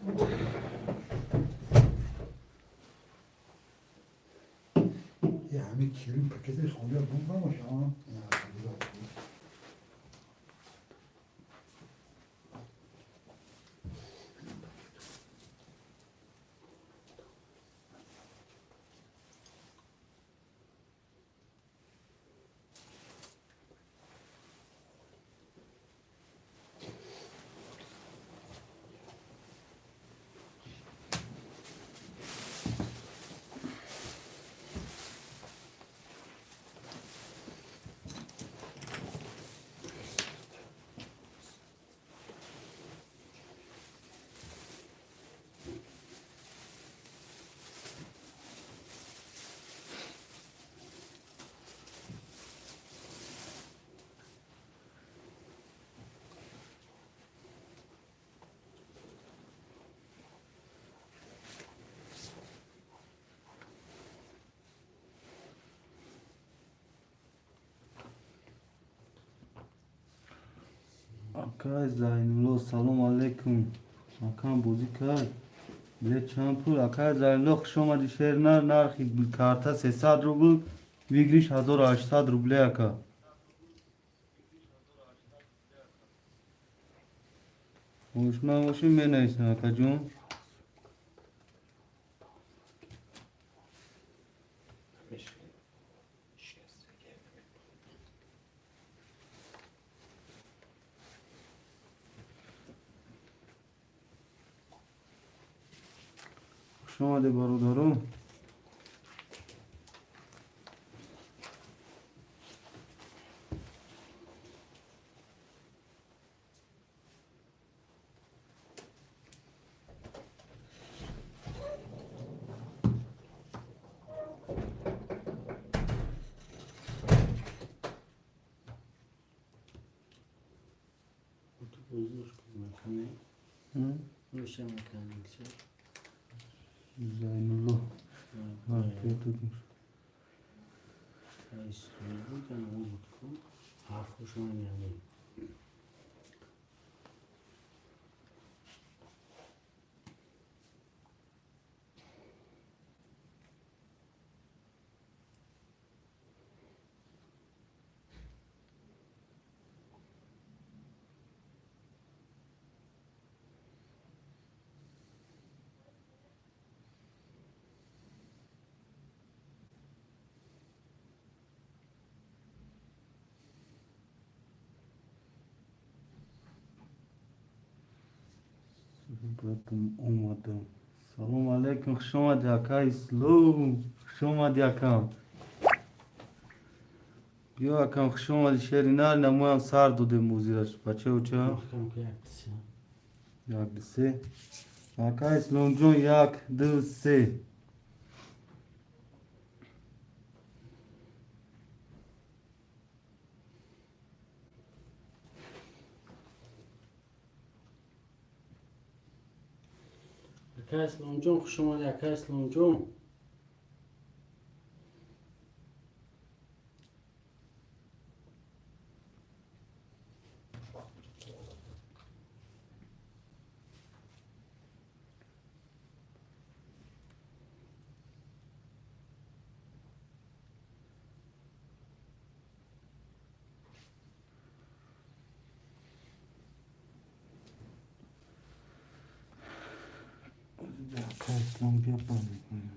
یه همه کلیم پکتش خونده بوم باشه ها. آقای زینالله سلام علیکم. آقام بودی که بله چند پول آقای زینالله خوش آمدی. شیر نرخی کارتا 300 روبل ویگریش 1800 روبله آقا. هوشمند باشی می نویسم آقا جون. خوش آمده برادرم. روشن میکنیم زینالله آفیت حرفشون یعنی اومدم. سلام علیکم. خوش آمدی آقای اسلام. خوش آمدی آقا. بیا آقا خوش آمدی. شیر نار نمو هم سر دوده موزیرش بچه و چه؟ محکم که یک دو سه. آقا اسلام جون یک دو سه. اسلام جون خوش اومدی اسلام جون. آقا اسلام بیا پایین.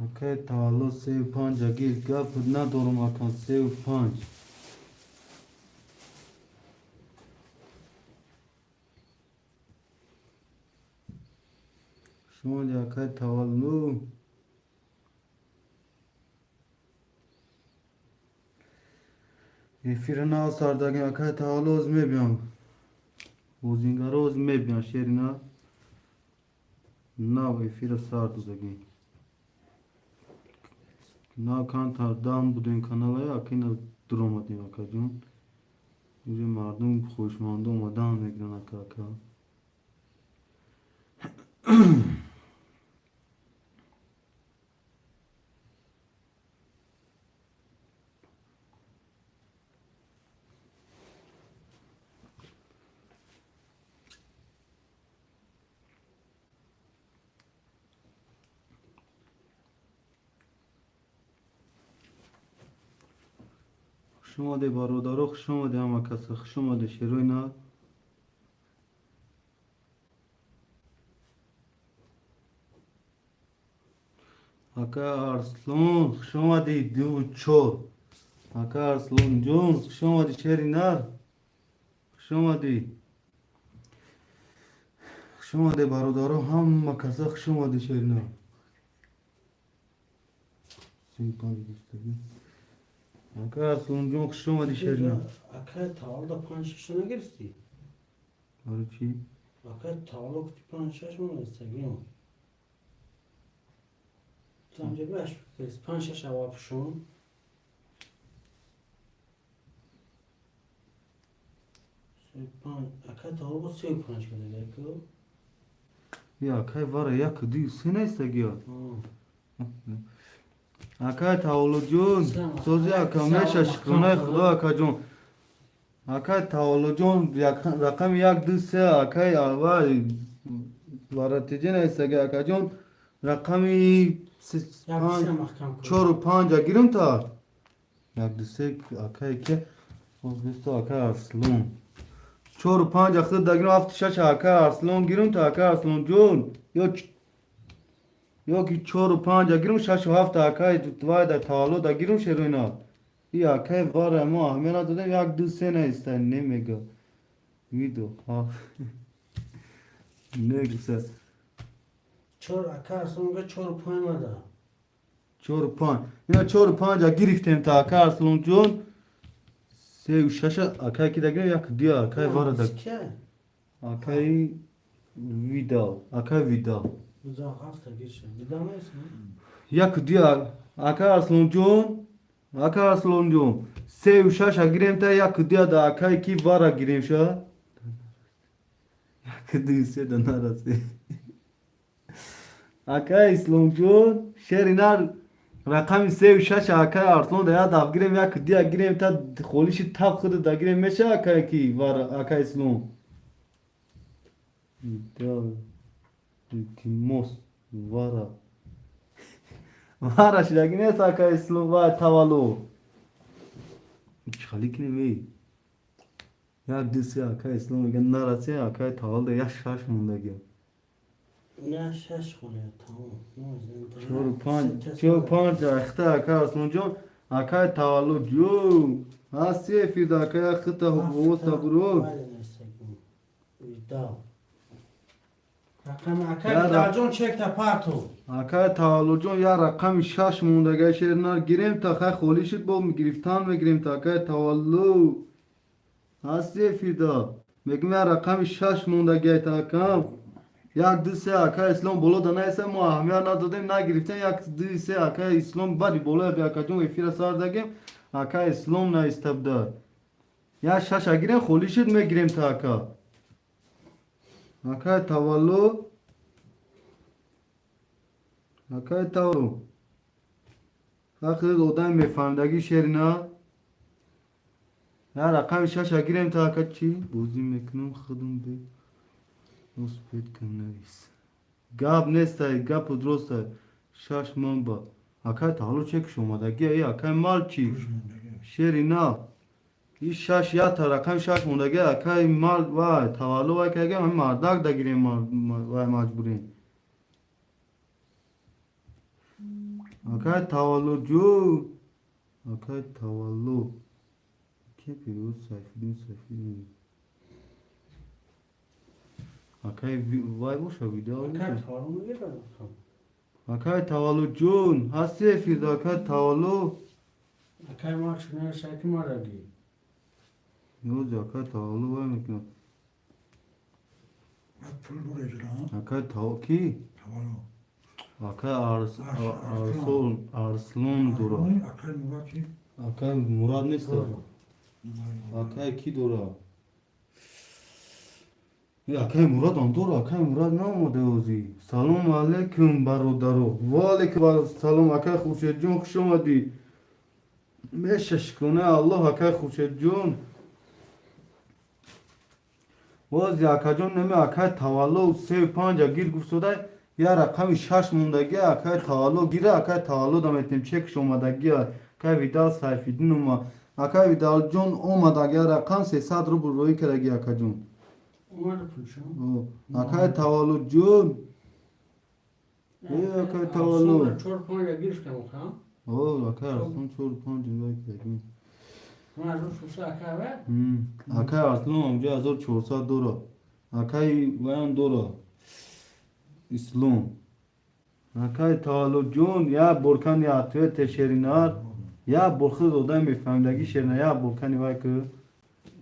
Akay tavallo 35 agir gap ندارم akan 35 شما دی akay tavallo efirina sardagi akay tavallo az mebiyan bozingaro az mebiyan şerina nav efira sardı dagi na kantar dam buden kanalaya akina duromadیم اکا جون اینجا مردم خوشمانده اومدن میگن اکا شما ده برادرها شما ده همه کسا شما ده شروع نه اکا ارسلان شما ده دو چور اکا ارسلان جون شما ده شری نر شما ده برادرها همه کسا شما ده شری نر اکا ارسلان جون شما ده شری نر Akay tavallo 5-6 نگرفتی؟ آره چی؟ Akay tavallo kutu 5-6 mı istediğim? Tam cebeš, 5-6 avapşun. Akay tavallo 35 gelecek o. یا akay var ya kedi sen neyse gel akay tavallo جون سوزی akay meşa şıkkına خدا akay جون akay tavallo جون rakam yak düse akay alva varatici neyse gel akay جون rakami Ya bir sen mahkam koy. çoru panca girim ta yak düse akay ke o düse akay arslan çoru panca khid da girim afti şaş akay arslan girim ta akay arslan جون Yok ki çoru panca girim şaşı hafta akay tvay da tavallo da girim şeruyna. İyi akay var ama ahmena dedim yak düsene isten ne mega. Video ha. Ne güzel. Çor akar sonra çor koymadı. Çoru pan. Yine çoru panca giriftem ta akay arslan John. Se şaşı akay ki da girim yak diyor akay var da. Akay video. Akay video. Güzel hafta geçiyor. Bir daha mı yesin? Yak diyor akay arslan John. Akay arslan John. Se şaşı girem ta yak diyor da akay ki vara girem şa. Yak diyor se da narası. Akay arslan John. Şerinar rakam se şaşı akay arslan da ya da girem yak diyor girem ta خولشی تاب خود da girem meşa akay ki var akay arslan. Timos vara vara şiragine sakay slova tavallo çalik ne mi ya dise akay slova ganara se akay tavallo ya şaş munda ge Ne şaş konuyor tamam. çoru pan axta akay slonjo akay tavallo jo hasi fida akay axta hubo sabro Akay dacon çek de parto. akay tavallo jo ya rakam şaş munda ge şernar girem ta khay خولشit bo giriftan ve girem ta akay tavallo hasi fida megme rakam şaş munda ge ta kam yak dise akay İslam bolo da neyse mu ahmiya na dedim na giriften yak dise akay İslam bari bolo be akay jo efira sar dagem akay İslam na istabda ya şaşa girem خولشit me girem ta akay akay tavallo akay tavallo akay odam mefandagi şerina ya rakam şaşa girem ta akay çi buzim meknum khudum be Uspet kanais. Gab nestay gab udrosta şaş mamba. Akay tavallo çek şoma da ge akay malçi. Şerina. İş şaş ya ta rakam şaş munda ge akay mal va tavallo va ge hem mardak da girem va mecburin. اکای تولد جو اکای تولد که پیروز سیفیدین اکای وای باشه ویدیو اکای تولد میگیره اکای تولد جون هستی فیرد اکای تولد اکای ما چنین شکی ما رگی یوز اکای تولد وای میکنم بعد پول دور اجرا اکای تولد کی؟ حوالا اکای ارسلون دورا اکل مراد کی؟ اکای مراد نیست اکای کی دورا اکای مراد هم دورا اکای مراد ناموده اوزی سلام علیکم برادرو و علیکم سلام اکای خوشید جون خوش اومدی میشش کنه الله اکای خوشید جون باز اکای جون نمی اکای تولد 3-5 گیر گفتوده یا رقم 6 موندگی اکای تولد گیره اکای تولد هم اتیم چکش اومدگی اکای ویدال سیفیدین اومد اکای ویدال جون اومدگی رقم 300 روبل روی کرگی اکای جون اومده پولشم اکای تولد جون اکای تولد 4-5 گیرشتم خواهم اوه اکای ارسلان 4-5 روی کرگی من از اون شوشه اکای ور اکای ارسلان اونجا 1400 دورا اکای ویان دورا اسلام اکای تولد جون یا برکن یا توی شیرینار یا برخی داده میفهمدگی شیرینار یا برکنی وای که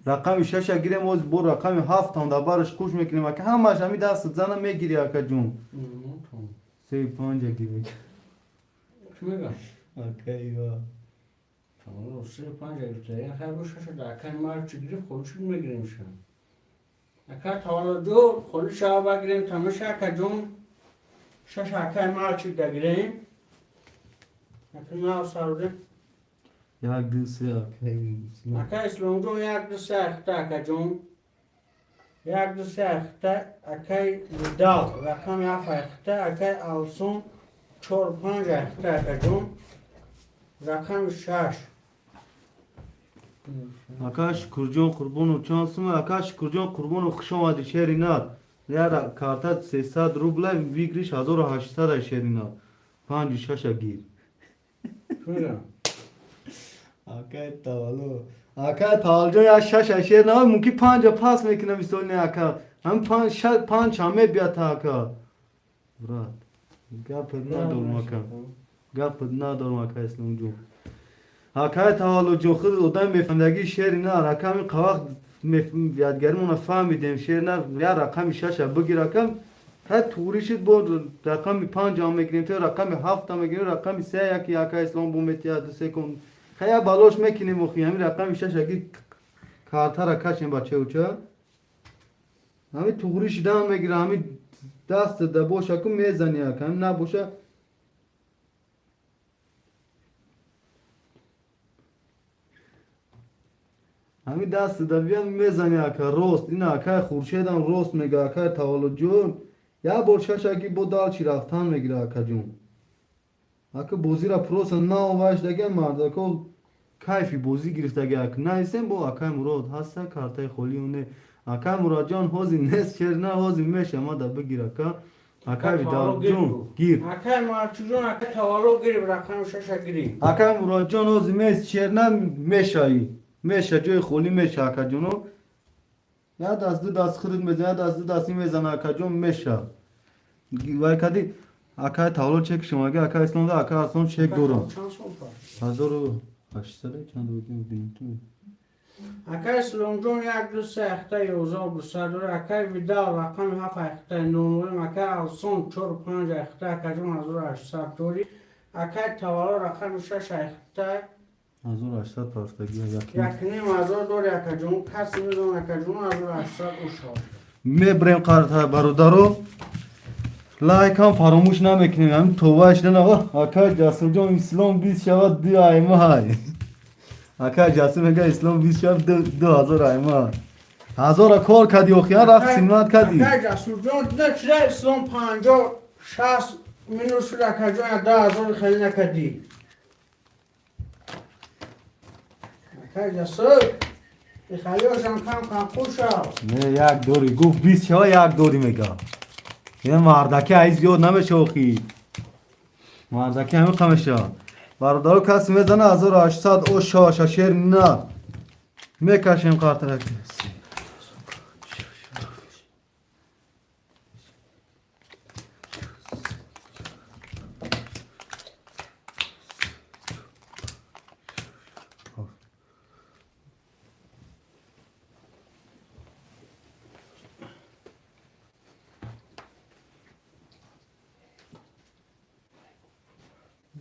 رقم 6 گیریم باز بر رقم 7 هم برش کوش میکنیم که همش همی دست زنم میگیری اکا جون 3-5 گیریم چی میگم؟ اکای وا تمام 3-5 گرفته این خیلی بوشه شده اکای ما چی گرفت خودشون میگیریم شن اکای تولد جو خودش ها بگیریم تمشه اکای جون 6 اکای ما چی بگیریم اکای ما سرده یک دو سه اکای اکای اسلام جون یک دو سه اخته اکای جون یک دو سه اخته اکای ویدال رقم 7 اخته اکای آلسون 4-5 اخته اکای جون رقم 6 اکای شکر جون قربون و چانسم اکای شکر جون قربون و خوش آمدی شیرینار یا کارتا 300 روبل ویگریش 1800 شیرینار 5-6 گیر میگم اکای تولد اکای تولد یا 6 شیرینار ممکن 5 پاس میکنه میستونی اکای هم 5 همه بیاد اکای برات گپ ندارم اکای گپ ندارم اکای اسلام جون اکای تولد جون خود آدم میفهمدگی شیرینار اکای می قواق یادگاریمون فهمیدیم شیرینار یا رقم 6 بگیر اکای هر توریشت بود رقم 5 هم میگیریم تو رقم 7 هم میگیریم رقم 3 یکی اکای اسلام بوم میتیاد سه کن خیلی بالاش میکنیم و همین رقم 6 اگه کارتا را کشیم بچه اوچه همین توریش دام میگیره همین دست دبوشه کن میزنی اکای همین نبوشه همین دست دویان میزنی اکای روست این اکای خورشید هم روست میگه اکای تولد جون یا برشش اگه با دال چی رفتن میگیره اکای جون اکای بوزی را پروس ناو وش دگه مرد اکای کیفی بوزی گرفته اکای نه ایسیم با اکای مراد هسته کارتای خولی اونه اکای مراد جان حوزی نیست شیر نه حوزی میشه ما دا بگیر اکای ویدال جون گیر اکای ما چجون اکای تولد گیری رقم 6 گیری اکای مراد جان حوزی میست شیر نه میشه میشه جای خولی میشه اکای جونو یا دست دو دست خرید میزنه دست دو دستی میزنه اکای جون میشه وای کدی اکای تولد چک شما اگه اکای اسلام ده اکای اسلام چک دورم 1800 چند بودیم تو اکای اسلام جون یک دو سه اخته 1200 داره اکای ویدال رقم 7 اخته 9 اکای آلسون 4-5 اخته اکای جون 1800 دوری اکای تولد رقم 6 اخته 1800 پرستگی یکی یک نیم هزار دوری اکای جون کسی میدون اکای جون 1800 اوشاد میبریم قرار برادرو لایک هم فراموش نمیکنیم همین توبهش نه اکای جاسم جان اسلام 20 شود 2 ایمه های اکای جاسم میگه اسلام 20 شود 2000 ایمه هزار کار کردی و خیال رفت سیمت کردی اکای جاسم جان نه چرا اسلام 50 60 منو شد اکای جون 10000 خیلی نکردی اکای جاسم خیلی هاشم کم خوش نه یک دوری گفت 20 شود یک دوری میگه این مردکه ایز یاد نمیشه اخی مردکی همین خمشه برادرو کسی میزنه 1800 او شاشه شیر نه میکشیم قطرک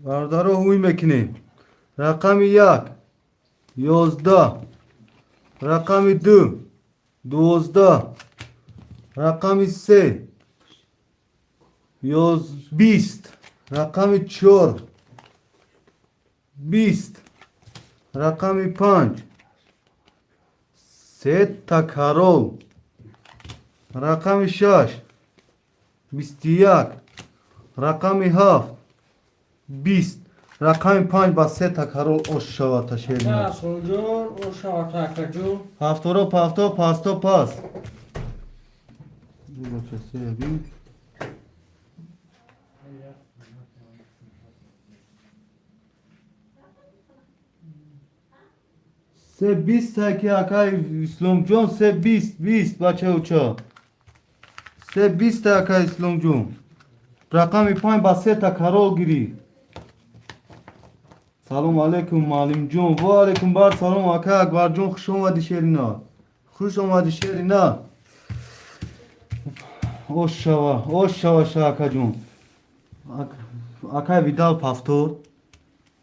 برادرو هوی میکنیم رقم 1 11 رقم 2 12 رقم 3 20 رقم 4 20 رقم 5 3 تکرار رقم 6 21 رقم 7 20 رقم 5 با 3 تکرار اوش شود تشیر نه سوجور او شواتا کجو هفتورو پافتو پاستو پاس دیگه کسی ببین سه 20 تاکی اکای اسلام جون سه 20 بچه اوچا سه 20 تاکی اسلام جون رقم 5 با 3 تکرار گیری سلام علیکم معلم جون و علیکم بر سلام آقا اکبر جون خوش اومدی شیرینا خوش اومدی شیرینا اوش شوا شاکا جون آقا ویدال پافتور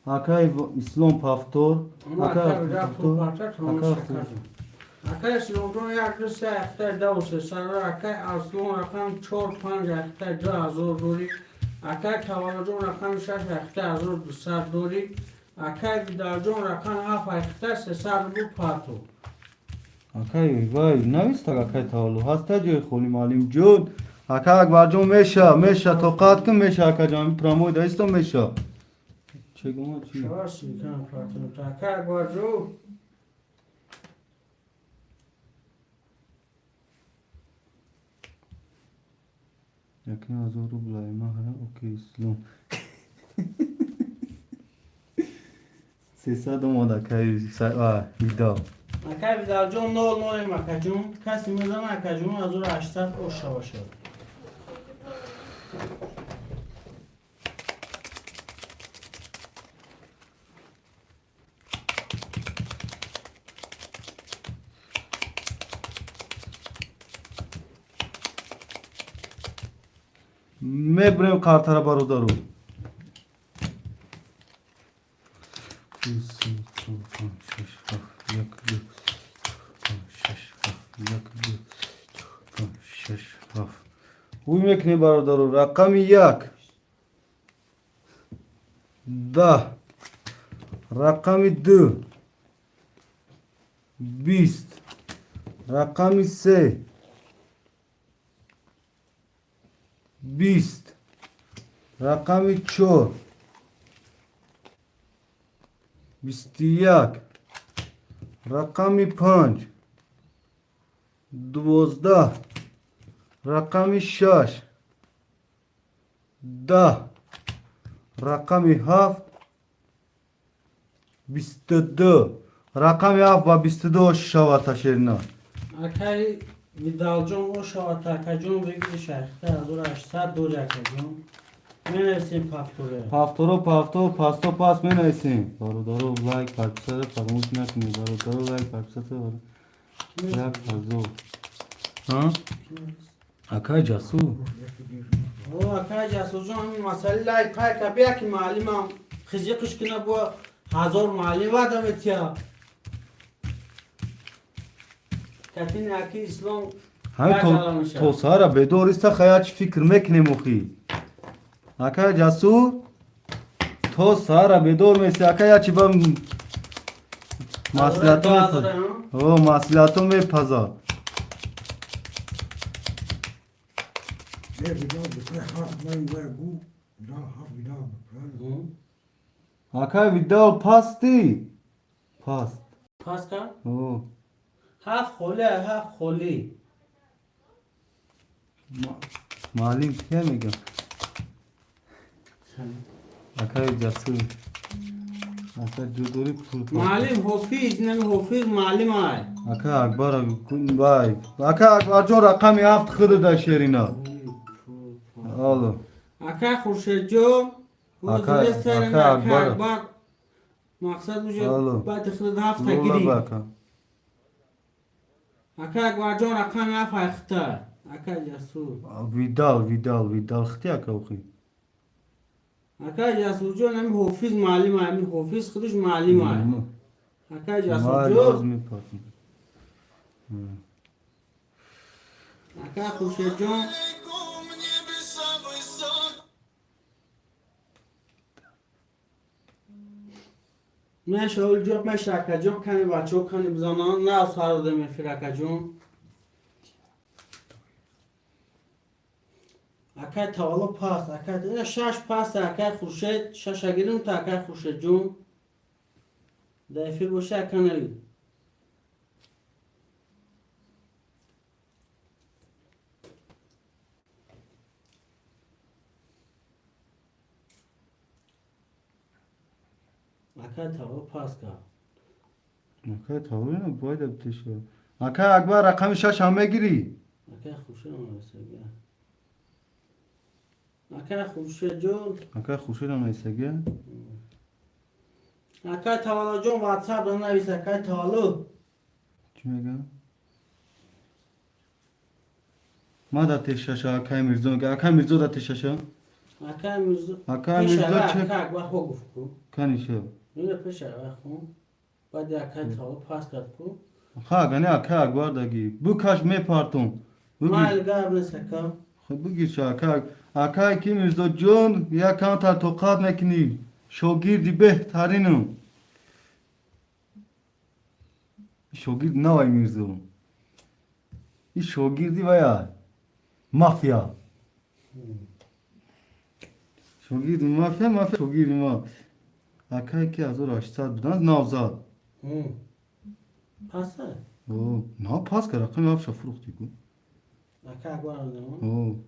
آقا اسلام پافتور Akay slumron yaklaşık sekter davası sarı akay aslon rakam çok panj akay da azor dori akay tavalacon rakam şaş akay azor sar dori akay vidaljon rakam haf akay sesar bu pato آقای وای نویست آقای تاولو هسته جای خونی معلم جون آقای اکبر جون میشه توقعات کن میشه آقای جان پراموی دایستم میشه چگونه چی؟ شواسی کن پاتون akay gwajo یکی از رو بلای ما هره اوکی اسلام 300 اومد آقای ویدا akay vidaljon nol nol makajun kasi mizan akajun azor 800 o şavaşa میبریم کارتر برادرو اوی میکنی برادرو رقم 1 10 رقم 2 20 رقم 3 20 رقم 4 21 رقم 5 12 رقم 6 10 رقم 7 22 رقم 7 و 22 شود تشیرنا akay vidaljon o şavata akajun vegli şahta azor 800 dori akajun menesin paftore پافتورو پاستو پاس می نویسیم برادرو لایک پرپسه فراموش نکنید برادرو لایک پرپسه لایک پرزو ها اکای جاسو o akay jasujon masal lay pay kabiya ki malimam khizi kışkına bu hazor malim adam etya katin aki islam همین تو سارا به دور است خیاچ فکر میکنی مخی اکای جاسو تو سارا به دور میسی اکای چی بم مسئولیتو میپذار Ne vidal bıkra haf may var bu. Vidal haf vidal bıkra. اکای ویدال پاستی پاست paska او haf kholi معلم که میگم Akay Jasur. Aka Jodori Purko. معلم حافظ نمی حافظ معلم های Aka Akbar Kun Bay. Aka Akbar jo rakami 7 khud da sherina. Alo. اکا خورشید جو اکا- وزیر سر اکا اکبر. اکبر مقصد میشه الو. بعد خود هفت Lola گیری baka. اکا اکبر جان رقم هفت اختار اکا جسور Vidal khti aka ukhi. اکا جسور جان همی حافظ معلم های همی حافظ خودش معلم های اکا جسور Mal جو lazmi patni. اکا خورشید جان من شاول جو من شرکت جان کنی بچه ها کنی بزنان نه از خرار دمی فرکت جان اکا تاوالو پاس اکا اینا شش پاس اکا خورشید شش اگریم تا اکا خورشید جون دایفیر باشه اکا نوی اکا تاوالو پاس که Aka tawina boyd abtisho. Aka Akbar rakami 6 ham megiri. اکا خورشید هم رسیگه اکا خورشید جون Aka khushid ham aisage. اکا تاوالو جون واتساپ رو نویس اکا تاوالو Chi mega? Mada teshasha Aka Mirzo. Aka Mirzo da teshasha. اکا میرزا Aka پیش Mirzo اکا che اکا اکبر خو گفت کو kanisho. اینو پیش اکبر خو بعد اکا تاوالو پاس کرد کو Ha gane Aka Akbar dagi. Bu kash me partum. Bu ما الگار نیست اکا خب بگیر اکا کی میرزا جون یا کانتا توقات نکنی شاگردی بهترینم شاگرد نه میرزا این شاگردی ویا مافیا شاگرد مافیا شاگرد ما اکا کی 1800 بودن نوزاد پاسه او نه پاس کرد رقم افشا فروختی کو اکا اکبر رو نمون او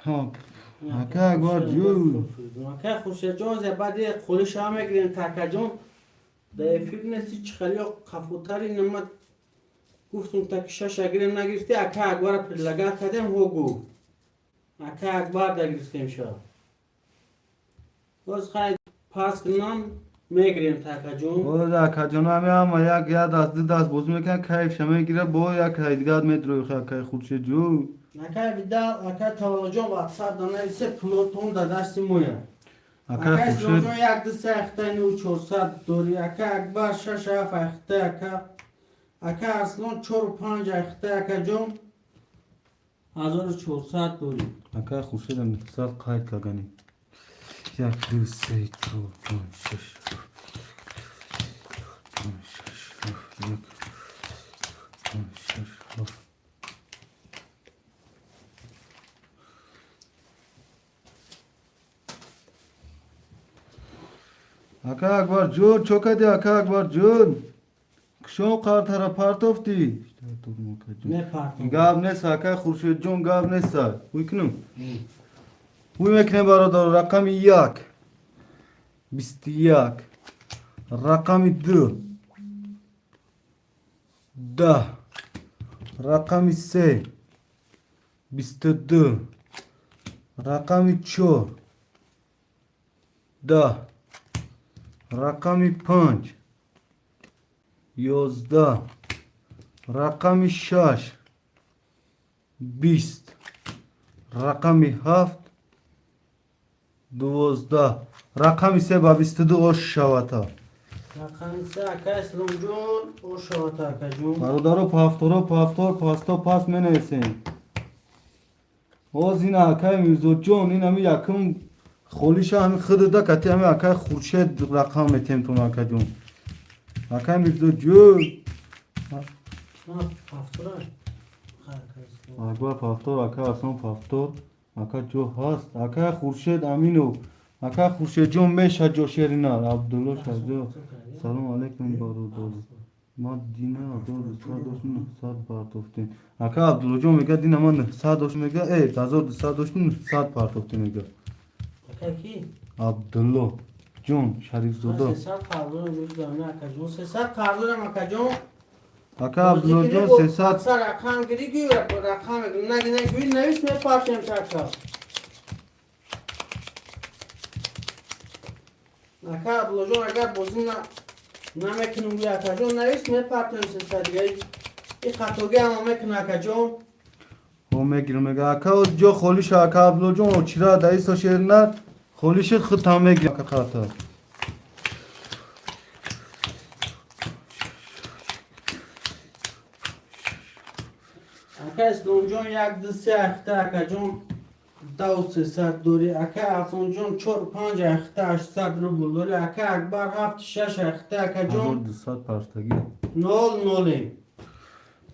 ها اکا اکبر جون اکا خورشید جون بعد خودش هم میگیرین تاکا جون در فکر نیستی چه خیلی خفوتری نمد گفتم تا که شش اگریم نگرفتی اکا اکبر پر لگا کردیم هو گفت اکا اکبر دگرفتیم شا باز خیلی پاس کنم میگیریم تاکا جون او دا کجانا هم یک یاد از دست باز میکن کیف شما گیره با یک هیدگاه مترو خیلی خودش جو اکا ویدال اکا تاوالو جون واتساپ دانه پلوتون دا دستی مویا اکا اکا خوشه اسلام یک دسته اخته نو 400 دوری اکا اکبر 6 اف اخته اکا اصلا 4 و 5 اخته اکا جون 1400 دوری اکا خوشه دم سال قاید کگانی یک دو سه چهار پنج شش یک پنج شش هفت اکا اکبر جون چوکدی اکا اکبر جون شو قارتara partofti نه پارتون گاب نیست اکا خورشید جون گاب نیست ویکنم وی میکنه برادر رقم 1 21 رقم 2 10 رقم 3 22 رقم 4 10 رقم 5 11 رقم 6 20 رقم 7 12 رقم 3 با 22 شواتا رقم 3 اکا اسلام جون او شوات اکا جون برادرو پاستا پاس منویسین اوز این اکای میرزو جون این همی یکم خولیش همی خود دا کتی همی اکای خورشید رقم میتیم تون اکا جون اکای میرزو جون پافتورای اکبر پافتور اکا اصلا پافتور اکا جو هست اکا خورشید امینو اکا خورشید جون میشه جو شیرینار عبدالله شجو سلام علیکم برادر ما دینا دور ساعت داشتم ساعت پارتوفتین اکا عبدالله میگه دینا من ساعت داشتم میگه ای تازه ساعت داشتم ساعت پارتوفتین میگه اکا کی؟ عبدالله جون شریف زاده 300 قرضون روز دارم اکا جون 300 قرضونم اکا جون اکا عبدالله جون 300 اکثر رقم گیری گیره رقم نگی نگی نویس می پارتیم تاکا اکا عبدالله جون اگر بازی نمیکنم بیا اکا جون نویس می پارتیم 300 دیگه این خطوگی هم میکنه اکا جون او میگیره میگه اکا جو خولیش اکا عبدالله جون چرا دایسا شیرنر خولیش خطا میگیره اکا خاطر اکا اسلام جون یک دو سه اخته اکا جون دو 300 دوری اکا افون جون 4 5 اخته 800 روبل دوری اکا اکبر 7 6 اخته اکا جون 1200 پارتگی 0 0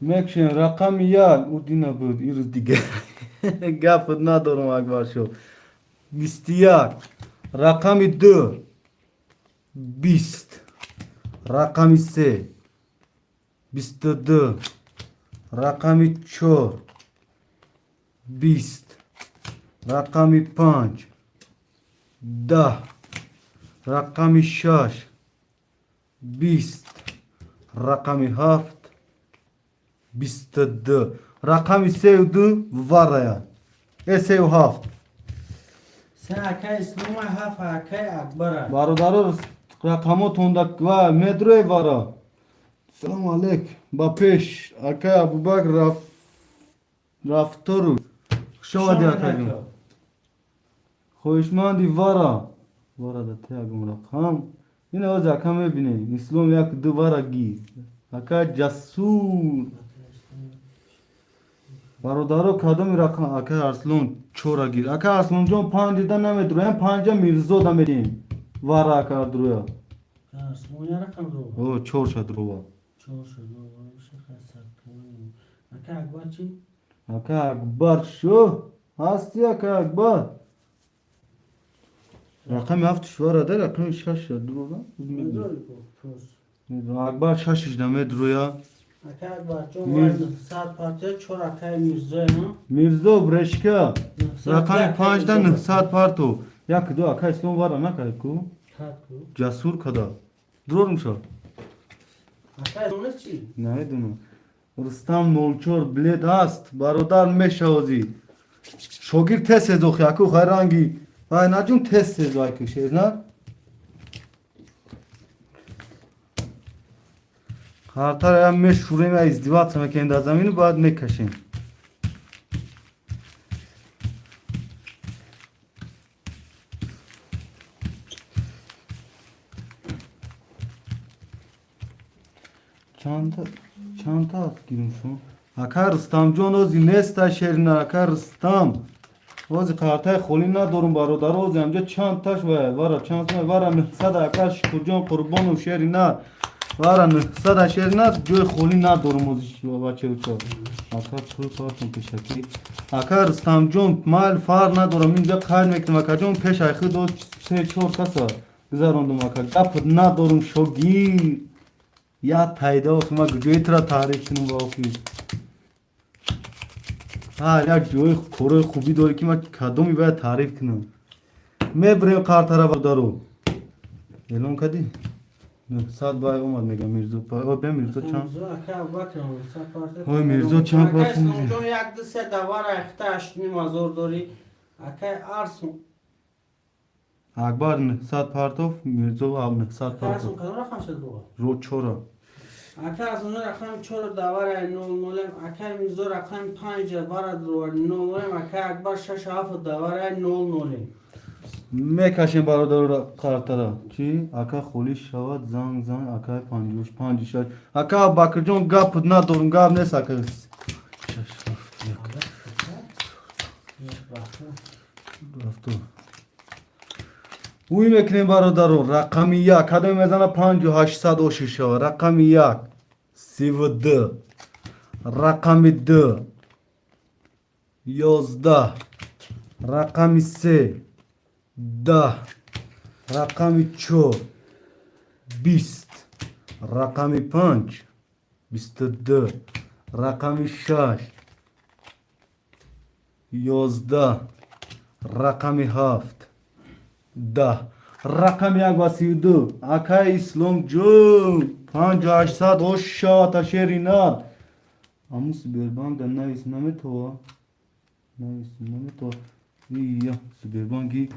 میکشن رقم یک او دینا بود ایروز دیگه گفت ندارم اکبر شو 21 رقم 2 20 رقم 3 22 رقم 4 20 رقم 5 10 رقم 6 20 رقم 7 22 رقم 32 واریا سه و 7 سه اکا اسلام 7 اکا اکبره برادر رقمو تندک و مدروی وارا سلام علیک با پیش اکا ابوبکر رفتارو شما دی اکا جون خوشمندی وارا ده تیاگم رقم این از اکا میبینی اسلام یک دو وارا گیر اکا جسور برادرو کدام رقم اکا ارسلان چورا گیر اکا ارسلان جون 5 دیده نمیدرویم 5 میرزو دمیدیم وارا اکا درو اسلام یا رقم رو او چور شد رو 4 شد میشه خسته اکا اکبر چی؟ اکا اکبر شو هستی اکا اکبر رقم 7 شواره ده رقم 6 شد درو مداری کو پس اکبر 6 دمیدرویا اکا اکبر جون 100 پارتی 4 اکا میرزای نه میرزو برشکا رقم 5 ده 900 پارتو یک دو اکا اسلام وارا نکای کو خط کو جسور کدا درورم شو اکا اسلام چی؟ نمیدونم رستم 04 بلید هست برادر میشوزی شوگیر تست سزو خیاکو خیرانگی وای نجون تست سزو ای کشه نه هرتر هم میشوریم ازدیوات میکنیم در زمین باید میکشیم چند هست گیریم شون اکا رستم جان اوزی نیست شیرین اکا رستم اوزی قرطه خولی ندارم برادر اوزی همجا چند تاش وارا چند تاش وارا 900 اکا شکر جان قربان و شیرین وارا 900 شیرین جوی خولی ندارم اوزی بچه و چار اکا پول پارتون کشکی اکا رستم جان مال فار ندارم اینجا قاید میکنم اکا جان پیش ایخی دو 3-4 کسا گذاروندم اکا گفت ندارم شوگیر یا پیدا است ما جوی ترا تعریف کنم واقعی ها یک جوی کره خوبی داری که ما کدومی باید تعریف کنم میبریم کار طرف دارو اعلام کردی؟ نه ساعت باید اومد میگم میرزو او بیا میرزو چند میرزو اکا بکرم 100 پارتی اوی میرزو چند اکا پارتی اسلام میگه جون یک دو سه دوار اختش نیم ازور داری اکا ارسون اکبر 900 پارتوف میرزو هم 900 اکا پارتوف ارسون کدوم رقم شد رو رو چورا اکا از اون رقم 4 دوار 0 0 اکا میرزو رقم 5 دوار درو 0 0 اکا اکبر 6 7 دوار 0 0 میکشیم برادر را کارترا چی؟ اکا خولی شود زنگ اکا 55 اکا بکر جون گپ ندارم گپ نیست اکا رفتو اوی میکنیم برادر رو رقم 1 کدام میزنه 5806 رقم 1 32 رقم 2 11 رقم 3 10 رقم 4 20 رقم 5 22 رقم 6 11 رقم 7 10 رقم 132 اکای اسلام جون 5800 اوشا تا شیرینات اموس بربان در نویس نامه تو نویس نامه تو یا سبربانگی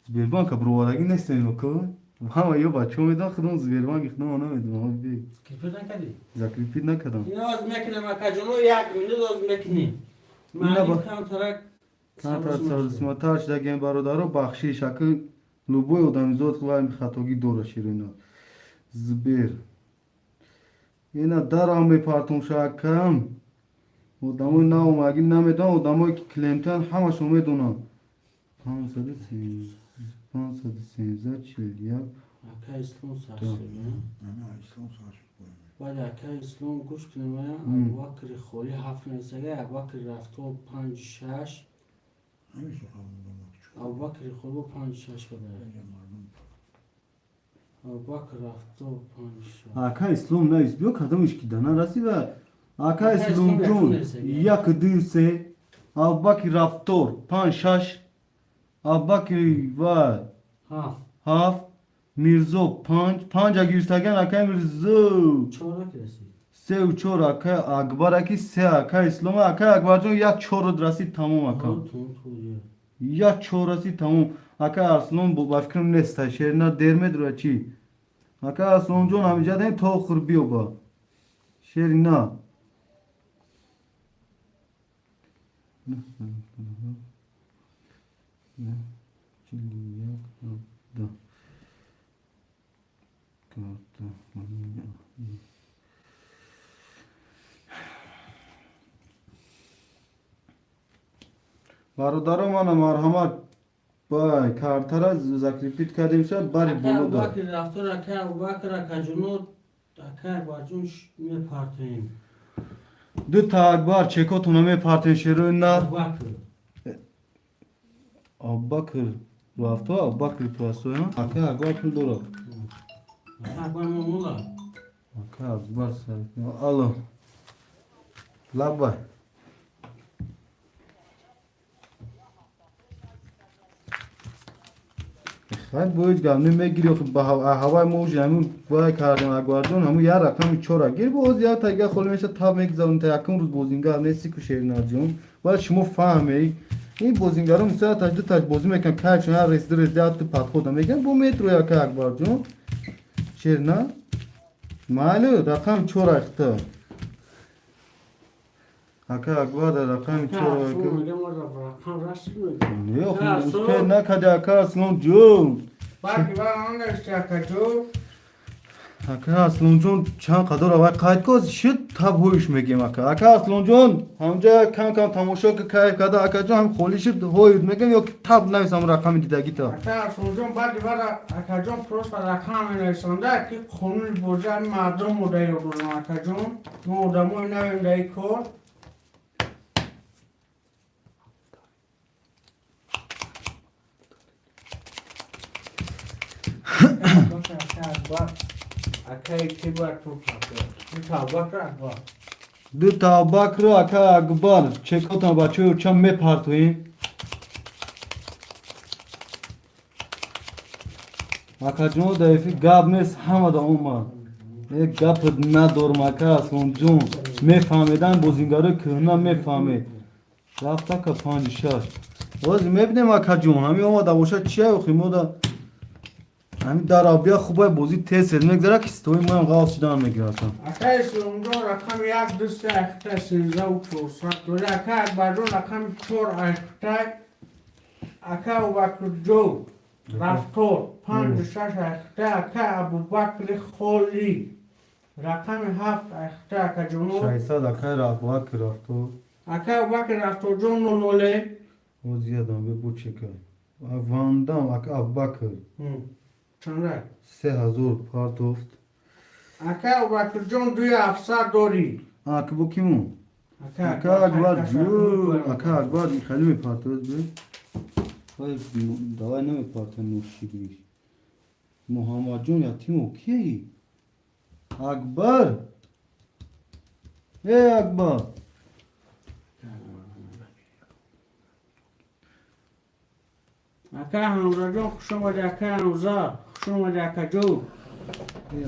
سبربانک بروارگی نیستیم که همه یا بچه میدن خودم زبیربانگی خودم آنها میدونم بی کلیپت نکردی؟ زکریپید نکردم اینا از میکنم اکا جونو یک مینوت از میکنی اینا با- معنی کم ترک تا سرسماتاش دگیم برادرو بخشی شکل لوبوی آدمی زود خواهی خطاگی دوره شیرینا زبیر اینا در هم میپارتون شکم آدمای نو مگی نمیدن آدمای که کلینتون همش میدونن 513 41 اکا اسلام سرسه نه اسلام سرش کنیم بعد اکا اسلام گوش کنیم ابوبکر خولی 7 نیسته ابوبکر رفتو 5 6 همیشه خواهم ابوبکر خولی 5 6 کده مردم ابوبکر رفتو 5 6 اکا اسلام نه بیو کدامش کی دانا رسی و اکا اسلام اسلام جون یکون یک دیرسه ابوبکر رفتور 5 6 ابوبکر و ها هفت میرزو 5 اگیرستگن اکا میرزو چهار رسید 3 و 4 اکا اکبر اکی 3 اکا اسلام اکا اکبر جون یک 4 رسید تمام اکا تو یک 4 رسید تمام اکا اسلام با فکرم نیست شیرنا درمه درو چی اکا اسلام جون همینجا دیم تا آخر بیو با شیرنا برادرم من مرحمت با کارتر زکریپیت کردیم شد باری اکا بولو دار ابوبکر رفتو اکا ابوبکر اکا جونو اکا اکبر جونش میپارتیم دو تا اکبر چکاتونه می پارتین شیرو نار ابوبکر ابوبکر رفتو ابوبکر پاسو اکا اکبر پول دارو اکا اکبر مولا اکا اکبر سر الو لبا خیلی بویج گم نمیگیری با هوای موج همون بای کردیم اکبر جون همون یه رقم 4 گیر باز یا تا اگه خول میشه تا میگذارن تا یکم روز بازینگر نیستی که شیرینار جون ولی شما فهمی این بازینگر هم مثلا تا دو تا بازی میکن کارشون هر رسیده تو پات خودم میگن بو مترو یا که اکبر جون شیرینار مالو رقم 4 اختا اکا اکبر رقم 4 اکا میگه ما رقم رسید میگه نه خب اسکه نکده اکا اسلام جون باقی با آن داشته اکا جو اکا اسلام جون چند قدر آوای قاید کز شد تب هویش میگیم اکا اسلام جون همجا کم کم تماشا که کیف کده اکا جون هم خولی شد هوید میگیم یا که تب نویسم رقم دیدگی تا اکا سونجون باقی با اکا جون پروس با رقم نویسنده که خونوش بوجه مردم موده رو برون اکا جون مردموی نویم دهی کن اکای کی باید تو اکبر دو تا بکر اکا اکبر چکاتون بچه چم میپرتویم اکا جون دایفی گاب نیست همه دا اومد یک گپ ندارم اکا اسلام جون میفهمیدن بازینگاره که نه میفهمید رفته که 5 6 باز میبینیم اکا جون همین اومده باشه چیه و خیمودا همین در آبیا خوبه بازی تیز میگذاره که ستوی من غاز شدن میگیره اصلا اکای سونجون رقم یک دوست اخته 13 و 400 دوله اکا اکبر جون رقم 4 اخته اکا ابوبکر جو رفتور 5 6 اخته اکا ابوبکر خولی رقم 7 اخته اکا جونو 600 اکا را با که رفتو اکا ابوبکر رفتور جون نوله او زیادم به بود چکه واندام اکا ابوبکر چنده 3000 پارتوفت اکا ابوبکر جون 2700 داری اکا بو کیمون اکا اکبر جون اکا اکبر خیلی میپارتوز به دوای نمیپارتن نوشی بیش محمد جون یا تیمو کیه اکبر ای اکبر اکا همزا جون خوش اومدی اکا همزا خوش اومدی اکا جو ای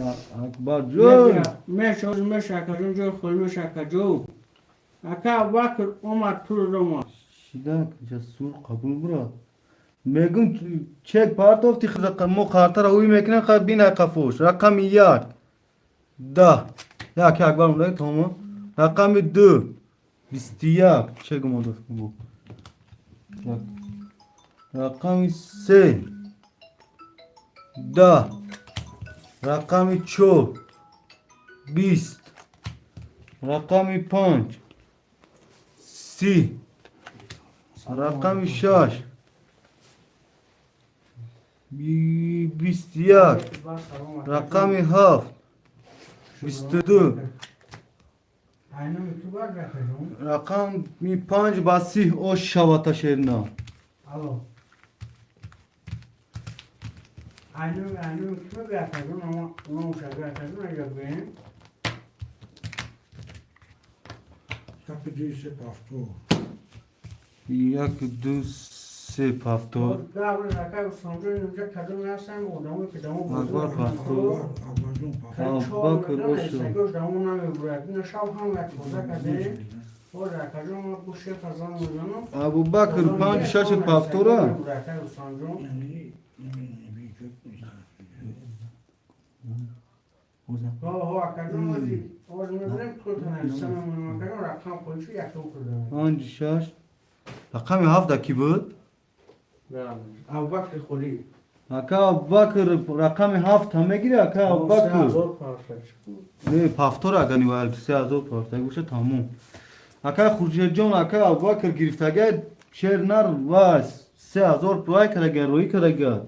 اکبر جون مش اکا جون جو خوش مش اکا جو اکا ابوبکر اومد تو رو شیدک جسور قبول برا میگم چک پارتوفتی مو خاطر اوی میکنه خب بین قفوش رقم یک 10 یک اکبر اونده تمام رقم 2 21 چه گم دوست بگو رقم 3 10 رقم 4 20 رقم 5 30 رقم 6 21 رقم 7 22 رقم 5 باسی او شواتا شیرنا الو اینو تو بیاکردون اما اونو بیاکردون اجا بین Tape disse pastor. 1 2 3 پافتور گاور اکا سانجو اینجا کدوم هستن اونمو که دمو اکبر پافتور Agora Abubakar Osho. سگوش دمو نمیبرد نه شب هم یک روزه کده اور اکا ما گوشه فزان میزنم ابوبکر 5 6 پافتوره هو اکا ازی اور میبرم کلتن سمم مکان رقم خودشو یکم کردم 5 6 رقم 7 کی بود ابوبکر خودی اکا ابوبکر رقم 7 هم میگیره اکا ابوبکر نه پافتور اگه نیوال 3000 پافتور گوشه تموم اکا خورشید جان اکا ابوبکر گرفتگه شیر نر واس 3000 پای کرده روی کرده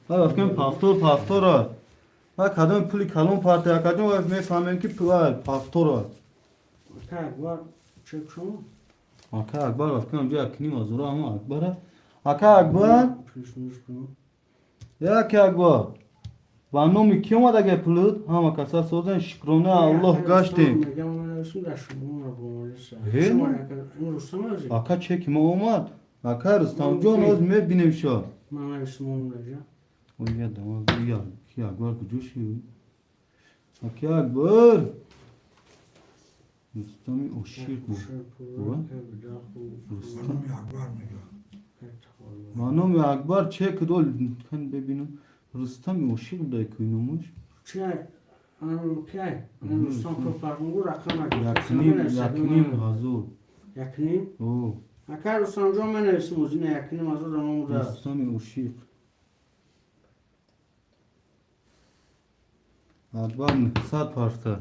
بعد کم پافتور و کدام پولی کلام پارت اکا جان میفهمم که پافتور اکا اکبر چک شو اکا اکبر افکام جا کنیم از رو هم اکبره اکا اکبر یا که اکبر و نومی کی اومد اگه پلود همه کسا سوزن شکرانه الله گشتیم اکا چه که ما اومد اکا رستم جان از میبینیم شا او یه دماغ بیا کی اکبر کجوشی اکا اکبر رستمی اشیر بود منم اکبر چه کدول کن ببینم رستم اشیر دای کوینموش چه انا رستم تو فرمگو رقم یکنیم حضور یکنیم او اکا رستم جان من اسم موزینه یکنیم از رو رستم اشیر اکبر نقصد پارسته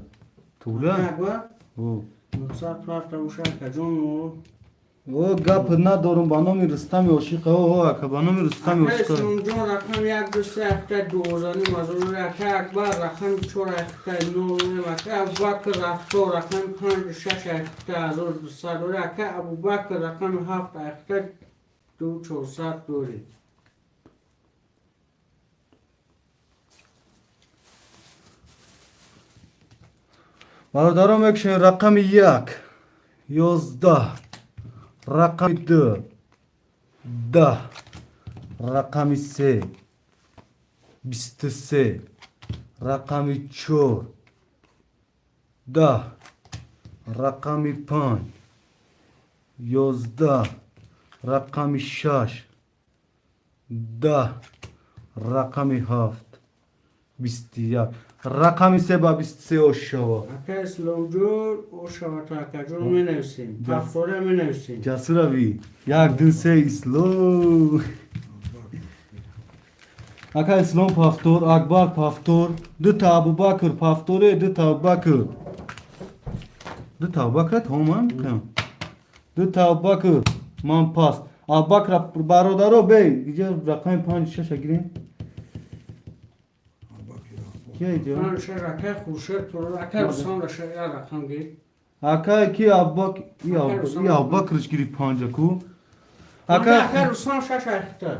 توله اکبر او نقصد پارسته اوشه اکا جان او گپ ندارم با نام رستم عاشق او اکا با نام رستم عاشق رستم جان رقم 1 2 3 7 2000 مازون اکا اکبر رقم 4 7 9 اکا ابوبکر رفتو رقم 5 6 7 1200 اکا ابوبکر رقم 7 7 2400 دوری برادرم اکشن رقم 1 11 رقم 2 10 رقم 3 23 رقم 4 10 رقم 5 11 رقم 6 10 رقم 7 21 رقم 3 با 23 اشوا اکا اسلام جور او شواتا اکا جور می نویسیم پافتوره می نویسیم جسور بی 1 2 3 اسلام اکا اسلام پافتور اکبر پافتور دو تا ابوبکر پافتوره دو تا ابوبکر تمام کن دو تا ابوبکر من پاس ابوبکر برادرو بی اینجا رقم 5 6 گیریم کی اینجا من شهر اکا خوشه تو اکا رسان را شهر رقم گیر اکا کی ابوبکر ای ابوبکرش گیری 5 کو اکا رسان شش اخته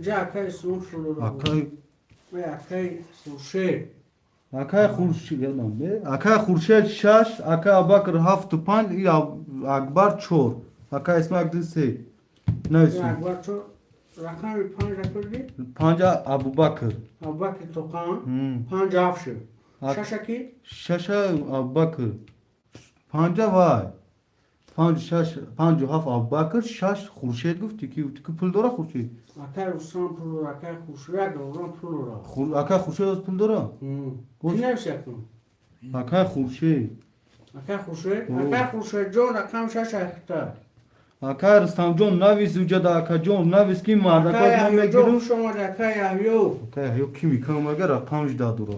جا اکا اسلام شروع اکا اکا خوشه Akay Khurshid yalan be. Akay Khurshid 6, Akay Abubakr 7 و 5 ای اکبر 4. Akay اسمک 3. نویسی. اکبر تو رقم 5 کردی؟ 5 Abubakr. ابوبکر توقان 5 افشه شش کی؟ 6 Abubakr. 5 vay. 5 6 5 7 Abubakr 6 Khurshid گفتی کی پول داره Khurshid. اکر رستم پول اکر خوشرگ رستم پول را Akay Khurshid از پول داره. کی نمیشه کن Akay Khurshid. اکر خوشرگ جون رقم 6 اختار Akay Rustam Jon نویس وجدا Akay Jon نویس کی مرد اکر کاش من یحیی میگیرم. جون شما اکر یحیی Akay yok kimi kan مگر رقم 18 داره.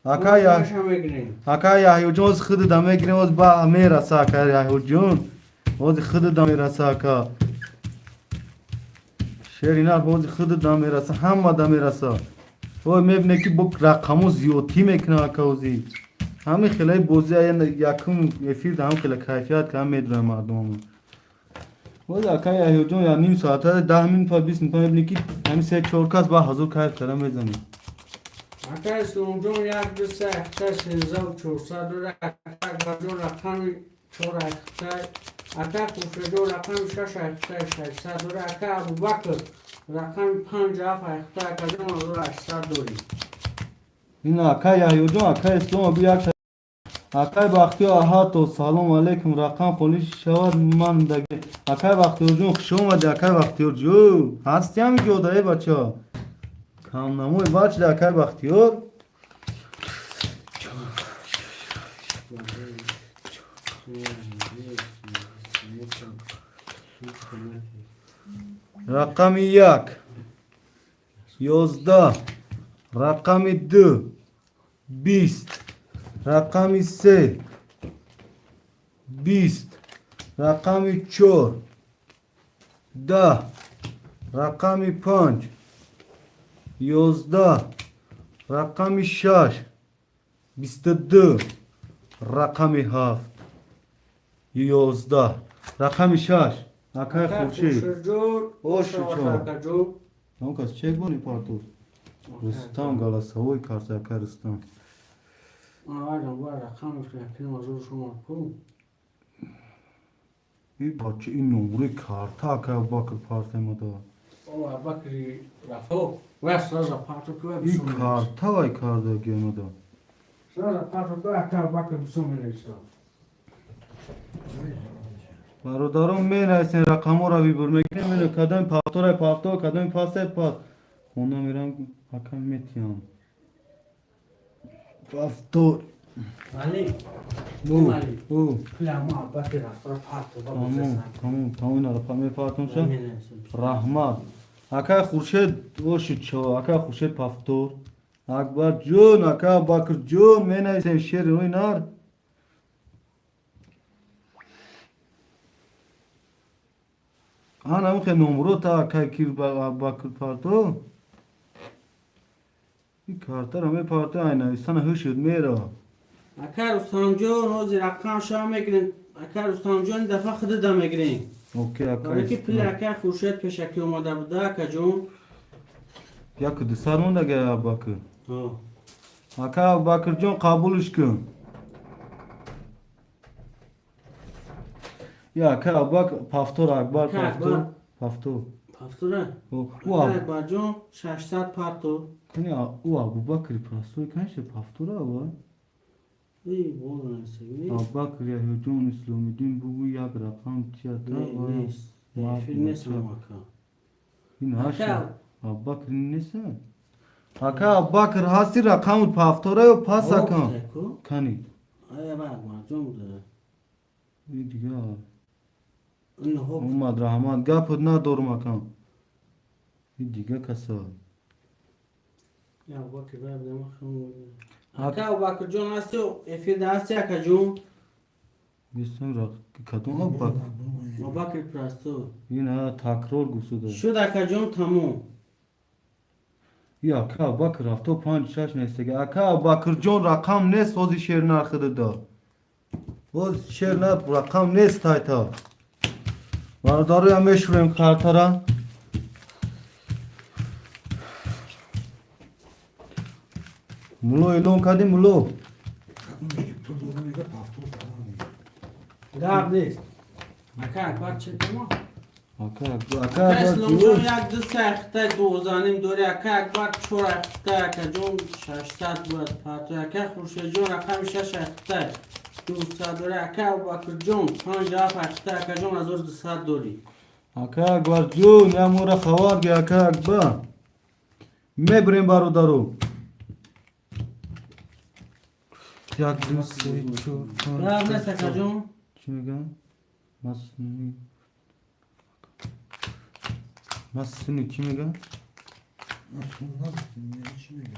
اکر Akay میگیریم Akay Yahya Jon از خود دم میگیرم از با میرسه Akay Yahya Jon. از خود دم میرسه Akay. شرینا از خود دم میرسه همه دم میرسه. و میبینه که بک رقمو زیادی میکنه Akay همه خیلی بازی یکم افیر هم خیلی کیفیت کم میدونه مردم. و Akay Yahya Jon یا نیم ساعته 10 minut تا 20 minut میبینی که همین 3-4 کس با حضور کار کردن میزنه. اکر اسلام جون یک دو سه اختار 3400 داره اکر جون رقم 4 اختار اکر خوشرگ جون رقم 6 اختار 600 داره اکر ابوبکر رقم 5 اختار اکر جون رو 800 داری این Akay Yahya Jon Akay اسلام بیا Akay Bakhtiyor Ahato سلام علیکم رقم پولیس شود من دیگه Akay Bakhtiyor جون خوش اومدی Akay Bakhtiyor جو هستی هم جوده بچه ها کام نموی بچه Akay Bakhtiyor رقم 1 11 رقم 2 20 رقم 3 20 رقم 4 10 رقم 5 11 رقم 6 22 رقم 7 11 رقم 6 Akay Khurshid خوش شما. جون اون کس چه بانی پارتور رستم گلاسوی کارت Akay رستم آدم با رقمش که مازور شما کو این بچه این نمره کارتا Akay Abubakr پارت ما داد او ابوبکر رفو وست از پاتو کو این بسوم کارتا وای کار داگه ما داد از پاتو کو اکر ابوبکر بسوم نیست برادرم می نایستین رقم را بیبر میگیرم اینو کدام پافتور پافتور کدام پاسه پاس خونه میرم حکم میتیم پافتور علی او علی او لما ابوبکر رفو پاتو تمام را پامی پاتون شد رحمت Akay Khurshid وشد شو Akay Khurshid پافتور اکبر جون Akay Abubakr جون می نایستین شیر روی نار آن که نمرو تا Akay کیر با Abubakr پارتو این کارتا همه پارتو اینستان هشود میره اکر رستم جون روز رقم شما میگیرین اکر رستم جون دفعه خود دم میگیرین اوکی داره که پل Akay اکر خوشت پیشکی اومده بوده اکر جون یک دسر مونده گه Abubakr آه Akay Abubakr جون قبولش کن یا Akay Abubakr پافتور اکبر Akay پافتور Akbar. پافتور پافتوره او اکر جون 600 پاتو کنی او Abubakr پاستور کنش پافتور او ای بول نسیگی Abubakr یا جون اسلامی دین بگو یک رقم تیاتا نیست فیلم نیست هم اکر این هاشه Akay Abubakr نیست Akay Abubakr هستی رقم پافتوره و پاس کن کنی آیا با اکبر جون بوده این دیگه این هو اومد رحمت گپت ندار مکان این دیگه کسا یا ابوبکر باید دم خون اکر ابوبکر جون هستی و افید هستی اکر جون بیستم را کدوم Abubakr ابوبکر پرستو این ها تکرار گوشده شد اکر جون تموم یا Akay Abubakr رفت و 5-6 نیست که Akay Abubakr جون رقم نیست وزی شیر نرخده دا وز شیر نر رقم نیست تایتا برداری هم میشوریم کارتا را ملو اعلان کردی ملو اونی تو دونه میگه پافتون تمامی. گرد نیست. اکا اکبر چه دما؟ اکا اکا اکبر اسلام جون جون یک دست اخته دوزانیم دوری اکا اکبر چور اخته اکا جون 600 بود پاتو اکا خوشه جون رقم 6 اخته 200 دوری اکا ابوبکر جون 57 اخته اکا جون 1200 دوری اکا اکبر جون یا مورا خوار گی اکا اکبر میبریم برادرو یک دو سه چهار گرد پنج نیست اکا جون؟ چی میگم؟ مصنی چی میگم؟ اصلا نبودیم چی میگه.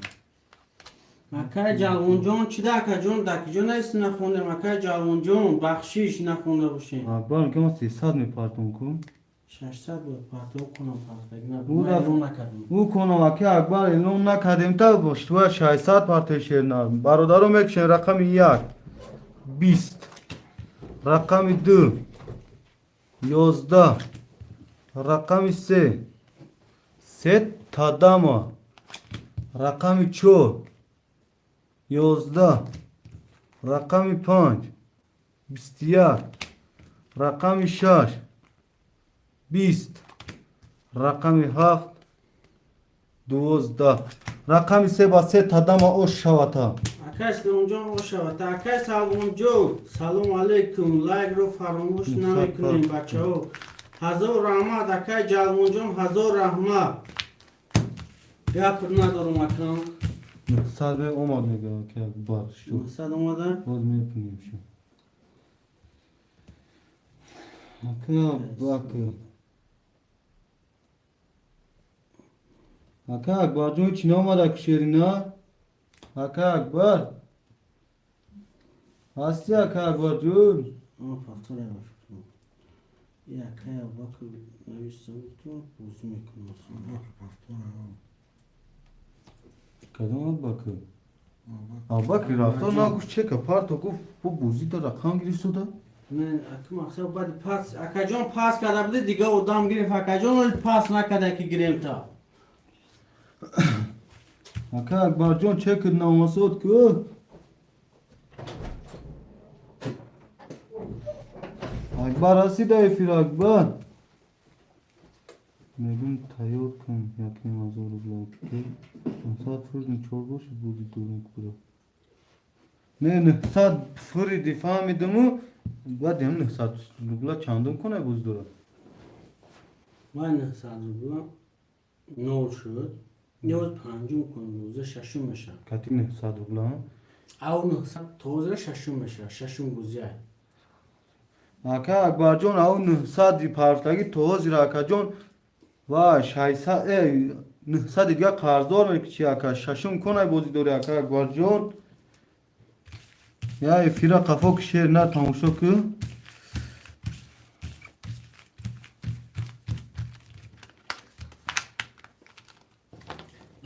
اکا جلغون جون چی ده اکا جون؟ دکی جون نیست نخونده اکا جلغون جون بخشیش نخونده باشین اکبر که ما 300 میپارتون کن 600 بود پاتو کنم پاتو او نه رفت. اون نکردم او کنم اکی اکبر اعلام نکردیم تا باشتوه 600 پارت شیرنار برادرو میکشن رقم 1 20 رقم 2 11 رقم 3 تاداما رقم 4 11 رقم 5 21 رقم 6 20 رقم 7 12 رقم 3 با 3 تاداما اوش شواتا اکا سلام جون روشا اکا سلام جو سلام علیکم لایک رو فراموش نمیکنیم بچه ها هزار رحمت اکا جلمون جون هزار رحمت گفت ندارم اکا سر اومد میگه که اکبر شو صد اومده باز میپنیم شو اکا باکر اکا اکبر جون چی نامده کشیرینا اکا اکبر هستی اکا اکبر جون آه پاتو نمیشتم یه اکا باکر نویستم تو بوزی میکنم پافتون هم. کدوم باکر باکر رفتار نگوش چه که پارتو گفت بو بوزی دا رقم گرفت دا من اکا مقصد باید پاس اکا جون پاس کرده بوده دیگه ادام گرفت اکا جون پاس نکرده که گرفت تا اکا اکبر جون چه که نامسود که اکبر هستی دا افیر اکبر میگم تایید کن یکی مزار بلاکی ساعت فردین چور باشه بودی دورن کرا نه ساعت فردی فهمیدمو بعد هم نه ساعت بلا چندم کنه بوز دورن من نحسد رو نول شد نیاز پنجم کنم روزه ششم میشه کتی نه ساعت بلا او نحسد توزه ششم میشه ششم گوزیه اکا اکبر جون او نه ساعت دی پارتگی توزی را اکا جون و 600 900 دیگه قرضدار میگه چی اکا ششم کنه بودی دوری اکا اکبر جون یا افیرا قفا که شیر نه تماشا که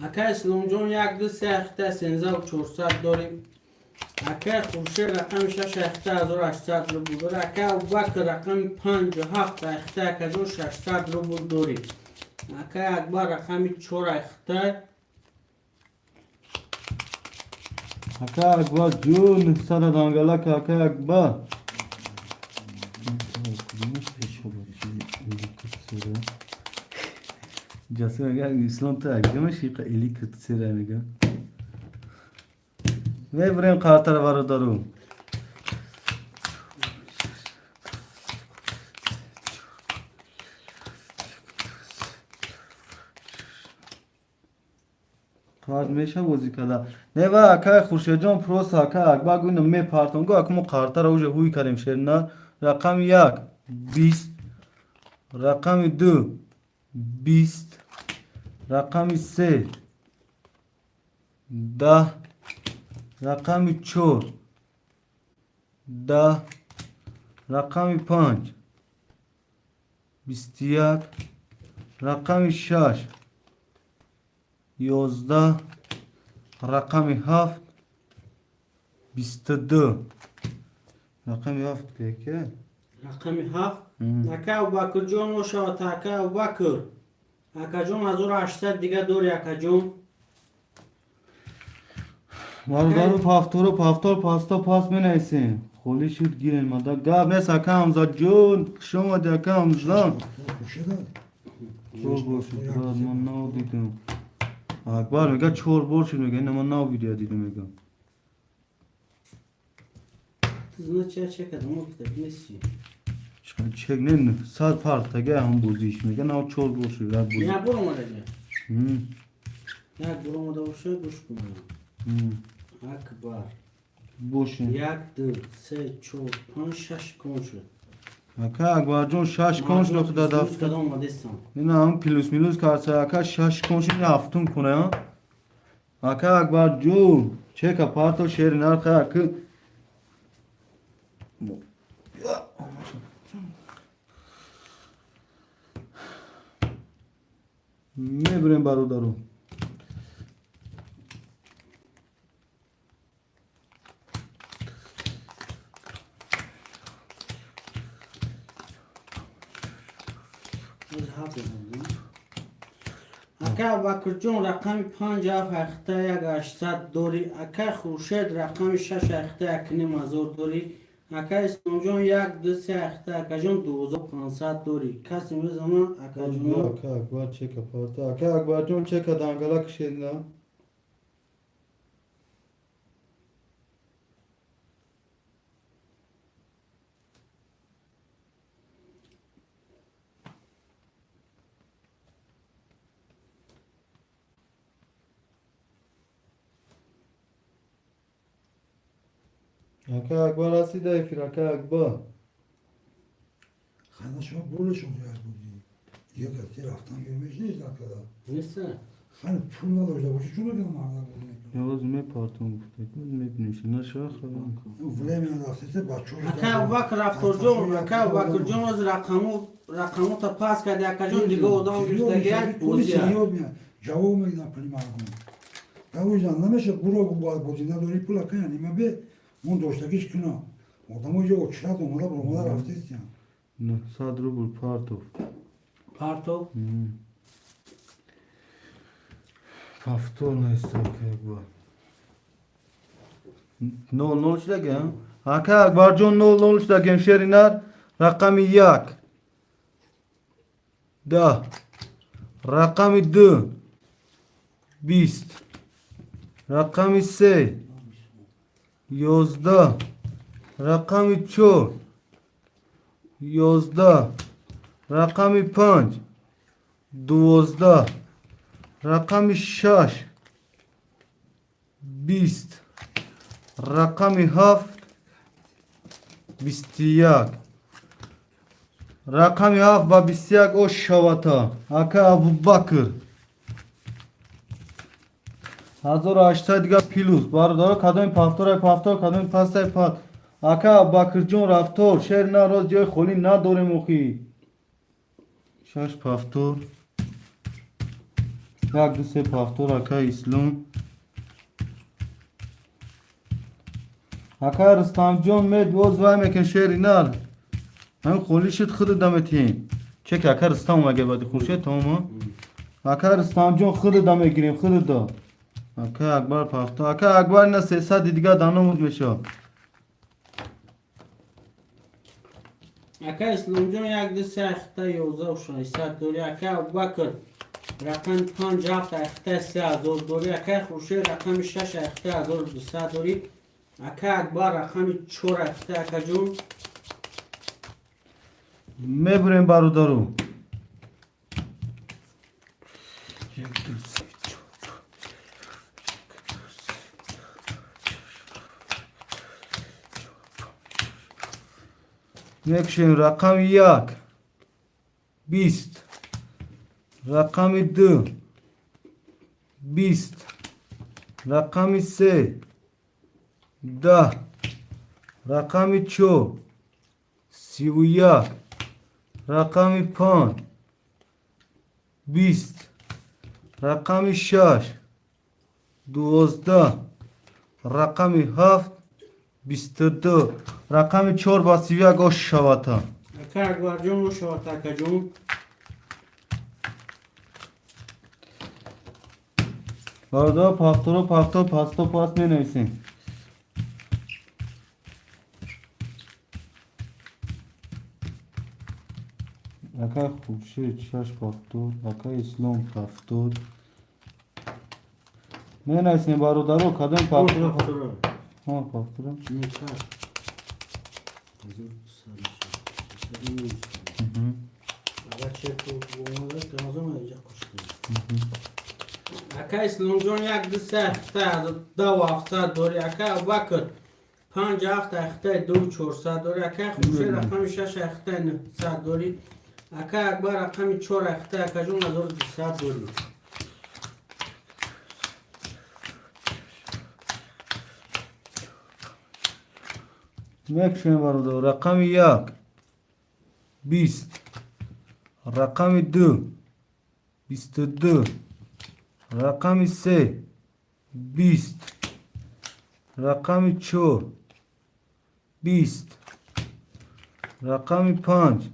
اکا اسلام جون یک دو سه اخته 13400 داریم اکا خورشید رقم 6 اخته 1800 رو بود داره اکا ابوبکر رقم 57 اخته اکا جون 600 رو بود داریم اکا اکبر رقم 4 اخته اکا اکبر جون 900 دانگلک اکا اکبر جاسم اگر اسلام تو اگه شیقه ایلی کت سره میگه میبریم قارتر برادرو قارت میشه بازی کده نه و اکای خورشید جان پروس اکا اکبر گوینم می پارتون گو اکمو قارتر اوجه هوی کردیم شرنا رقم 1 20 رقم 2 20 رقم 3 10 رقم 4 10 رقم 5 21 رقم 6 11 رقم 7 22 رقم 7 که رقم 7 اکا ابوبکر جون و شوات اکا ابوبکر اکا جون 1800 دیگه دوری اکا جون برادر پافتور پاستا پاس بنویسین خولی شد گیرین مادا گاب نیست اکا همزاد جون شما دی اکا همزدان خوشه داد چور بور شد براد من ناو دیدم اکبر میگه چور بور شد میگه اینه من ناو ویدیو دیدم میگه Tuzunu çekmedim o kitabı nesi? چک نه ساعت پارت تگه هم بوزیش میگه ناو چور بور شد رد بوزی Ya bulamadı ya. Ya bulamadı o şey kuş bulamadı. Akbar. بوشین Yaktı, se, çok, pan, şaş, komşu. اکا اکبر جون شش کنش رو خدا دفت Kadın olmadı istem. این هم پلوس میلوس کارسه اکا شش کنش این هفتون کنه ها اکا اکبر جون چه که پارتو شیر نرخه اکا میبریم برادرو Biz hafızım. Aka bakırcun rakam 5 hafta ya gaşsat dori. Aka khurshid rakam 6 hafta akni mazor dori. Aka islamjon yak 2 hafta akajon 2500 dori. Kasim zaman akajon اکا اکبر چه که پارتا اکا اکبر جون چه که دنگلک شید نه اکا اکبر هستی دایفیر اکا اکبر خانه شما برشون کرد بودی یه کسی رفتن görmüş نیست arkada. neyse. Hani pullar orada boşu şunu da mağaza bunu. یواز می پارتون گفته میبینیش نه شاخ Vlemen rastese bak çok. Aka bakır raftorcun, aka bakırcun az rakamı ta pas kadi akajon digo odam güçtegiyen Polisi bozya. yok ya. Cevabı mı giden prima algın. Ya o yüzden anlamış ya bura bu bozina doğru pula kan yani ma be on doştaki hiç kına. Odam hoca o çırat onlara bromalar raftes ya. نه صد رو بول پارتو Parto. پافتور نیست اکا اکبر نول نولش لگم اکا اکبر جون نول نولش لگم شرینر رقم 1 10 رقم 2 20 رقم 3 11 رقم 4 11 رقم 5 12 رقم 6 20 رقم 7 21 رقم 7 و 21 o şavata Aka Abu Bakır 1800 دیگه پیلوس باردار کدام پافتور کدام پاستای پات Aka Bakır جون رفتار شهر ناراض جای خالی نداره مخی شش پافتور یک دو سه پافتور اکا اسلام اکا رستم جون مید باز وای میکن شهری نال هم خالی شد خود دمتین چه که اکا رستم مگه بعد خوشه تمام اکا رستم جون خود دمه گیریم خود دا اکا اکبر پافتور اکا اکبر نه 300 دیگه دانمود بشه Aka İslamcın yakdı sehta yoza uşan isat dori aka bakır rakam 5 hafta ehta se dori aka khurshid rakam 6 ehta dori aka akbar rakam 4 ehta akajon میبریم برادرو میکشیم رقم 1 20 رقم 2 20 رقم 3 10 رقم 4 31 رقم 5 20 رقم 6 12 رقم 7 22 رقم 4 با 31 o şavata aka akbarjon o şavata akajon برادر پافتور پاستا پاس می نویسیم. اکا خوشید شش پافتور، اکا اسلام پافتور می نویسیم برادر کدام پافتور؟ ها پافتور. اکا اسلام جان یک دو سه اخته دو هفته داری اکا وکر 5 هفته اخته 2 400 داری اکا خوشه رقم 6 اخته 900 داری اکا اکبر رقم 4 اخته اکا جون 1200 داری میکشیم برادر رقم 1 20 رقم 2 22 رقم 3 20 رقم 4 20 رقم 5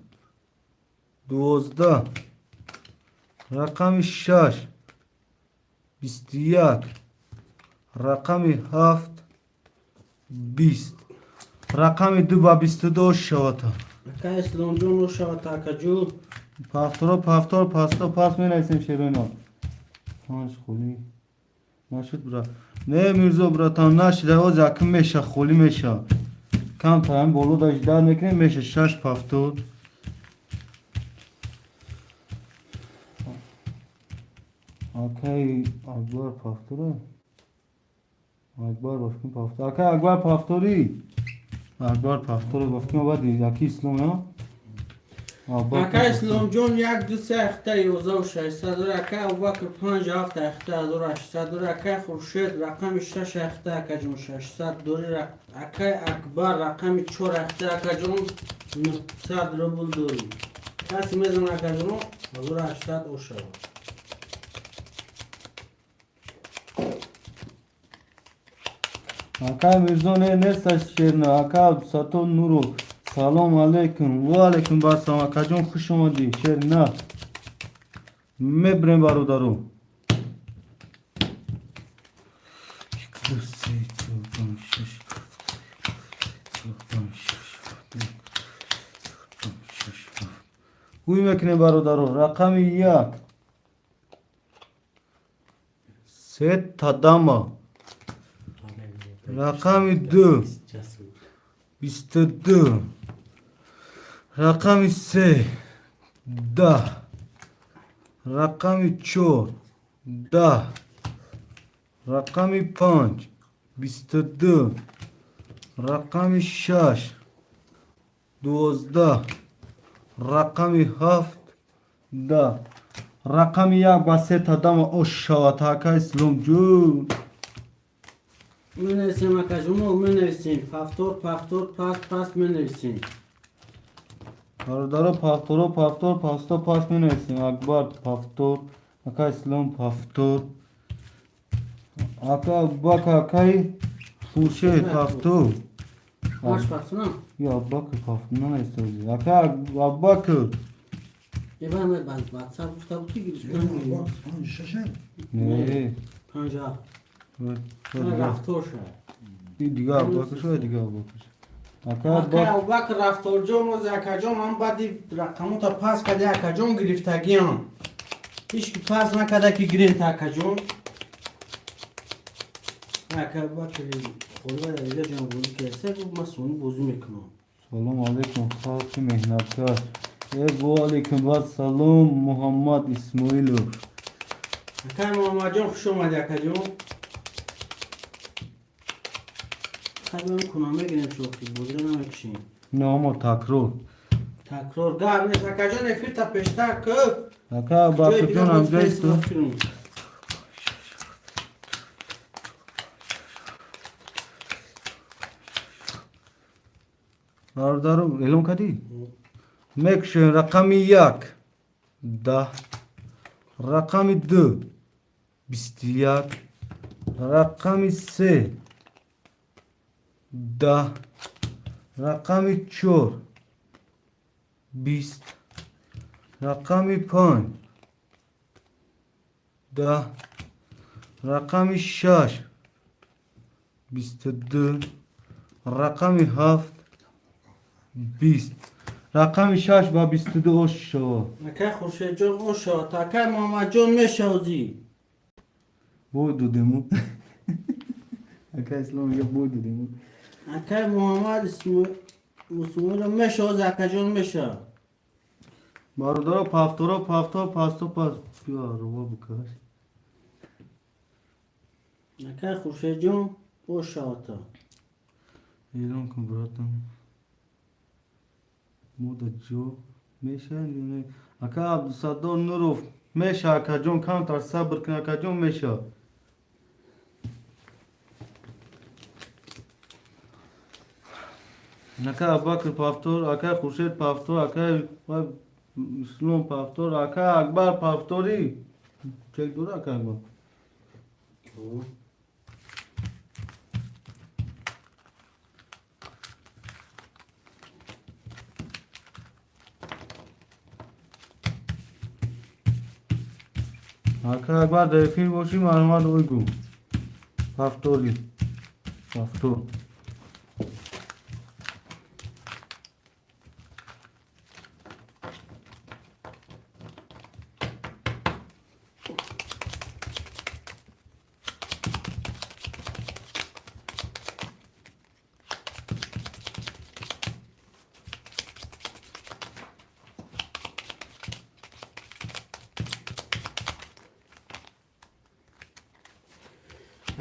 12 رقم 6 21 رقم 7 20 رقم 2 با 22 شد. اکا اسلام جان رو شد اکا جون پافتور پاستا پاس می نویسیم شیرینا. پنج خولی نشد برا. نه میرزا براتان نشده و زکم میشه خولی میشه. کم تایم بولو داشت داد میکنیم میشه 6 پافتور. اوکی اکبر پافتوره. اکبر باشکن پافتور. اوکی اکبر پافتوری. اکبر پافتور گفتیم بعد یکی اسلام ها. اکا اسلام جان یک دو سه اخته 1600 داره اکا ابوبکر 5 هفته اخته 1800 داره اکا خورشید رقم 6 اخته اکا جون 600 داره اکا اکبر رقم 4 اخته اکا جون 900 روبل داری کسی میزن اکا جون 1800 او شد اکا میرزا نه نیست شیرنا اکا ساتو نورو سلام علیکم و علیکم برسلام اکا جون خوش اومدی شیرنا میبریم برادرو گوی میکنیم برادرو رقم 1 سه تداما رقم 2 22 رقم 3 10 رقم 4 10 رقم 5 22 رقم 6 12 رقم 7 10 رقم 1 با 3 تا دم او شد اکا اسلام جون می نویسیم اکا جون می نویسیم پافتور پاس می نویسیم برادر پافتور پاستا پاس می نویسیم اکبر پافتور اکا اسلام پافتور اکا ابوبکر اکای خوشه پافتور باش پاس نه یا ابوبکر پافتور نه نیستوزی اکا ابوبکر یه بار می بند واتساپ گفته بود که گریستان Bak, hani şaşar. نه 50 دیگه رفتور شد دیگه ابوبکر شد دیگه ابوبکر اکا اکا ابوبکر رفتور جان و اکا جان هم بعدی رقمو تا پاس کده اکا جان گرفتگی هم هیچ که پاس نکده که گرفت اکا جان اکا ابوبکر خورده دیگه جان بودی که سه بود مسئولی بازی میکنم سلام علیکم خاک مهنتکار و علیکم بعد سلام محمد اسماعیلو اکا محمد جان خوش اومدی اکا جان خیلی هم کنامه گیریم چوکی بازی رو نمیکشیم نامو تکرار تکرار گرم نیست اکا جان افیر تا پیشتر که اکا ابوبکر جان هم جایستو برادرو اعلام کردی؟ میکشن رقم 1 10 رقم 2 21 رقم 3 10 رقم 4 20 رقم 5 10 رقم 6 22 رقم 7 20 رقم 6 با 22 شو اکا خورشید جان او شد اکا محمد جان میشوزی بودو دمو اکا اسلام میگه بودو دمو اکا محمد مسلمان میشوز اکا جان میشه بارودارا پافتورا پاستو پاس بیا رو بکش اکا خورشید جان او شد ایران کن براتم مودا جو میشه نه اکا عبدالصدار نوروف میشه اکا جون کم تر صبر کن اکا جون میشه اکا ابوبکر پافتور اکا خورشید پافتور اکا اسلام پافتور اکا اکبر پافتوری چک دور اکا اکبر اکا اکبر دفیر باشی معلومات بگو پافتوری پافتور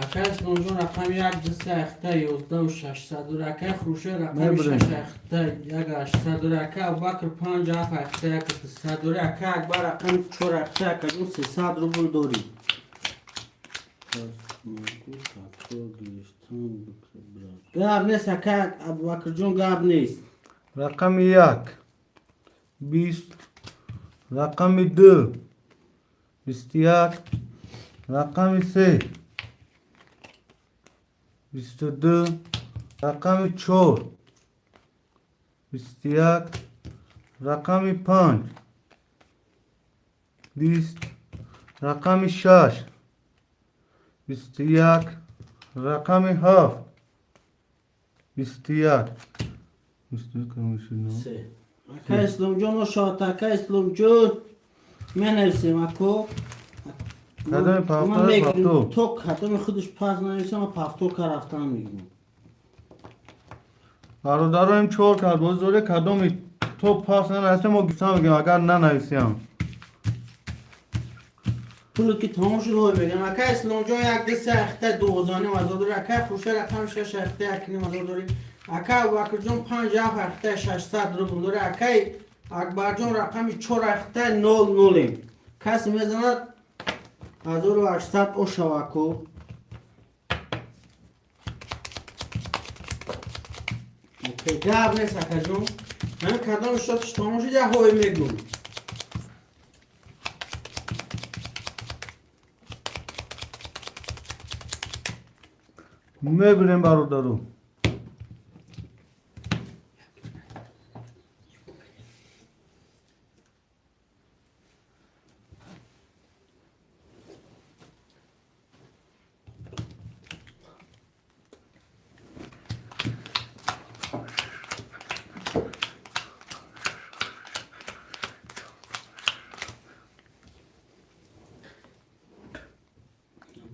اکا اسلام جان رقم 1 2 3 11 و 600 و اکا خورشید رقم نبره. 6 1 800 و اکا ابوبکر 5 7 1 300 و اکا اکبر رقم 4 اکا جون 300 روبل داری گاب نیست اکا ابوبکر جون گاب نیست رقم 1 20 رقم 2 21 رقم 3 22 رقم 4 21 رقم 5 20 رقم 6 21 رقم 7 21 سه اکا اسلام جان و شاد اکا اسلام جان من نویسیم اکو کدام پافتور پافتور تو کدام خودش پاس نویسیم و پافتور که رفتن میگم برادرم چور کرد باز دوره کدام تو پاس ننویسیم و گفتم میگم اگر ننویسیم پولو که تمام شد رو بگم اکا اسلام جان یک دست اخته دوزانی مزاد داری اکا خوشه رقم 6 اخته اکنی مزاد داری اکا ابوبکر جان 5 اخته 600 روبل داری اکا اکبر جان رقم 4 اخته 00 کسی میزند 1800 او شواکو اوکی گاب نیست اکا جون من کدام شدش تمام شد یا هوی میگم میبینیم برادرو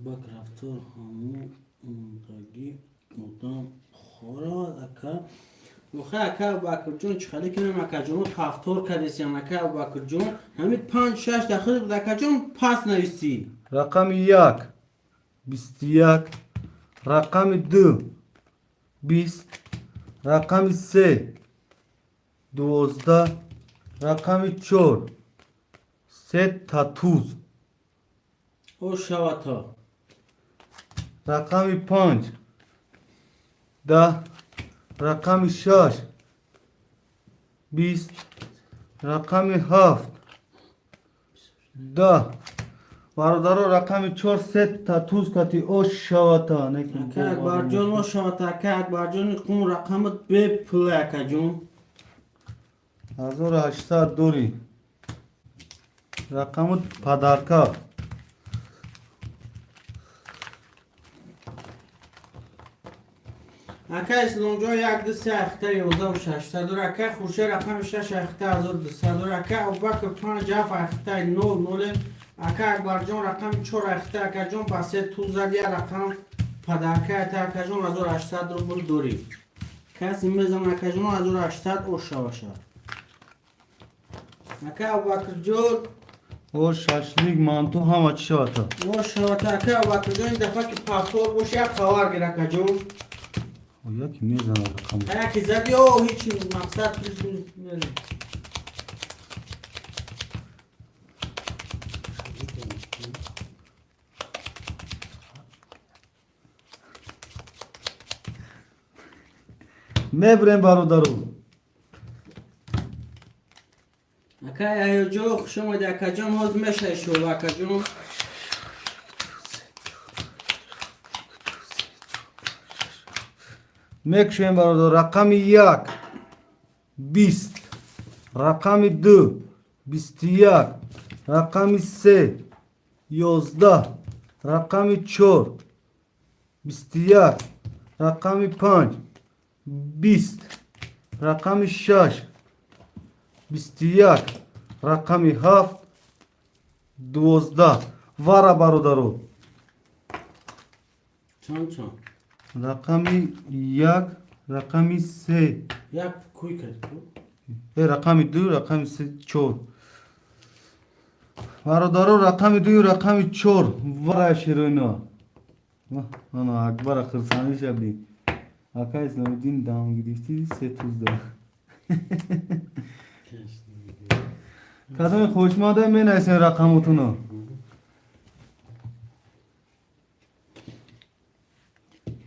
بک رفتار همو مدگی مدام خورا اکا وخه اکا ابوبکر جون چخاله کنم اکا جون پافتور کردیم اکا ابوبکر جون همین 5 6 داخل بود اکا جون پاس نویسی رقم 1 21 رقم 2 20 رقم 3 12 رقم 4 3 تاتوز او شواتا رقم 5 10 رقم 6 20 رقم 7 10 برادر رقم 4 3 تاتوز کتی او شواتا اکا اکبر جون او شواتا اکا اکبر جون کون رقمت به پول اکا جون 1800 دوری رقم پدرکا اکا اسلامجا یک دو سه اخته 11 و 6 دور اکا خورشید رقم 6 اخته 1200 دور اکا ابوبکر 5 جعف اخته 00 اکا اکبرجان رقم 4 اخته اکا جان پسه تو زدی رقم پدرکه تا اکا جان 1800 روبل دوری کسی میزن اکا جان 1800 او شوشه اکا ابوبکر جان او شاشلیک مانتو همه چی شد او شوشه اکا ابوبکر جان این دفعه که پاسور باشه یک خبر گیر اکا جان او یکی میزنه رقم یکی زدی او هیچی مقصد نیست میبریم برادرو اکا ایجو خوش اومده اکا جان حوض میشه شو اکا جان میکشیم برادر رقم 1 20 رقم 2 21 رقم 3 11 رقم 4 21 رقم 5 20 رقم 6 21 رقم 7 12 وارا برادرو چون چون رقم 1 رقم 3 یک کوی کرد رقم 2 رقم 3 4 برادرو رقم 2 رقم 4 وارا شیروینا انا اکبر خرسانی شدی اکا اسلام الدین دام گرفتی 3 توز دار کدام خوشماده می نسین رقمتونو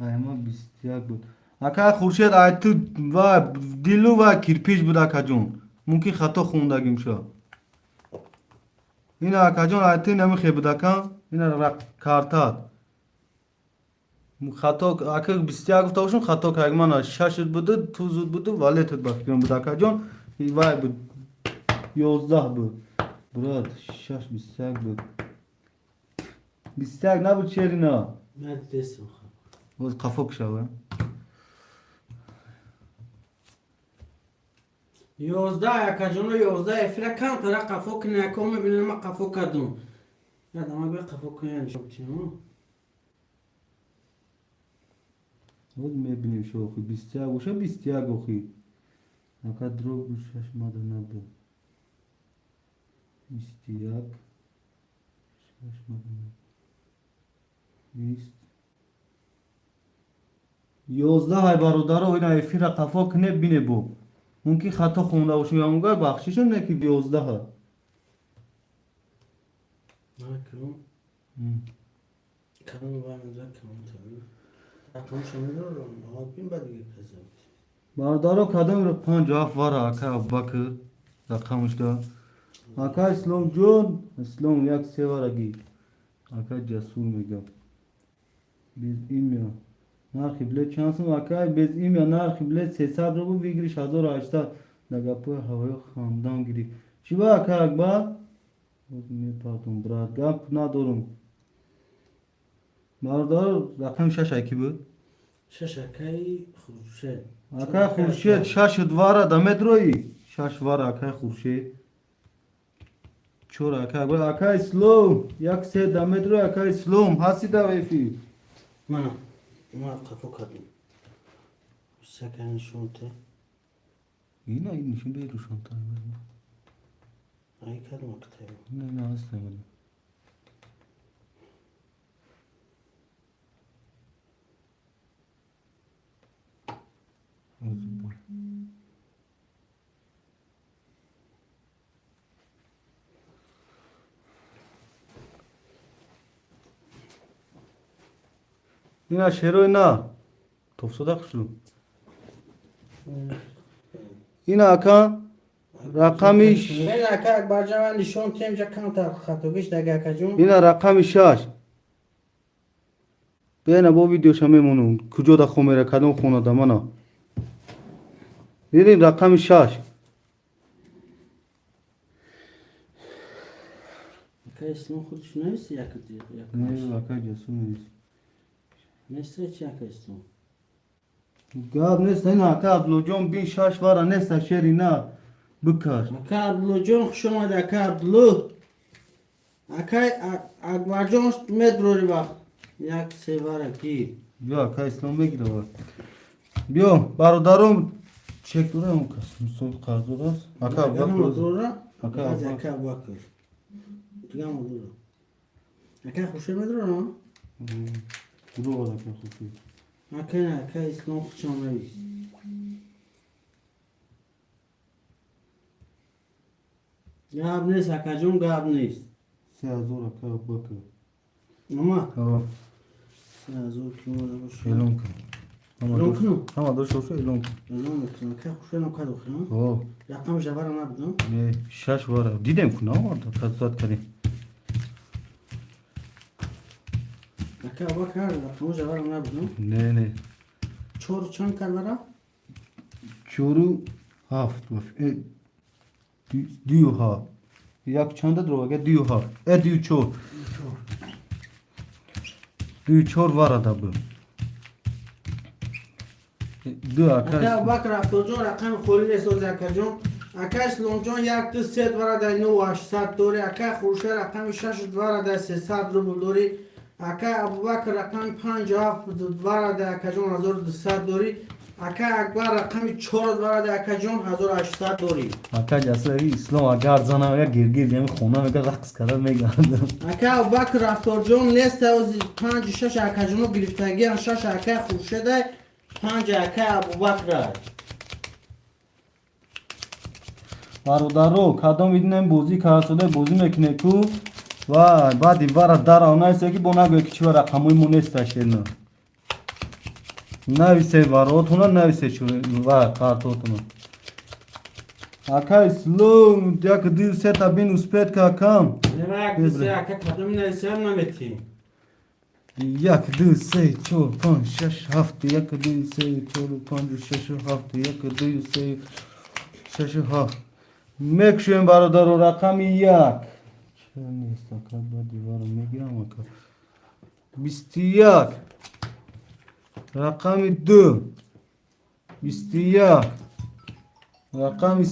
ایما 21 بود اکا خورشید آیتو و دیلو و کرپیش بود اکا جون ممکن خطا خوندگیم شد این اکا جون آیتی نمیخی بود اکا این کارتات خطا اکا 21 گفته باشم خطا که من 6 بوده تو زود بوده ولی تو بخیرم بود اکا جون وای بود 11 بود براد 6 21 بود 21 نبود چیری نه من دستم باز قفوک شوه 11 اکا جان 11 افرا کم ترا قفو کنه اکا میبینه ما قفو کردم یادم ما به قفو کنه شب چیم باز میبینیم شوخی 21 باشه 21 گوخی اکا دروب بود 6 ماده نبود 21 6 ماده نبود 20 11 های برادر و اینا افیر قفا کنه بینه بو ممکن خطا خونده باشم یا مونگار بخشیشون نه که 11 ها نکنم کمی با من در کمی تایی اکنون شمیده رو آبیم با دیگه کذبت برادر کدام رو 5 وارا اکا ابوبکر رقمش دا اکا اسلام جون اسلام یک 3 وارگی اکا جسور میگم بیز ایمیا نرخی بله چانسم اکا بیز ایمیا نرخی بله 300 رو بو بگیریش 1800 نگه پوی هوای خاندان گیری چی با اکا اکبر؟ میپاتون براد گپ ندارم برادر رقم 6 اکی بود؟ ششکای خورشید اکا خورشید 6 وارا دمت روی 6 وارا اکا خورشید چور اکا اکبر اکا اسلام یک 3 دمت روی اکا اسلام هستی دا ویفی ما قفو کردم سکن شونته اینا این نشون به روشان تا ای کردم اکتایم نه هست نمیدونم اینا شروع نه توفسوده شو اینا اکا رقمش من اکا اکبر جوان نشون تیم جا کم تا خطوگیش دگه اکا جون اینا رقم 6 بیاین با ویدیوش هم میمونم کجا دا خومیره کدوم خونه دا منا دیدین رقم 6 اکا اسلام خودش نیست یک دیر نه اکا جسو نیست نیست چی اکا اسلام Gab nesta aka ablojon bin şaş var nesta şerina bıkar. Aka Abdullah خوش آمد aka Abdullah. Aka Akbarjon metro bak. Yak sevar ki. Yo aka İslam begire var. Yo barodarom çek duram kas. Sol kardoras. Aka bak. Aka bak. Aka bakır. Tigam olur. Aka خوش metro no? Duru var aka kutu. Aka İslam خوش آمد. Gabnes akacım gabnes. Seazor aka bakır. Ama Tamam. Seazor kim olur? Elonka. Ama dur şu elonka. Elon kızım. Aka خوش نم کدو خیام. Oh. Rakam jabar nabdum. Ne şaş var. Didem kuna orada kazat kare. Aka bakar rakam jabar nabdum. Ne. Çor çan kalvara. Çoru haft. Diyor ha. Yak çanda droga diyor ha. Diyor çor. Diyor çor var ada bu. Diyor Aka arkadaş. bakar rakam rakam kholine soz akacım. Aka slonjon yak tu set vara da 900 dori. Aka khurşe rakam 600 vara da 300 rubl dori. Aka Abubakar rakam 50 vara da akacım 1200 dori. Aka Akbar rakam 4 vara da akacım 1800 dori. Akacası İslam agar zana ve girgir yani khona ve raqs kadar me geldim. Aka Abubakar raftorjon nesta oz 5 akacımı giriftagi 6 aka khurşe da 5 aka Abubakar. Barodaro kadam idnem bozi karsoda bozi mekine ku va badi vara dara onaysa ki bona gökçi var raqamoy monesta şerno. Navise var otuna navise şu var kartotuna. Aka slum yak dil seta bin uspet ka kam. Demek ki aka kadın neyse anlameti. Yak dil se çol pan şaş hafta yak dil se çol pan şaş hafta yak dil se şaş hafta. Mekşen barodaro raqami yak. Çani sakat badi var megiram aka. Bistiyak. Rakam 2 Bistiyak. Rakam 3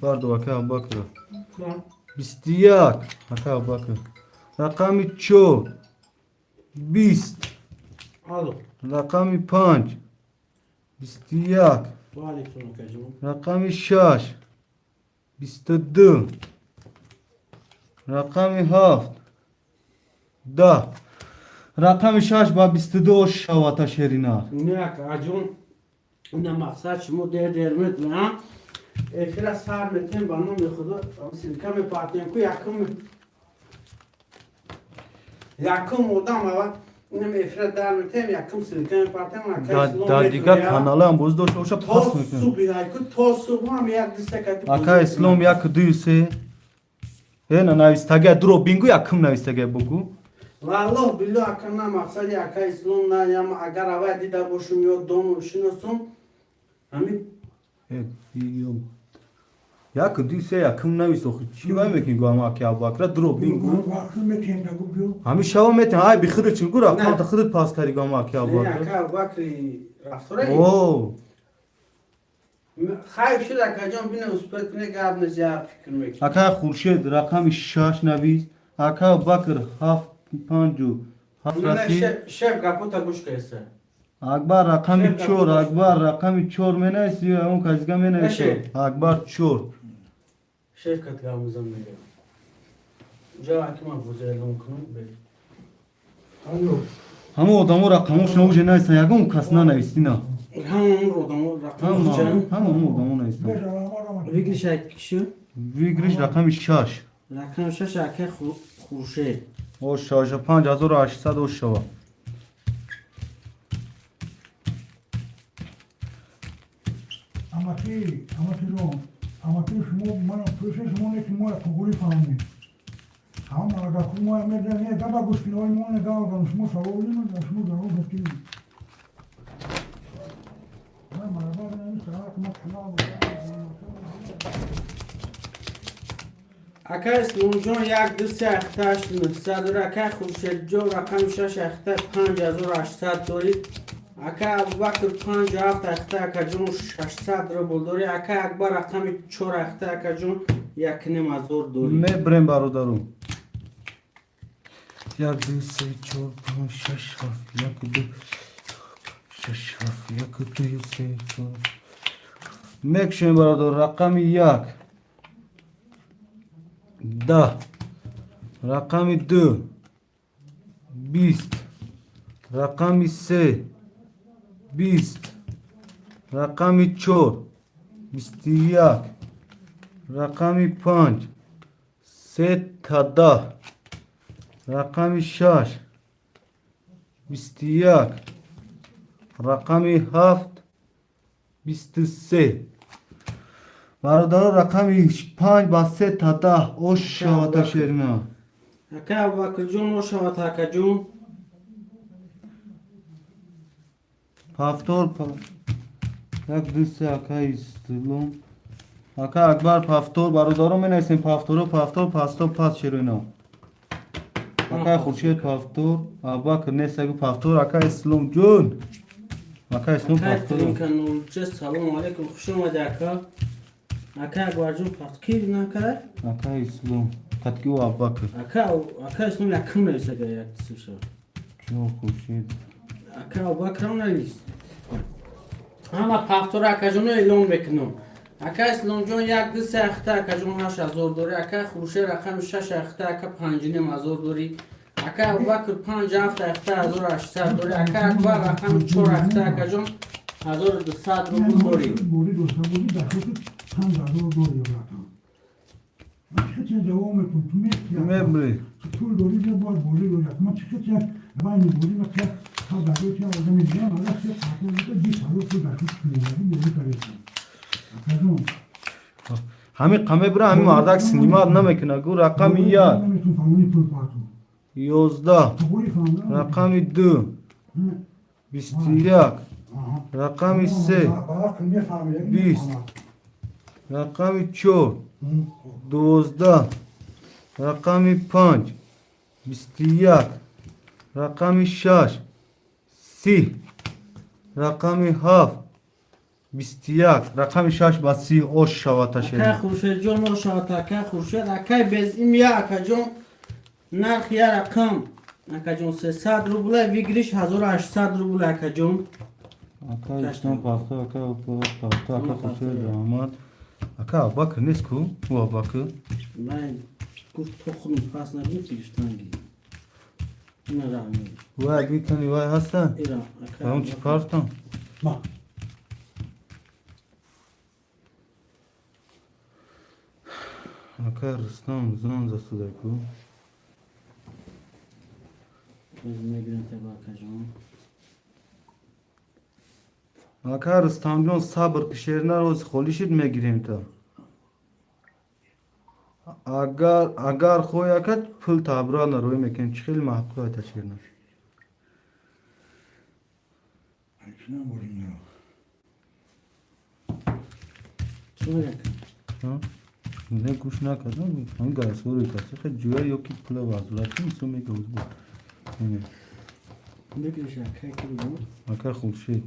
pardon aka bakır. Bistiyak aka bakır. Rakam 3 Bist. Alo. Rakam 5 Bistiyak. Bu aleyküm akacım. Rakam 6 22 Rakam 7 10 Rakam 6 ba 22 şavata şerina. Ne akacım? Ne maksat şumu dermet mi ha? Efira sar metin bana mı khudu? Silka mı partiyen ku yakın mı? Yakın odam var. Ne efira dar metin yakın silka mı partiyen akacım. Dadiga kanalı bozdu şoşa pas Toz mı? su bir ay ku toz su bu ama yak distek Aka İslam yak duyse. Hena navistage dro bingu yakım navistage bugu. Vallahi billahi akana maksat aka İslam'la ya agar hava dida boşum yok dom şunosun. Amin. Evet, yiyorum. Yak duyse yakım navis o çiva mekin go ama ki abakra dro bingu. Vakti metin de bu. Hami şava metin ay bir khırı çılgur akam da khırı pas kari go ama ki Ne abakra. aka bakri raftoray. Oo. Hayır şu dakika can bine uspetine gabnız ya fikir mek. Aka Khurshid rakam 6 navis. Aka Bakr haf panju. Hafrasi. Şef kaputa kuş kaysa. Akbar rakam 4 Akbar rakam 4 mena isiyor on kazga mena isiyor. Akbar 4. Şef katgamızdan mega. Ceva kima buzelon kunu be. Alo. Hamu odamı rakamı şunu ujena ise yakın kasna navisina. Hamur odamı rakam Tamam. canım. Tamam odamı navisina. Beş arama. Vigri şahit kişi. Vigrish rakam 6. Rakam şaş aka khurşe. O şaşa 5800 o şava. Ama ki şumu bana proses şumu ne kim var kuguri falan. Ama aga kuma medya ne kaba gusti oy mo ne gawa kan şumu savoli no şumu gawa gusti. Ama araba ne sana kuma kuma. Aka slunjon yak dise ahtaş nıksadır aka khurşe jo rakam şaş ahtaş 5800 dori. اکا ابوبکر 57 اخته اکا جون 600 روبل داری. اکا اکبر رقم 4 اخته اکا جون 1,500 داری. میبریم برادرو. 1 2 3 4 5 6 7 1 2 6 7 1 2 3 4 میکشیم برادر. رقم 1 10 رقم 2 20 رقم 3 20 رقم 4 21 رقم 5 3 تا 10 رقم 6 21 رقم 7 23 برادر رقم 5 با 3 تا 10 اوش شوات شیرنا. اکا ابوبکر جون اوش شوات اکا جون پافتور یک دوست اکای استلوم اکا اکبر پافتور برادرم می نیستیم. پافتور پاستور پاس شیرنا. اکا خورشید پافتور ابوبکر نیست اگه پافتور اکا استلوم جون اکا استلوم اکا پافتور. تلیم کنو سلام علیکم خوش اومد اکا. اکا اکبر جون پافتور نکرد. اکا استلوم کتکی و ابوبکر اکا اسمم یکم نیست اگه یک دست شد. جو خورشید اکا ابوبکر هم نیست. اما پافتور اکا جون اعلام میکنم. اکا اسلام جون یک دست اخته اکا جون 8000 داری. اکا خروشه رقم 6 اخته اکا 5,500 داری. اکا ابوبکر 57 اخته 1800 داری. اکا اکبر رقم 4 اخته اکا جون 1200 روبل داری. بوری دوستا بوری داشت 5000 داری براتون. چه دوامتون تو میبری طول دوری جو باید بوری دوری ما چه باید بوری و که تا دارو که آدمی دیگه حالا چه خاطر بود 20 سال تو داشت می‌بری بوری کردیم. اکنون همین قمه برای همین مردک سینما نمیکنه. گو رقم 1 نمیتون فهمی پول پاتو 11 بوری فهمیدم رقم 2 21 رقم 3 20 رقم 4 12 رقم 5 21 رقم 6 30 رقم 7 21 رقم 6 با 30 اوش شوات اکا شد. خورشید جون اوش شوات اکا خورشید اکا بزیم یا اکا جون نرخ یا رقم اکا جون 300 روبله ویگریش 1800 روبله اکا جون. اکا اسلام پافتور اکا پافتور اکا خورشید آمد. اکا ابوبکر نیست کو او ابوبکر من گفت تو خودم پس نگیرتیش تنگی این را میگه وای میکنی وای هستن ایران با اون چی کارتن ما اکا رستم زن زسوده کو biz میگیریم تبا اکا جون. اکا رستم جان صبر کشیرنا روز خولیشید میگیریم تا اگر خوی اکا پول تابرا نروی میکن چخیل محقوقه تشیرنا ایشون بوری نه چی میگه؟ نه گوش نکردم همین گرسوری کرد خیلی جوه یکی پول وزولتی میسو میگه اوز بود میگیرش اکا کی بود؟ اکا خورشید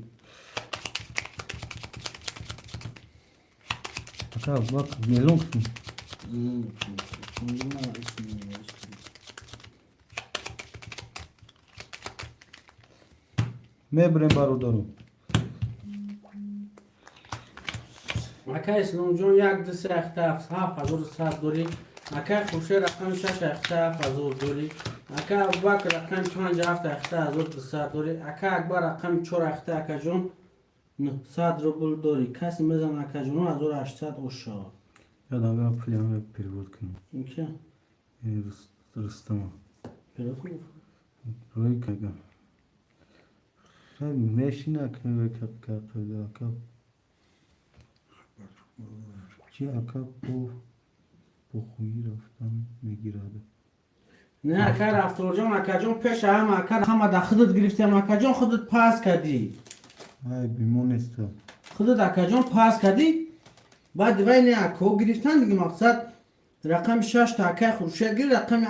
اکا ابوبکر میلون کن میبریم برادرو. اکا اسلام جون یک دست اخته 7100 داری. اکا خورشید رقم 6 اخته 7000 داری. اکا ابوبکر رقم 57 اخته 1200 داری. اکا اکبر رقم 4 اخته اکا جون 900 روبل داری. کسی میزن اکا جون 1800 اوشا یادم برم پولی همه پیرود کنم این که؟ این رستم پیرود کنم روی کگم خیلی میشینه که روی کگم اکا چی اکا با خویی رفتم میگیراده نه اکا رفتار جان اکا جون پیش هم اکا همه دا خودت گرفتیم اکا جون خودت پاس کردی های بیمون است خودت اکا جون پاس کردی بعد بین اکا گرفتن دیگه مقصد رقم 6 تا اکا خورشید گیر رقم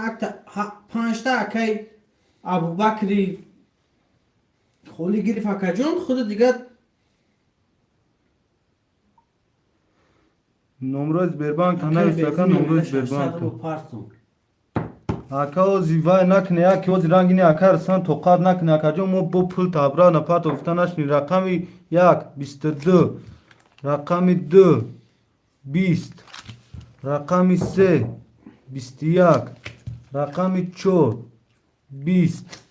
5 تا اکا ابوبکری خولی گرفت اکا جون خود دیگه نمره سبربانک نویس اکا نمره سبربانک اکا او زیوای نکنه یکی او زیرانگی نی اکا رسان توقات نکنه اکا جون مو بو پول تابرا نپات افتانش نی رقمی 22 رقمی 2 20 رقمی 3 21 رقمی 4 20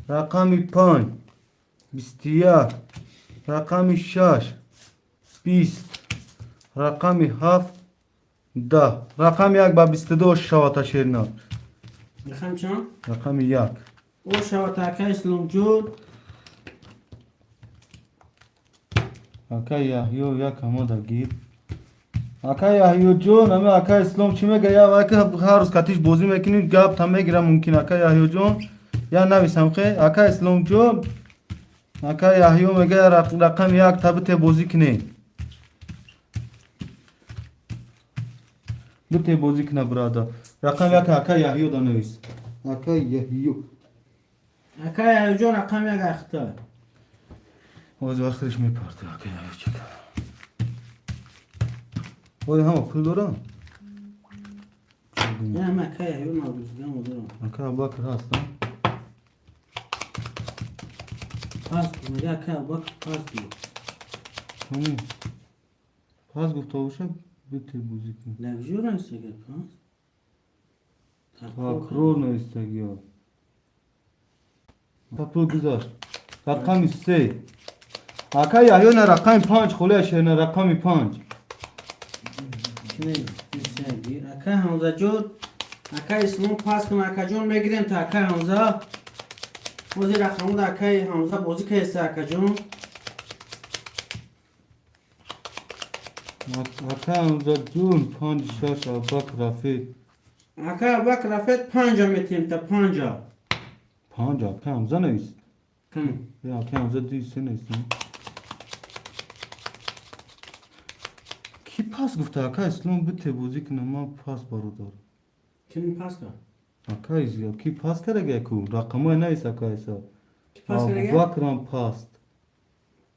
رقمی 5 21 رقمی 6 20 رقمی 7 10 رقم 1 با 22 شواتا شیرنا میخوام چون؟ رقم 1 او شواتا اکا اسلام جون اکا یحیو یک همه دا گیر اکا یحیو جون همه اکا اسلام چی میگه یا اکا هر روز کتیش بازی میکنید گپ تا میگیره ممکن اکا یحیو جون یا نویسم خیلی اکا اسلام جون اکا یحیو میگه رقم 1 تبت بازی کنی بته بازی کنه برادا رقم 1 اکا یحیو دا نویس اکا یحیو اکا جون رقم یک اختار از وقتش میپرده اکا یحیو چکه وای همه پول دارم نه من اکا یو نبوزگم و دارم اکا باکر هستم پاس کن میگه اکا باکر پاس کن همون پاس گفته باشه بته بازی کن لگجور نیست اگر پاس تاکرور نیستگی ها پول گذاشت رقمی 3 اکا یحیو نه رقمی 5 خوله نه رقمی 5 چی نگیم گیر اکا همزه جون اکا اسلام پاس کن اکا جون میگیریم تا اکا همزه بازی رقمون دا اکا همزه بازی که هسته اکا جون اکا همزه جون 5 6 باک رفید اکا باک رفت 5 میتیم تا 5 5 اکا همزه نیست کن یا اکا همزه دیسته نیستم کی پاس گفته اکا اسلام بته بازی کنه من پاس برو دارم کن پاس کن اکا ایزیا کی پاس کرده کو رقمای نیست اکا ایسا کی پاس کرده باکران پاست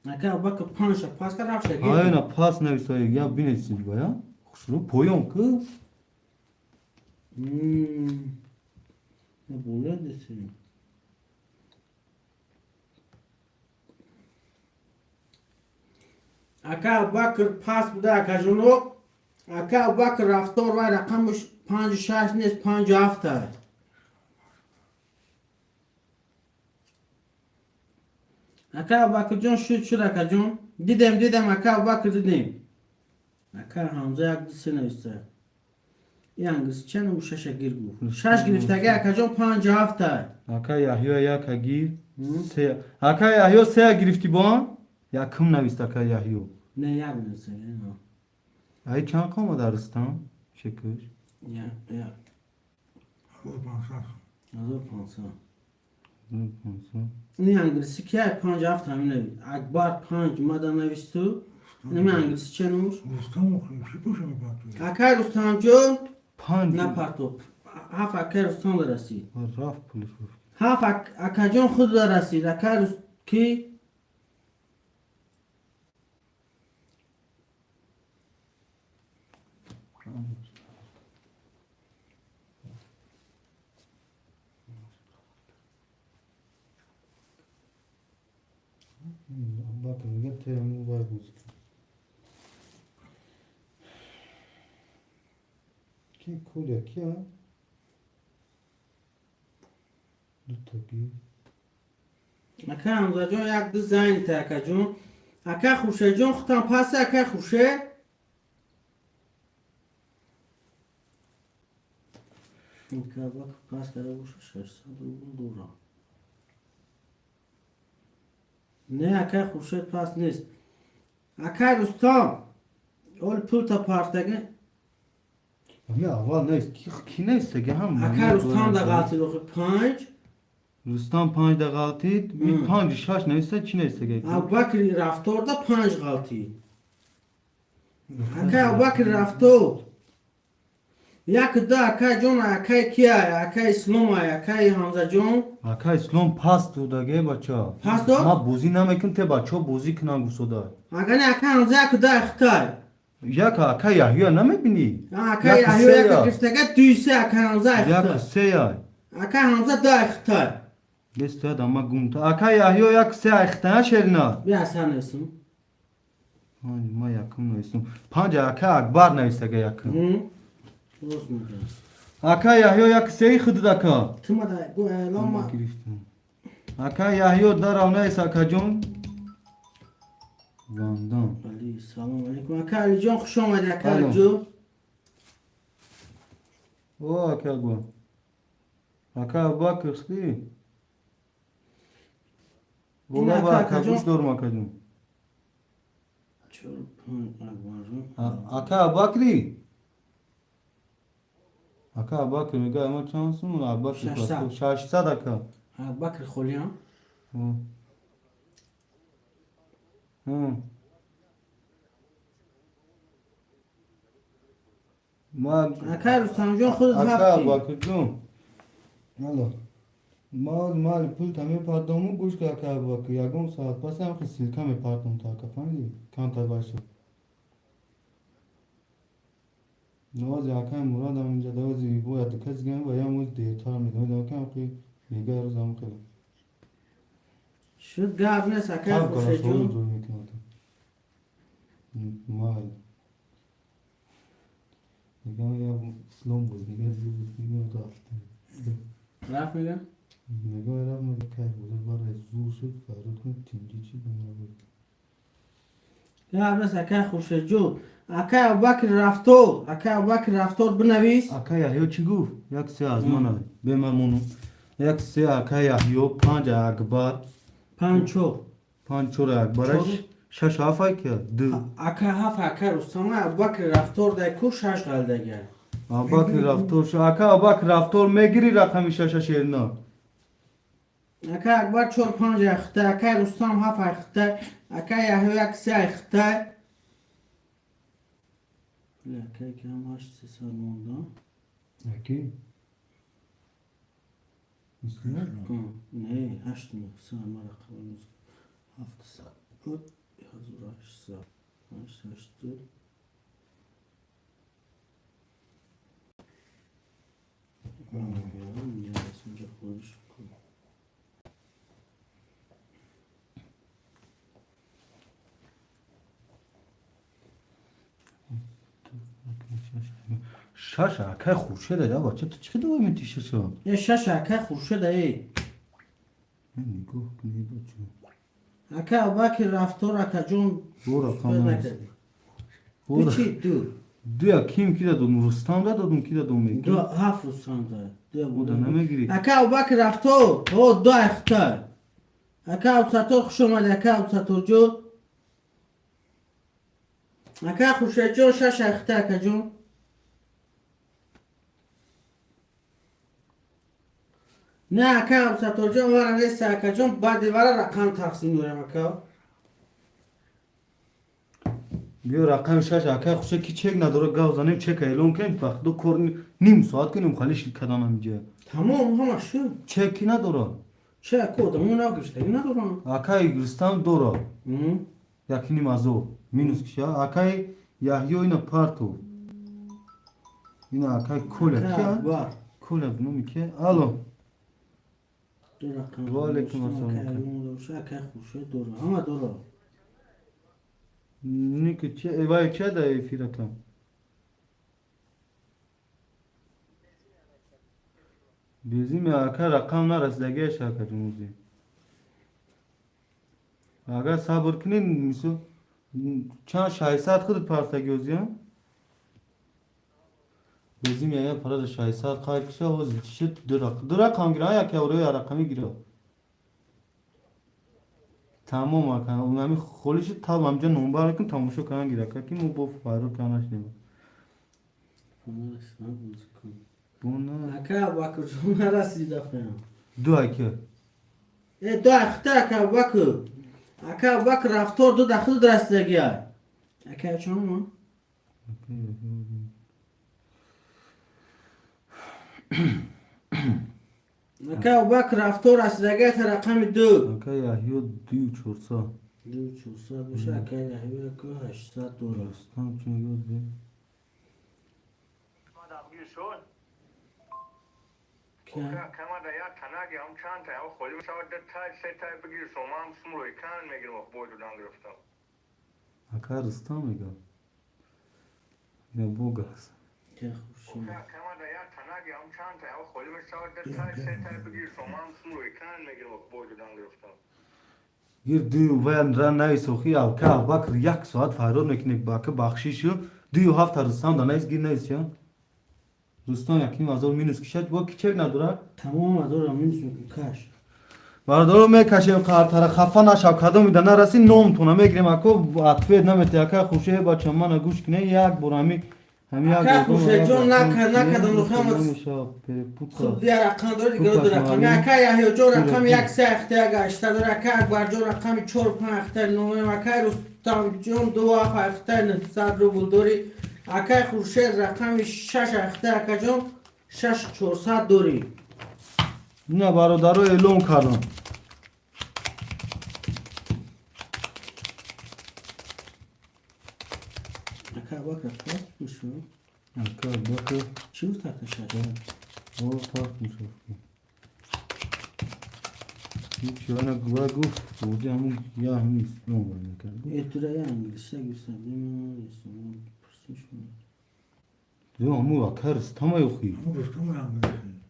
اکا باک 5 پاس کن رفت شد های نه پاس نویسه یا بینیسید بایا خوشلو پویان که نه بوله دیسی اکا باکر پاس بوده اکا جونو اکا باکر رفتار و رقمش 5 6 نیست 5 7 اکا باکر جون شد اکا جون دیدم اکا باکر دیدم اکا همزه یک دیسی نویسته یانگز چند و 6 گیر گفت 6 گرفتگی اکا جون 5 7 اکا یحیو یک اگیر سه اکا یحیو سه گرفتی با یا کم نویست اکا یحیو نه یک نویسته ای چند قام درستان شکش یا خود پانصد 1500 این انگلیسی که 5 7 همین نوید اکبر 5 مادا نویستو این انگلیسی چه نوش رستم مخیم چی پوشه میپرد اکا رستم جون 5 نپرتو هفت اکا رستم درسید رفت پولش گفت هفت اکا جون خود درسید اکا رست کی bakın ne temu var bu. Ki kolye ki ha? Lütfen. اکا همزه جون یک دو زنگ تا اکا جون اکا خوشه جون خودم پس اکا خوشه اکا باک پس کرده باشه 600 روبل دورا نه اکا خوشه پس نیست اکا رستم اول پول تا پارتگه Ya var neyse ki neyse ki ham. اکا رستم دا غلطی بخور 5 Rustam 5 da galtid, mi 5 6 neyse çi neyse ki. ابوبکر رفتار دا 5 غلطی اکا ابوبکر رفتار یک دا اکا جون اکای کیا اکای اسلام اکای حمزه جون Aka İslam pas tu da ge bacha. Pas tu? Ma bozi namekin te bacha bozi kina gusoda. اگه اکا حمزه اکا دا اختای Yak aka Yahya namebini. اکا یحیو اکا گفتگه تویسه اکا حمزه Yak اختای se ya. اکا حمزه دا اختای Deste adama gumta. Aka Yahya yak se akhta şerna. بیا سن اسم Hani ma yakın noisun. Panca aka akbar ne istege yakın. درست میگه Aka Yahya yak se khudaka. تو ما دا گو اعلام Ama giriştim. Aka Yahya dar ona isaka jon. Vandan. علی سلام علیکم اکا علی جان خوش آمدی اکا سلام. جو O aka gwa. Aka bak khdi. این Ola aka ba aka aka jon kuş dorma kadın. چور اکبر Aka bakri. Aka bakri mega ama chansın mı? Bakri. Şaşsa. Şaşsa daka. بکر خولیان Hı. Hı. Ma اکا رستم جان خودت aka هفتی bakırdım. Alo. Mal pul tame pardomu guş ka aka bak. Yagom saat pasam ki silka me pardon ta kafani. Kanta başı. Navazi aka murad amca davazi bu ya dikkat gen ve ya muz de tar me davazi aka ki mega rozam kala. شد گاب نیست اکا Tav خوشه kala جو soru dur mekanata. Mal. Mega ya slom buz mega buz mega da altı. رفت میگم Mega era mı kay buz var zu şut farut kun tinci çi bana bu. گاب نیست اکا خوشه جو اکا بکر رفتار اکا بکر رفتار بنویس Aka Yahya çi guf? Yak se azmana be mamunu. Yak se aka Yahya panca akbar. پنچو Pançora akbaraş. Şaş afay ki. Dı. اکا هفت اکا رستم بکر رفتار در کو شش قلده گر Abak raftor şu aka abak raftor megiri rakami şaşa şerina. اکا اکبر چور پنج اخته اکا رستم هفت اخته اکا یحیی یک سه اخته اکا کم هشت سه سال مونده Aki. Müslüman. نه هشت نه سال مرا قبل هفت سال بود حضور هشت سال هشت هشت اینجا اینجا خودش کن Şaş aka khurşe de da bacha tu çıkı da mı tişirse? یه شش اکا خورشده ای Ne nigo ne bacha. اکا باکی رفتار اکا جون Bu rakam. نکردی Bu دو چی دو Diya kim ki da dum Rustam da dum ki da dum me. دو هفت روستان داره دو Bu da ne me giri. اکا باکی رفتار او دو اختار اکا او سطور خوش اومده اکا او سطور جو اکا خوشه جو شش اختار اکا جون نه اکا او سطور جو وارا نیست اکا جون بعد وارا رقم تقسیم دارم اکا Diyor rakam şaş aka khuşe ki çek na dora gavzanem çek elon ken bak do kor nim saat kenim khaliş kadanam je. تمام همه شد Çek ki na dora. چه کودم اون نگشته اینا رو Akay Rustam dora. Yakini mazo. Minus kişa akay Yahya ina parto. Ina akay kola ki. var Kola bunu mi ki? Alo. دو رقم وعلیکم السلام. که خوشه دو همه دو را Nik çe evay çe da fi rakam. Bizim ya akay rakam na rasdagi şaka cumuzi. Aga sabır kinin miso. Çan şahsat khud parta gözya. Bizim ya para da şahsat kayıkşa o şit dura kam gira ya ki oraya rakamı gira. Tamam akan onami kholishi tab amca numbar kun tamusho kan gira ka ki mu bu faru kanaş ne. Buna اکا باکر جون رسیده فهم du aki. دو اخته اکا باکر رفتار دو داخل درستگی های اکا چون ما اکا ابوبکر رفتار رسیدگی تا رقم 2 اکا یحیی 2400 2400 باشه اکا یحیی اکا 800 دور است. رستم چه یاد بی که Kama da ya tanagi am çanta ya koyum savda tay setay bigir somam sumroy kan megir o boydudan griftam. اکا رستم میگم اینه بوگاس که خوشیم Kama da ya tanagi am çanta ya koyum savda tay setay bigir somam sumroy kan megir o boydudan griftam. گیر دیو وین را نای سوخی او که بکر یک ساعت فرار میکنه باکه بخشیشو دیو هفت رستم دا نایز گیر نایز چه رستم یکی مازال مینوس کشد با کچک نداره تمام ادارم می‌دونم که کاش بردارو میکشیم قارتر خفه نشو کدوم میده نرسی نوم تونه میگیریم اکو اتفید نمیتی اکا خوشه بچه من گوش کنه یک برami همین یک اکا خوشه جون نکدم رقم خوب خوب دیگر رقم داره دیگه دو رقم اکا یحیی جون رقم 1 3 اخته گشته داره اکا اکبر جون رقم 4 5 اخته نوم اکا رستم جون 2 اخته 900 روبل داری اکا خورشید رقم 6 اخته اکا جون 6400 داری نه برادرو اعلام کردم اکا بکر پاس میشو اکا بکر چی بود تا شده او پاک میشه هیچی آنه گوه گفت بودی همون یه همیست نوم میکرد اترای انگلیسی گفتم نمیدونم پرسیشون دیو همون اکا رستم یخی اما رستم هم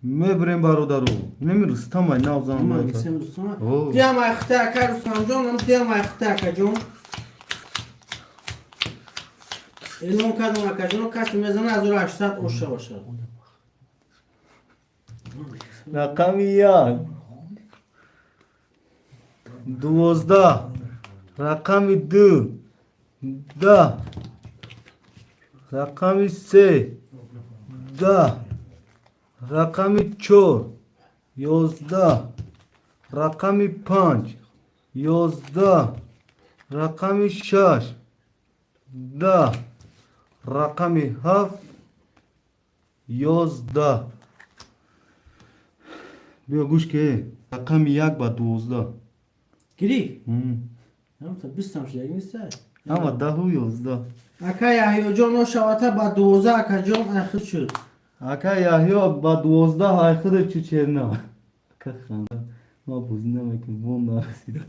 میبریم برادرو نمی رستم ای نو زن اما میکرد گفتم رستم اوه. دیام اخته اکا رستم جون دیام اخته اکا جون اعلام کردم اکا جون کسی میزنه از 800 اوشه باشه رقم یک 12 رقم 2 10 رقم 3 10 رقم 4 11 رقم 5 11 رقم 6 10 رقم 7 11 بیا گوش که رقم 1 با 12 گیری هم تا 20 هم شده نیسته اما 10 و 11 اکا یحیی جون و شواته با 12 اکا جون اخیر شد اکا یحیی با 12 های خود چی چرنه اکا خانده ما بزنه میکنم بوم نرسید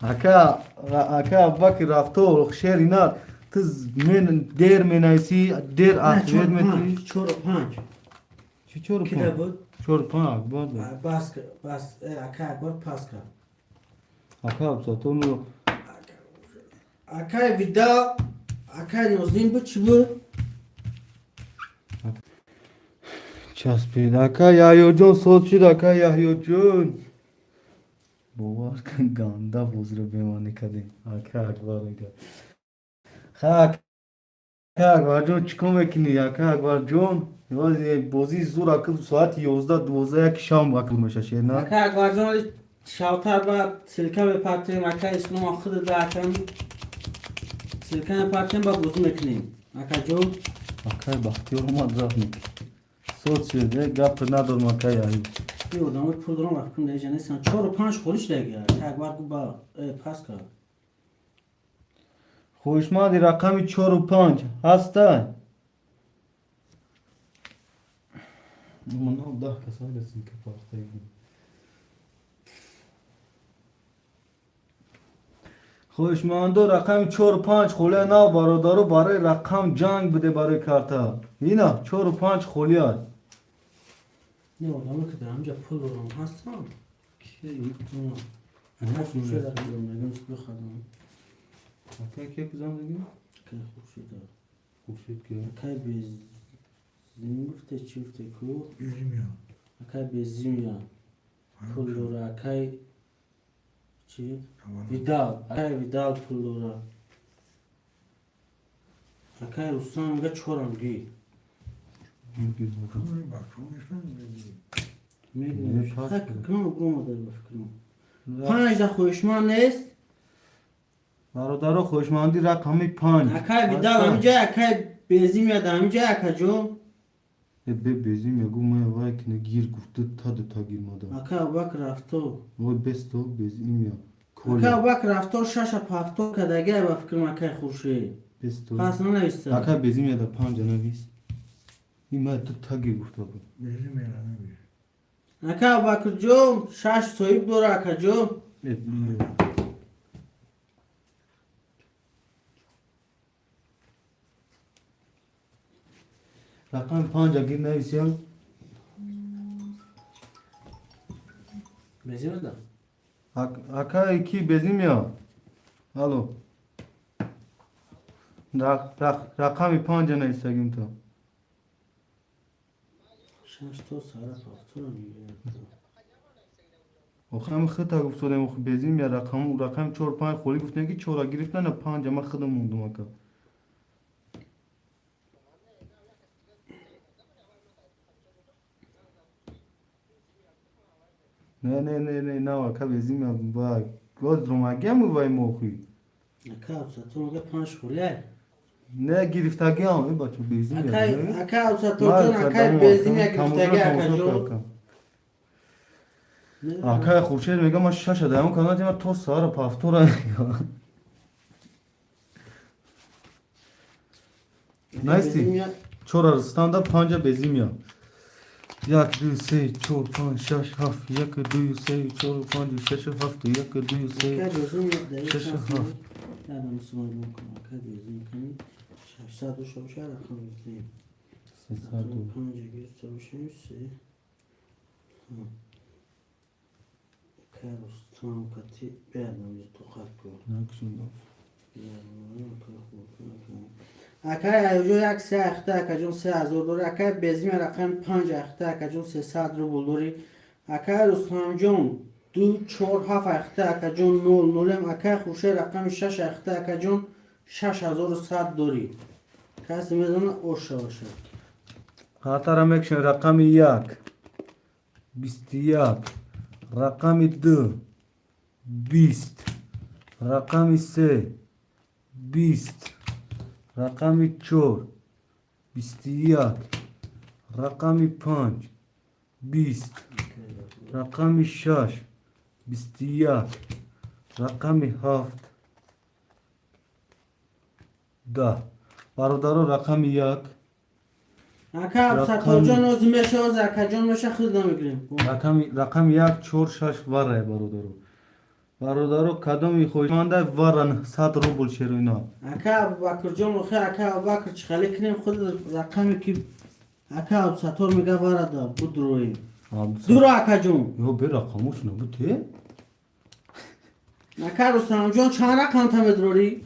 اکا بکی رفتو شیر اینا تز من دیر منایسی دیر نه اخوید میتی 4 و 5 چی چور که پا؟ بود چور پا اکبر بود بس اکا اکبر پاس کرد اکا بساتون رو اکای ویدا اکای نوزین بود چی بود؟ چسبید اکا یحیی جون صوت شد اکا یحیی جون باور کن گنده بوز رو بیمانی کردیم اکا اکبر میگه اکا اکبر جون چیکار میکنی اکا اکبر جون بازی زور اکا ساعت 11 12 یک شام اکبر میشه شیر نه اکا اکبر جون شاوتر با سلکه بپرتیم اکا اسلام خود داتم سلکه بپرتیم با بوزو میکنیم اکا جون اکا بختیار اومد رفت میکنی صوت شد گپ ندارم اکا یحیی یه آدم پول دارم وقت کنم دیگه نیستن 4 و 5 خورش دیگه اکبر گو با پاس کرد خوشمندی رقم 4 و 5 هسته من 10 کسایی رسیم که پاخته بود خوشمندو رقم 4 و 5 خوله نه برادرو برای رقم جنگ بده برای کارتا اینا 4 و 5 خولیات یه آدم که در همجا پول دارم هستم اکا خوشه در همجا نگمست بخدم اکا که کزام دیگه؟ اکا خوشه در خوشید که اکای به زیمورته چی ورته کو Yüzüm اکای به زیمیا پول داره اکای چی؟ ویدال اکای ویدال پول داره اکای رستم میگه 4 هم گی میگیر بودم Bak çok işten میدونی پاس خک کرد. کنم گروه داره بفکرم 5 ده خوشمان نیست برادرو خوشمندی رقم 5 اکای ویدال همینجا اکای به زیمیا ده همینجا اکا جو به بزیم یا گو ما وای کنه گیر گفته تا girmada. Aka Abubakar rafto. وای بستو بزیم یا Aka کل Abubakar rafto şaşa pafto kadage ve fikrim aka khurşi. بستو Khasna neyse. اکا بزیم یا دا 5 نویس این ما تا گیر گفته بود Bezim yaranı bir. Aka Abubakar jom şaş soyup dora aka jom. رقم 5 گیر نویس یا Bezime da. اکا کی بزیم یا الو رقم 5 نویس گیم تو Şaş to sara pafto mi. آخه هم خطا گفت دادم خب بزیم یا رقم 4 5 خوری گفتن که 4 گرفتن نه 5 ما خودم موندم اکا نه اکا بزیم یا وای گاز رو مگم وای موخی Aka Absa to ge 5 khuriyay. نه گرفتگی هم این بچه بزیم یا Aka Absa to jon aka bezime giftage aka jom. اکا خورشید میگه ما 6 دهم کنم ما تو سار پافتورا نایستی 4 arasında 5 bezim ya 1 2 3 4 5 6 7 1 2 3 4 5 6 7 1 2 3 Aka bezim da Şaşı, ha. Yani Müslüman bu konu aka bezim kan. Şaşsa do şoşa rakam bezim. Panca gir çalışıyorsa. Carlos tam katı beğenmemiz tokatlı. Akay جو یک سه اخته اکجون 3000 دلار اکای بزیم رقم 5 اخته اکجون 300 روبل دوری اکای رستم جون 2 4 7 اخته اکجون 0 0 اکای خوشه رقم 6 اخته اکجون 6100 دوری کسی میدونه اوشه باشه خاطرم یک رقم 1 21 رقم 2 20 رقم 3 20 رقم 4 21 رقم 5 20 رقم 6 21 رقم 7 10 برادر رقم 1 اکای سطح جان از میشه از اکجون میشه خرید میگیریم رقم 1 4 6 واره برادر کدام خوش مانده وارن 100 روبل شروینا اکا باکر جان مخه اکا باکر چخالی کنیم خود رقمی که اکا سطور میگه وارده بود روی دورو اکا جون یو به رقموش نبوده اکا رستم جان چند رقم تمه دروری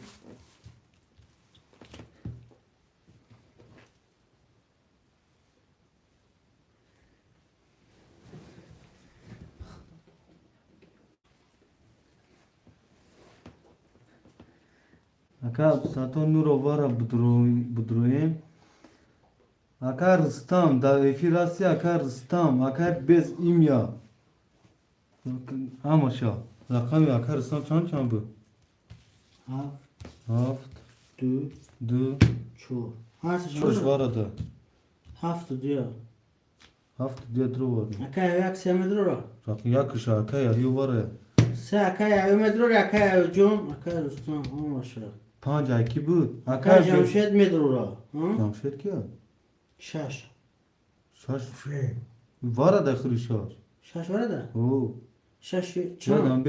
اکا ساتون نورو وارا بدرویم اکا رستم دا افیراسی اکا رستم اکا bez imya ama şa rakam اکا رستم چند bu هفت دو چور هست چوش وارا دا هفت دیا هفت دیا درو وارا اکا یک سه مدرو رقم یکش اکا یاری وارا سه اکا یک مدرو اکا جون اکا رستم اما شا 5 2 بود اکا جمشید مدرو جمشید کیا شش شش Şey. وارا داخلی شش ورده او شش چرا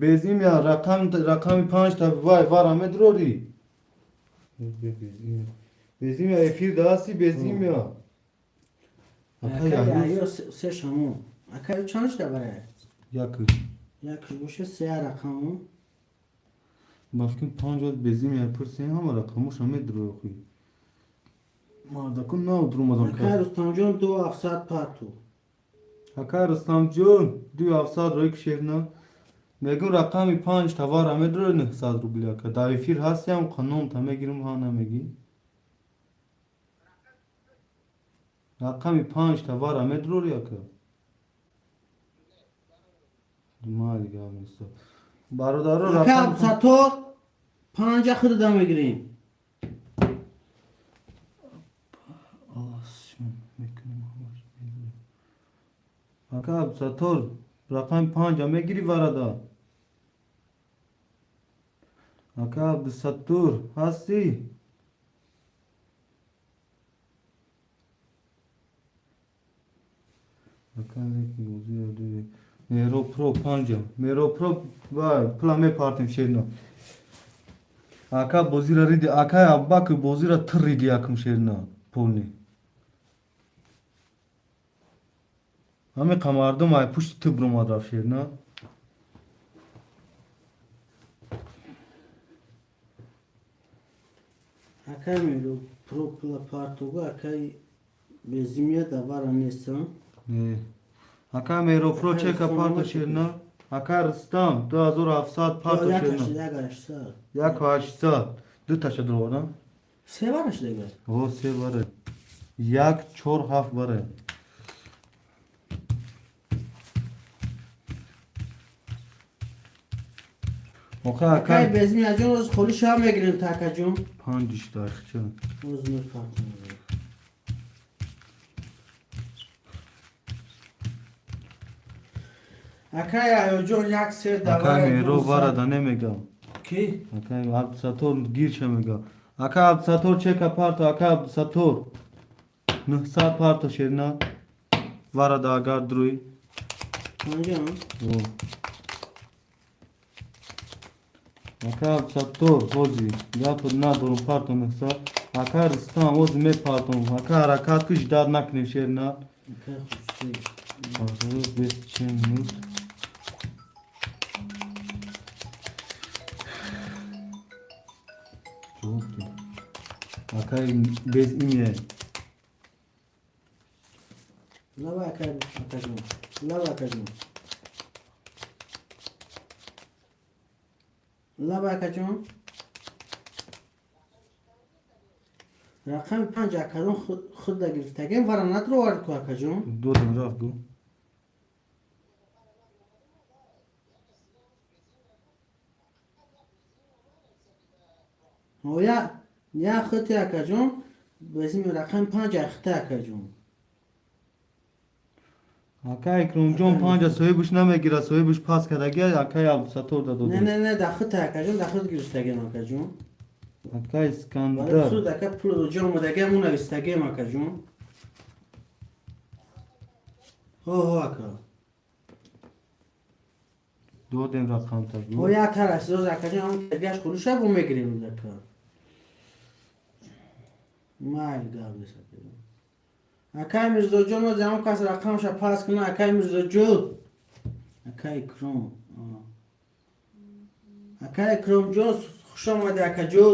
bezim ya rakam 5 ta vay var amedrori bezim ya efir dasi bezim ya اکا یا سه شمو اکا چندش ده بره yakı یکش باشه سه رقمو başka 5 od bezim ya pırsen ama rakamı amedrori xuy mardakun ne durmadan اکا رستم جان 2700 پاتو Hakar Islamcun diyor afsad roik şehna Megun rakami 5 ta var amedrori ne sad rubli ka da efir hasyam kanun tame girim hana megi rakami 5 ta var amedrori ka Dumali gamisa Barodaro اکا rakam سطور 5 خریدم میگیریم Aka Abdusattor rakam 5 megiri varada. Aka Abdusattor hasti. Aka Mero Pro 5 Mero Pro va plame partim şerno. Aka bozira ridi aka abbak bozira tır ridi yakım şerno polni. Hame kamardım ay puşt tıbrum adraf şerno. Akay mero propla partoga akay bezimye da var annesan. Aka Mero Pro Aka çeka son parto maç şerno. Aka Rıstam 2007 parto şerno. Yaklaşsa. Jak vaşsa dı taşa droğuna. Sevarış da gel. O se varı. Jak çor haf varı. Oka Akay aka bezimye acın oz kolu şam egrin takacım. pandiş taşçı. Ozmur partoga. Akay ayojon yak se da Aka var. Mero varada ne mega. Ki? Aka Abdusattor girçe mega. Aka Abdusattor çeka parto aka Abdusattor. Nıhsa parto şerna. Varada agar druy. Hocam. O. Aka Abdusattor hozi. Yapır na durum parto nıhsa. Aka Rıstam hozi me parto. Aka harakat kış dar nakne şerna. Akay kuştu. Hazır 5 minut. Çok iyi. Akay bez imye. Lava akay akacım. Lava akacım. Lava akacım. Rakam 5 akadon khud da girftagem varanat ro var ko akacım. Dodum raf du. Oya ya khut akacım. Bizim rakam 5 akhta akacım. Akay kromjon panja soybuş name gira soybuş pas kada gel akay Abdusattor da dodu. Ne da khut akacım da khut girftagem akacım. Akay Valla skandal. khud da pul jom da gem una istagem akacım. Ho akacım. Dodem rakam ta. Oya taraş zoz akacım. Gergaş konuşa bu megrim da ka. Mal gabli sakın. Akay Mirzojon o zaman kas rakam şa pas kına Akay Mirzojon. Akay krom. Akay krom jo خوش آمده اکجو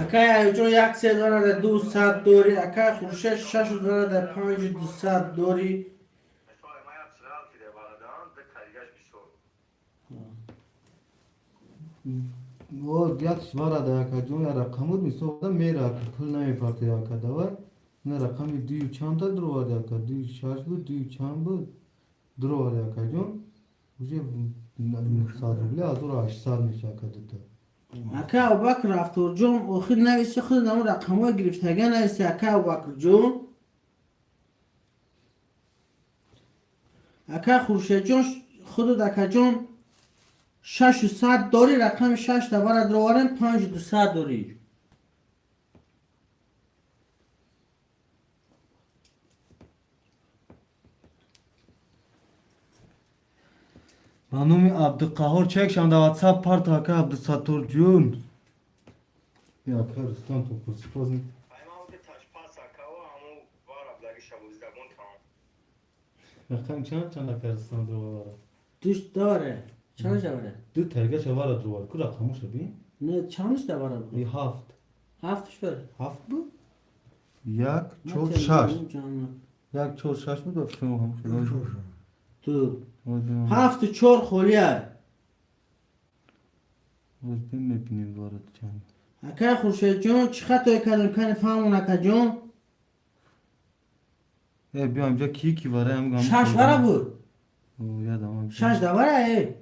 اکای ایجو 1 داره 200 دوری اکای خوشش 6 داره 5 200 دوری Mesela ma yapsın ki de baladan da kaygaş bir soru. O yak varada yakacı ya rakamı mi soğuda mera pul name parto yakada var. Ne rakamı diyu çanta drovar yakada. Diyu şarjlı diyu çambı drovar yakacı. Uje sadr bile azura aşsar yakada da. اکای ابوبکر رفتار جون آخر نویسی خود نمو رقم‌ها گرفتگی نویسی اکای ابوبکر جون اکای خورشید جون خود دکا جون 600 دوری رقم 6 دوباره دروارن 5 200 دوری Banumi Abdülkahor çek şanda WhatsApp part haka Abdüsattor Cun. Ya Karistan topu spozun. Ayman bir taş pas akava ama var ablaki şabuz da bun tamam. Rakam çanda Karistan drovar. دوش داره چندش داره؟ Du tergeç var drovar. Ku rakamı şabi. نه چندش داره؟ Bir haft. هفتش بره Haft bu? Yak نه çok تلفن şaş. جان. Yak çok şaş mı da şunu hamış. تو Hocam. هفت چور خولیه Hocam ne pinin var can. اکای خورشید جون چی خطایی کردم کنی فهمون اکا جون Bir amca ki var hem gamış. شش وره بود O ya da amca. شش دوره ای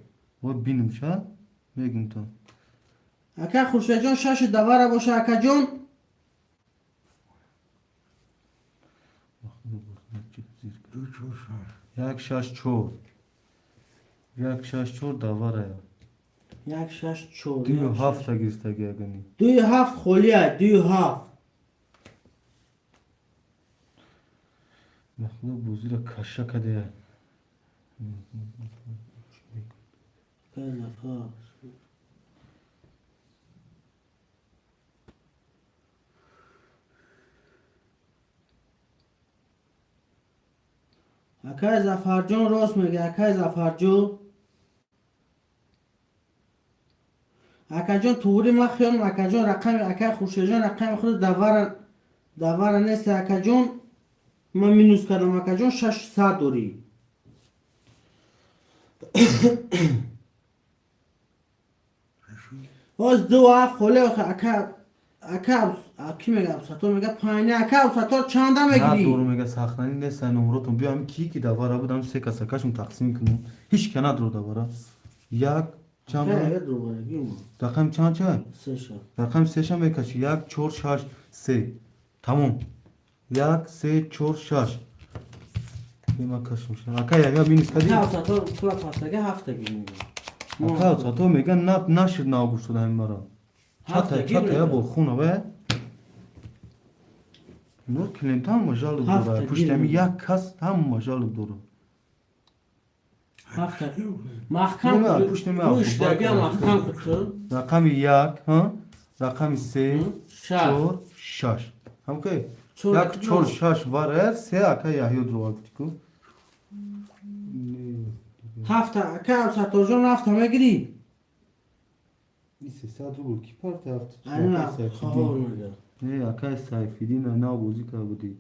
O benim şa. Megin tam. اکای خورشید جون شش دوره باشه اکا جون دو چهار شش. یک شش چور. یک شش چور داوره یا. یک شش چور. دوی هفت تا گیرستگی اگنی. دوی هفت خولیه. دوی هفت. مخلوق بوزی را کشه کده. اکای زفرجان راست میگه. اکای زفرجان اکاجان توری ما خیام. اکاجان رقم اکای خوشیجان رقم خود داور نیست. اکاجان من مینوس کردم. اکاجان 600 دوری. باز دو هفت خوله اکا کی میگه ابسطور میگه پایینه. اکا ابسطور چنده نه میگیری؟ دورو میگه ساختنی نیست نمراتون بیا هم کی داوره بودم سه کسا کشون تقسیم کنم هیچ کنه درو داوره یک چند رقم چند چه؟ رقم سه شم بکشی یک چور شش سه تمام یک سه چور شش بیما کش میشه اکا یا بینیست کدی؟ اکا ابسطور کلا پاسگه هفتگی میگه. اکا تو میگه نشد ناگوش شده همین مرا چطه یا با خونه و نور کلینتان مجال دوره پشت همی یک کس هم مجال دوره محکم نه، کنید. پشت می روش آب. دگه محکم کنید. رقم یک ها رقم سه شش. چور شش هم که چور یک چور شش واره سه اکا یحیو درو وقتی کو هفته اکا ابسطور جان هفته میگیری؟ این 300 روبل کی پارت هفت اینو خواه میگه. نه اکا سایفیدی نه بوزی که بودی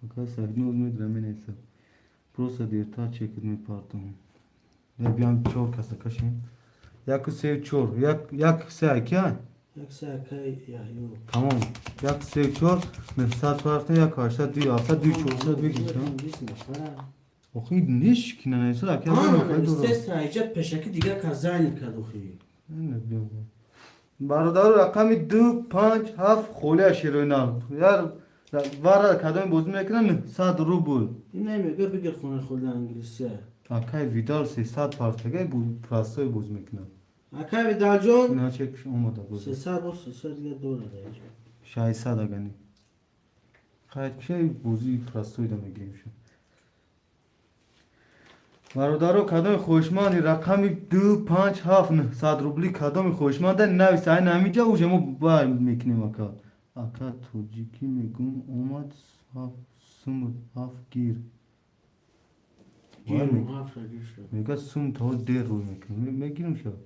اکا سایفیدی اوز میدرم این ایسا پروسا دیرتا چکت می پارتم یا بیام چور کسا کشیم یک سه چور یک سه اکا یک سه اکا یحیو. تمام یک سه چور نفسات پارتن یک هاشت دوی آفت دوی چورسات بگیشتم آخی نیش کنه نیسا اکا آن سه سایجت پشکی دیگر کزانی کدو خیلی. برادر رقم 2 5 7 خوله شیرینال یار وارا کدام بازی میکنن 100 روبل این نمیگه بگیر خونه خود انگلیسیه. اکای ویدال 300 پارتگه پراستای بازی میکنن اکا ویدال جون نه چکش اومده بود 300 با 300 دیگه دوره دیگه. 600 اگنی خیلی چه بازی پراستای دم میگیم شو برادر کدام خوشمانی رقم 2 5 7 100 روبلی کدام خوشمانده نویس این همینجا اوجه ما با میکنیم اکا اکا توجیکی میگم اومد سوم هفت گیر گیرم هفته گیر شد. میگه سوم تا دیر روی میکنیم میگیرم شد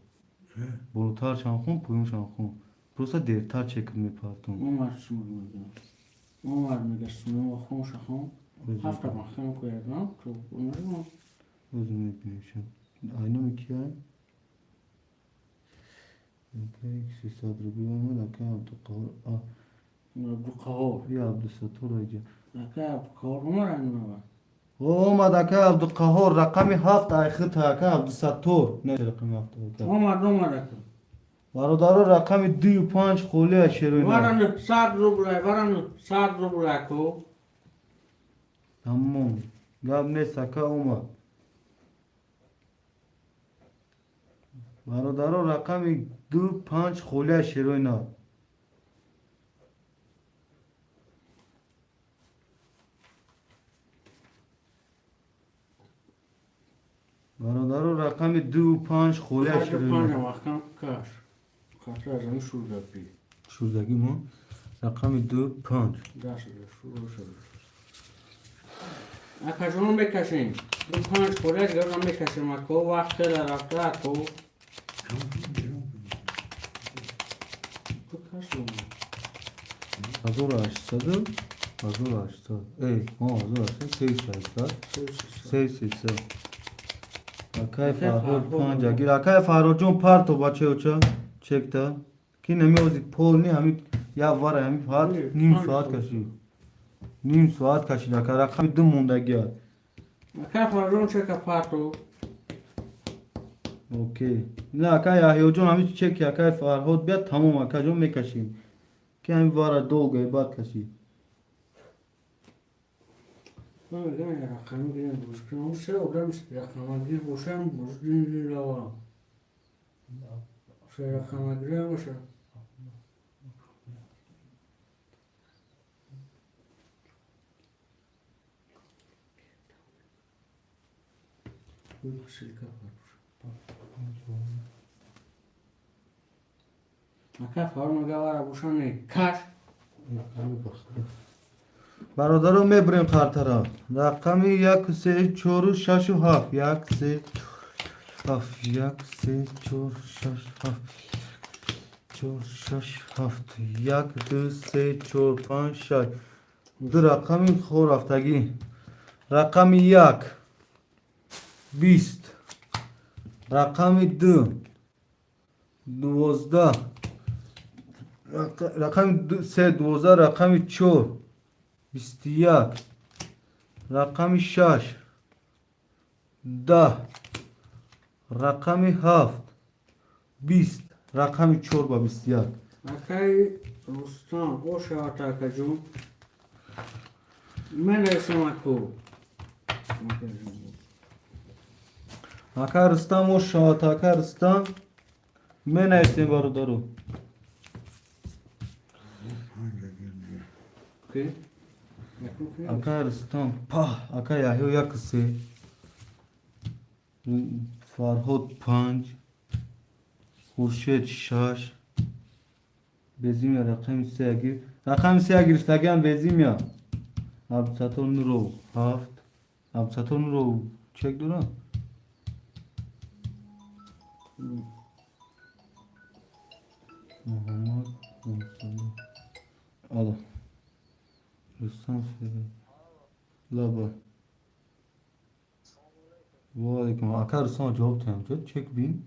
بلوتر شانخون پویم شانخون پروسا دیرتر چکر میپارتون اومد سمور میگه. اومد میگه سمور و خون شخون هفته مخیم کردم تو بونرم روز میبینیم شد اینو میکی های اکا 300 روبی آمد اکا عبدالقهار عبدالقهار. بیا عبدالستور ایجا اکا عبدالقهار اومد اینو اومد اکا عبدالقهار رقم 7 ایخت اکا عبدالستور نه رقم 7 اکا اومد اکا برادر رقم 2 و 5 خوله شیرینه ورن 100 روبل اکو تمام گاب نیست اکا اومد برادر رقم 2 5 خوله شیرینه برادر رقم 2 و 5 خوله پنج شیرینه وقتم کاش خاطر از این شوردگی شوردگی ما رقم 2 5 دست شروع شد. اکا جون بکشیم دو پنج خوره دیگه رو بکشیم اکو وقت خیلی رفته اکو تو کشیم 1800 1800 ای 1800 300 اکای فرهاد 5 گیر اکای فرهاد جون پارتو بچه اوچا چکتا کی نمیوزی پول نی همین یا واره همین فقط نیم ساعت کشید اکا رقم 2 موندگی ها اکا فرجون چه که پاتو اوکی نه اکای یحیی جون همین چکی اکای فرهاد بیاد تمام اکا جون میکشیم که همین واره دو گای بعد کشید من میگم یه رقمی گیریم بوش کنم اون سه آدم رقم گیر باشم بوش دین لاوا سه رقم گیریم باشه بود سیلکا مکه فرم گواره بوشم نی کش برادرم میبریم خاطره رقم 1 3 4 6 و 7 1 3 7 1 3 4 6 7 4 6 7 1 2 3 4 5 6 دو رقم خور رفتگی رقم 1 20 رقم 2 12 رقم 3 12 رقم 4 21 رقم 6 10 رقم 7 20 رقم 4 با 21 مکه رستان او شاعتا که جون من اسم اکو اکا رستم و شاعت اکا رستم من ایستیم برادرو که اکا رستم پا اکا یحیو 1 3 فرهاد 5 خورشید 6 بزیم رقم 3 اگیر رقم 3 اگیرستگن بزیم یا ابسطون رو 7 ابسطون رو چک دورم محمد آلا رستم سیده لابا وعلیکم اکا رستم جواب تیم چه چک بین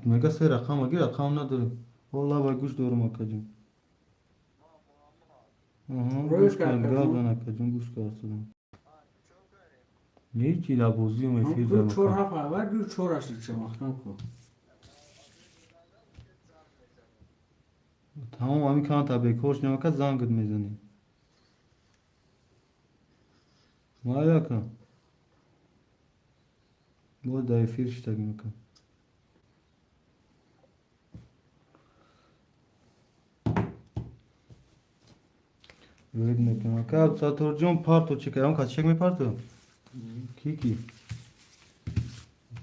میگه سه رقم اگه رقم نداره والله با گوش دارم اکا جون گوش کن گردن اکا جون گوش کردم نه چی لبوزی و مفیر دو چور دارم هفت اول دو چور هستی چه مختم کن تمام همین کان تا بکوش نمکه زنگت میزنی مایا کن بود دای فیرش تگی میکن وید میکنم که ساتور جون پارتو چکه اون کسی چک می پارتو کی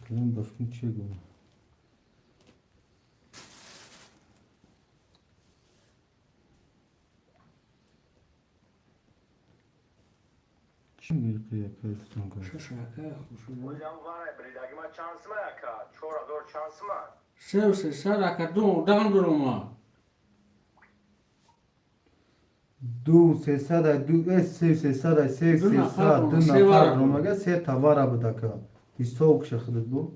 کنم بفکن چه گونه چی میگه یک کارستون کنه ششاکه خوشون Hocam var ya bir dakika şansıma ya ka. Çora doğru şansıma. سه سه سر اکا دان دروما دو سه صد دو سه سه صد سه دو سه نفر صد رو، دو سه نفر وارا رو بود. مگه سه توارا بوده که بیستوک شخصت بو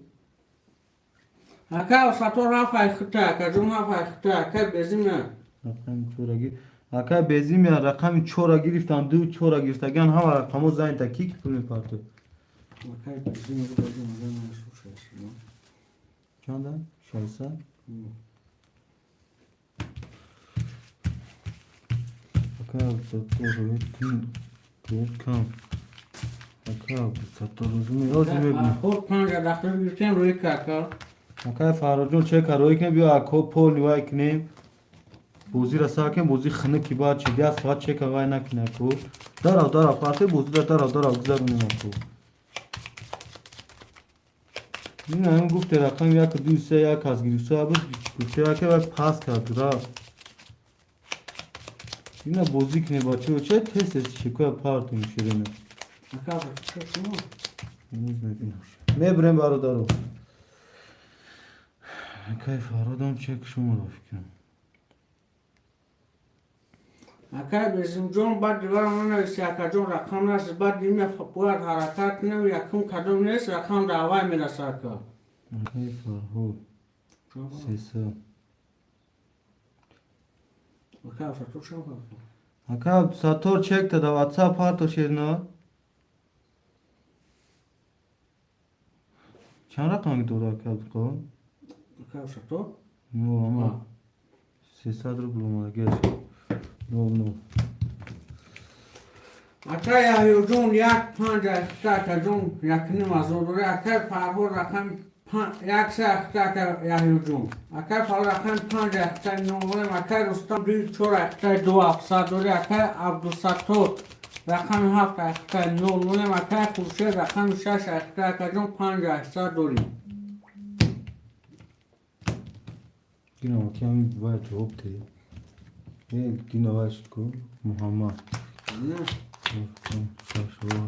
اکا ساتو رفت ایختا اکا جون رفت ایختا اکا بزیم رقم چورا اکا بزیم یا رقم چورا گرفتن دو چورا گرفتگن همه رقمو زنی تا کی پول میپارتو اکا بزیم رو بزیم رو نشو شایستی چندن؟ 600 اکا ساتور تین کم اکا ساتور روزمی آزی ببینی خود پنج دختر گرفتیم روی کاکا اکا فراجون چه کروی کنی بیا اکا پول نیوای کنیم بوزی را ساکن بوزی خنه کی باید چه دیاز فقط چه که وای نکنه اکو دارا پارته بوزی دارا گذارونیم اکو این هم گفت رقم یک دو سه یک از گریسو بود گفته که باید پاس کرد را این بوزی کنه با چه تست شکوه پارت میشه رنه اکا چه شما نیز نبینم میبرم بارو دارو اکای فرادم چک شما رو فکرم اکا بزیم جون بعد دیوار من نویسی اکا جون رقم نست بعد دیمه باید حرکت نمی یکم کدوم نیست رقم دعوای میرسه اکا اکای فرهاد سه اکا ساتو چه کنم اکا ساتور چک تا واتساپ پارتو شیرنا چند رقم دورا اکا بکن اکا ساتو نو اما 300 رو بلوم گرش نو اکا یحیی جون یک 5 اختا جون یک نیم از دوره اکا فرهاد رقم 1 3 اختا یحیی جون اکا فرهاد رقم 5 اختا نومولم اکا رستم 4 اختا 2 700 دوره اکا عبدالستار رقم 7 اختا نومولم اکا خورشید رقم 6 اختا جون 5 800 دوره Yine bakayım bir var cevap değil. Yine var şu Muhammed. نه Şaşırıyor.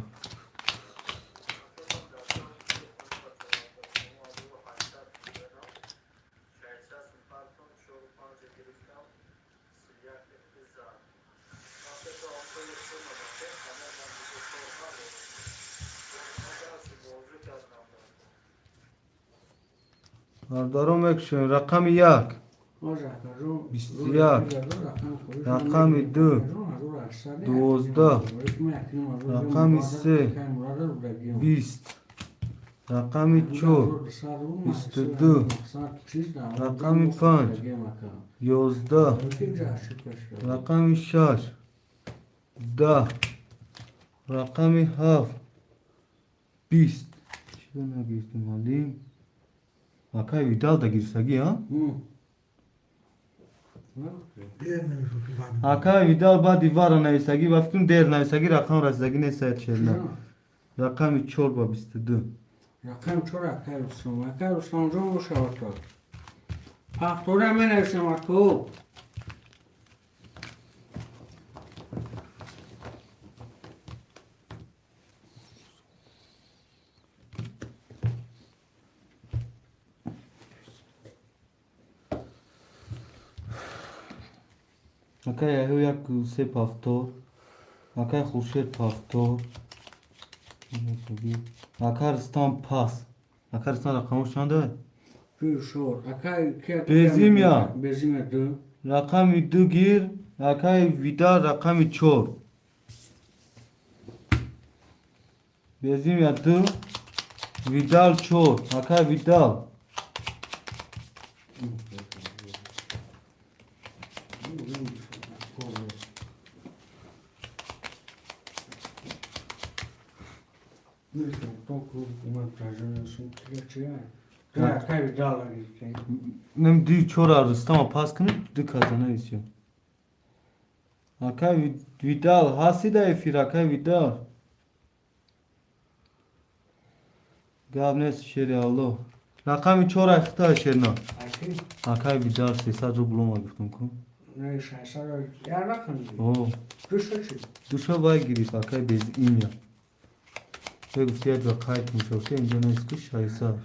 Darım ekşen rakam yak. بسیار. رقم 2 12 رقم 3 20 رقم 4 22 رقم 5 11 رقم 6 10 رقم 7 20 چرا نگیرتیم حالیم Akay Vidal da girsagi ha? Akay Vidal ba divara navisagi va fikrim der navisagi rakam razagi ne sayet şeyler. Rakam 4 22. رقم 4 اکا رستم اکا رستم جون رو شود داد پختوره من نوشتم اکو Akay Yahu yak se paftor. Akay Khurshid paftor. Akar Stan pas. Akar Stan rakamı çandı? bir şor اکا Bezimya. bezimya دو Rakam 2 gir. Akay Vidal rakam 4. Bezim yattı. Vidal 4. Akay Vidal. اکا ویدال Nem di çor arıstam ama paskını di kazana istiyor. Akay Vidal hasi da efir Akay Vidal. Gavnes şeri Allah. Rakam çor ayakta şerna. اکی Akay Vidal sesa jo bulama giftum ku. نه 600 یا رقم دی O دوشو چی duşa bay girip Akay bez imya. Ve guftiya da kayıt muşavte ince ne iskiş şaysa.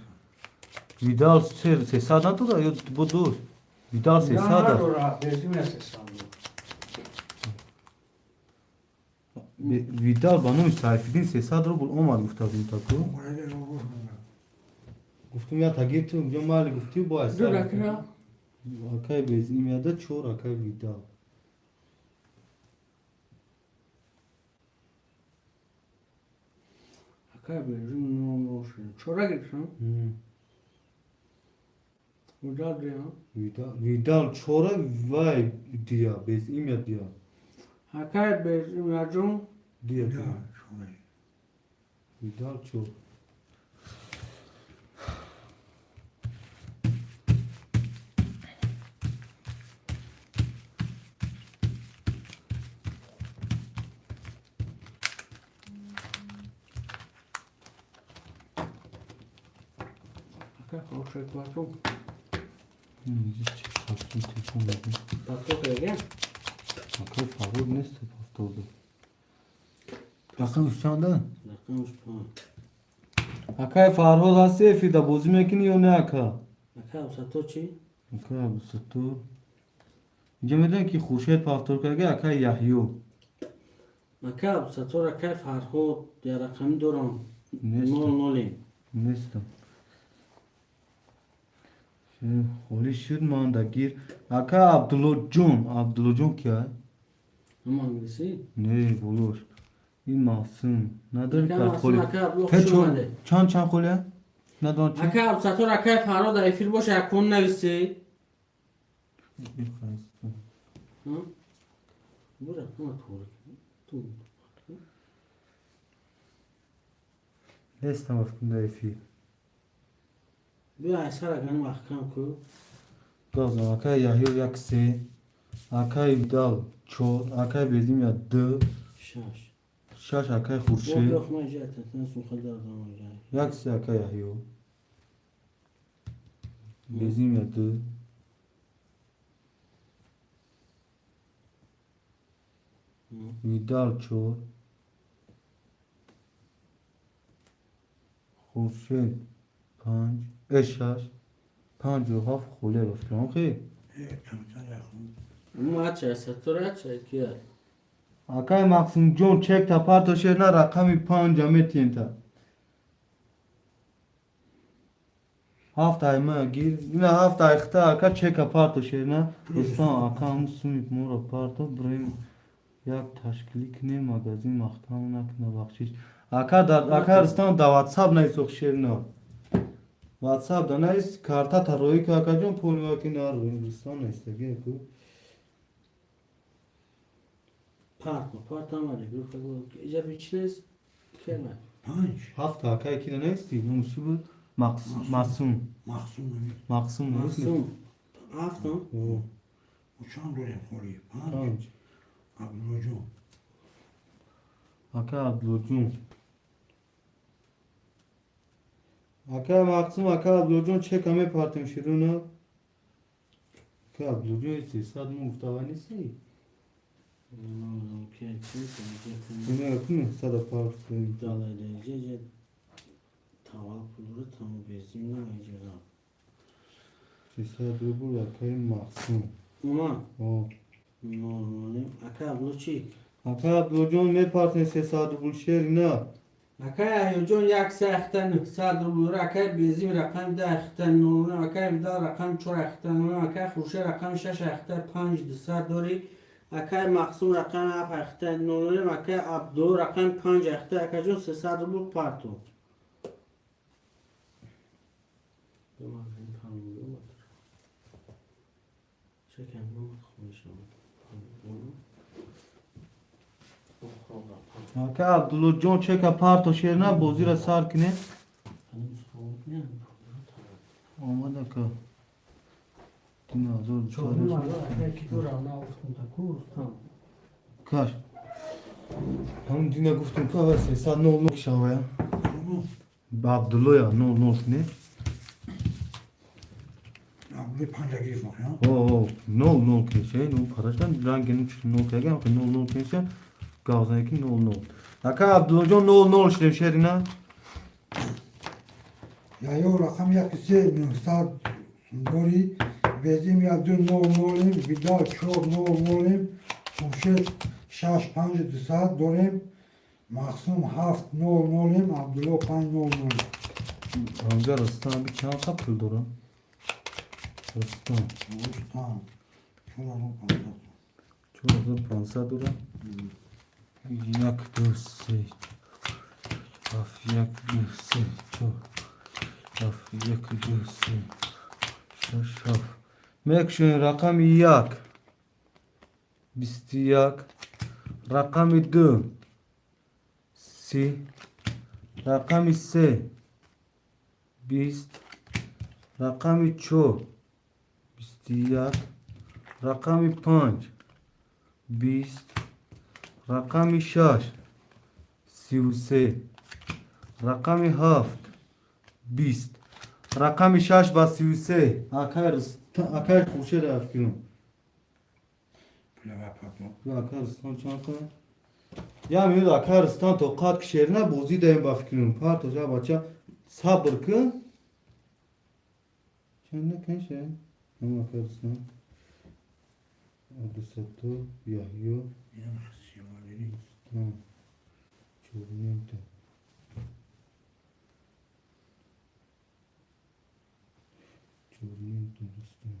Vidal sesa da da yo bu dur. Vidal sesa da. دورا bezimya sesam Vidal bana müsaifidin sesa da bul olmadı guftabim taku. Guftum ya tagirtum cemali gufti bu دو eser. رکنا Akay bez imya da çor Akay Vidal. اکا bezim نو نوشن چورا گیرسن ویدال دیا Vidal çora vay diya bez imya diya. اکا bezimya جون Diya diya. Vidal çor. اکا خوشه کاتو Çarptım telefon dedim. پاتو کردیم Akay Faruk ne sepafta oldu? Rakam üstünden. رقم اسپان Akay Faruk hasi efida bozum ekini yo ne aka? اکا وسطو چی Akay bu satur. Cemeden ki Khurshid paftor kage Akay Yahyo. اکا وسطو اکا فرهاد یا رقمی دورم Nesta. نول نولیم Nesta. Holy shit man da gir. Akay Abdullah kya hai? اما انگلیسی Ne bulur? این masum. Nadir اکا kar ماسون kholi. اکا بلوخ Te شو مده çan kholi? Nadan çan. اکا وسطو اکا فرهاد ایفیل باشه اکون نویسی ها برو اما طور تو Nestem afkında efi. Bir ay sonra benim ahkam ku. Gazan akay yahiyo yakse. Akay dal çor. Akay bezim ya dı. Şaş. Şaş akay Bu hurşe. yok mu zaten sen su kadar zaman yani. Yakse akay yahiyo. Bezim ya dı. Vidal çor. Hurşe. Panj. Eşaş. Panj o haf khule bafkan ki. Çanta yakın. Ama satır aç ki. Akay maksim John çek tapar to şerna rakami panca metiyenta. Haftay mı gir? Yine haftay xta aka çek apar to şerna. Ruslan akam sumit mor apar to brayim. Yak tashkilik ne magazin maxtam nakna baxshish. Aka dar aka rustan da WhatsApp nay sox şerna. WhatsApp da nay karta taroy ki aka jon pul vakin ar rustan nay istege ku. Part ama de bir falan. İca biçiniz kelime. Panç. Hafta aka iki de ne isti? Musibu masum. Mahsun. Maksum ne? Masum. Haftan. O. Uçan dönem koruyor. Panç. Panç. Abdülhocu. Aka Abdülcun. Aka Maksum Aka Abdülcun çek ame partim şiruna. Aka Abdülcun ise sad muhtavani si. Bunu yapın sada partim. Dalayıcı taval pulları tam bezimle ayıcılar. Sad bu Aka Maksum. Ama O. normalim aka bloçi. Aka Abdülcun ne partim se sad bu şerina. Aka yojon yak saxtan sadr bulur aka bezim rakam da axtan nolun aka da rakam çor axtan nolun aka xurşe rakam şaş axtan 5 disa dori aka maksum rakam af axtan nolun aka abdo rakam 5 axtan aka jon se sadr bul parto. Çeken bunu konuşalım. Aka Abdülcun çek apar to şerina bozira sarkine. Olmadı aka. Dina zor. Çoğunun var da iki dur ana altında kurs tam. Kaç. Ham dina guftum ka vase sad ne olmuş şavaya. Abdullah ya ne olmuş ne? Abdülhocu panca giriyor ya. O no ke şey no paraştan rangin no ke gam no ke şey gazan ki no. Aka Abdülcun no işte şerina. Ya yo rakam yakısı saat dori bezim ya dün nolim vidal çor nolim Hurşet şaş panj saat dorim Maksum haft nolim Abdülho panj nolim. Hamza Rıstan bir çan kapıl dora. Rıstan. Rustam. Şuradan panca. Çok zor pansa dora. Yak döse. Af yak döse. Çok. Af yak döse. Şaşaf. Mekşun rakam yak. Bisti yak. Rakam dö. Si. Rakam se. Bist. Rakam ço. Bisti yak. Rakam panç. Bist. Rakam şaş. Siuse. Rakam haft. Bist. Rakam şaş bas siuse. Akar kuşe de afkinu. Plava patron. Ya Akaristan çanka. Ya mevzu Akaristan to kat şehrine bozi deyim bafkinu. Part hoca bacha sabır kı. Çanne kan şey. Ama Akaristan. Adı Sato Yahyo. Yine sivaleri. Tamam. Çorniyente. Çorniyente Rıstan.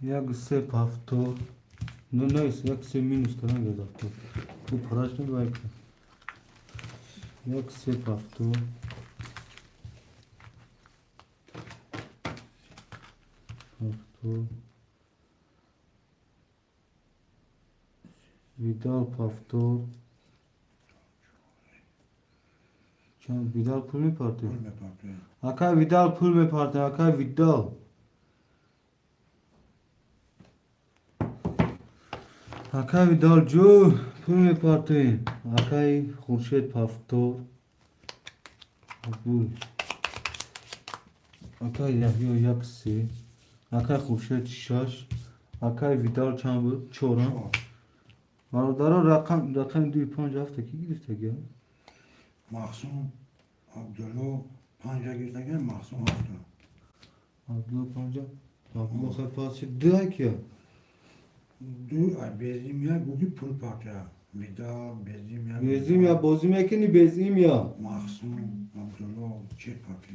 Jak se pavto. No nice, jak se minus karen gada to. Bu paraşını belki. یک سه هفتو هفتو ویدال هفتو چند ویدال پول میپارته پول میپارته. اکا ویدال پول میپارته اکا ویدال اکا ویدال جو پول میپارته اکای خورشید هفتو بول اکای یحیی یک سه اکای خورشید شش اکای ویدال چند بود؟ چهارم چهار. برادرها رقم 2 5 هفته کی گرفته گیا؟ مخصوم عبدالله 5 گرفتگی مخصوم هفته. عبدالله 5 عبدالله خیلی پاسی 2 کیا؟ دو بیزیم یا گوگی پول پارته. ویدا بیزیم یا بیزیم یا بازی میکنی بیزیم یا؟ مخصوم عبدالله چه پارته.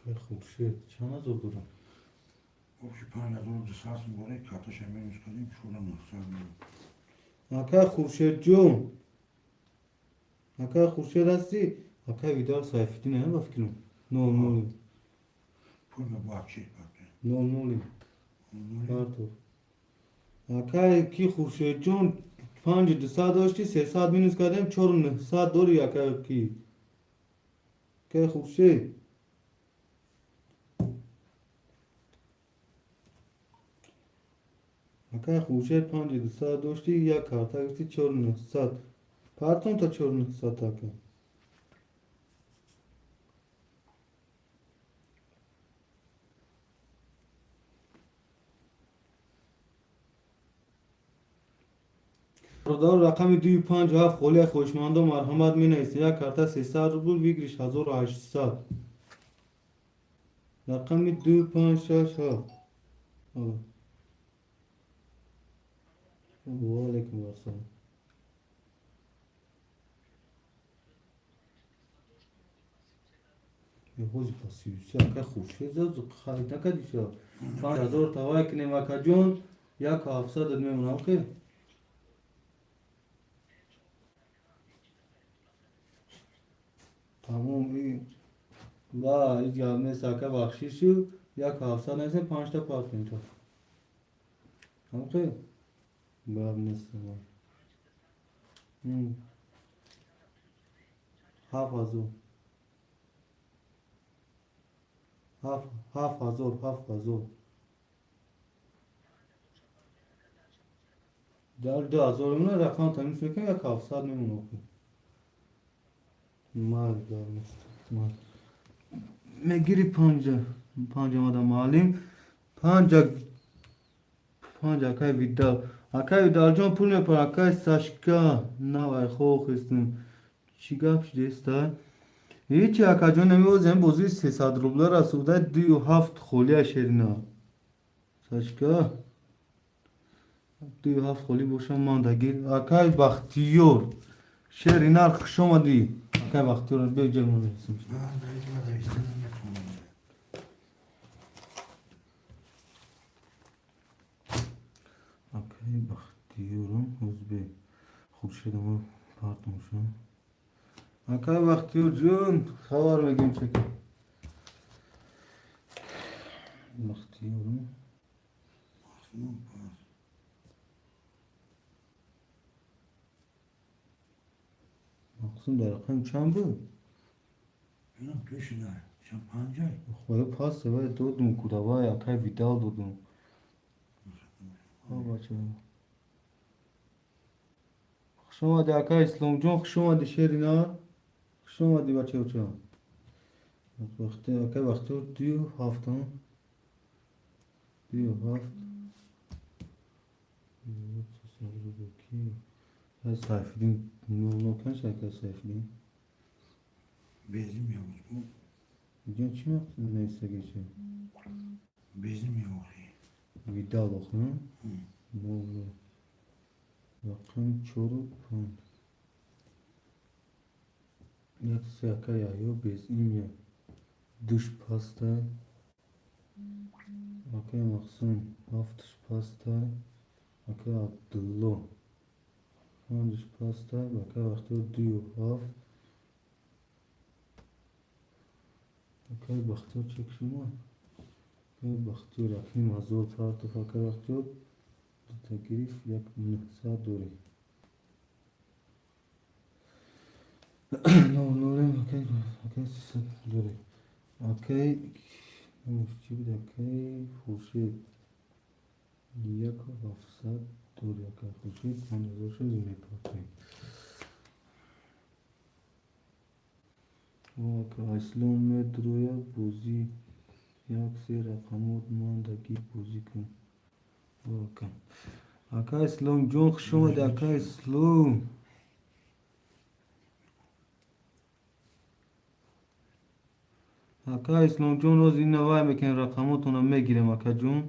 که خورشید چند از او دارم؟ اوشی 5200 میبره کاتش امیرش کردیم شورا 900 اکای خورشید جون اکای خورشید هستی؟ اکای ویدال صحیفتی نه بفکرم نول مولی پول میبره چه پارته. نول مولی بارتو اکای کی خورشید جون 5200 داشتی 300 مینوس کردیم 4900 داری اکای کی؟ که خورشید اکای خورشید 5200 داشتی یک کارتا گرفتی 4900 پارتون تا 4900 تاکه برادر رقم 257 خالی خوشمند و مرحمت می نویسه یک کارتا 300 روبل ویگریش 1800 رقم 256 ها و علیکم السلام یه حوزی پاسیوسی اکا خوشی زد خرید نکدی شا 5000 توای کنیم اکا جون یک 700 میمونم که تمام این با این جامعه ساکه بخشیشو یک 700 نیست 5 تا پاک کنیم تو هم که باب نیست هفت هزار هفت هزار در 2000 میمونه رقم تمیز میکنم یک 700 میمونه مال دار نیست مال میگیری پنج آمدم مالیم پنج اکای ویدال جان پول میپر اکای ساشکا نوای خواه خستم چی گپ شده استا هیچی اکا جان نمیوزم بازی 300 روبله را سوده 27 خولی شیرنا ساشکا 27 خولی باشم ماندگی اکای بختیور شیر نرخ شما دی اکای بختیور بیا جمعه نیستم اکای بختیورم حزبه خورشید ما پارتون شد اکای بختیور جون خبر میگیم چکه بختیورم مخصوم پاس. مقصود در رقم چند بود؟ اینا توش نه شم 50 خواهی پاس باید دودم کودوای اکای ویدال دودم ها بچه خوش آمدی اکای اسلام جون خوش آمدی شیرینار خوش آمدی بچه بچه وقتی اکای وقتی 27 27 از صحفیدین نو کنش اکای صحفیدین بیزیم یavuz bu. اینجا چی مقصود نیسته گیشه Bezim yok. ویدال آخه نو رقم 4 و 5 یک سیاکه یا بیز این یا دوش پاسته اکه مقسم هفتش پاسته اکه عبدالله پنجش پاسته اکه وقتی 2 و 7 اکه بختیار چک شما اکه بختیار اکنی مزور پرتف اکه وقتی تگریف یک 900 دوری نوله اکه 300 دوری اکه چی بود اکه خورشید یک و 700 دوری اکه خورشید 5000 شد میپاتیم اکه اسلام مدرویا بوزی یک سه رقمات ماندگی بوزی کن اکه اسلام جون خشومد اکه اسلام اکه اسلام جون روز این نوای میکن رقماتونو میگیریم اکه جون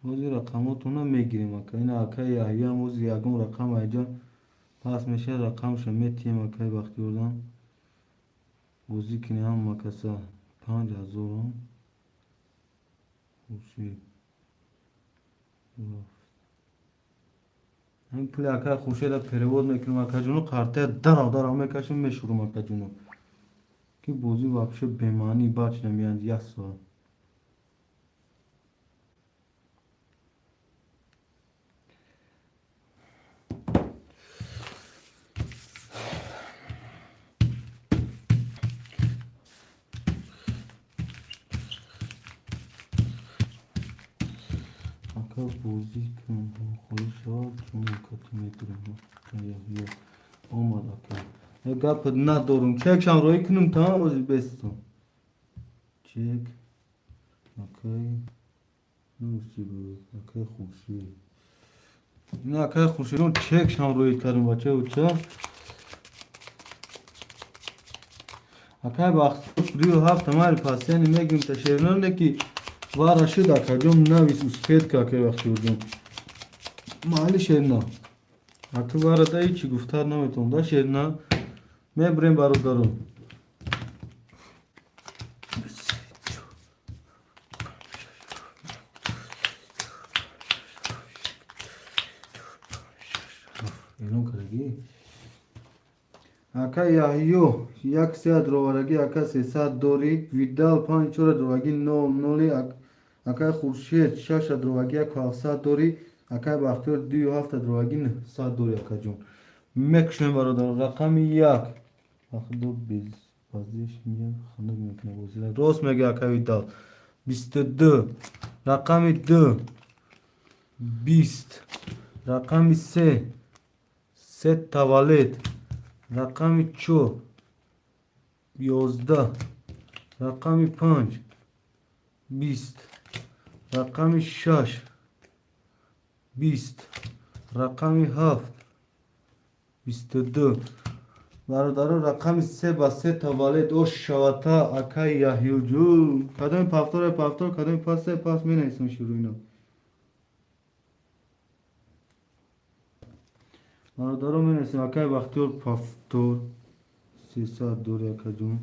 روزی رقماتونو میگیریم اکه این اکه یحیی هم روزی یکم رقم ایجا پس میشه رقمشو میتیم اکه وقتی بردم بوزی کنی هم مکسه 5000 هم خوشید هم پلی اکه خوشید پریود میکنم اکه جونو قرطه در میکشم میشورم اکه جونو که بوزی واقشه بمانی باچ نمیاند یک سال اکه بوزی کن خودی شاد چون کتی میتونم یا آمد اکه گپ ندارم چکشم روی کنم تا بازی بستم چک اکه نوشتی بود اکه خوشی نه اکه خوشی رو چکشم روی کردم بچه و چه اکه وقت 2 و 7 مایل پس یعنی میگیم تشیرنانده که وارا شد اکه جم نویس اسپید که اکه وقتی بودم محلی شیرنا اکه وارا دایی چی گفتار نمیتون دا شیرنا میبریم برادرم اینو کرگی اکه یحییو یک سیاد روارگی اکه 300 دوری ویدال 5 چور دروگی 9 اکه خورشید 6 دروگی 700 دوری اکه بختیار 2 و 7 دروگی 100 دوری اکه جون میکشم برادر رقم 1 دو بیز بازیش میگه خنده میکنه بازی راست میگه اکه ویدال 22 رقم 2 20 رقم 3 تولد رقم 4 11 رقم 5 20 رقم 6 20 رقم 7 22 برادر رقم 3 با 3 تولد او شواتا اکه یحیی جون کدام پفتور کدام پاس می نیستم شروع اینا برادر می نیستم اکه بختیار پفتور 300 دوری اکه جون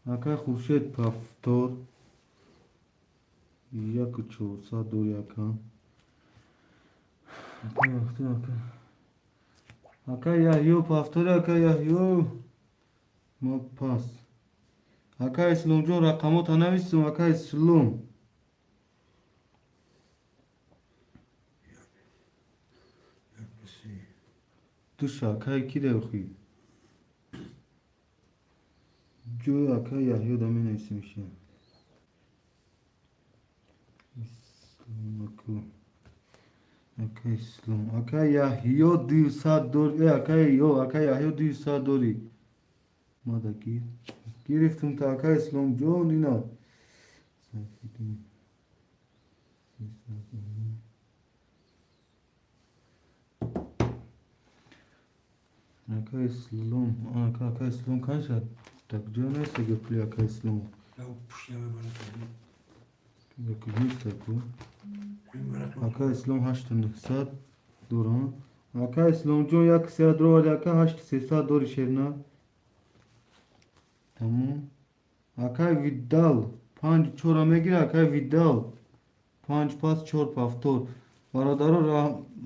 اکه خورشید پفتور 1400 دوری اکه اکه یحیی پفتور اکه یحیی ما پاس اکه اسلام جون رقمات ها نویستم اکه اسلام دوش اکه کی دوخی جو اکه یحیی دمی نیستی میشه اکه اسلام اکه یحیی 200 دوری اکه یحیی 200 دوری ما دا گرفتم تا اکه اسلام جون اینا اکه اسلام کن شد tak gdje ne se ga plija kaj slom? Ja upušćava velike. Jako ništa tako. A kaj slom hašta ne sad? دور ها اکا اسلام جون یک سه درو ولی اکا 8300 دوری شیرنا تمام اکا ویدال 5 چورا میگیره اکا ویدال 5 پاس 4 پافتور برادر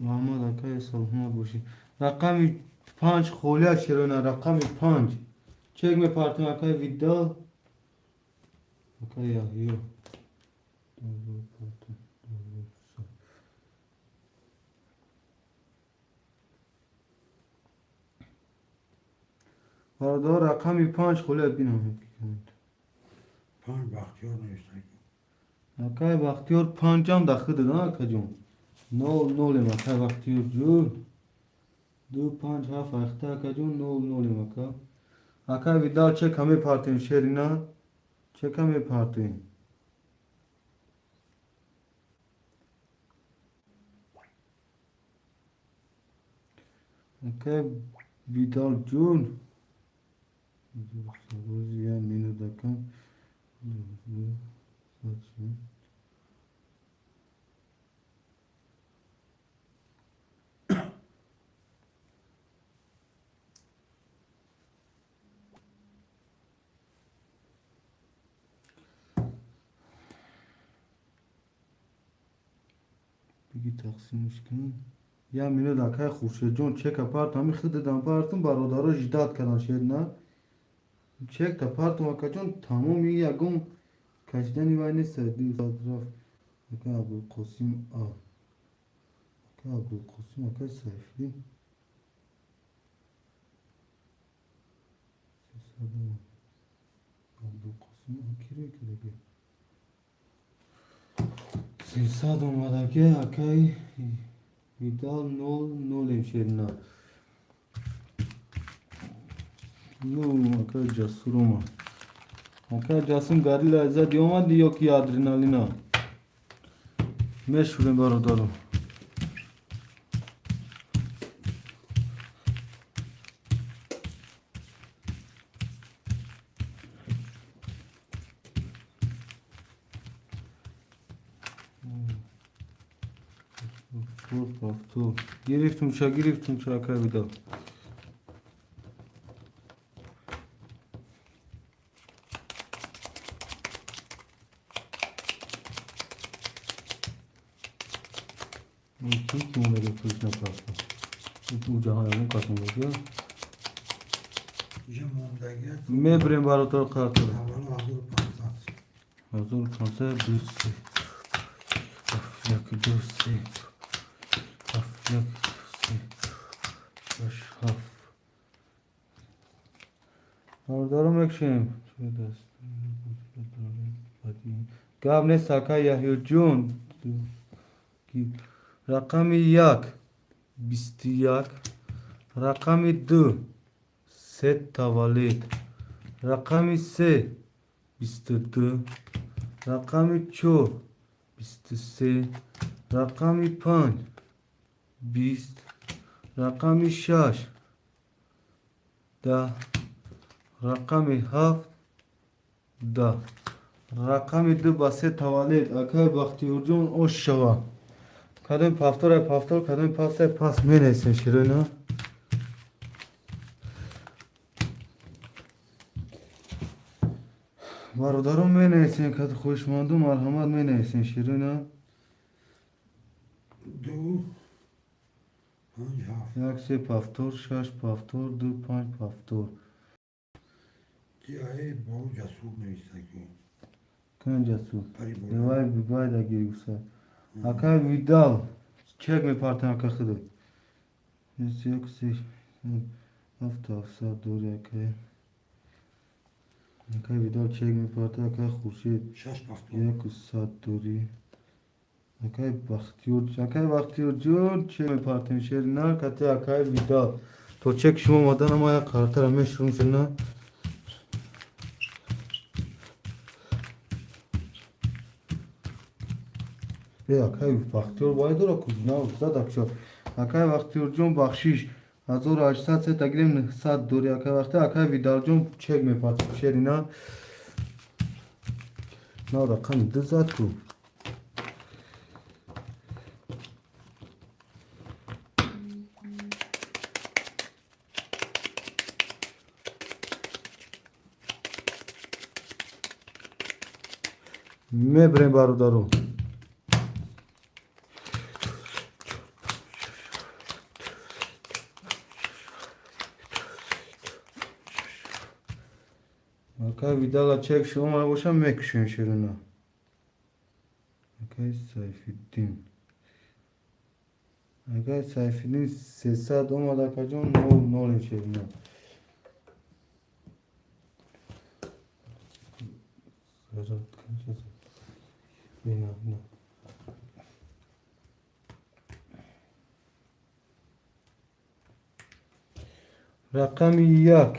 محمد اکا سلام باشی رقم 5 خولیا شیرنا رقم 5 چک می پارتم اکا ویدال اکا یاهیو برادر رقم 5 خولیا بینم 5 Bahtiyar neyse. اکای بختیار 5 هم داخل نه اکا جون 0 0 اکای بختیار جون 2 5 7 اختا اکا جون 0 0 اکا اکای ویدال چک همه پارتین شیرینا چک همه پارتین اکای ویدال جون روزی هم مینو دکم بگی تقسیمش کنیم یا مینو دکای خورشید جون چک اپارت همی خود دم پارتم برادرها جداد کردن شیر نه چک تا پارتم اکا جون تمام یکم کشیدنی وای نیست دو ساعت رفت اکا ابوالقاسم اکا ابوالقاسم اکا سیفدین ابوالقاسم اکیره که دیگه 300 اومده که اکای ویدال 0 0 شیرنا نو اکای جسور اومد اکای جاسم گاری لحظه دی اومد یا کی ادرنالینا مشوریم برادرم تو گرفتم چه اکای ویدال کی میگه توش نپرستم تو جهان اون کاتون بگه یه موندگی میبریم براتر خاطر حوالا 1500 دوستی افلک دوستی افلک دوستی باش هف باردارم اکشیم چه دست گاب نیست اکا یحیو جون رقم 1 21 رقم 2 3 تولد رقم 3 22 رقم 4 23 رقم 5 20 رقم 6 10 رقم 7 10 رقم 2 با 3 تولد اکای بختیار جون اوش شوا کدوم پافتور کدوم پاس می نیستن شیرین برادرم می نیستن کد خوشماندو مرحمت می نیستن شیرین 2 5 7 یک سه پافتور 6 پافتور 2 5 پافتور دیگه باو جسور neyse ki کن جسو پری بولا دوای بیبای دا گیری بسا اکای ویدال چک می پارتن اکا خدو یک سی هفت افساد دوری اکای ویدال چک می پارتن اکای خورشید 6 Bahtiyar یک ساعت دوری اکای بختیار جون چه می پارتن شیر نه کتی اکای ویدال تو چک شما مادن ما یک کارتر همه شروع شد نه اکای بختیار باید را کجنا افتاد اکشا اکای بختیار جون بخشیش 1800 سه تگریم 900 دوری اکای ویدال جون چک می پارتن شیر نه نه رقم 2 زد کو میبریم برادرو. Akay vidala çek şu ama boşa mekşin şirina. Akay Sayfiddin. Akay Sayfiddin sesat olmadan kaçın nol şirina. Bina. Rakam yak.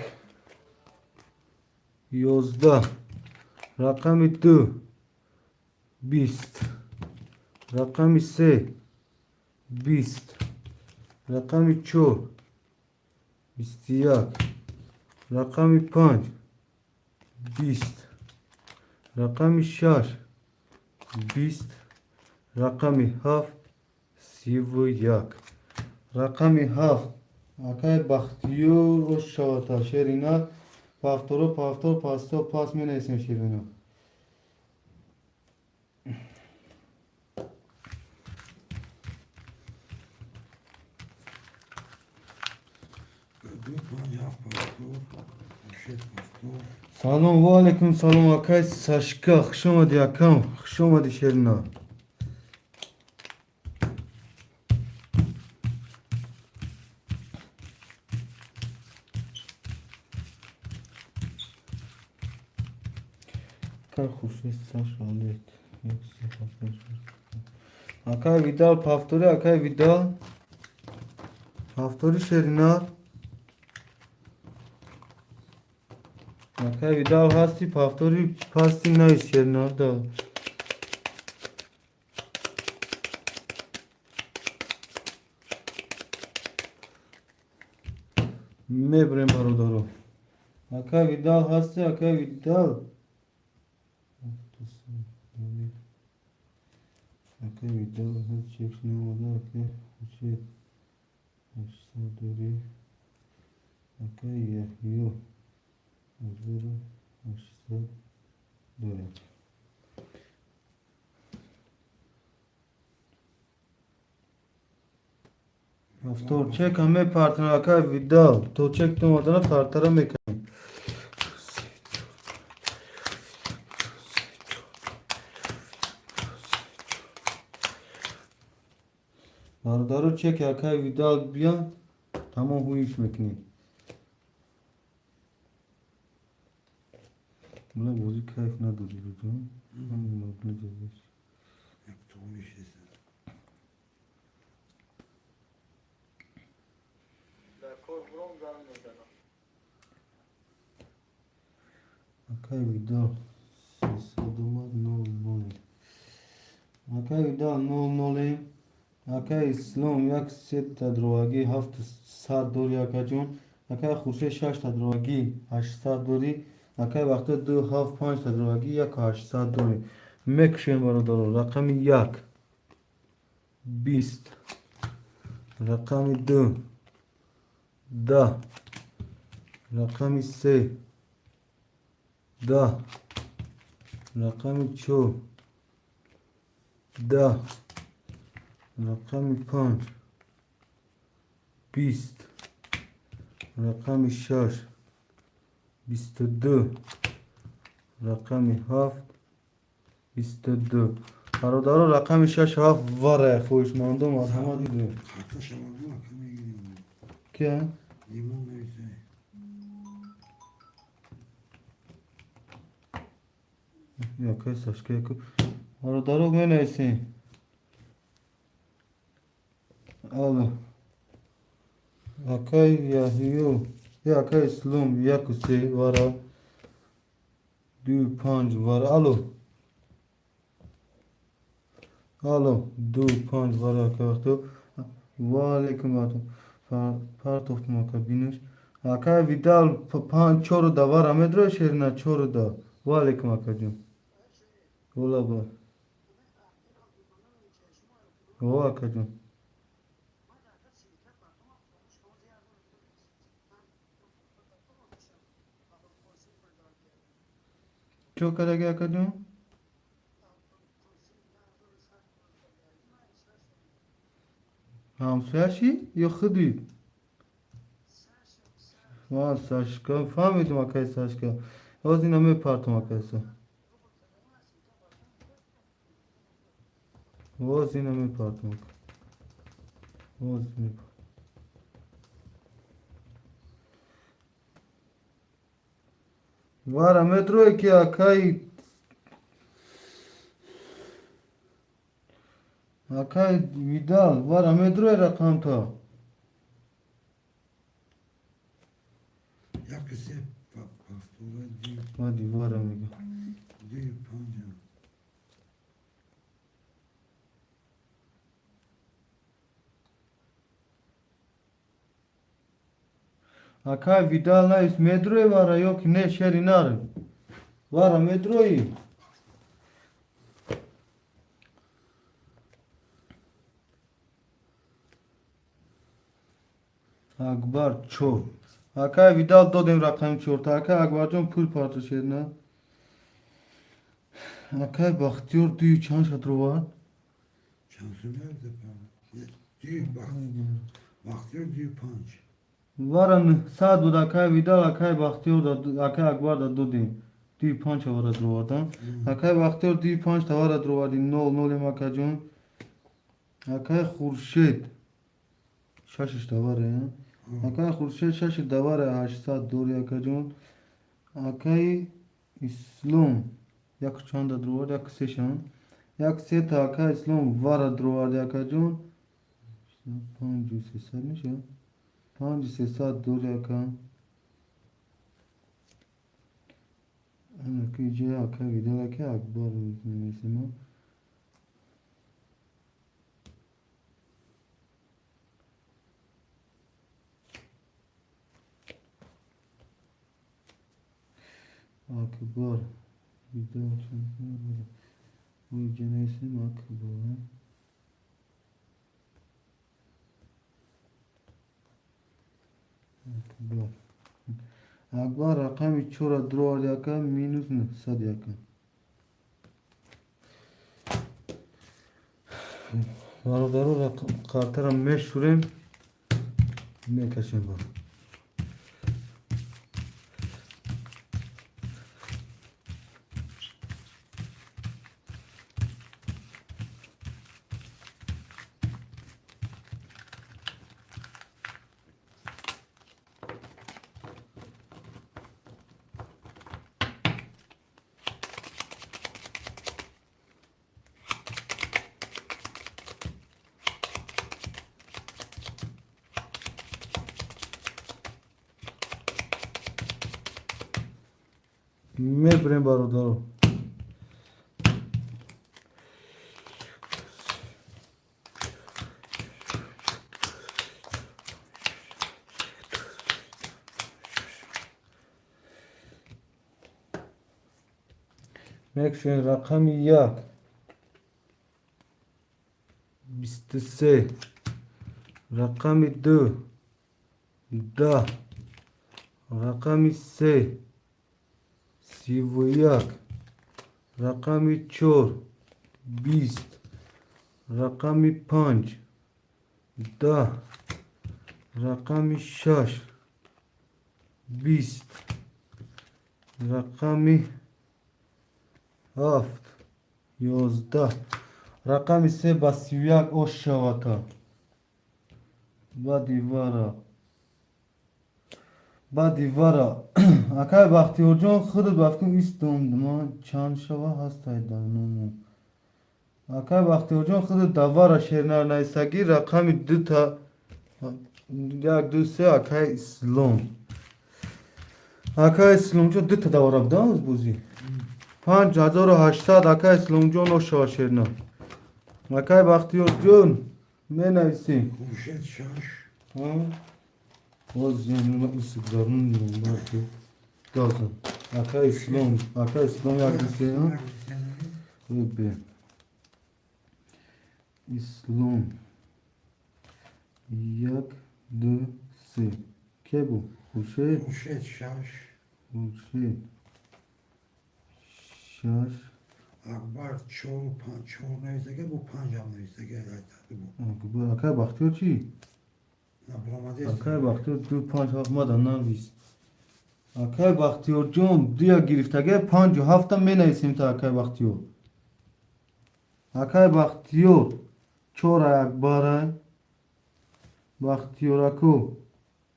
Yozda. Rakam 2. 20. Rakam 3. 20. Rakam 4. 21. Rakam 5. 20. Rakam 6. 20. Rakam 7. Sivuyak. Rakam 7. Akay Bahtiyar o şavata şerina. Paftor pasto pas mı neyse şirina. Salam ve aleyküm salam akay saşka xşomadi akam xşomadi şerina. Akay xuşi saş alet. Akay vidal paftori akay vidal. Paftori şerina. Akay vidal hasti paftori pasti nais şerina da. Mebrem barodaro. Akay vidal hasti akay vidal. Akay vidal hasti çekşine oldu akay xuşi. Aşsadori. Akay yahyo. Azuru aşsadori. Haftor çek hame partner akay vidal. To çektim odana partnera mekan. Barodaro çek akay vidal biyan. Tamam bu iş mekni. Buna bozuk kayıf ne duruyor canım? Ne duruyor? Yaptığım işi. Akay vidal. Sesadoma nol. Akay vidal nol. Akay İslam yak set tadrovagi haft saat dori akacun. Akay xurşe 6 tadrovagi 8 saat dori. Akay vaqti 2 haft 5 tadrovagi yak 8 saat dori. Mekşen barodaro. Rakami yak. 20. Rakami 2. 10. Rakami 3. 10. Rakami 4. 10. Rakami 5. 20. Rakami 6. 22. Rakami 7. 22. Barodaro rakami 6 7 var خوشماندم از همه دیگه. Karta şamadım aklıma geliyor. Ki Limon neyse. ya kay saçka yakı. Barodaro ne neyse. Alo. Akay yahiyo. Ya akay İslam yakuse vara. 2 5 var. Alo. Alo. 2 5 var akay. Ve aleyküm atı. Part of makabiniş. Akay vidal 5 4 da var. Amedro şerina 4 da. Ve aleyküm akacım. Ola ba. O akacım. Çok kara akacım. همسایشی یا خودی؟ ساشکا فهمیدم اکای ساشکا باز اینا میپرتم اکایسا باز اینا میپرتم باز میپرتم وارا متروی که اکای ویدال وارا متروی رقم تا یا کسی پاسپورت وادی وارا میگم دی پنجم اکای ویدال نیست متروی وارا یا که نه شری ناره وارا متروی اکبر چو اکای ویدال دادیم رقم چورتا اکای اکبر جان پول پارتو شد نه اکای باختیار دوی چند شد رو وار شانsı nerede pardon? Di baktıyor di panç. وارن ساعت بود اکای ویدال اکای باختیار داد اکای اکبر داد دادیم دوی پانچ وارد رو واردن اکای باختیار دوی پانچ تا وارد رو واردیم نول نولیم اکای جون اکای خورشید ششش تا واره اکای خورشید شش دواره 800 دوری اکای جون اکای اسلام یک چند داد رو وارد یک سشن یک سه تا اکای اسلام وارد رو وارد اکای جون 5300 میشه 5300 دوری اکای Anche già capito la che akbar mesela. Akbar video çekiyor. Bu cenesi akbar. Akbar. Akbar rakam çora droğar yaka minus ne sad yaka. Varodaro kartara meşhurim ne kaşın var. Mebrem barodaro. Mekşen rakamı yak. 23 rakamı 2 10 rakamı 3 سیویک رقمی 4 20 رقمی 5 10 رقمی 6 20 رقمی 7 11 رقمی 3 با سیویک او شواتا با دیوارا اکای باختیار جان خودت بافتیم ایستم ما چند شوا هستای دانمو اکای باختیار جان خودت دوارا شیرنار نیستگی رقمی 2 تا 1 2 3 اکای اسلام اکای اسلام جان 2 تا دوارا بدان از بوزی 5800 اکای اسلام جان و شوا شیرنار اکای باختیار جان می نویسیم Kuşet şaş. باز یعنی استقرارون نمبر که دازم اکا اسلام یک دیسته ها به اسلام یک دو سه که بو خورشید Kuşet şaş. خورشید شش اکبر چهار نویسته با 5 هم نویسته Bu akay baktıyor ki. نه برامده Akay baktıyor 5 hafmadan navis. Akay baktıyor cum diye giriftage 5 hafta mena isim ta akay baktıyor. Akay baktıyor. Çora akbara. Baktıyor ako.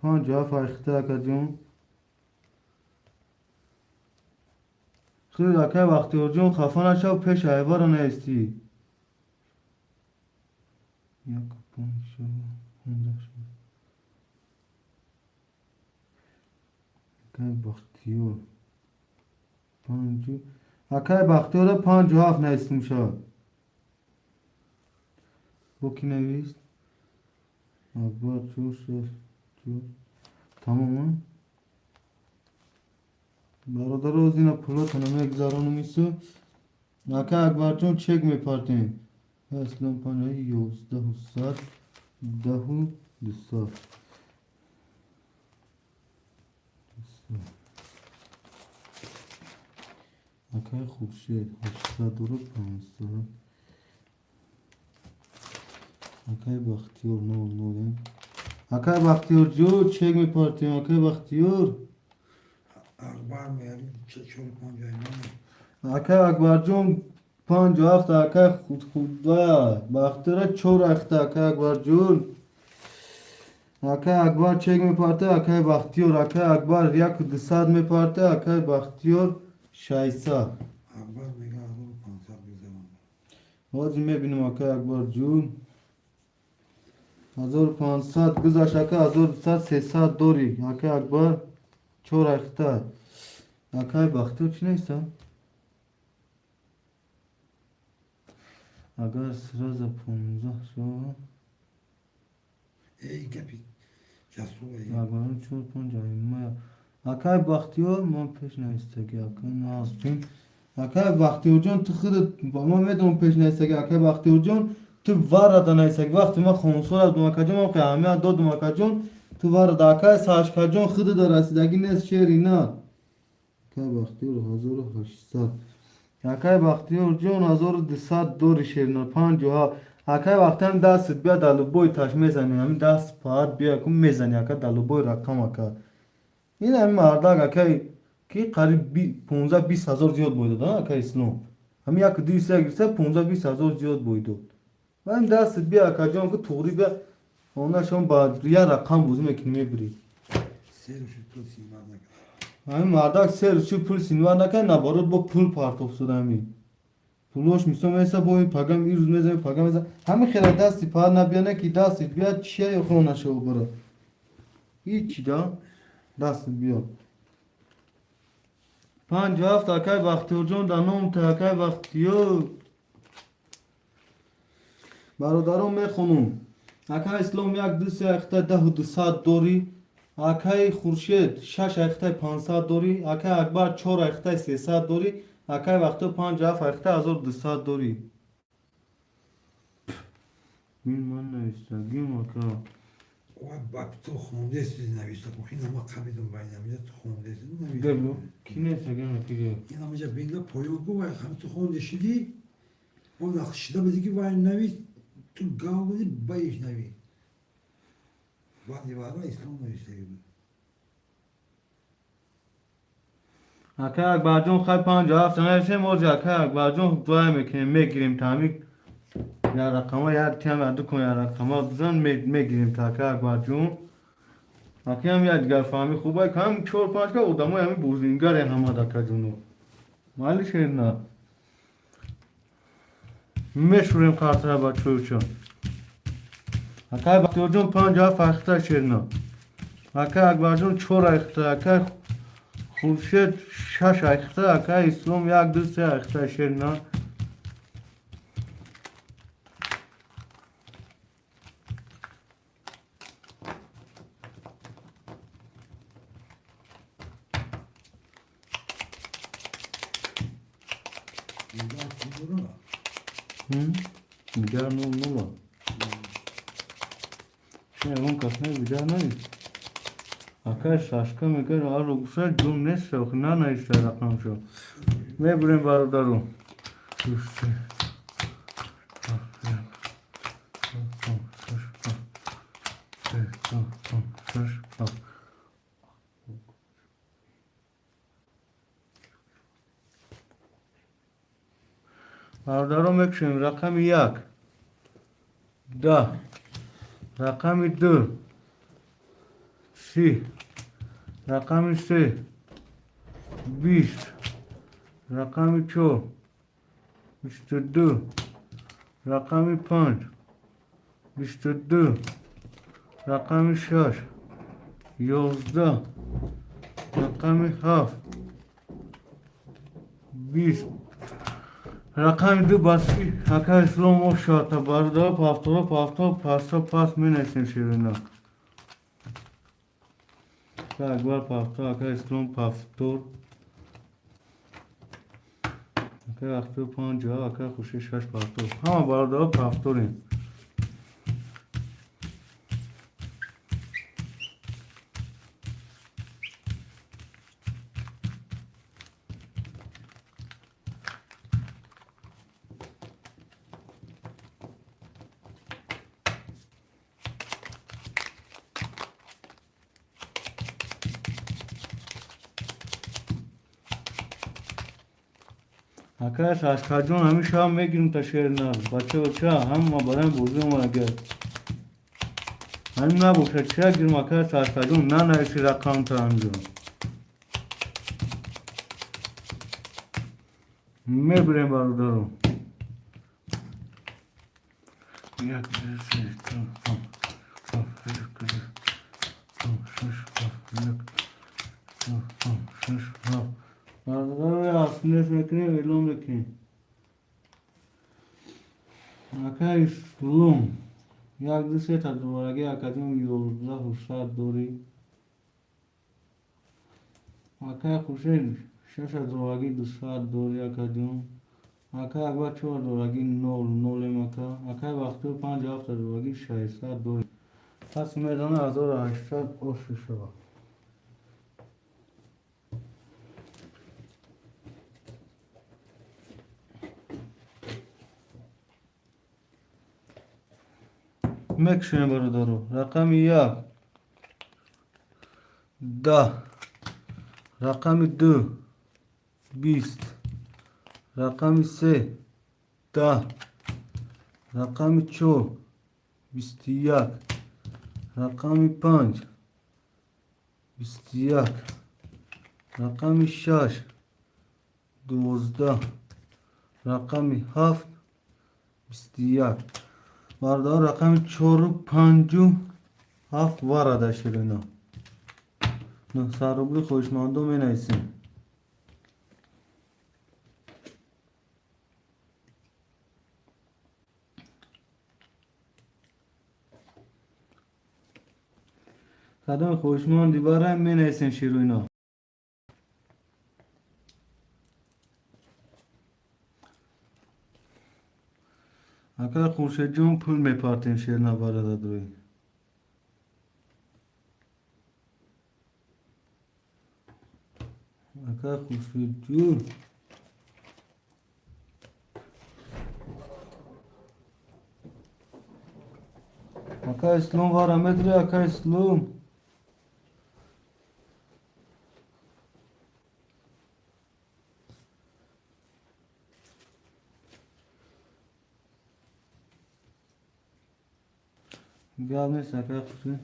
5 hafta ikhta akacım. Khir akay baktıyor cum kafana şav peş ayvara ne isti. Yakupun şu. Akay baktıyor. 5 Akay baktıyor 5 hafta ne istim şav. Bu ki nevist? Akbar çok. Tamam mı? برادر از اینا پولو کنم یک زارانو میسو نکه اکبر جون چک میپارتیم اسلام پانایی 11 و 7 10 و 2 نکه خوشید 800 و 500 نکه بختیور 9 نکه بختیور جو چک میپارتیم نکه بختیور اکبر میاری چهار 5 اینا Akay Akbarcığım 5 hafta akay khudvaya baktira çor hafta akay Akbarcığım akay Akbar çek mi parte akay baktiyor akay Akbar yak dısad mi parte akay baktiyor şaysa اکبر میگه 1500 بزنم Hadi mebinim akay Akbarcığım 1500 kız aşağı 1300 dori akay Akbar çor hafta akay baktiyor neyse اگر سراز 15 شو ای گپی جسوه اگر چون 5 ما اگر باختیو من پیش نیستگی اگر نازبین اگر باختیو جان تو خودت با ما میدون پیش نیستگی اگر باختیو جان تو وارد نیستگی وقتی ما خونسور از دومکا جان ما قیامی دو دومکا جان تو وارد اگر ساشکا جان خودت رسیدگی نیست شیری نه اگر باختیو 1800 Akay baktıyor John 1200 dori şerina 5 ha Akay vaktan dast bia dalu boy taş mezani hem dast paat bia kum mezani akay dalu boy rakam akay yine hem arda akay ki qarib 15-20 hazar ziyod boydu da akay islam hem yak dirse girse 15-20 hazar ziyod boydu hem dast bia akay John ki toğri bia ona şon ba riya rakam buzum ekinme biri سر شد تو سیمان نکرد همین مردک سر چی پول سینوار نکن نبارد با پول پارتوف شده همین پولوش میسوم ایسا بایی پاگم ای روز میزنی پاگم میزنی همین خیلی دستی پا نبیانه که دستی بیاد چیه یا خون نشه و برا هیچی دا دستی بیاد 5 hafta akay baktıyor جون دانوم تا akay baktıyor برادرم میخونم akay اسلام یک دوست اخته 10 دوری akay خورشید 6 اخته 500 دوری akay اکبر 4 اخته 300 دوری akay وقت 5 اخته 1200 دوری این من نوشتگیم akay و باب تو خونده سیز نویسته بخین اما قمیدون باید نمیده تو خونده سیز نویسته گلو کی نوشتگیم اکی این همه جا بینگه پایوگو باید خمی تو خونده شدی اون نقشیده بزی که باید نویس تو گاو بزی بایش نویس باید دیوارا اسلام نویسته بود akay اکبر جون خیلی 5 هفته نوشته موجه akay اکبر جون دوای میکنیم میگیریم تامی یا رقمه یا تیم ادو کن یا رقمه بزن میگیریم تا akay اکبر جون akay هم یادگار فهمی خوبه که هم 4-5 که ادامه همین بوزینگر همه دکا جونو مالی شیر نه میشوریم خاطره با چوچون akay baktıyor جون 5 هفته اخته شیر نه akay اکبر جون 4 اخته akay خورشید 6 اخته akay اسلام 1-2-3 اخته شیر نه اینجا کنگورا Milyar nula. Şey on kasne milyar ne? Akay şaşka meker aro gusal cümle şokna ne işte rakam şu. Ne buraya bardaru. برادران بکشیم. رقم 1 10 رقم 2 30 رقم 3 20 رقم 4 22 رقم 5 22 رقم 6 11 رقم 7 20 رقم 2 باسی اکا اسلام و شاتا برادر پاستا می نشین شیرینا اکبر پافتا اکا اسلام پافتور اکا اختو 50 اکا خوشی 6 پافتور همه برادر پافتوریم. اکرش اشکا جون همیشه هم میگیریم تا شیر نار بچه هم ما برای بوزیم اگر همین نبوشه چه گیریم اکرش اشکا جون نه نایسی رقم تا انجام میبریم برادرم. یک دیسی برادر اصلیش میکنیم ایلون بکنیم اکا اسلوم یک دیسی تا دوبارگی اکا جون 11 و 7 دوری اکا خوشی 6 دوبارگی 200 دوری اکا جون اکا اکبر 4 دوبارگی 0 اکا وقتی 5 هفته دوبارگی 600 دوری پس میدانه 1800 اوشی شد. میکشیم برادرو. رقم 1 10 رقم 2 20 رقم 3 10 رقم 4 21 رقم 5 21 رقم 6 12 رقم 7 21 برادر رقم 4 و 5 و 7 وارد شیرینا 900 روبلی خوشماندو می نیسیم قدم خوشماندی برای می نیسیم شیرینا اگر خورشید جون پول میپارتیم شیرنا برادر دوی اگر خورشید جون اگر اسلام وارا مدری اگر اسلام بیاد نیست اگر خورشید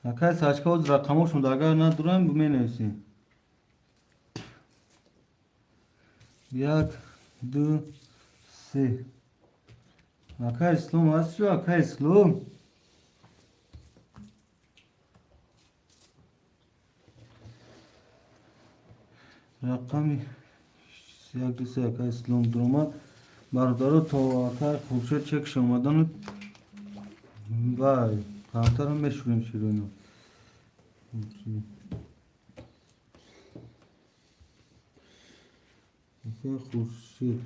اگر ساچکا از رقماشون داگر ندارم می نویسیم 1 2 3 اگر اسلام هست شو اگر اسلام رقمی 1 2 3 اگر اسلام درما برادر تو اگر خوبشت چک شمادن وای کامتر هم میشوریم شیرونو اکه خورشید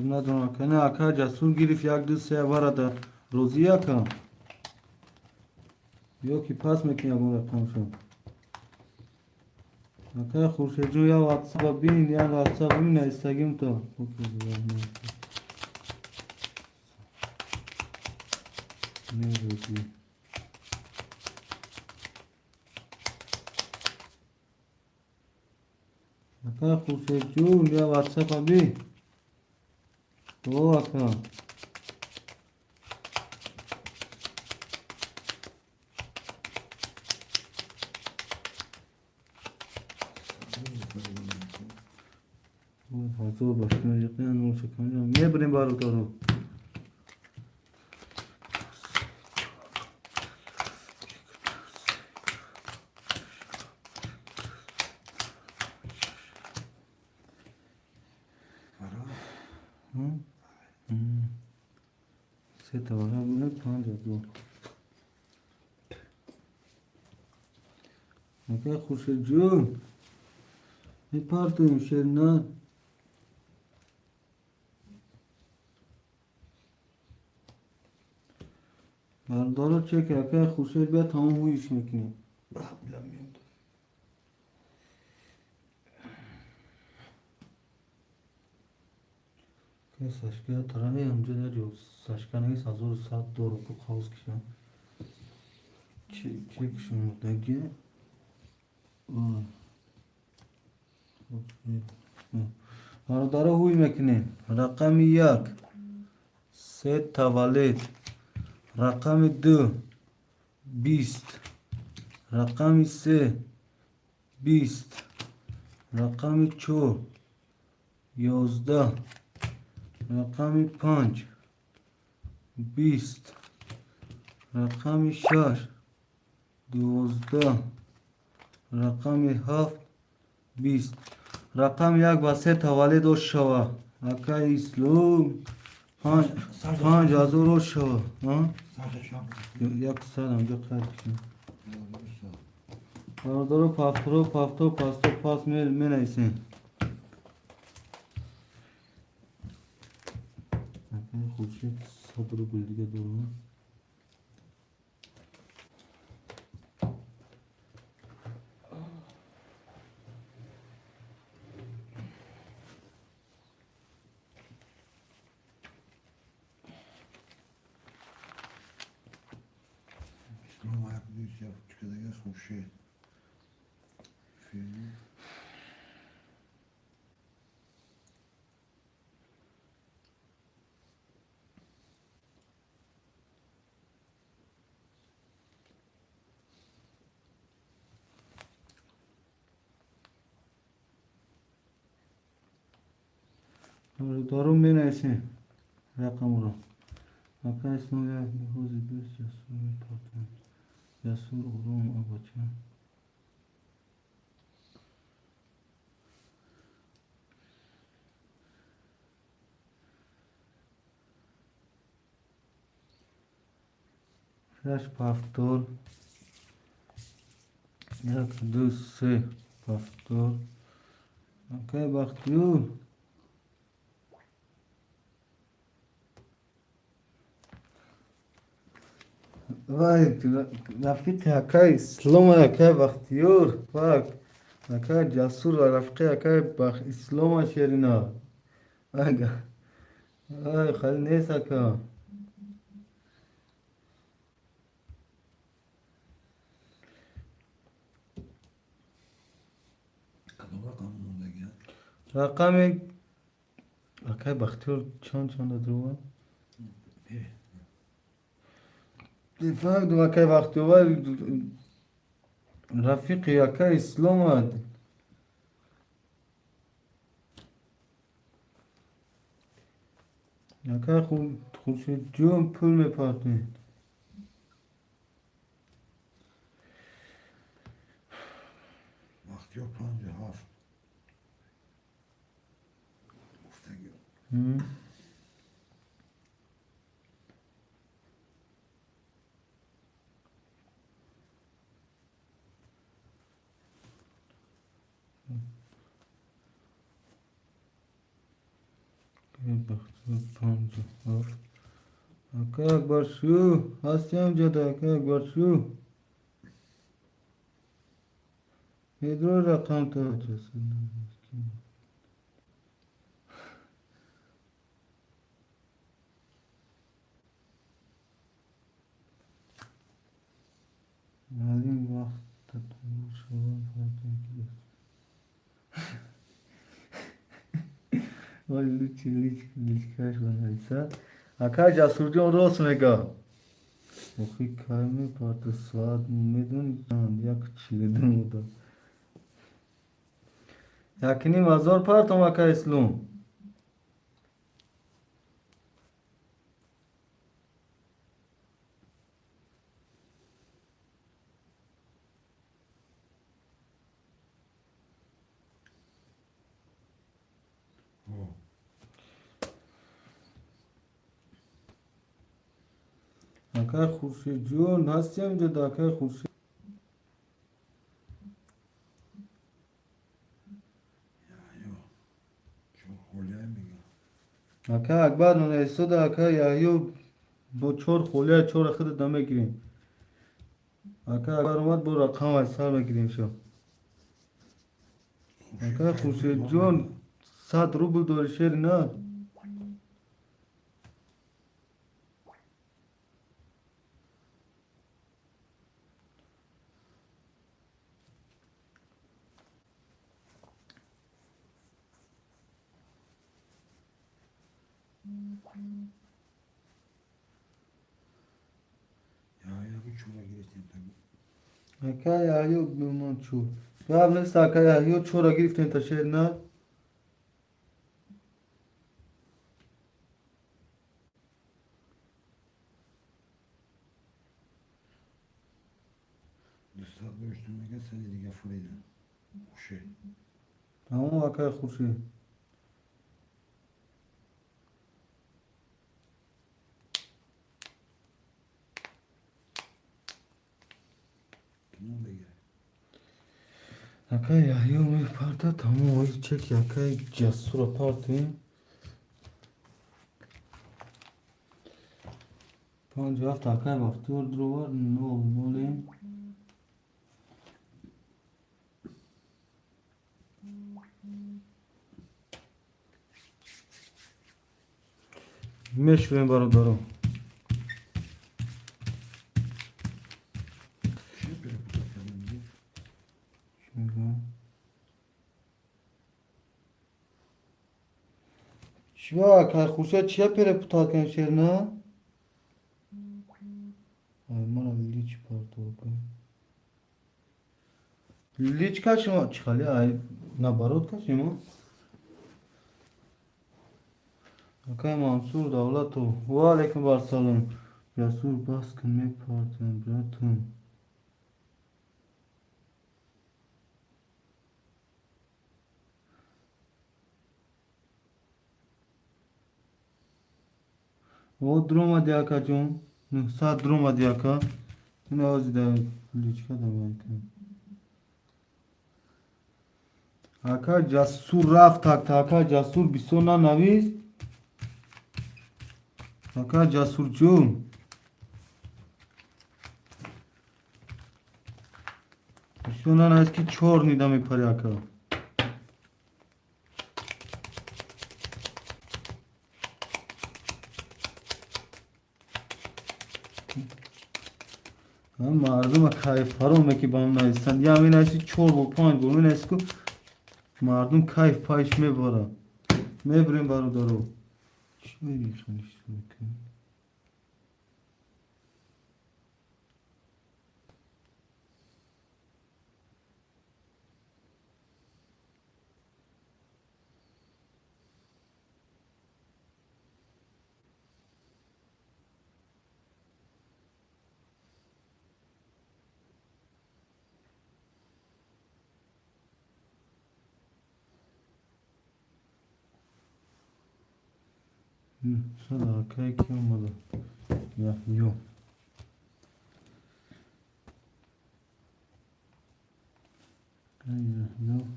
ندونم کنه اکه جسور گرفت یک دو سه برده روزی اکه یا کی پاس میکنه اون رقم شد اکه خورشید جو یا واتساپ بین یا واتساپ بین استگیم تو نه روزی اکه خورشید جو یا واتساپ بین تو اکه حضور باشیم یقینا نور شکنیم میبریم بارو دارو سه تا برا بونه 5 دو اکه خورشید جون میپارتیم شرنا بردارو چه که اکه خورشید بیا تمام هویش میکنیم که سشکه ترانه همجه در جو سشکه نیست 1100 دو رو خواست کشم چه کشم دگه بردارو هوی میکنیم رقم 1 سه تولد رقم 2 20 رقم 3 20 رقم 4 11 رقم 5 20 رقم 6 12 رقم 7 20 رقم 1 و 3 تولد و شوا اکه اسلام 5000 و شوا یک سال همجا قرد کشیم بردارو پافتو پاس می نیسیم خورشید صد رو گل دیگه دارو خورشید دارو می نیسیم رقم رو اکه اسم یک میخوزی بیست جسور میپاتن جسور اروم آباچه شش پافتور یک دو سه پافتور اکه بختیور وای رفیق اکه اسلام اکه بختیور فاک اکه جسور رفیق اکه اسلام شیرینا اگه وای خیلی نیست اکه رقم Akay Bahtiyar çan durma. De facto Akay Bahtiyar Rafiki Akay İslamad. Akay Khurshid Jom pul میپرتن. Bahtiyar 57. گفتگی Bahtiyar 57. Akay Akbar şu. Hasyam Jada Akay Akbar şu. Pedro rakam ta açasın. Malum vakti tutmuş olan farklı gibi. Vay lütfen kaç bana ise. Akay Jasurjon rost nega. Oki kayme partı saat medun yak çiledin o da. Yakini vazor partom Akay İslam. Akay Khurshid Jon hasyam Jada Akay Khurshid. çok kolay mı? Akay Akbar non esoda Akay Yahyo bo chor khole chor akhir dame girin. Akay Akbar omad bo rakam asal megirim sho. Akay Khurshid Jon 7 rubl dorişer na. Ya bu çuvala giriştim tabii. Akay Yahyo bilmem çu. Ya neyse Akay Yahyo chora giriften taşer na. Dışarı görüştüğüme gel sen de gafuraydı. Bu şey. Tamam Akay Khurshid. Kimin de gel. Akay Yahyo me parta tamam o çek Akay Jasur parti. 57 Akay Bahtiyar drovar no molim. Meşveren barodarım. Şey böyle bu da kendimizi. Şöyle. Şiva Akay Khurshid çiya pere putaken şerna. Ay mana liç parto okey. Liç kaç mı çıkali ay na barot kaç mı? Akay Mansur Davlatov. Ve aleyküm barsalım. Jasur baskın me parten bratım. O droma diaka John. Sa droma diaka. Ne ozi da liçka da belki. Akay Jasur raf tak Akay Jasur bisona naviz. Akay Jasur Jom. Bisona naviz ki chor nida mipare Akay. مردم کیف فرامه که با هم نایستند یا همین هستی 4 با 5 با من هست که مردم کیف پایش میبارن میبریم برادرو. چی میریخنش میکنی؟ Sada akay ki olmadı. Ya yok. Ya yok.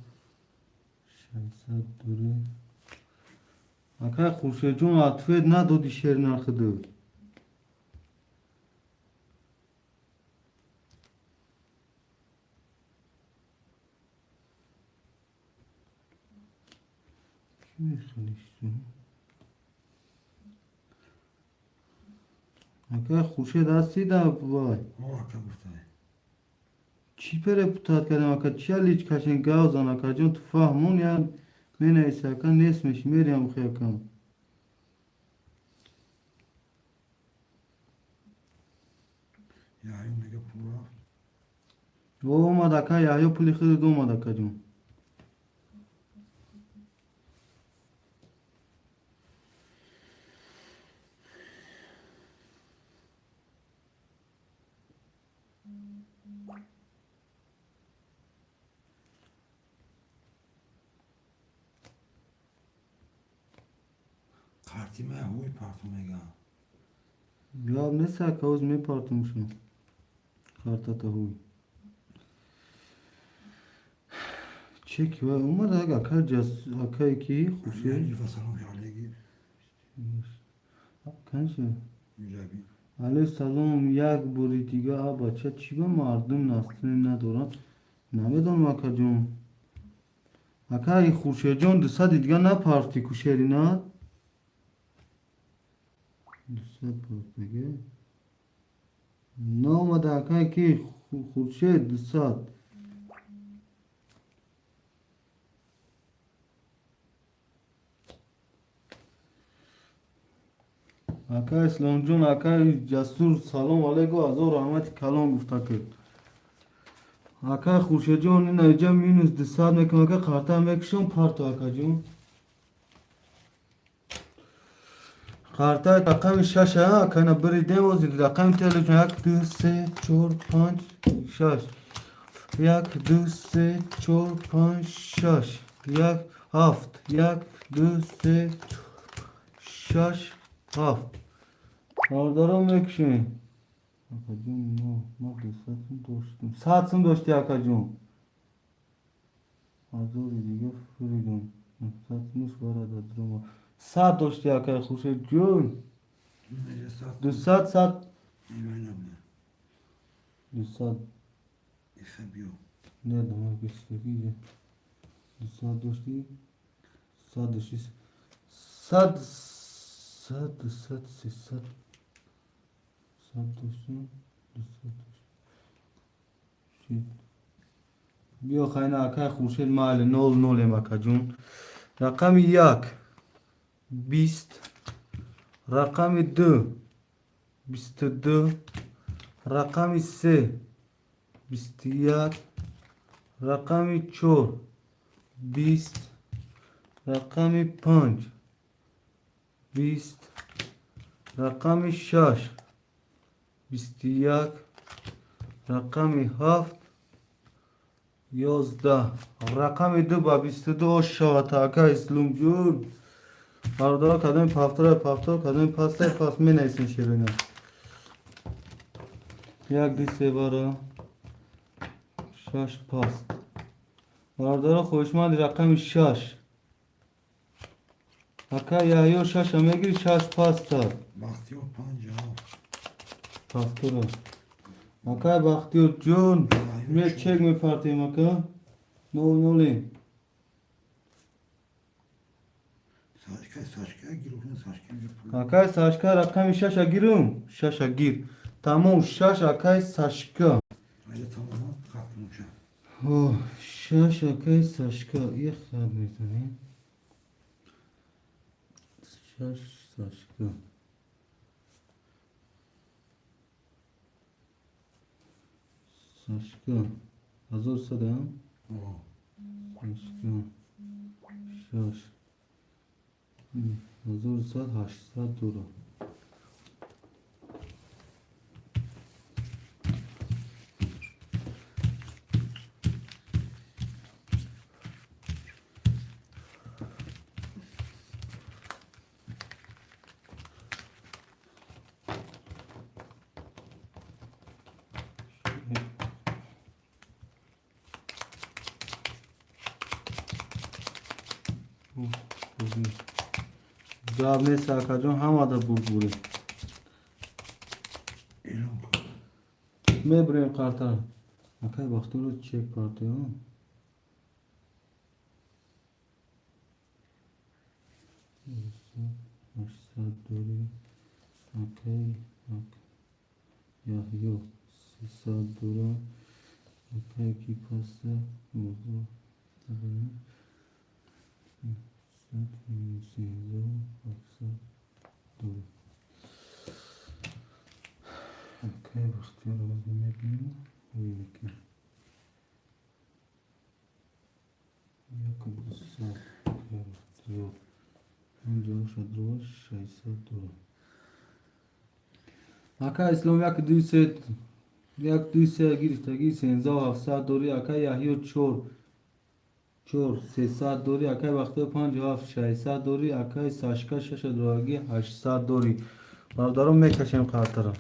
Şansat duru. Akay Xurshedjon atfed nadodi sher narxidi. Kim میخوانیشتون؟ Akay Xurshid هستی در بای آه که گفته چی پر پتات کردم akay چی لیچ کشن گاوزان akay جون تو فهمون یا من ایسا akay نسمش میریم خیلی کم ya میگه پورا و اومد akay یا پولی خیلی دو اومد akay جون kartime huy parti میگه یا مثل akay اوز میپارتمشون karta ta huy چک و اومد akay جس akay کی Xurshid یعنی فصلون جالگی کنشه میجابی علیه سلام یک بوری دیگه بچه چی با مردم نسلی ندارن نمیدونم اکا جون اکا ای Xurshid جون دسته دیگه نه پارتی کشیری نه دسته پارتیگه نه اومده اکا کی Xurshid دسته اکا اسلام جون اکا جسور سلام علیکم از او رحمت کلام گفته کرد اکا Xurshid جون این ایجا مینوس دسته میکنم اکا قرطه میکشم پارتو اکا جون قرطه رقم شش ها کنه بری دیوزید رقم تلفن 1 2 3 4 5 6 1 2 3 4 5 6 1 7 1 2 3 6 7 باردارم میکشین اکا جون نه ما دستتون داشتیم ساعتون داشتی اکا جون از او دیگه فریدون ساعتونش برد از روما ساعت داشتی اکا Xurshid جون میگه ساعت 200 ساعت ایوان نبوده 200 ایخه بیو نه دماغ بستگیه 200 داشتی 100 داشتی 100 100 200 300 100 داشتیم 200 داشتیم بیا خیلی اکا Xurshid مال 00 اکا جون رقم 1 20 رقم 2 22 رقم 3 21 رقم 4 20 رقم 5 20 رقم 6 21 رقم 7 11 رقم 2 با 22 شد اکا اسلام جون باردار کدام پافتار کدام پاس می نیستین شیرینه یک دی سه بارا 6 پاس باردار خوشمند رقم 6 اکا یا 6 میگیری 6 پاس داد وقتی و 50 پافتار اکا بختیار جون می چک می پارتیم اکا 00 saçka girohun saçka bir pul اکای ساشکا رقم 6 گیرم 6 گیر تمام 6 اکای ساشکا aile tamamen kalkmışım. اوه 6 اکای ساشکا یه خط میزنیم شش ساشکا ساشکا 1100 هم؟ ساشکا شش 1100 دورا جواب نیست اکا جان همه دا بوره ایران میبریم قرطه اکای وقتی رو چک کرده ها 800 دوری اکای یحیو 300 دورا اکای کی پاسه موضوع 800 دوری اکای وقتی رو میبینیم ببینیم که یک 200 اکای وقتی رو اینجا شد رو 600 دورا اکا اسلام یک 200 گیرستگی 3700 دوری اکا یحیو چور 300 دوری اکای وقتی 57 600 دوری اکای ساشکا 6 دورگی 800 دوری برادرم میکشیم قطر 2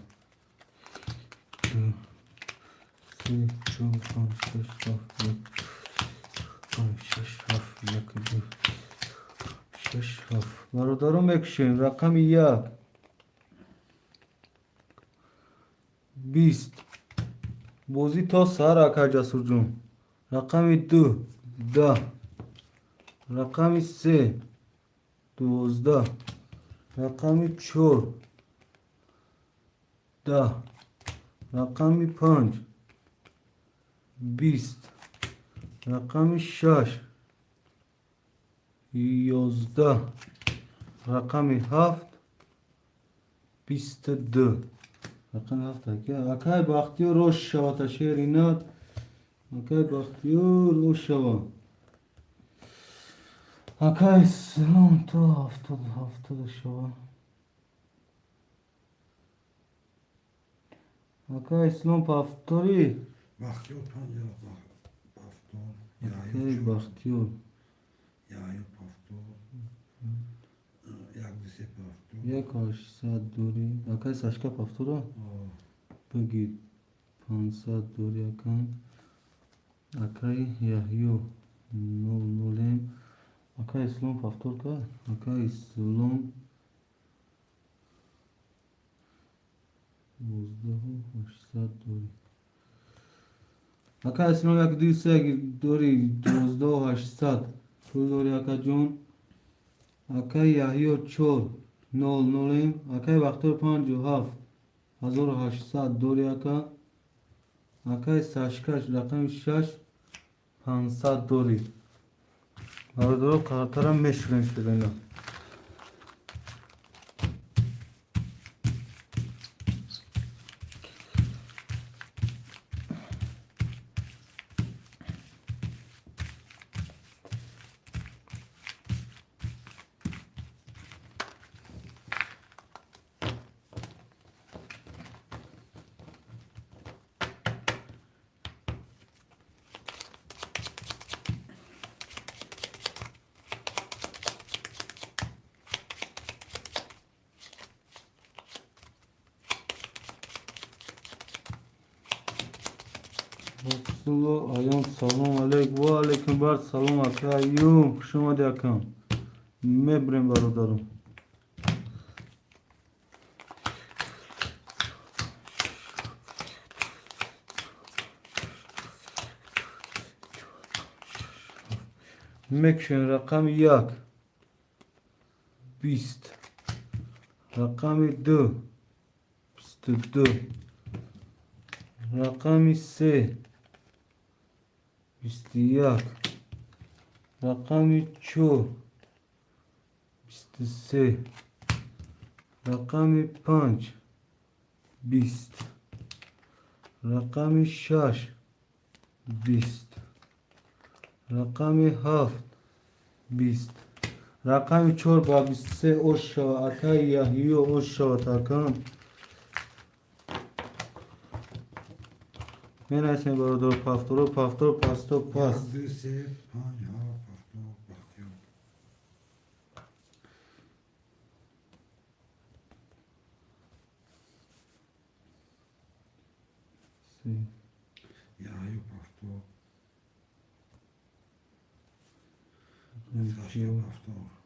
3 4 5 6 7 6 7 1 2 6 7 برادرم میکشیم رقم 1 20 بازی تا سر اکا جسور جون رقم 2 10 رقم 3 12 رقم 4 10 رقم 5 20 رقم 6 11 رقم 7 22 رقم 7 اکای باختیو روش شوا تا شیر ایناد اکای باختیو روش شوا اکای سلام تا 70 شوا اکای اسلام پافتوری وقتی و 50 پافتور اکای باختیو یایو پافتور یک 200 پافتور یک 800 دوری اکای ساشکا پافتورا بگید 500 دوری اکان اکای یحیو 00 اکای اسلام پافتور که اکای اسلام 12800 دوری اکای اسلام یک 200 دوری 12800 پول دوری اکا جون اکای یحیو 4 00 اکای وقتور 57 1800 دوری اکا اکای ساشکاش رقم 6 500 دوری برادرو قطرم میشوریم شده بسلو آیان سلام علیکم و علیکم بر سلام اکا ایوم خوش اومدی اکم میبریم برادرم میکشن رقم 1 20 رقم 2 22 رقم 3 21 رقم 4 23 رقم 5 20 رقم 6 20 رقم 7 20 رقم 4 با 23 اوشا اکای یحیی اوشا تاکم من اسم برادر پافتورو پاستو پاس 1 2 3 5 7 8 9 یحیی پافتور ساشا پافتور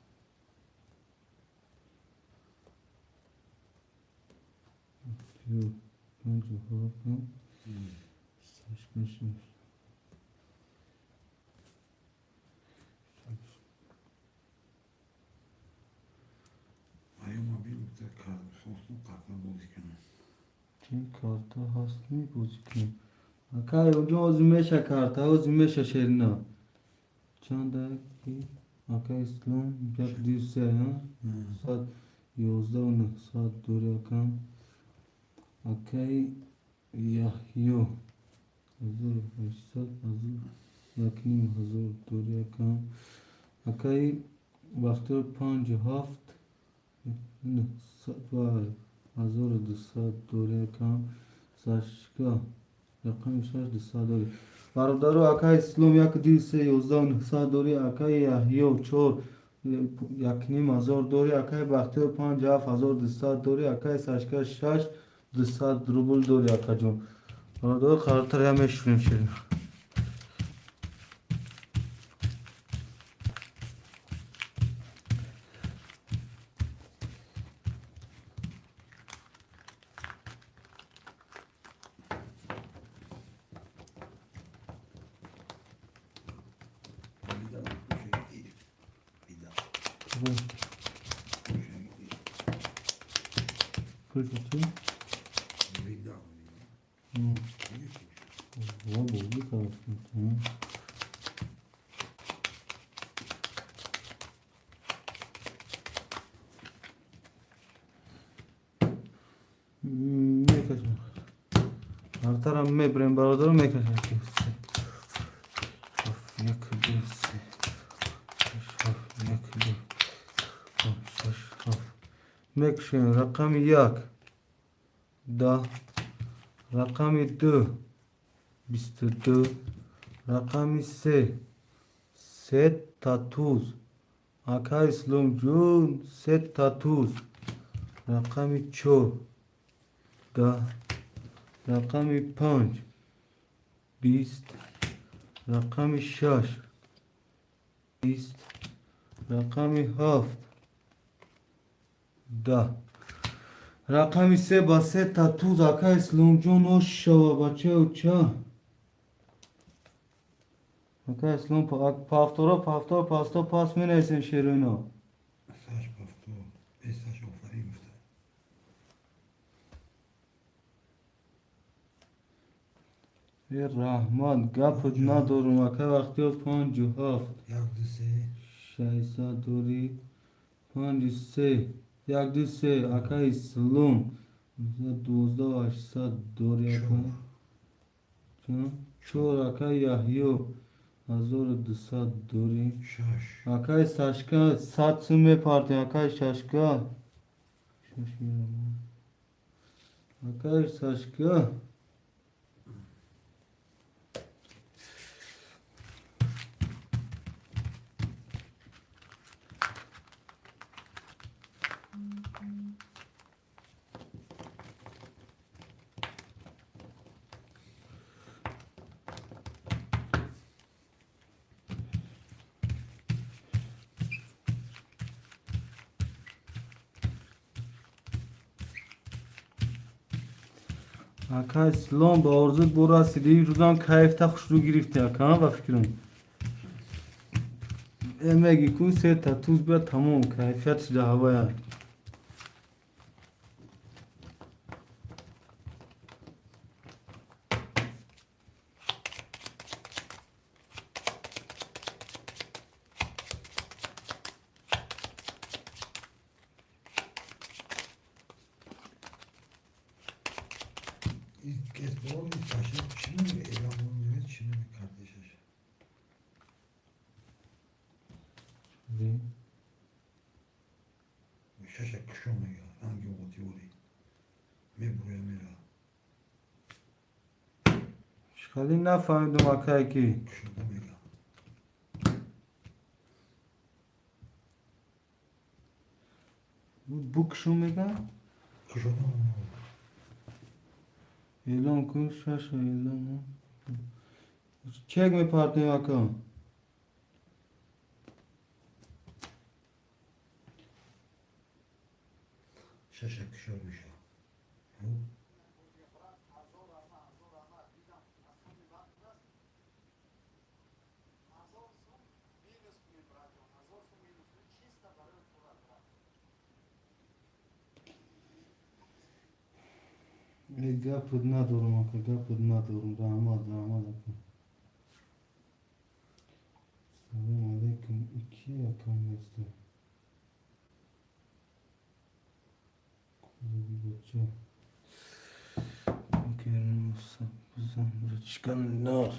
ayıma bir miktar soslu kartlar bozukluğu. چین کارتا هست می بازیکن اکای اونجا آزمیشه کارتا آزمیشه شیرنا چند کی اکای اسلام یک دیوسه ها ساعت 11 و 9 ساعت دوری کم اکای یحیی hazır 5 saat hazır yakınım hazır دوری کم اکای وقت 5 هفت نه ساعت 1200 دوره کم ساشکا رقم 6 200 دوری برادر اکای اسلام یک دیوسه 11 900 دوری اکای یحیی 4 یک نیم هزار دوری اکای بختیار 5 7200 دوری اکای ساشکا 6 200 روبل دوری اکای جون برادر خاطر همه شونیم شیرین Kırkıtı. Bu bir kalsın. Ne kaçma? Artaram me brem barodoro me kaçma. Yakılıyorsun. Yakılıyor. Mekşen rakam yak. Da. Rakam 2 22 rakam 3 set tatuz akay slum jun set tatuz rakam 4 da rakam 5 20 rakam 6 20 rakam 7 da رقم 3 با 3 تا توز اکای اسلام جون و شوا بچه و چه اکای اسلام پافتورا پاستا پاس می نیسین شیروینا Saç paftor. 5 saç ofarıyım işte. ای رحمان گپت ندارم اکای وقتی ها 5 و 7 Yak düse. 600 دوری 5 3 یک دو سه اکای اسلام 12 و 800 دوری اکای چور اکای یحیی 1200 دوری Şaş. اکای ساشکا 7 سومه پارتی اکای شاشکا اکای ساشکا اکای اسلام با ارزود برو رسیدی روزان کیفته خوش رو گرفتی اکا با فکرم امگی کن سه تا توز بیا تمام کیفیت شده هوایا شش کشو میگه رنگی اوتی اوری میبروه میره خیلی نفهمیدم اکای کی کشو میگه بکشو میگن کشو اعلام کن شش اعلام چک میپارتیم اکا شش کشو میشه گپ ندارم اکا گپ ندارم رحمت اکا سلام علیکم کی اکام هسته کلوبی بچه گرم بزن رچکن نار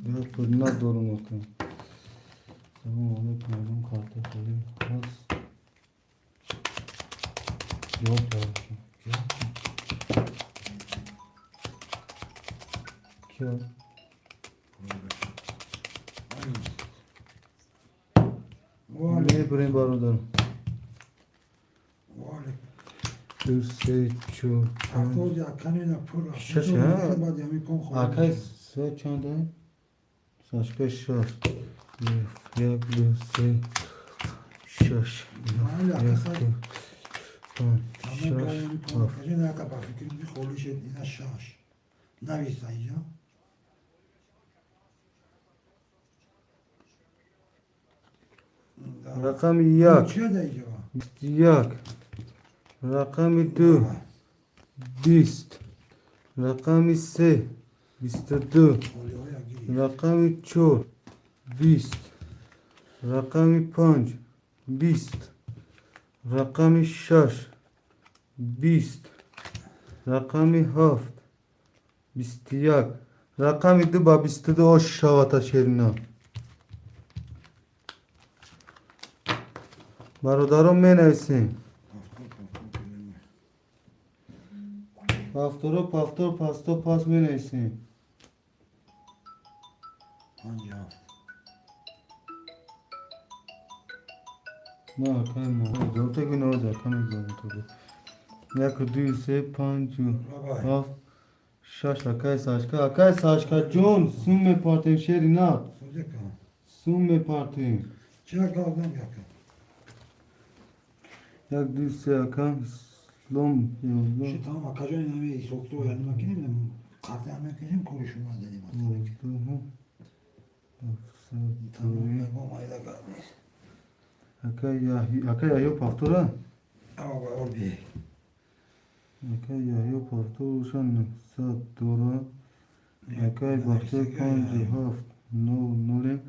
گپ ندارم اکا سلام علیکم علم کارت خیلی هست جواب دارم کیا بریم برادر دو سه چهار پنج افراد یکنی نپور شش ها بعد یمی کن اکای سه چنده ساشکای شش یک دو سه شش یک دو پنج شش هفت کجا نه که با فکر بی خولیش اینا شاش نویسه اینجا رقم یک چه ده اینجا یک رقم دو 20 رقم سه 22 رقم چهار 20 رقم پنج 20 رقم شش 20 رقم هفت 21 رقم دو با 22 شواتا شیرنا برادرم می نویسیم پافتورو پافتور پاستو پاس می نویسیم آنجا نه کمی ما دوتا که نوزه کمی دوتا یک دوی سه پنج هفت شش اکای ساشکا جون سوم می پارتیم شیری نه سوزه کن سوم می پارتیم چه گازم یکم یک دوی سه اکا سلوم چه تمام کجا نمی سوکتو یعنی ما کنیم قطع همه کنیم کورشون ما دادیم تمام بگم ایده کردیم اکای یایو پافتورا آقا اور بی اکای یایو پافتورشان سات دورا اکای باختور پنج هفت نو نولی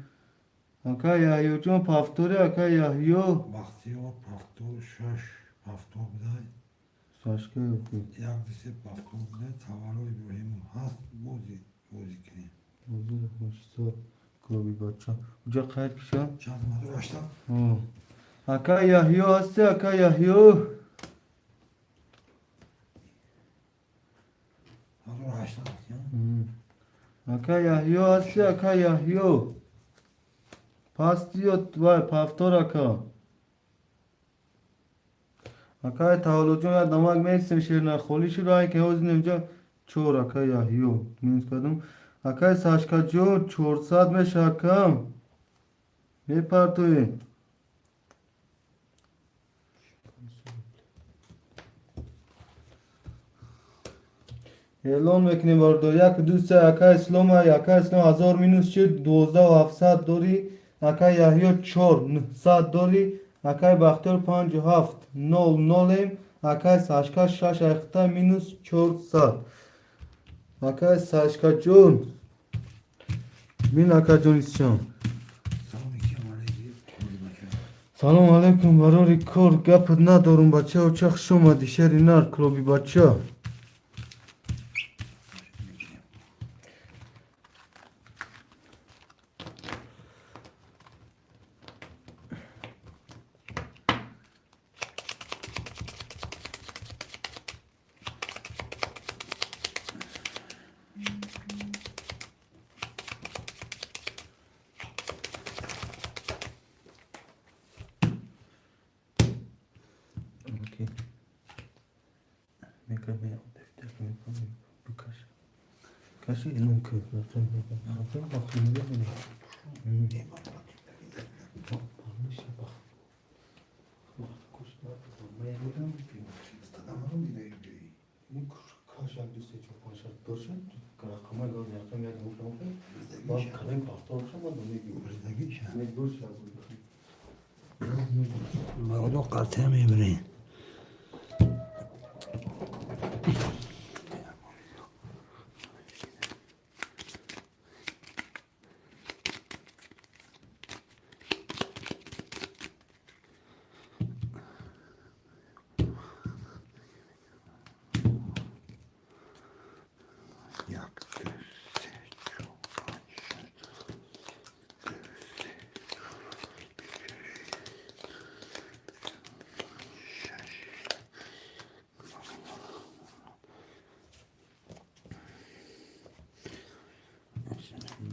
اکای یایو جون پافتوری اکای یایو بختیار پافتور شش پافتور بدای ساشکا اوکی یک دیسه پافتور بدای توالوی بروهیم هست بوزی کنیم بزرگ خوش سات کلوبی بچه اونجا قید کشم چند مدر اشتم اکای یایو هستی اکای یایو مدر اشتم اکای یایو هستی اکای یایو پاستیو وای پافتور اکا اکای تاولو جون یا دماغ میسیم شیرنا خولی شروعی که حوز نمجا چور اکای یایو مینس کدوم اکای ساشکا جون 400 میشه اکام میپرتوی اعلان میکنیم باردو یک دوست اکای اسلام اکای اسلام 1000 مینوس شد 12700 دوری اکای یحیی 4900 دوری اکای بختیار 57 00 اکای ساشکا 6 اختا مینوس 400 اکای ساشکا جون بین اکای جون ایسشان Салом алейкум, барори кор, гапат надорум, бачао, чах шомади, шери нар, клуби бача. Окей. Мека меа, дефтер, мека меа, букаш. Каши, ну, ка, латан, латан, бахын, латан. مغلوق قطعه میبرین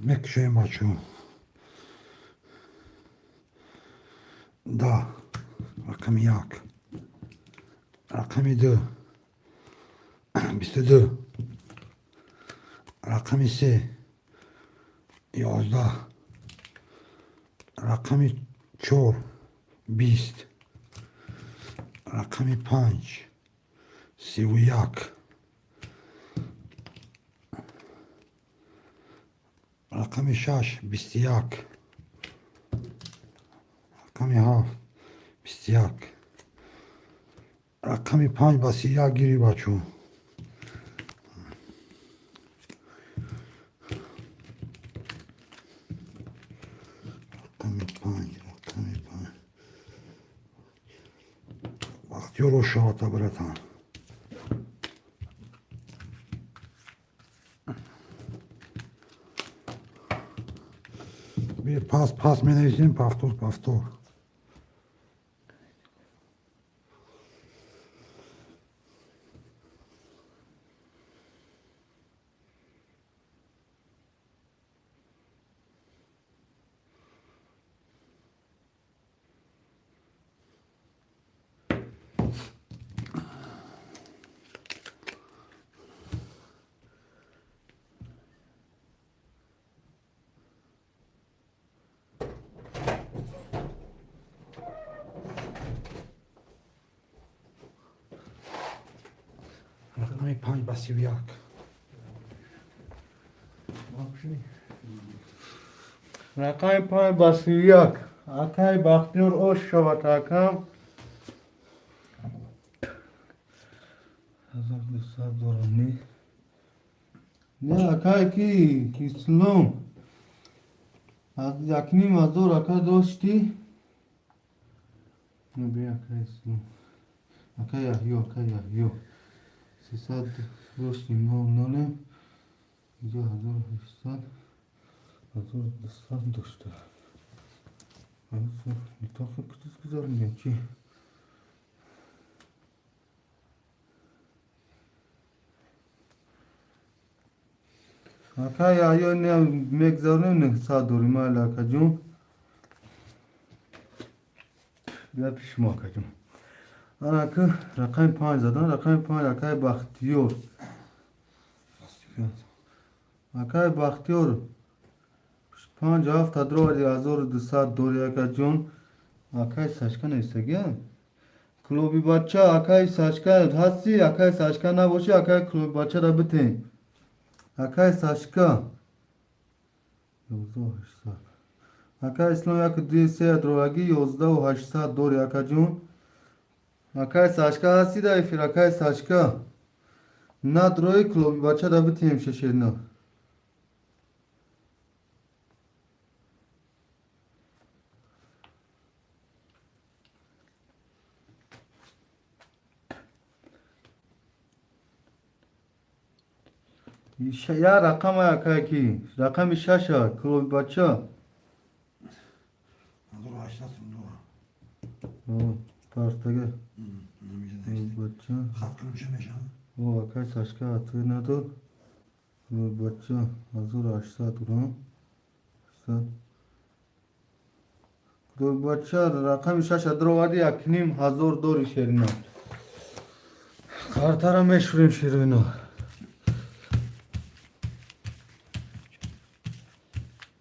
Мекшем бачу. Да. Rakam yak. Rakam 2. 22. Rakam 3. 11. Rakam 4. 20. Rakam 5. 31. رقم 6 21 رقم 7 21 رقم 5 بسیار گیری بچو رقم 5 وقتی رو شاطا براتان Bir pas menajin paftor. رقم 5 31 رقم 5 بسیار اکای بختیار اوش شود اکام 1200 دورانی نه اکای کی اسلام از یکنیم ازور اکای داشتی نه بیا اکای اسلام اکای احیو 300 داشتی نونه اینجا 1800 1200 داشته میتافه کتیز گذارم چی اکای احیو نه مگذارم نه 100 دوری مال اکا جون بیا پیش ما اکا جون آن اکا رقم 5 زدن رقم 5 اکای بختیار اکای بختیار 5 هفته درواری 1200 دوری اکا جون اکای ساشکا نیسته گیا کلوبی بچه اکای ساشکا هستی اکای ساشکا نباشه اکای کلوبی بچه را بتین اکای ساشکا 11800 اکای اسلام یک دوی سه دروگی 11800 دوری اکا جون اکای ساشکا هستی دایی فیر اکای ساشکا نه دروی کلوبی بچه را بتیم ششیر نه یا رقم اکای کی رقم شاشا کلوب بچه Hazır açtasın dur. او پارتگه Namize کلوب de بچه Hakkını çemeşan. او اکای ساشکا اتوی ندار کلوب بچه hazır açsa duran کلوب بچه رقم شاشا درو وادی اکنیم hazır دوری شیرنا کارتارا مشوریم شیرنا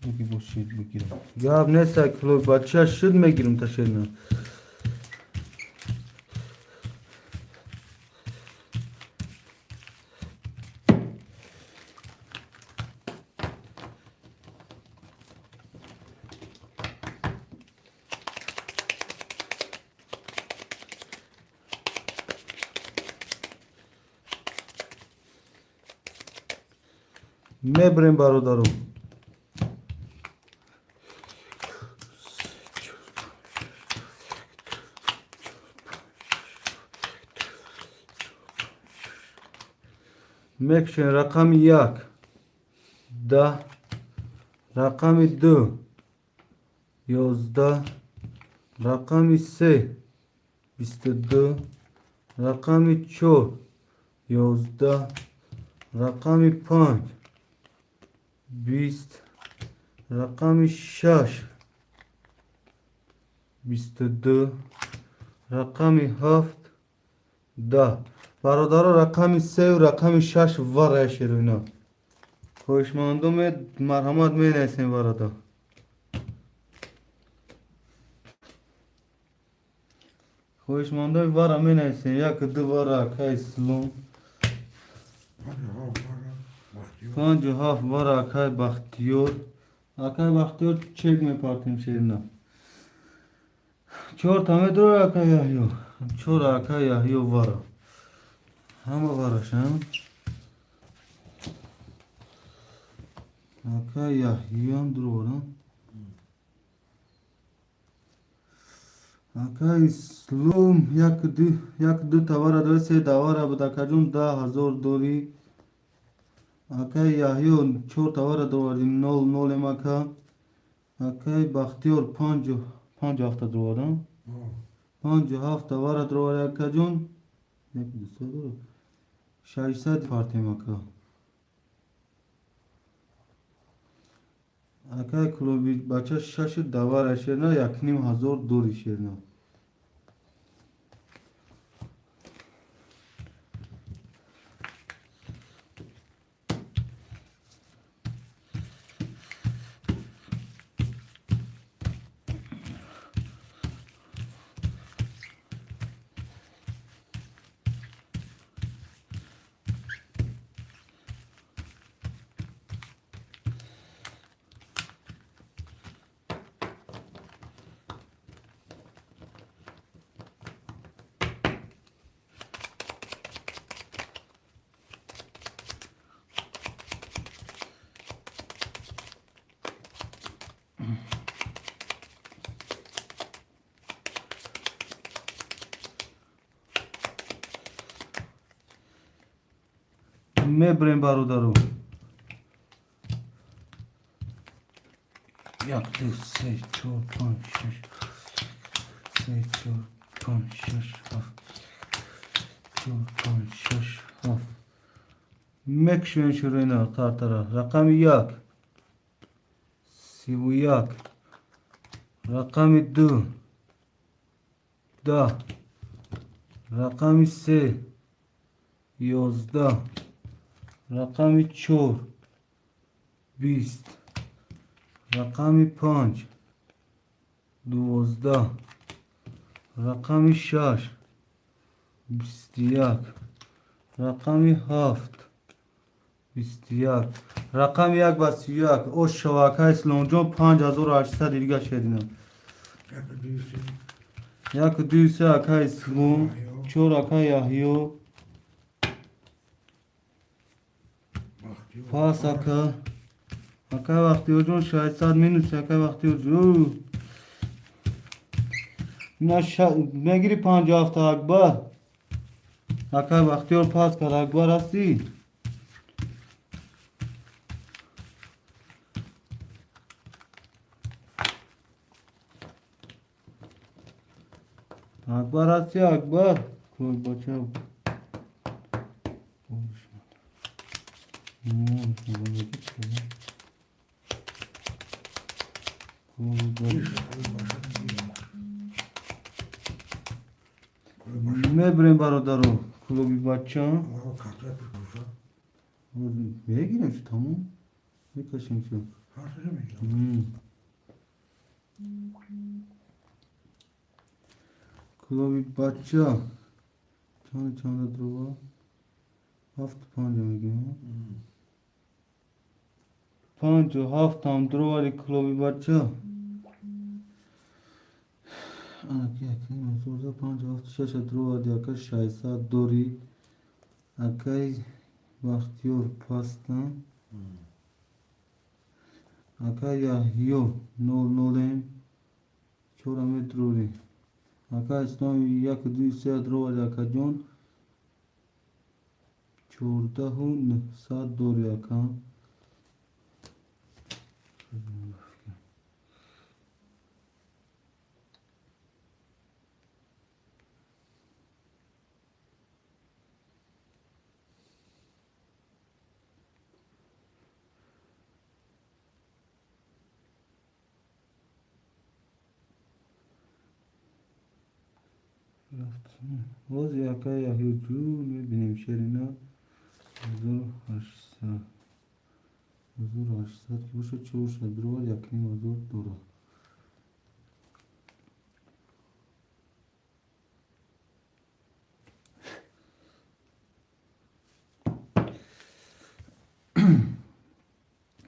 بگی باشید بگیرم یا نسا کلوب بچه شد میگیرم تا شیرنا میبریم برادرم میکشن رقم یک ده رقم دو یازده رقم سه 22 رقم چهار 11 رقم 5 20 رقم 6 22 رقم 7 10 برادر رقم 3 و رقم 6 وره شیروینا خوشماندم مرحمت می نیستیم برادر خوشماندم وره می نیستیم یک دو وره که سلام Hadi ha bak. Bak diyor. 57 var Akay Bahtiyar. Akay Bahtiyar çek mi partim şerine? Çor tame dur Akay Yahyo. Çor Akay Yahyo var. Ama var aşağı. Akay Yahyo dur oran. Akay Slum yak du tavara do se davara budakajun da hazor dori. Akay Yahyo çor tavara doğru nol emaka. Akay Bahtiyar 5 hafta doğru. Ha. 5 hafta var doğru akajun. Ne bilirsin? 600 parti maka. Akay klubi bacha şaşı davara şerna yaknim hazor dori şerna. Mebrem barudaru. Yaktı se çok pan şiş. Se çok pan şiş haf. Çok pan şiş haf. Mekşen şurena tartara. Rakam yak. Sivu yak. Rakam du. Da. Rakam se. 11 رقم 4 20 رقم 5 12 رقم 6 21 رقم 7 21 رقم 1 و 31 او شبکه اسلام 5800 دیگه شدیم Hep büyüsün. یک دویست اکای اسلام چور اکای یحیو Bak diyor. پاس اکای وقتی جون 600 مینوس اکای وقتی جون نگیری 50 هفته اکبر اکای وقتی پاس کر اکبر هستی اکبر هستی اکبر؟ کوی بچه میبریم برادرو کلوبی بچه ها آقا کتره بکشا. بگیریم شو تموم میکشیم شو کتره میگیرم. کلوبی بچه چند دروا 7 5 میگیم 5 و 7 هم درواری کلوبی بچه اکی مزورده 5 و 7 6 درواری اکی 600 دوری اکی وقتیور پاستن اکی یاهیو 0 4 متروری اکی اسلام 1 2 3 درواری اکی جون 14 و 900 دوری اکی باز یکه یهی جو میبینیم شرینا 1800 1800 که باشه 400 درو یکی مزور دورو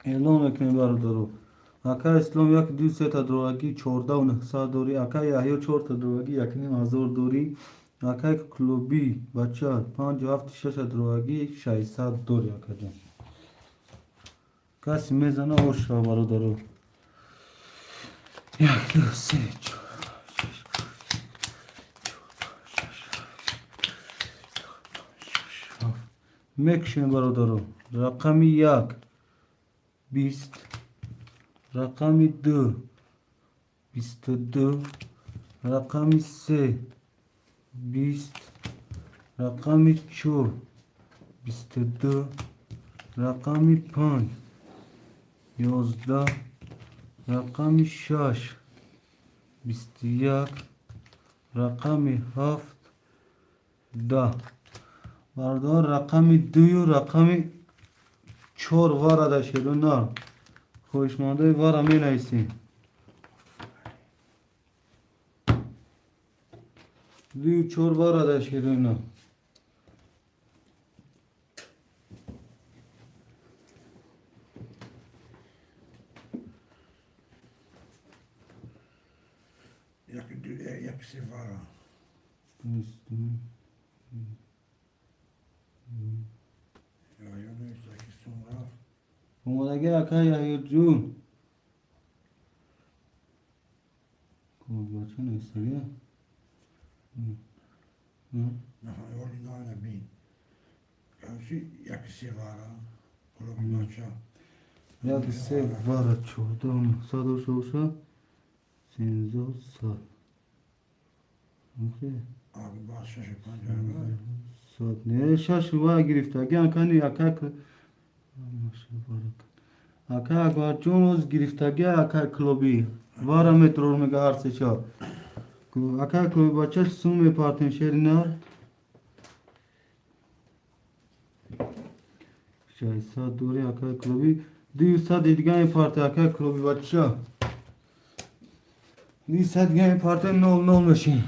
اعلام میکنیم برادرو اکا اسلام 1 2 3 تا دروگی 14 و 900 دوری اکا یحیی 4 تا دروگی 1000 دوری اکا کلوبی بچه 5 و 7 6 دروگی 600 دوری اکا جان کسی میزنه اوشا برادرو 1 2 3 4 میکشیم برادرو رقمی 1 20 رقمی 2 22 رقمی 3 20 رقمی 4 22 رقمی 5 11 رقمی 6 21 رقمی 7 10 بردار رقمی 2 رقمی 4 وارد شدونا خوشمانده وارا می نیسیم 2 4 وارد شدونا یک سفاره. یا نیست که سون رفت. اومدگی اکا یحیی جون بچه نیستگی نه اولی نه بین. کامشی یک سفاره. کلوبی بچه. یک سه وارد 14 و 900 و شوشه 13 سال اوکی آقا باز 6 5 سال نه شش وای گرفتگی اکنی اکا اکا اکبر جون از گرفتگی اکا کلوبی وارا مترور میگه هر سه چهار اکا کلوبی بچه سون میپارتن شرینا 600 دوری اکا کلوبی 200 دیگه میپارتن اکا کلوبی بچه 200 دیگه میپارتن 0 میشین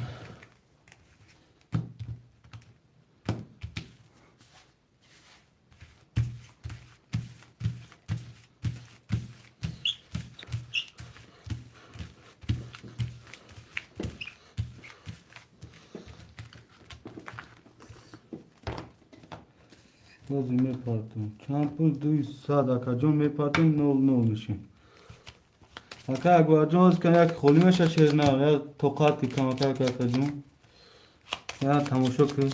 بازی میپارتن چند پول 200 اکا جون میپارتن 0 میشین اکا اگه جون که یک خولی میشه شیرنا یا توقات کم اکا جون یا تماشا کن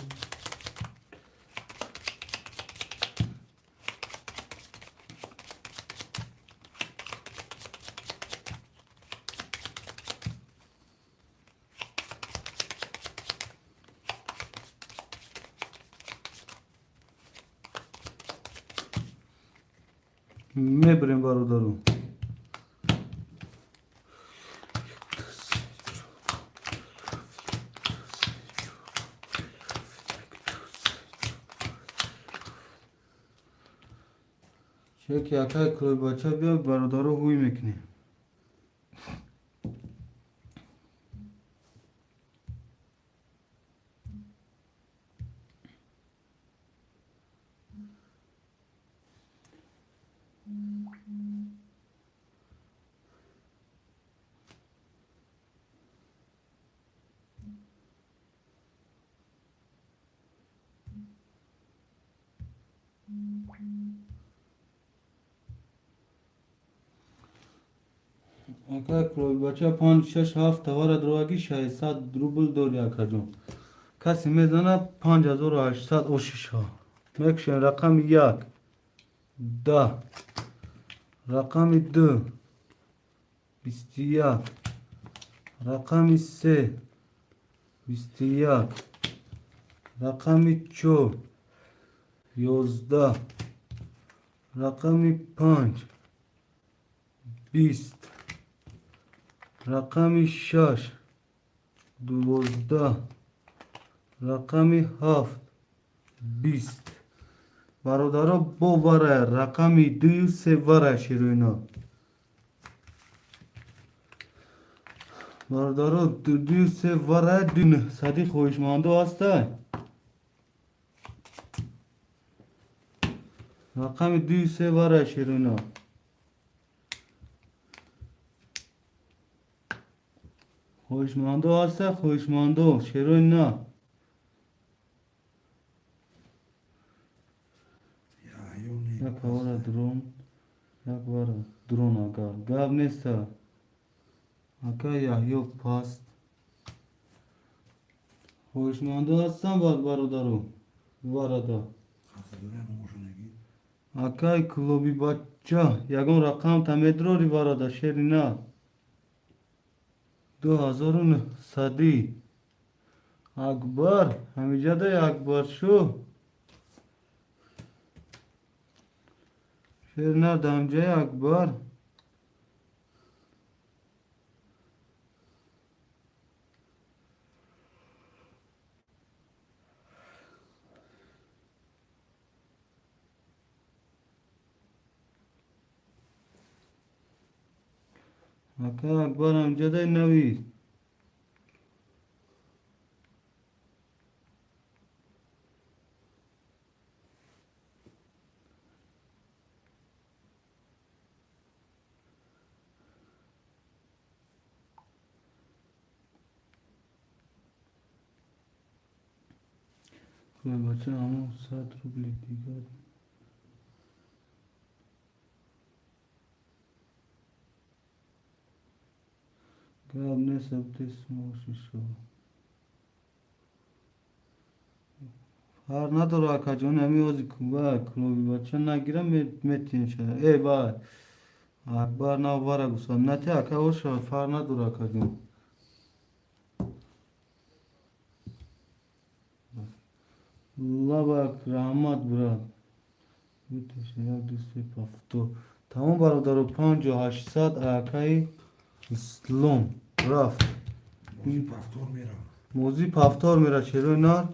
میبریم برادرو. چه که اکای کلوی بچه بیا برادرو هوی میکنیم. اکای کلوی بچه 5-6-7 توار دروگی 600 روبل دوری اکا جون. کسی میزنه 5800 او 6 ها. میکشن رقم 1 10 رقم 2 21 رقم 3 21 رقم 4 11 رقم 5 20 رقم 6 12 رقم 7 20 برادرها باوره رقم 2 3 وره شیروینا برادرها 2 3 وره دونه صدیق خوشمانده هسته رقم 2 3 وره شیروینا خوشمانده هسته خوشمانده شیروینا یک بار درون یک بار درون اگر گاب نیست اکا یحیو پاست خوشمانده هستم برادرو واردا اکای کلوبی بچه یکون رقم تمیدروری واردا شیرینا 2900 اکبر همیجا ده اکبر شو شیرنا دمجه اکبر اکا اکبر همیجا ده نوی کوئی بچه همون 100 روبلی دیگر گاب نیست ابتسموشی شو هر نداره اکا جون همی اوزی کوبا کلوبی بچه نگیرم میتین شده ای بای اکبر نو باره گوستم نتی اکا اوشا فر نداره اکا جون لبک رحمت براد بیتش یک دوستی پافتو تمام برادر 5800 اکای اسلام رفت موزی پافتور میره چرا نار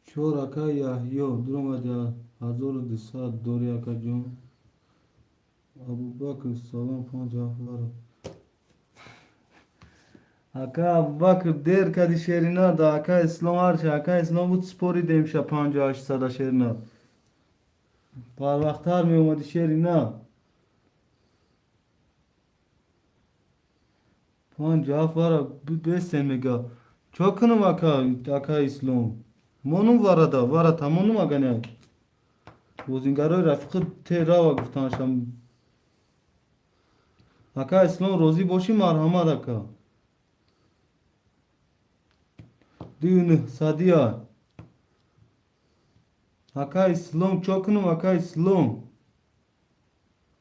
چور اکا یحیو درم جا 1200 دوری اکا جون ابو بکر سلام 50 بارو اکا ابو بکر دیر کدی شیرینا دا اکا اسلام هرچه اکا اسلام بود سپوری دیمشه 5800 شیرینا بار وقتار می اومدی شیرینا 50 بارو بسته میگه چو کنم اکا اسلام منو وارد تمونو مگنه روزینگرای رفیق تیرا و گفتانشم اکا اسلام روزی باشی مرحمت اکا دیونه صدیا اکا اسلام چوکنم اکا اسلام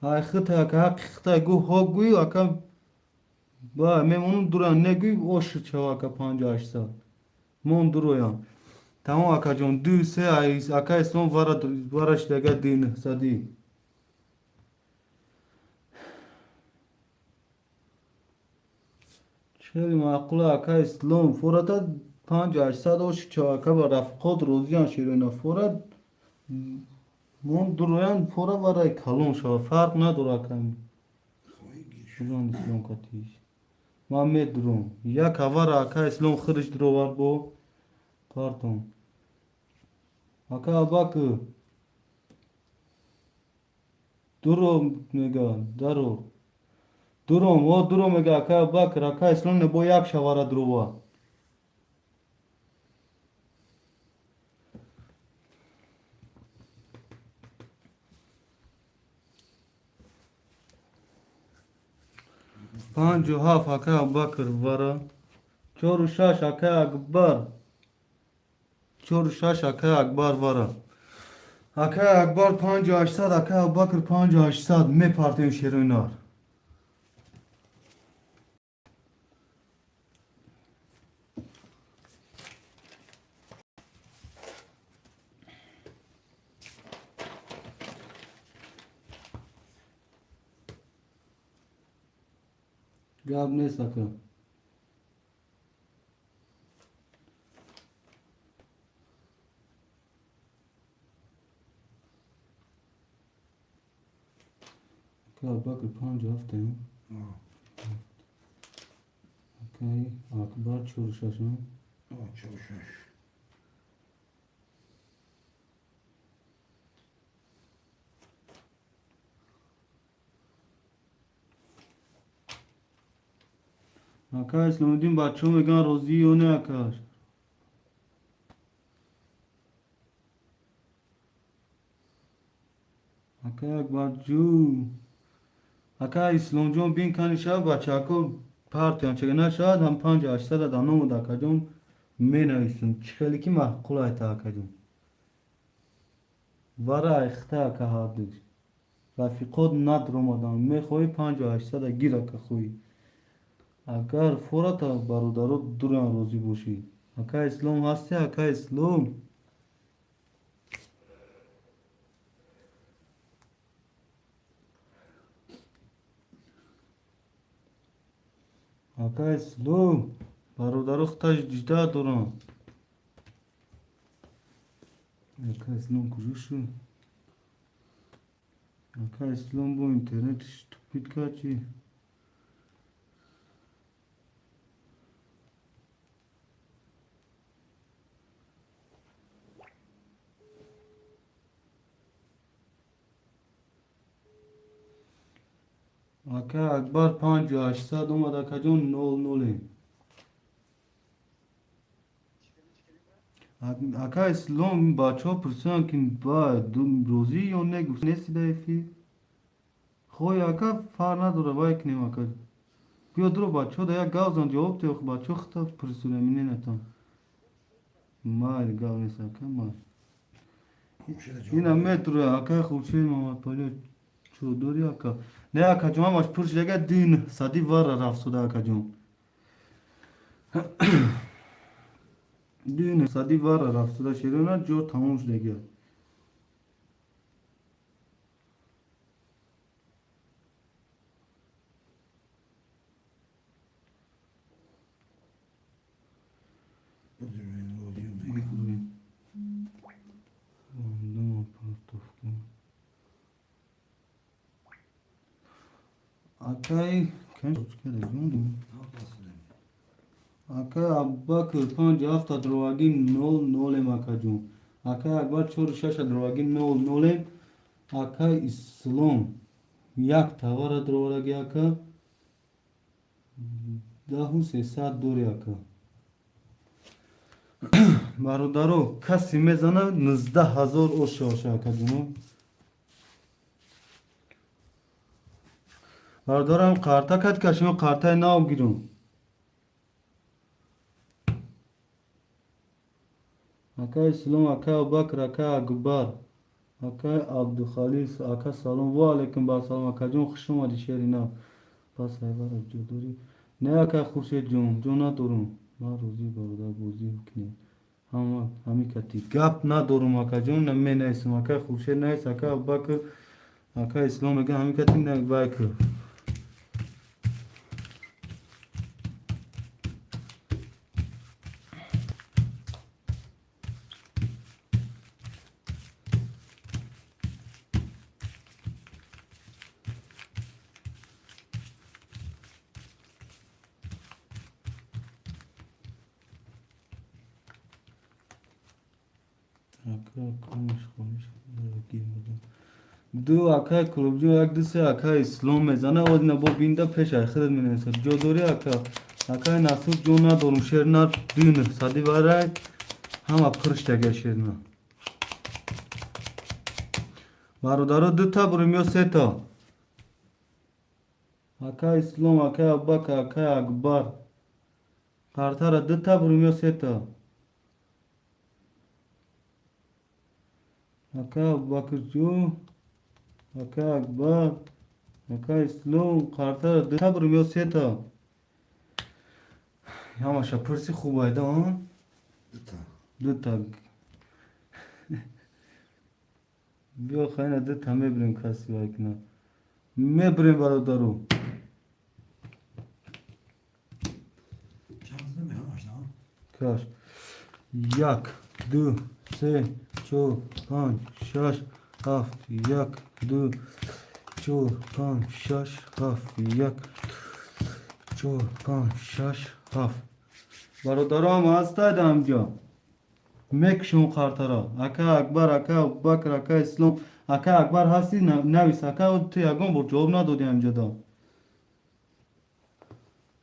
های خط که حق خط گو ها گوی اکا با میمونم دوران نگوی اوش چوا که 5800 مون درویان تمام اکا جون دو سه اکا اسلام وارش دیگه دین صدی چلی معقول اکا اسلام فورتا 5800 اوش چوا که با رفقات روزیان شیرین فورت مون درویان فورا وارای کلون شوا فرق نداره کمی شلون اسلام کتیش محمد درون یک هوار اکا اسلام خرج دروار بو کارتون اکا باک درو میگه درو میگه اکا باک اکا اسلام نبو یک شواره دروار 57 اکا بکر وره 46 اکا اکبر 46 اکا اکبر وره اکا اکبر 5800 اکا بکر 5800 می پارتیم شیرینار گاب نیست اکا اکا بکر 57 اوکی اکبر 46 اکا اسلام الدین بچه میگن روزی و نه اکا اکا اکبر جو اکا اسلام جون بین کنی شب بچه اکا پارتیان چگه شاید هم 5800 دانم اکا جون می نویسن چخیلی که محقول ایتا اکا جون وره اخته اکا حادش رفیقات ندرم آدم می خوی 5800 گیر اکا خوی اگر فورا تا برادرات دوران روزی باشی اکا اسلام هستی اکا اسلام اکا اسلام برادرات خطاش دیجده دوران اکا اسلام کجا شد اکا اسلام با اینترنتش توپید که چی اکا اکبر 5800 اومد اکا جون 00 اکا اسلام بچه ها پرسیدن که با روزی یا نه گفت نیستی دایفی خوی اکا فر نداره بای کنیم اکا بیا درو بچه ها دا یک گوزن جواب تیخ بچه ها خطا پرسیدن منی نتان مال گاو نیست اکا مال این هم متر اکا خوچه محمد پالی چودوری اکا نه اکا جون همش پرش دیگه دین صدی وار رفت سوده اکا جون دین صدی وار رفت سوده شیرونه جو تموم شده دیگه Akay Akay Abbakır 57 drovagin 00 makacun Akay Akbar 46 drovagin 00 Akay İslam yak tavara drovagi aka Dahu se saat dori aka Barudaro kasi mezana 19000 oşa akacunu بردارم قرطه کد کشیم قرطه نام گیرم اکا اسلام اکا بکر اکا اکبر Akay Abdülhalil Aka salam ve aleyküm ba salam Aka John خوش اومدی شرینا پس ایوار جدوری نه Aka خورشید جون ندارم ما روزی برادر بازی کنیم همی کتی گپ ندارم Aka جون نمی نیستم Aka خورشید نیست Aka ابوبکر Aka اسلام میگه همی کتی نه بایکر دو Aka کلوبجو یک دسته Aka اسلام میزنه از نبا بینده پیش خرد می نیست جدوری Aka نصف جون ندارم شیرنا دین سادی برای هم اپرش تگه شیرنا برادرها دو تا بریم یا سه تا Aka اسلام Aka ابوبکر Aka اکبر کارتر دو تا بریم یا سه تا Aka ابوبکر جون Aka اکبر Aka اسلام کارتر دو تا بریم یا سه تا یا ماشا پرسی خوب ایده ها دو تا بیا خیلی دو تا میبریم کسی باید کنه میبریم برادرو کاش یک دو سه چهار پنج شش هفت یک دو چهار پنج شش هفت یک چهار پنج شش هفت برادرام هستید همجا میکشون خاطرا Aka اکبر Aka ابوبکر Aka اسلام Aka اکبر هستی نویس Aka تو یگان بار جواب ندادی همجا دا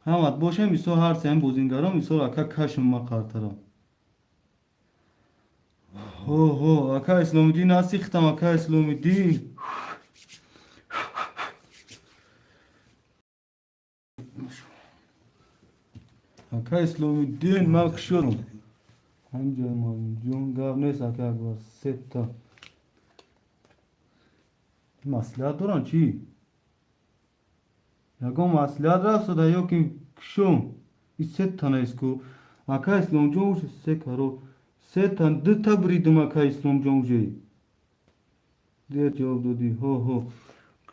همت باشه میسو هر سه هم بوزینگرام میسو Aka کشم ما خاطرا هو Aka اسلامی دین هستی ختم Aka اسلامی دین Aka اسلامی دین مکشورم همجا امام جون گاب نیست Aka اکبر سه تا مسئولیت دارن چی؟ یکم مسئولیت رفت دا یا که کشم این سه تا نیست که Aka اسلام جون سه کرور سه تا دو تا بریدم Aka اسلام جون دیر جواب دادی هو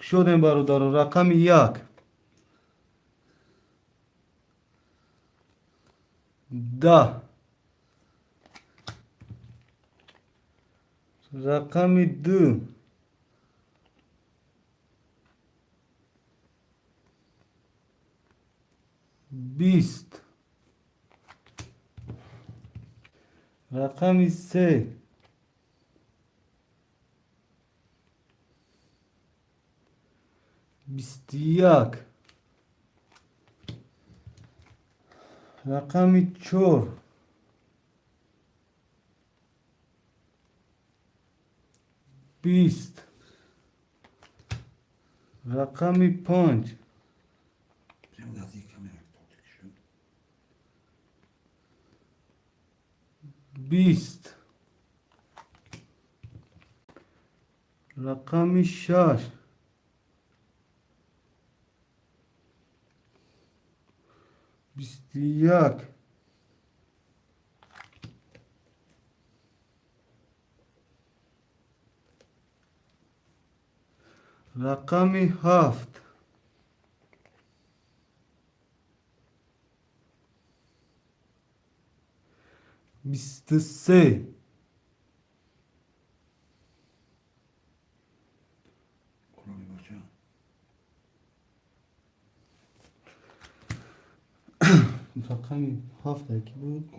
شدیم برادر رقم یک ده رقم دو بیست رقم سه بیست یک رقم چهار بیست رقم پنج بیست رقم شش بیست یک رقم هفت بیست سه رقم هفت کی بود؟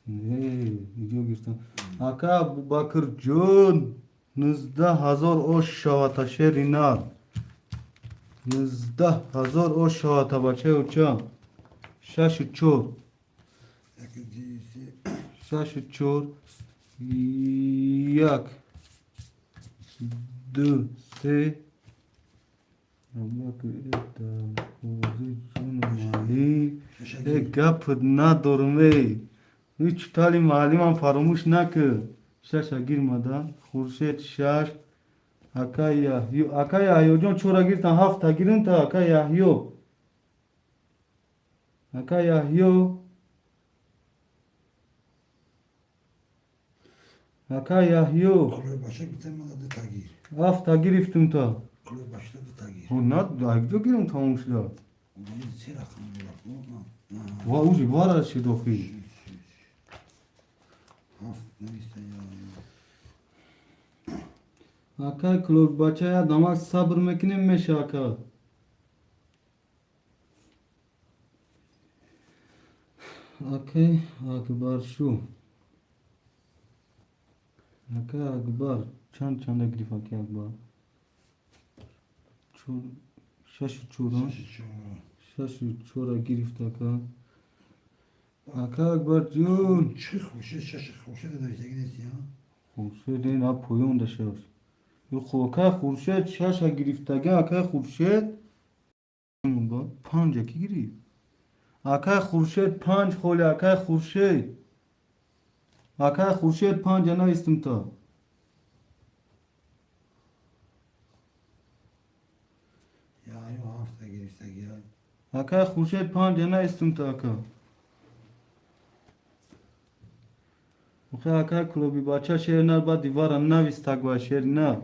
نه اینجا گرفتم Aka ابوبکر جون 19,000 آش شواتا شیرینار 19,000 آش شواتا بچه اوچا شش چور شش چور یک دو سه گپ ندارم هیچ تالی معلم هم فراموش نکرد شش گیر مادن خورشید 6 اکا یحیو جان چورا گیرتن 7 تا گیرن تا اکا یحیو Kolay başa gitmem adı tagir. 7 تا گرفتم تا Kolay başta da tagir. خب نه اگه گیرم تموم شد Ulan se rakam bırak. و اوجی وارد شد اخی Haf neyse ya. اکا کلوب بچه یا دماغ صبر میکنیم میشه اکا اکا اکبر شو اکا اکبر چند گریف اکی اکبر شش چوران Şaşı çoğu. شش چورا گرفت اکا اکبر جون Çık hoşa şaşı hoşa da işte gidesin ya. خورشید این اب پویون داشته یو خوکه خورشید شش گرفتگی اکا خورشید با 5 کی گرفت اکا خورشید 5 خولی اکا خورشید 5 نه استم تا Ya yok hafta girsek ya. اکا خورشید 5 نه استم تا اکا اوخه اکا کلوبی بچه شیر نر با دیوار نویستگ و شیر نه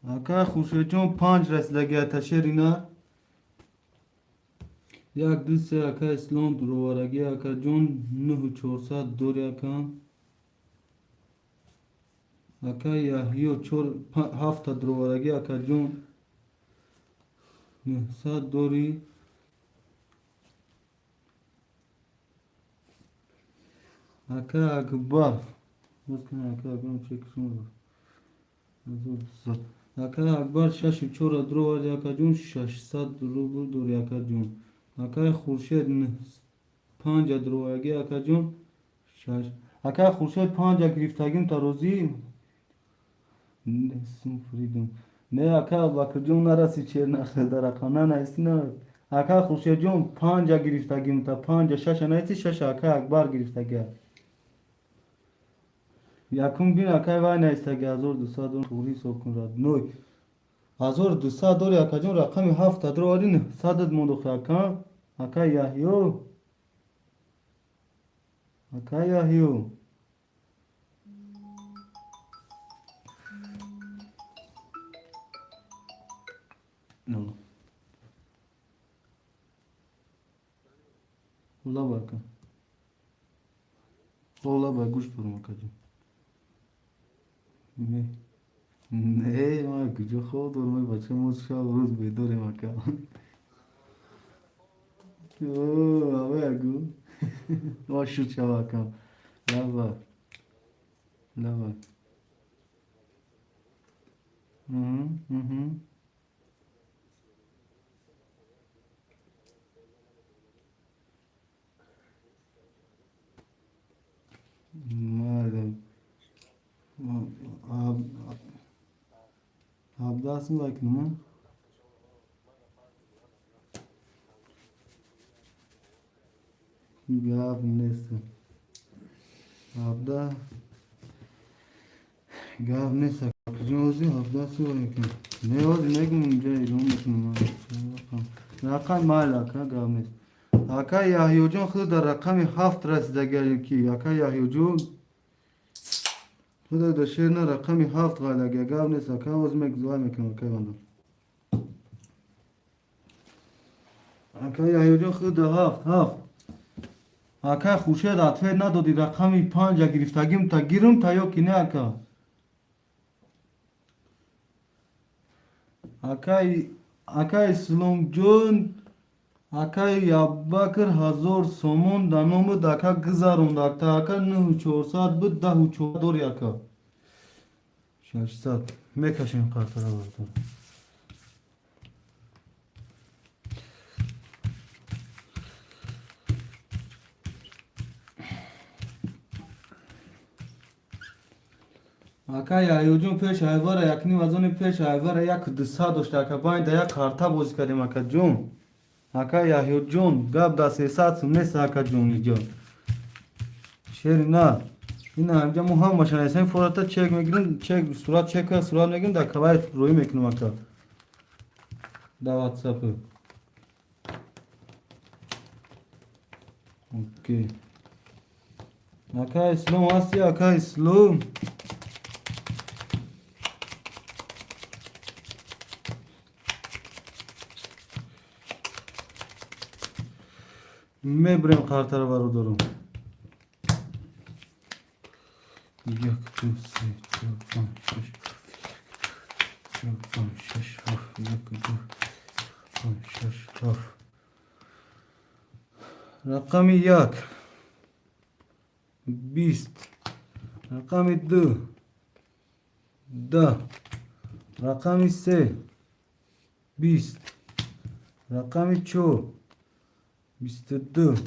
اکا خورشید جون 5 رسیدگی تا شیر نه یک دو سه اکا اسلام دروارگی اکا جون 9400 دوری اکا اکا یحیو 7 دروارگی اکا جون 900 دوری اکا اکبر بسکن اکا اکبر چک شما اکا اکبر 6 چورا دروارگی اکا جون 600 روبل دوری اکا جون اکا خورشید 5 دروارگی اکا جون 6 اکا خورشید 5 گرفتگیم تا روزی نسیم فریدم نه اکا بکر جون نرسی چیر نخل در اکا نه نیستی نه اکا خورشید جون 5 گرفتگیم تا 5 6 نیستی 6 اکا اکبر گرفتگی یکم بین اکا وای نیستگی 1200 دون خوری سو کن راد نوی 1200 دوری اکا جون رقم 7 درواری نه صدد موندو اکا یحیو نه الله برکن الله بر گوش برم اکا جون نه ما کجا خواب دارم بچه موز شب روز بیداریم اکا اوه اوه اگو آشود شب اکا لبا مادم abdasın bakın mı? Gav neyse. Abda gav neyse. Kızıyoruz ya abdası var yakın. Ne oldu ne gün önce ilomuşum ama. Rakam malaka gav neyse. Aka Yahyocan xıda rakami 7 rasidegar ki. Aka Yahyocan خدا در شیر نه رقمی 7 غالگه گاو نیست که وزمک زوای میکنم که بندم اکا یحیو جان خدا 7 اکا خوشید عطفه ندادی رقمی 5 گرفتگیم تا گیرم تا یا کی نه اکا اسلام جون اکا یابکر 1000 سومون دانومو داکا گزارون تا اکا 9400 بود 10 دوری اکا 600 میکشیم قطره بردم Ака яҳёҷон пеш айвара якни вазони пеш айвара як дса дошта ака байн да як карта бозӣ кардем акаҷон. Ака яҳёҷон гап да 300 сум нест акаҷон иҷо. Шери на. Ина инҷа мо ҳамашон ҳастем фората чек мегирем, чек сурат чека сурат мегирем да кавай рӯӣ мекунем ака. Да WhatsApp. Окей. Ака ислом ҳасти ака ислом. Мебрем картаро бародарам. 1 2 3 4 5 6 4 5 6 1 2 5 6 7 рақами 1 20 рақами 2 10 рақами 3 20 рақами 4 22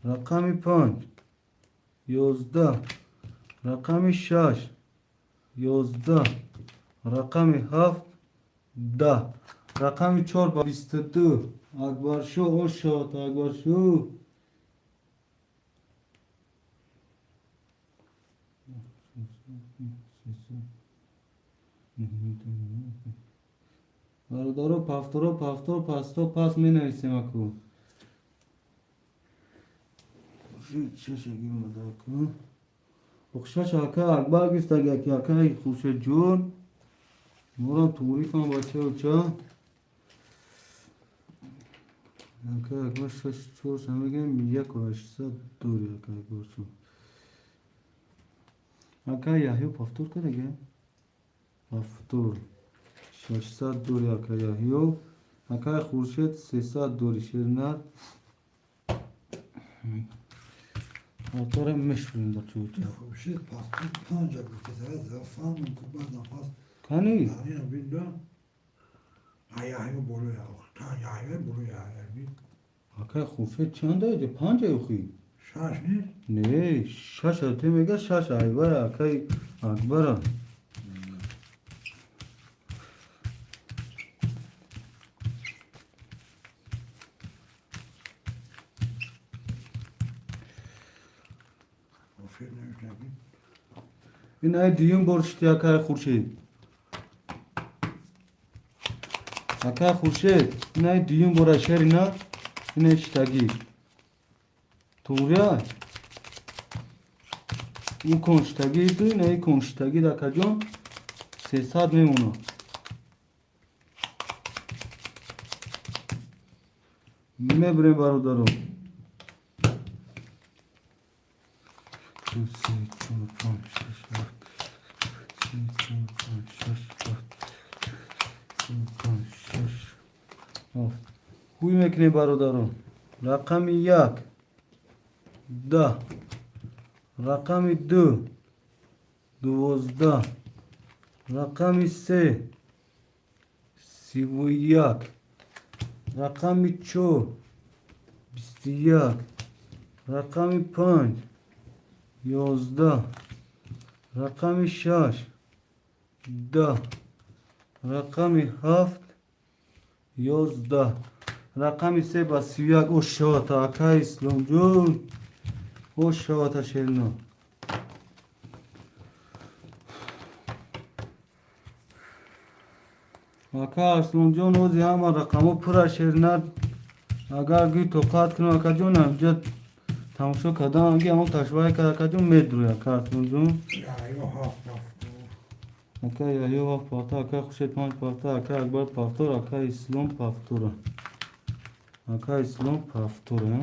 рақами 5 11 рақами 6 11 рақами 7 10 рақами 4 ба 22 акбаршо ошот акбаршо бародаро пафторо пасто пас менависем аку бухшаш ака акбар гистагаки акаи хуршедҷон моро турифам бачауча ака акбар 64 мегирем 1800 дори ака акбаршо ака яҳё пафтор кадаге пафтор 600 дори ака яҳё акаи хуршед 300 дори шернар Motora meşgulüm da çocuk. Şey pastı panca bir kez zafam kubaz nafas. Kani? Yani bildim. Ayağımı buluyor. Ta ayağımı buluyor. Akay xurşed çanda ece panca yoxi. Şaş ne? Ne? Şaş temega şaş ayvara akay akbara. این ای دیون برشتی اکای خورشید اکای خورشید این ای دیون برشر اینا این اشتگی توریای این کنشتگی دو این ای کنشتگی دکا جون 300 میمونه میبریم برادرم 2 3 4 5 6 хуй мекунем бародарон рақами 1 10 рақами 2 12 рақами 3 31 рақами 4 21 рақами 5 11 рақами 6 10 рақами 7 11 рақами 3 ба 31 ошота ака исломҷон ошота шерно ака арслонҷон ози ҳама рақамо пура шернад агар гӯй тоқат кунам акаҷон амҷа тамошо кардам аги ҳамон ташбаҳи кар акаҷон медурӯй ака арслонҷон ака яҳё 7 пафта ака хуршед 5 пафта ака акбар пафтор ака ислом пафтора ака ислом пафтора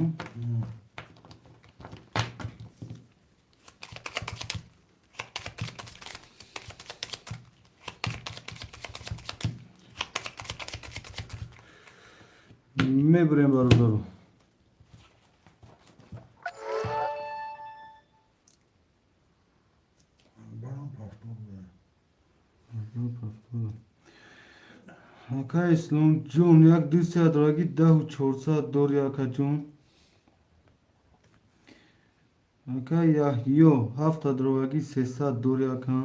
мебарем бародаро ака исломҷон як 200 дораги 10400 дори акаҷон ака яҳё 7 дораги 300 дори ака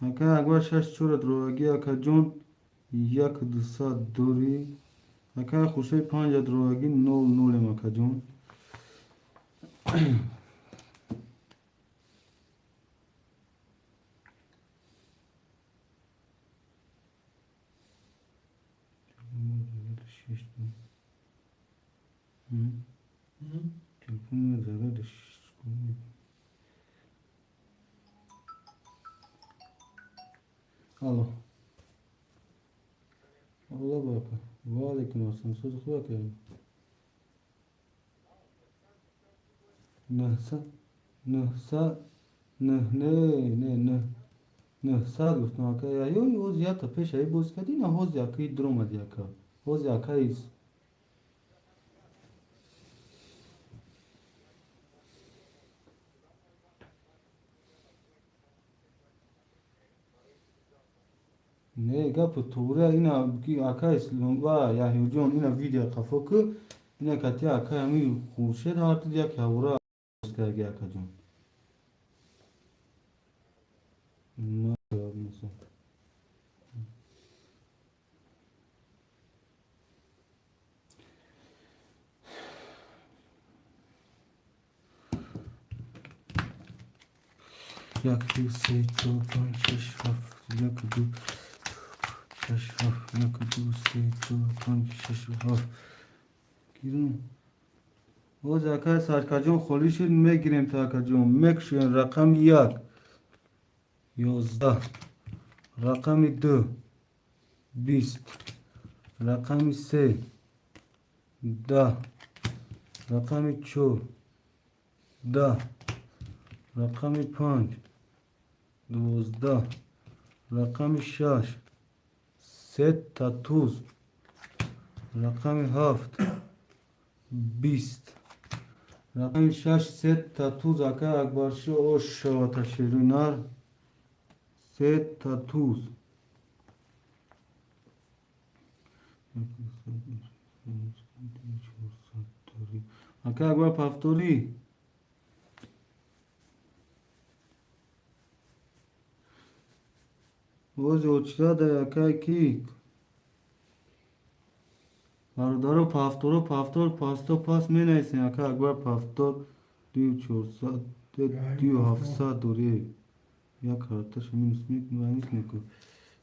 Ака агва шаш чора дроаги ака ҷон як дусад дорӣ. Ака хуршеди панҷа дроаги нол нолем ака ҷон. Телефон зарядиш. Алло. Алло бака. Ва алейкум ассалом. Со'zi xudo keldi. Nihsa nihsa guftam aka ya yo hoz yata pesha ay boz kadi na hoz yaki dromadi aka. Hoz yakayis. Ne gapo tura ina ki akais lomba ya hujon ina video kafoku ina katia aka mi khurshid harti dia khavura uska gaya ka jon. Ma musa. Yak du se to pan shishaf yak du shishaf yak du se to pan shishaf kirun o zaka sarkajon kholishin megirem takajon mekshun raqam 1 11 raqam 2 20 raqam 3 10 raqam 4 10 raqam 5 12 raqam 6 30 raqam 7 20 raqam 6 30 aka akbarshi osh shavata shirunar 30 aka akbar paftori Oz oçda yakay ki Ardaro paftor pasto pas menaysin aka akbar paftor diu çorsa diu hafsa dore ya karta şimdi ismik mühendis ne ko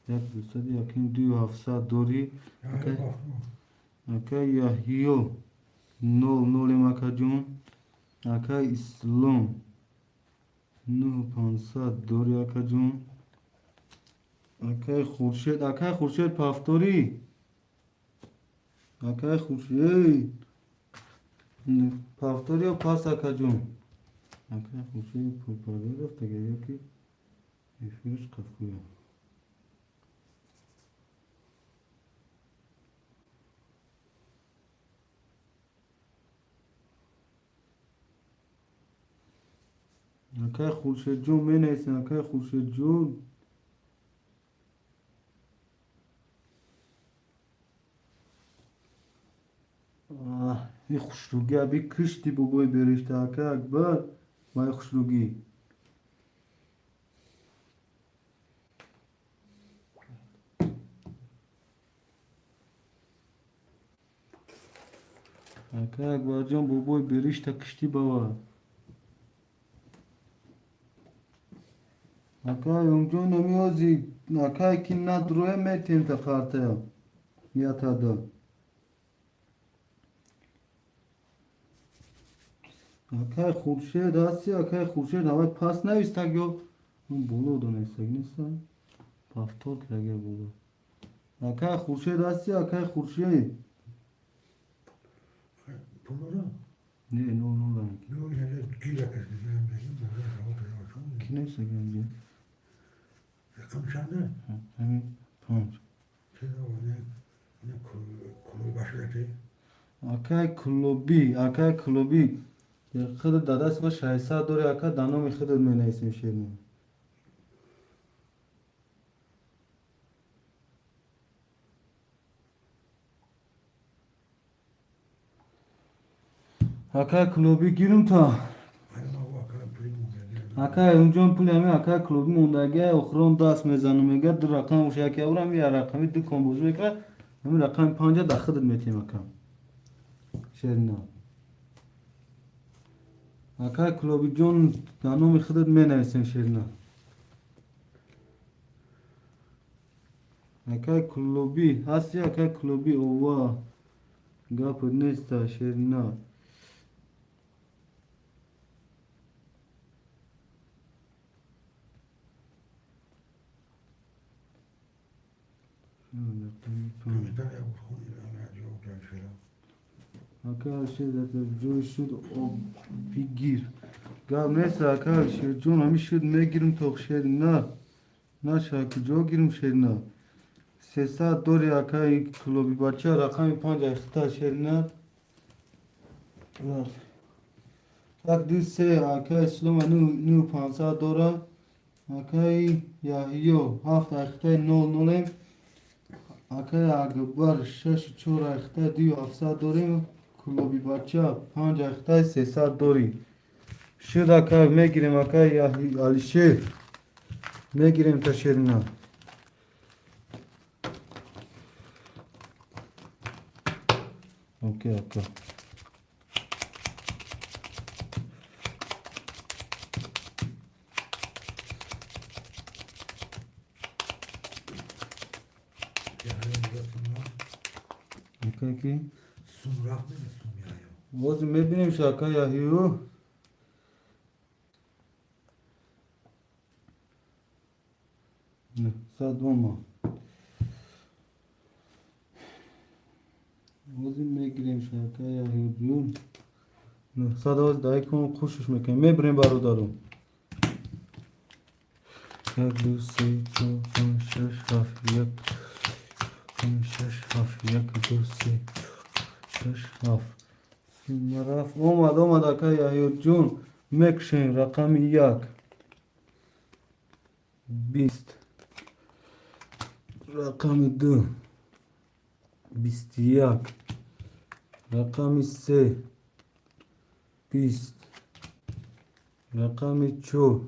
ya bulsa di yakin diu hafsa dori aka ya hiyo nol nol maka jon aka islom nu pansa dori aka jon Akay Khurshid paftori Akay Khurshid paftori o pas akajon Akay Khurshid paftori rafta gaya ki efirish kafuya Akay Khurshid jon menaysin Akay Khurshid jon این خوشلوگی ابی کشتی بابای برشته اکه اکبر مای خوشلوگی اکه اکبر جان بابای برشته کشتی بابا اکه اونجا نمیازی اکه اکی ندروه میتیم تخارته یا تا دا Akay Khurshid asi Akay Khurshid havay pas navistak yo bolo donaysak nisa paftor kirage bolo Akay Khurshid asi Akay Khurshid Bunlara ne no lan yok yine giyla kesti benim benim böyle oturuyor. kinaysa geldi Kamşandı. Hemen tamam Şey o ne kulu başladı. Akay Klubi خود داداش با شایسته دوره اکا دانو خود می نیسیم شیرین اکا کلوبی گیرم تا Hayvan o akar primo dedi. Aka اونجا پول همه اکا کلوبی موندگه اخران دست میزنه میگه در رقم وشکی اورم یه رقمی دو کمبوز میکنه همین رقم 50 دخل میتیم اکا شیرنا اکا کلوبی جون نانومی خودت می نویسیم شیرنا اکا کلوبی هستی اکا کلوبی اوه گپ نیست شیرنا میتونه بود خونی رو جواب داد شده اکا شد جوی شد او بگیر گپ نیست اکا شیر جون همی شد میگیرم تو شیرنا نه شاکی جو گیرم شیرنا 300 دوری اکای کلوبی بچه رقم 5 اختا شیرنا یک دو سه اکای اسلام نو 500 دورا اکای یاهیو 7 اختا 00 اکای اگبر 6 4 اختا دیو 700 دوریم کلوبی بچه 5 اختا 300 دوری شد اکای میگیریم اکای یاهی علیشه میگیریم تا شیرنا اوکی اکا اکا کی سون رفت میده سون میایو باز میبینیم شاکا یاهیو نه صد ما باز میگیریم شاکا یاهیو جون نه صد باز دایی کنم خوشش میکنیم میبریم برادرم یک دو سه چهار پنج شش هفت یک پنج شش هفت یک دو سه شش هفت رفت اومد اکا یاهیو جون میکشیم رقم 1 20 رقم 2 21 رقم 3 20 رقم 4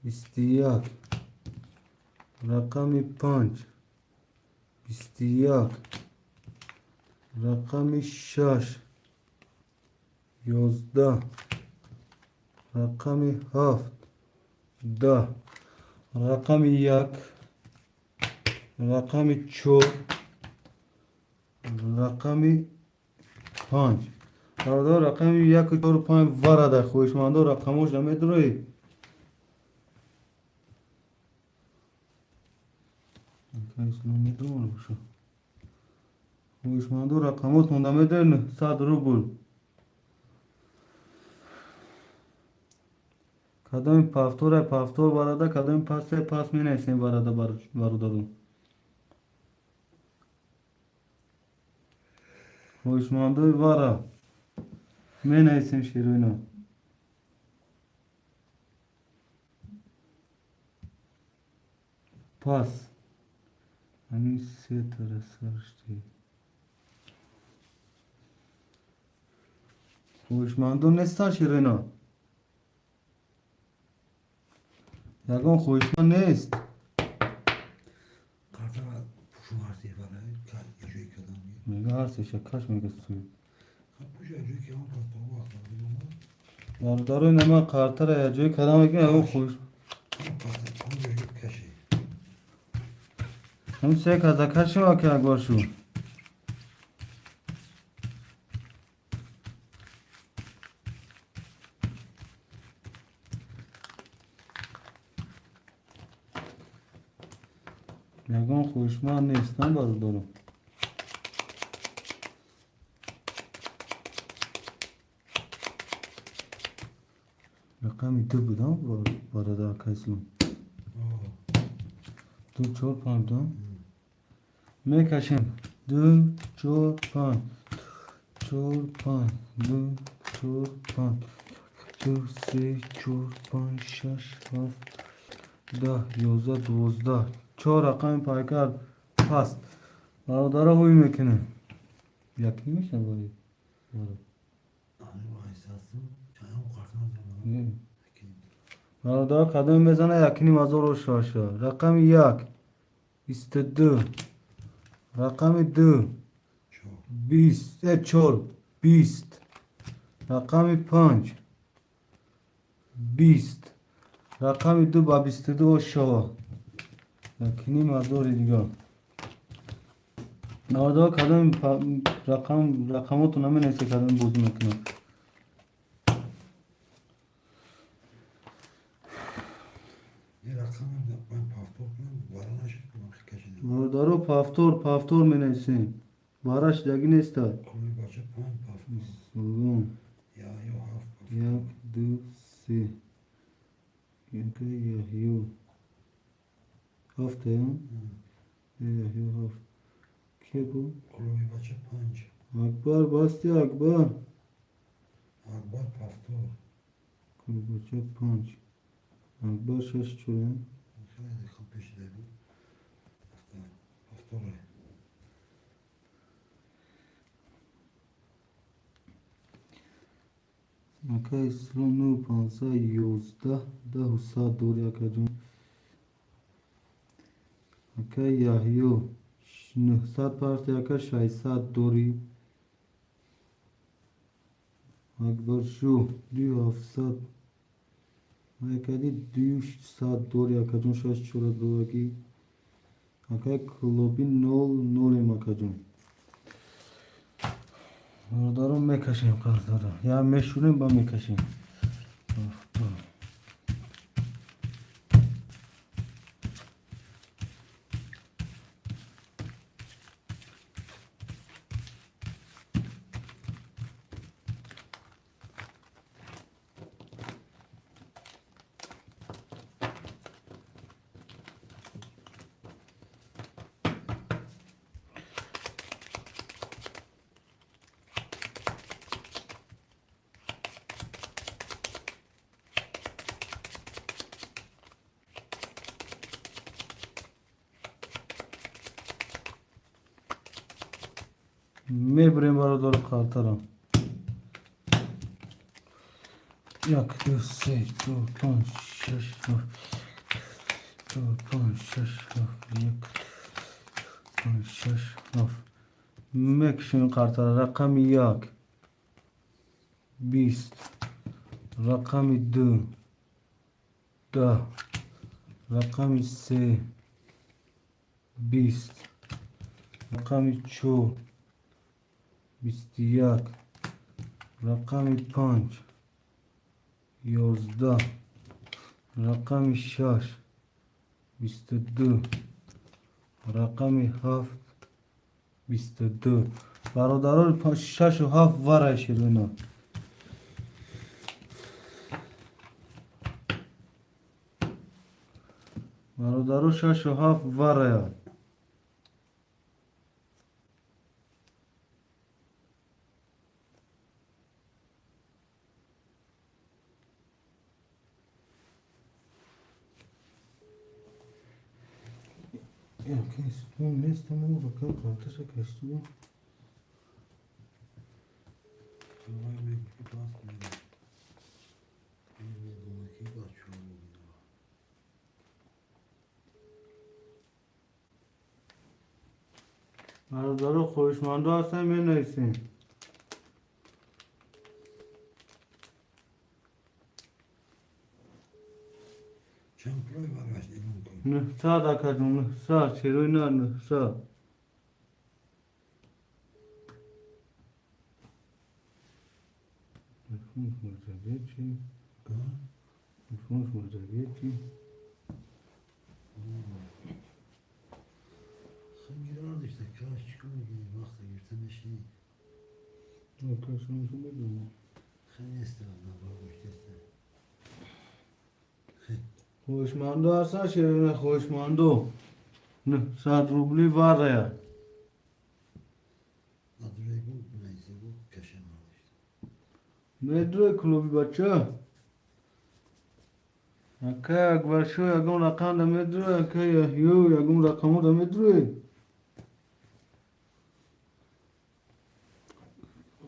21 رقم 5 21 رقم 6 11 رقم 7 10 رقم 1 رقم 4 رقم 5 برادر رقم 1 و 4 و 5 ورده خوشمنده رقمش نمیدونی اسلام میدونم باشو خوشمنده رقمات مونده میدن 100 روبل کدام پفتور براده کدام پس می نیستیم براده برادرون خوشمنده وره می نیستیم شیروینا پس همین 3 تا سرشتی خوشمنده نیستن شیروینا یکم خوشمند نیست karta puşu var diye var ya gece kadar میگه هر سه شکاش میگه سوی puşu gece ki on karta o akşam برادرای نما قارتر یا جوی کدام میگه یکم خوش on gece kaşı هم سه کزاکر شما که اگوار شو یکم خوشمند نیستن برادرم رقمی 2 بودم برادر کسلم 2 4 5 2 میکشیم 2 4 5 4 5 2 4 5 2 3 4 5 6 7 10 11 12 4 رقم پایکر پس برادر هوی میکنه یکی میشه باید Hani bu esasın çayın kartına zaman. برادر قدم بزنه یکی نیم هزار و شاشه. رقم یک 22. رقم دو 20 4 20. رقم 5 20. رقم دو با 22 شوا یکی نیم هزار دیگه. برادر کدام رقماتون همه نیست کدام بازی میکنم. یه رقم من پاپور کنم بارا نشد کنم خیلی کشیدم. برادر پافتور می نیستیم. بارش دیگه نیست. کلوی باشه پان پاپور. سلام. یا هفت پاپور. یک دو سه. یکی یهیو. هفته هم؟ یهیو هفت. که کو؟ کلوی باشه پانچ. اکبر باستی اکبر. اکبر پافتور. کلو بچه پنج. اکبر شش چوره. خیلی خوب پیشیده بود. پافتوره. اکا اسلام نو پانسا 11 ده و 100 دور اکا جون. اکا یحیو 900 پارت اکا 600 دوری. اکبر شو 2700. اکا دی 200 دوری اکا جون 6 چوره دوری. اکا کلوبی 0 اکا جون. برادرم میکشیم قدردارم یا میشونیم با میکشیم. میبریم برادر خاطرم. یک دو سه دو پنج شش هفت. دو پنج شش هفت. یک پنج شش هفت. میکشیم قرطره. رقم یک 20. رقم دو 10. رقم سه 20. رقم چهار 21. رقم 5 11. رقم 6 22. رقم 7 22. برادران 6 و 7 ورای شیرونه. برادران 6 و 7 ورای. Ja, kennst du nächste Woche kartı kennst du? Kolay mektup basmıyor. Buradaki açıyorum. برادر خوشمنده هستن می نیستیم. Çam kolay var başta mümkün. نه سا دکتون نه سا چروی نه نه سا. Nüfus mezariyeti. Nüfus mezariyeti. Sen girerdi işte kaç çıkıyor gibi vakti girsen şey. Arkadaşım şu mu? Sen istersen bakmış işte. خوشمنده هستن شیرین خوشمندو. نه 100 روبلی واره یا. Adırayı bu neyse bu kaşem aldı işte. میدره کلوبی بچه اکه اکبر شو یکم رقم ده میدره اکه یو یکم رقمو ده میدره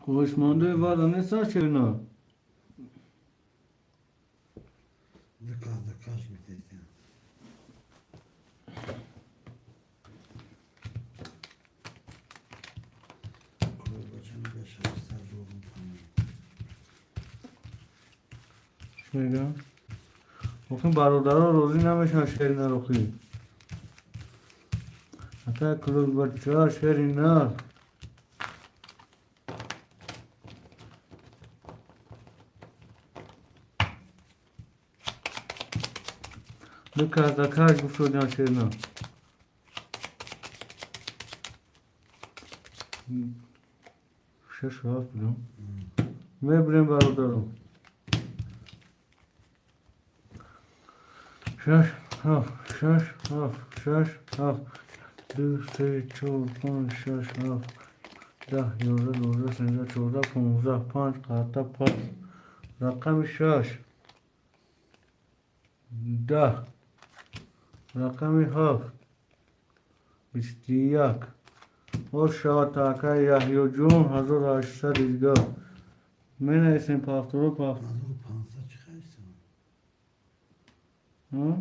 خوشمنده واره نیستن شیرین Dıka شیران آخه برادرها روزی نمیشن شیر نروخی حتی کلوب بچه ها شیری نر بکر دکرش گفت جان شیر نر شش هفت بودم میبریم برادرم شش هفت دو سه چهار پنج شش هفت 10 11 12 13 14 15 5 قطع پس رقم 6 10 رقم 7 21 اور شاد تاکه یحیی جون 1800 می نویسیم پافتورو پافت 1500 چه خیلی ها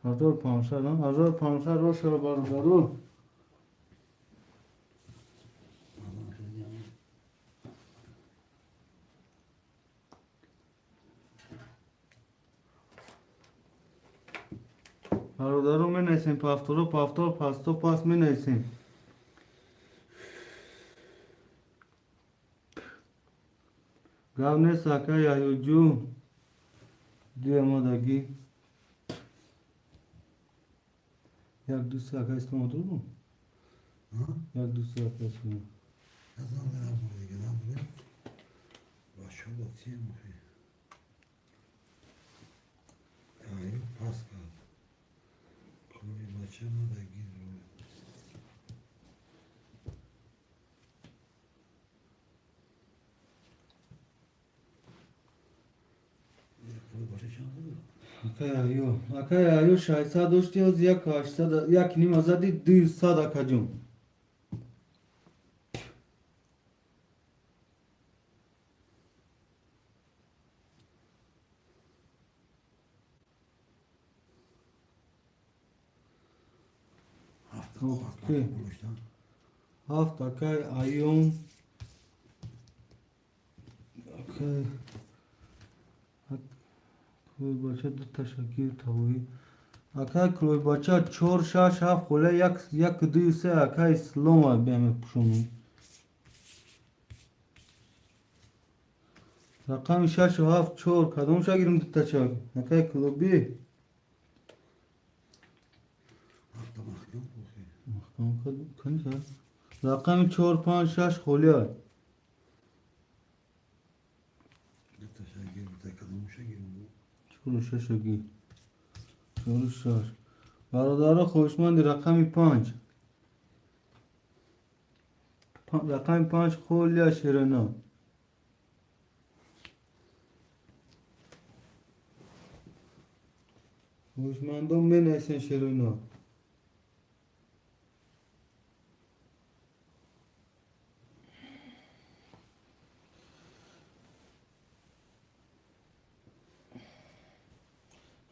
1500 ها 1500 رو شده برادرو برادرو می نویسیم پافتورو پافتور پاستو پاس می نویسیم گاونه ساکه یحیی جون دی آمادگی یک دو ساکه اسم آدرو بود یک دو ساکه اسم نظام نبوده دیگه نبوده باشه با تیه مخی ایو پاس کرد کلوی بچه ما دگیر رو کلوی بچه چند بود؟ اکای یحیی 600 داشتی از یک 800 یک نیم آزادی 200 اکا جون اوکی هفت اکای ایوم اکای کلوی بچه دو تشکیر تاوی اکای کلوی بچه 4 6 7 خوله یک 2 3 اکای سلوم بیم پشونی رقم 6 و 7 4 کدوم شگیرم دو تشکیر اکای کلوبی هفته محکم بخی محکم کنی رقم 4 5 6 خوله دو تشکر بوده کدوم شگیرم بود 4 و 6 گی 4 و 6 برادر خوشمند رقم 5 رقم 5 خوله شیرنا خوشمندم می نیسن شیرنا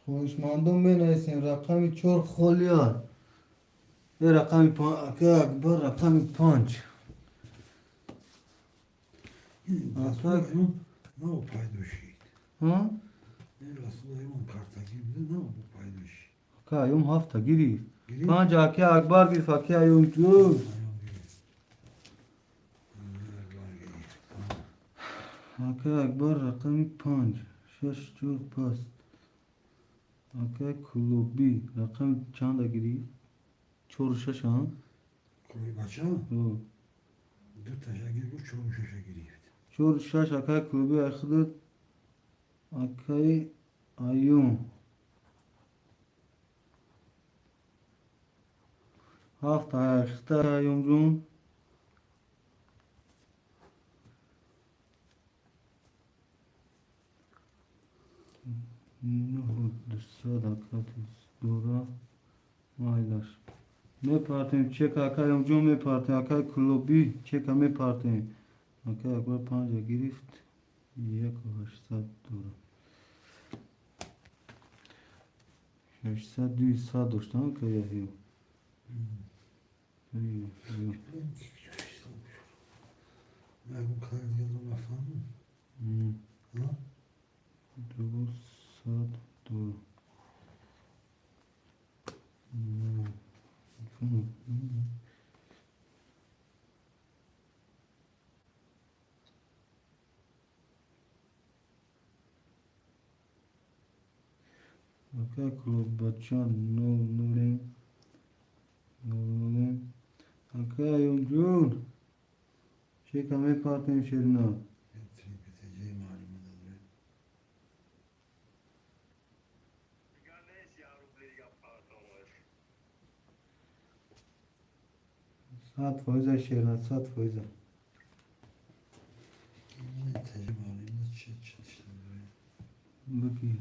خوشمندم می نیسن رقم 4 خوله یه رقم 5 اکبر رقم 5 رسول ایمون نه o paydoşiydi. ها Ne Resul ایمون kartagir bile ne o bu paydoşi. که ایوم هفته گیری گیری؟ 5 اکی اکبر گیر فکی ایوم جو Ayağım gibi. Var gibi. اکی اکبر رقم 5 6 4 پس اکی کلوبی رقم چند گیری 4 6 ها Koyu baça او 4 taşa gir bu çoğu şaşa giriyordu. 4 6 اکی کلوبی اخدت اکی ایوم هفت اخته ایوم جون نه دسته دکاتیس دورا مایلش میپرتیم چک اکای اونجا میپرتیم اکای کلوبی چک میپرتیم اکای اکبر 5 گرفت 1800 دورا 600 200 داشتم که یهیو Ben bu kadar yılda lafam mı? Ha? آکای کلوب بچان نولیم آکای ایوم جون چه کمی پارتیم شیرنا Igen, nézd járóbléri apátomos. 100% شیرنا 100%. بگیر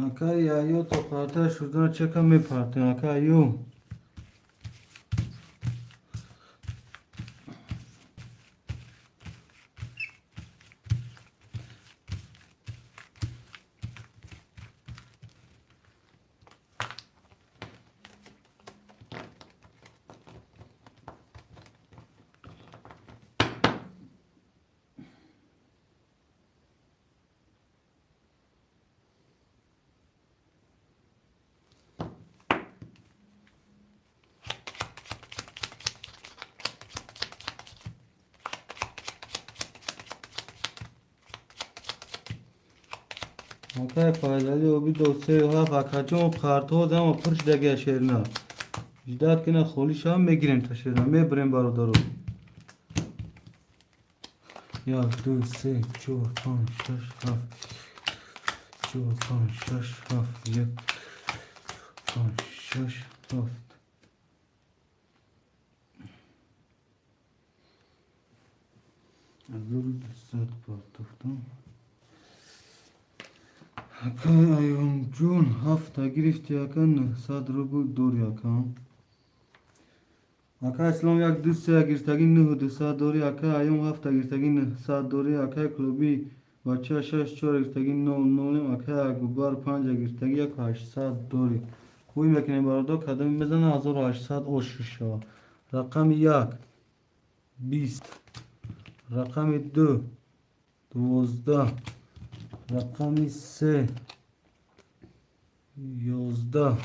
آکای یایو تو پارتا شدن چه کمی پارتیم آکای ایوم آکای فایزالی او بی دوسته ها فکرچون پارتا دم پرش دگه شیرنا جداد کنه خولیش هم میگیریم تا شیرنا میبریم بارو دارو 1 2 3 4 5 6 7 4 5 6 7 1 5 6 7 Azul sat partoftım. Hakan ayımcun hafta girifti yakan sadrubu dur yakan. Aka İslam yak düsse girtagin nuhu düsa dori aka ayım hafta girtagin saat dori aka klubi bacha şaş çor girtagin nolim aka gubar panca girtagi yak 8 saat dori. Kuy mekine barado kadem bezan 1800 saat oşuşa. Rakam yak 20 رقم 2 12 رقم 3 11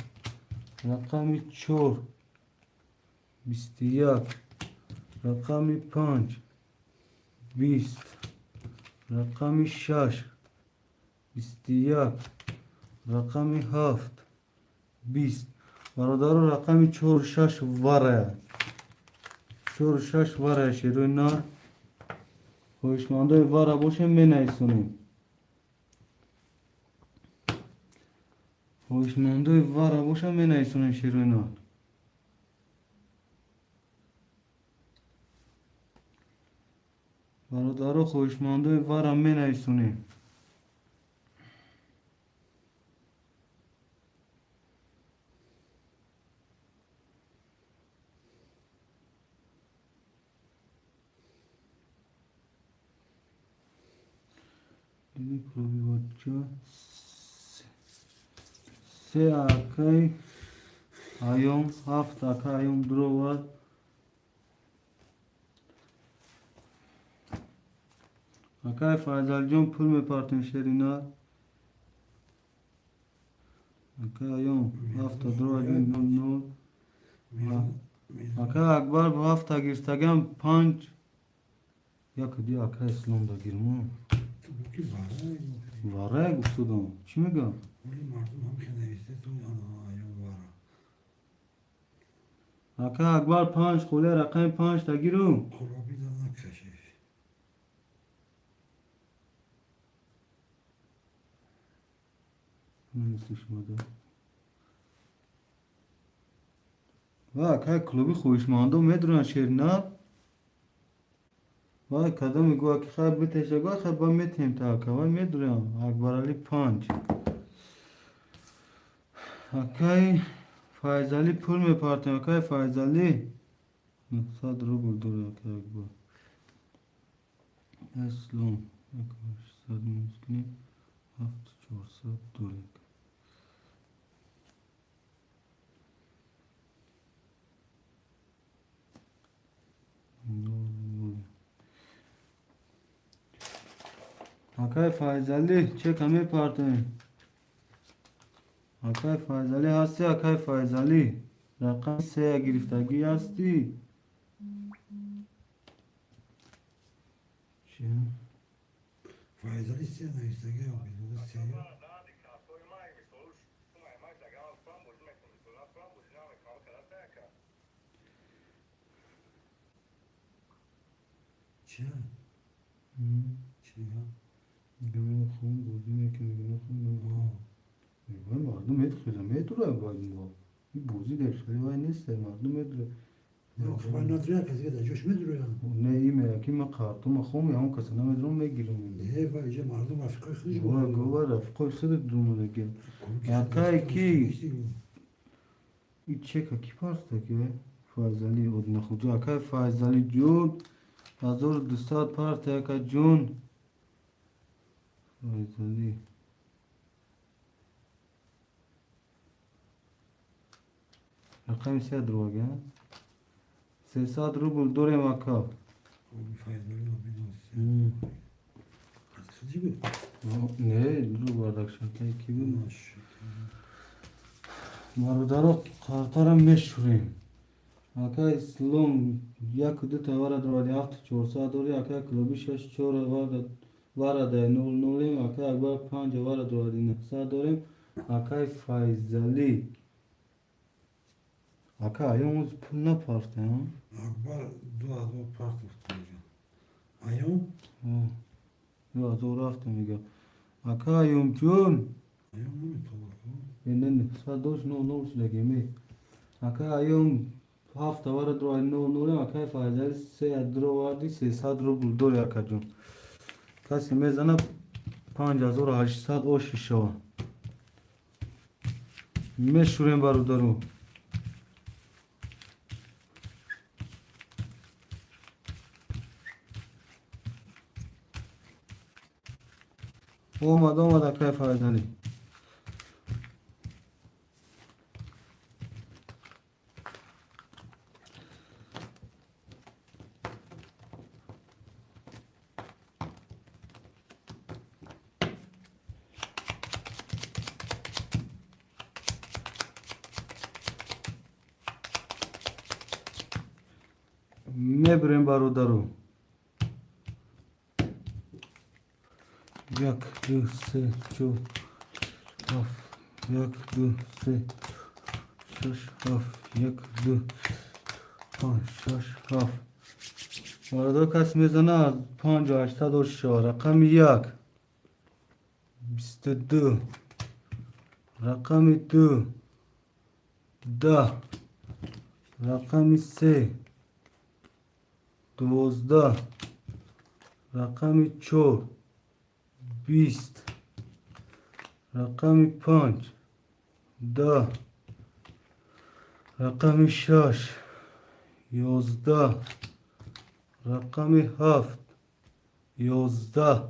رقم 4 21 رقم 5 20 رقم 6 21 رقم 7 20 برادر رقم 4 6 وره 4 6 وره شروع نار خوشمانده واره باشه می نیسونیم خوشمانده واره باشه می نیسونیم شیروینا برادر خوشمانده واره می نیسونیم Ini klubi bocca se akay ayom haft akay ayom drovad akay fazaljon pul mepartin sherina akay ayom hafta drovad no akay akbar bu hafta girstagam 5 yak di akay islomda girmo Bu ki var. Vara gustudum. Çi میگم؟ ولی مردم هم که نوشته تو ایام وارا. Aka akbar 5 خونه رقم 5 تا گیرو. خرابی دادن کشش. نمیستش ماده. و akay klubi خویشمانده میدونن شیرنا. وای کدام میگو که خیر بتشه گو خیر با میتیم تا که وای میدونم اکبر علی 5 akay فایزالی پول میپارتیم akay فایزالی 100 روبل دور akay اکبر اسلام 100 مسکنی 7400 دور akay فایزالی چه کمی پارتیم akay فایزالی هستی akay فایزالی رقم 3 گرفتگی هستی چه؟ Faydalı isteyen işte gel abi. Bunu isteyen. Çin. Çin ya. Gümrük khum bozime ki gümrük khum. Ben yardım et kızım. Et oraya baydım bu. Bir bozi der. Şöyle neyse yardım et. Yok fay nadriye kız gel. Coş mu duruyor? Ne iyi mi? Kim kartım khum ya on kasana medrum me girim. Ne var ya mardum Afrika kız. Gova rafko sıdık durumda gel. Akay ki içe ki parsta ki fazali odna khuja akay fazali jun hazır dusat parta ka jun fazali rakam se droga 300 rubl dore maka O bir faydalı abi nasıl? Kızı gibi. ne dur bardak şakay gibi Maşallah. Marudaro kartaram meşhurim. Akay slum yak du tavara drovali aft çorsa dori akay klubi şaş çora vara da nol nolim akay agba panca vara drovali nefsa dorim akay faizali. Akay ayomuz pulna parta ya. Akbar dua part tutuyor. Ayom. Yo zor afta miga. Akay ayom çun. Ayom mu tutuyor? Enen sadoş no şlegemi. Akay ayom hafta vara drovali no nolim akay faizali se adrovadi se sadro buldor akajun. Kasi mezana 5800 o şişo. Meşhurim barudaru. Olmadı akay faydalı. Mebrem barudaru. Yak du se ço haf yak du se şaş haf yak du pan şaş haf. Orada kas mezana 58 rakam yak 22 rakam 2 da rakam 3 12 rakam 4 20 rakam 5 10 rakam 6 11 rakam 7 11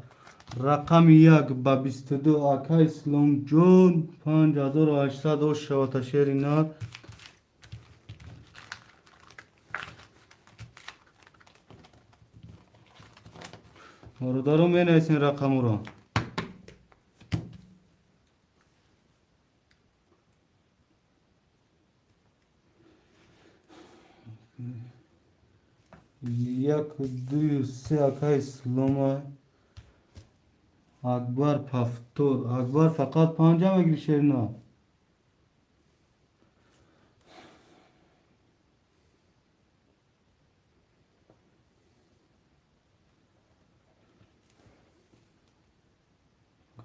rakam 1 ba 22 akay slum jun 5800 şavata şerinat Morodaro menaysin rakamuro. Yak duyu se akay sloma Akbar paftor Akbar fakat panca mı girişerine?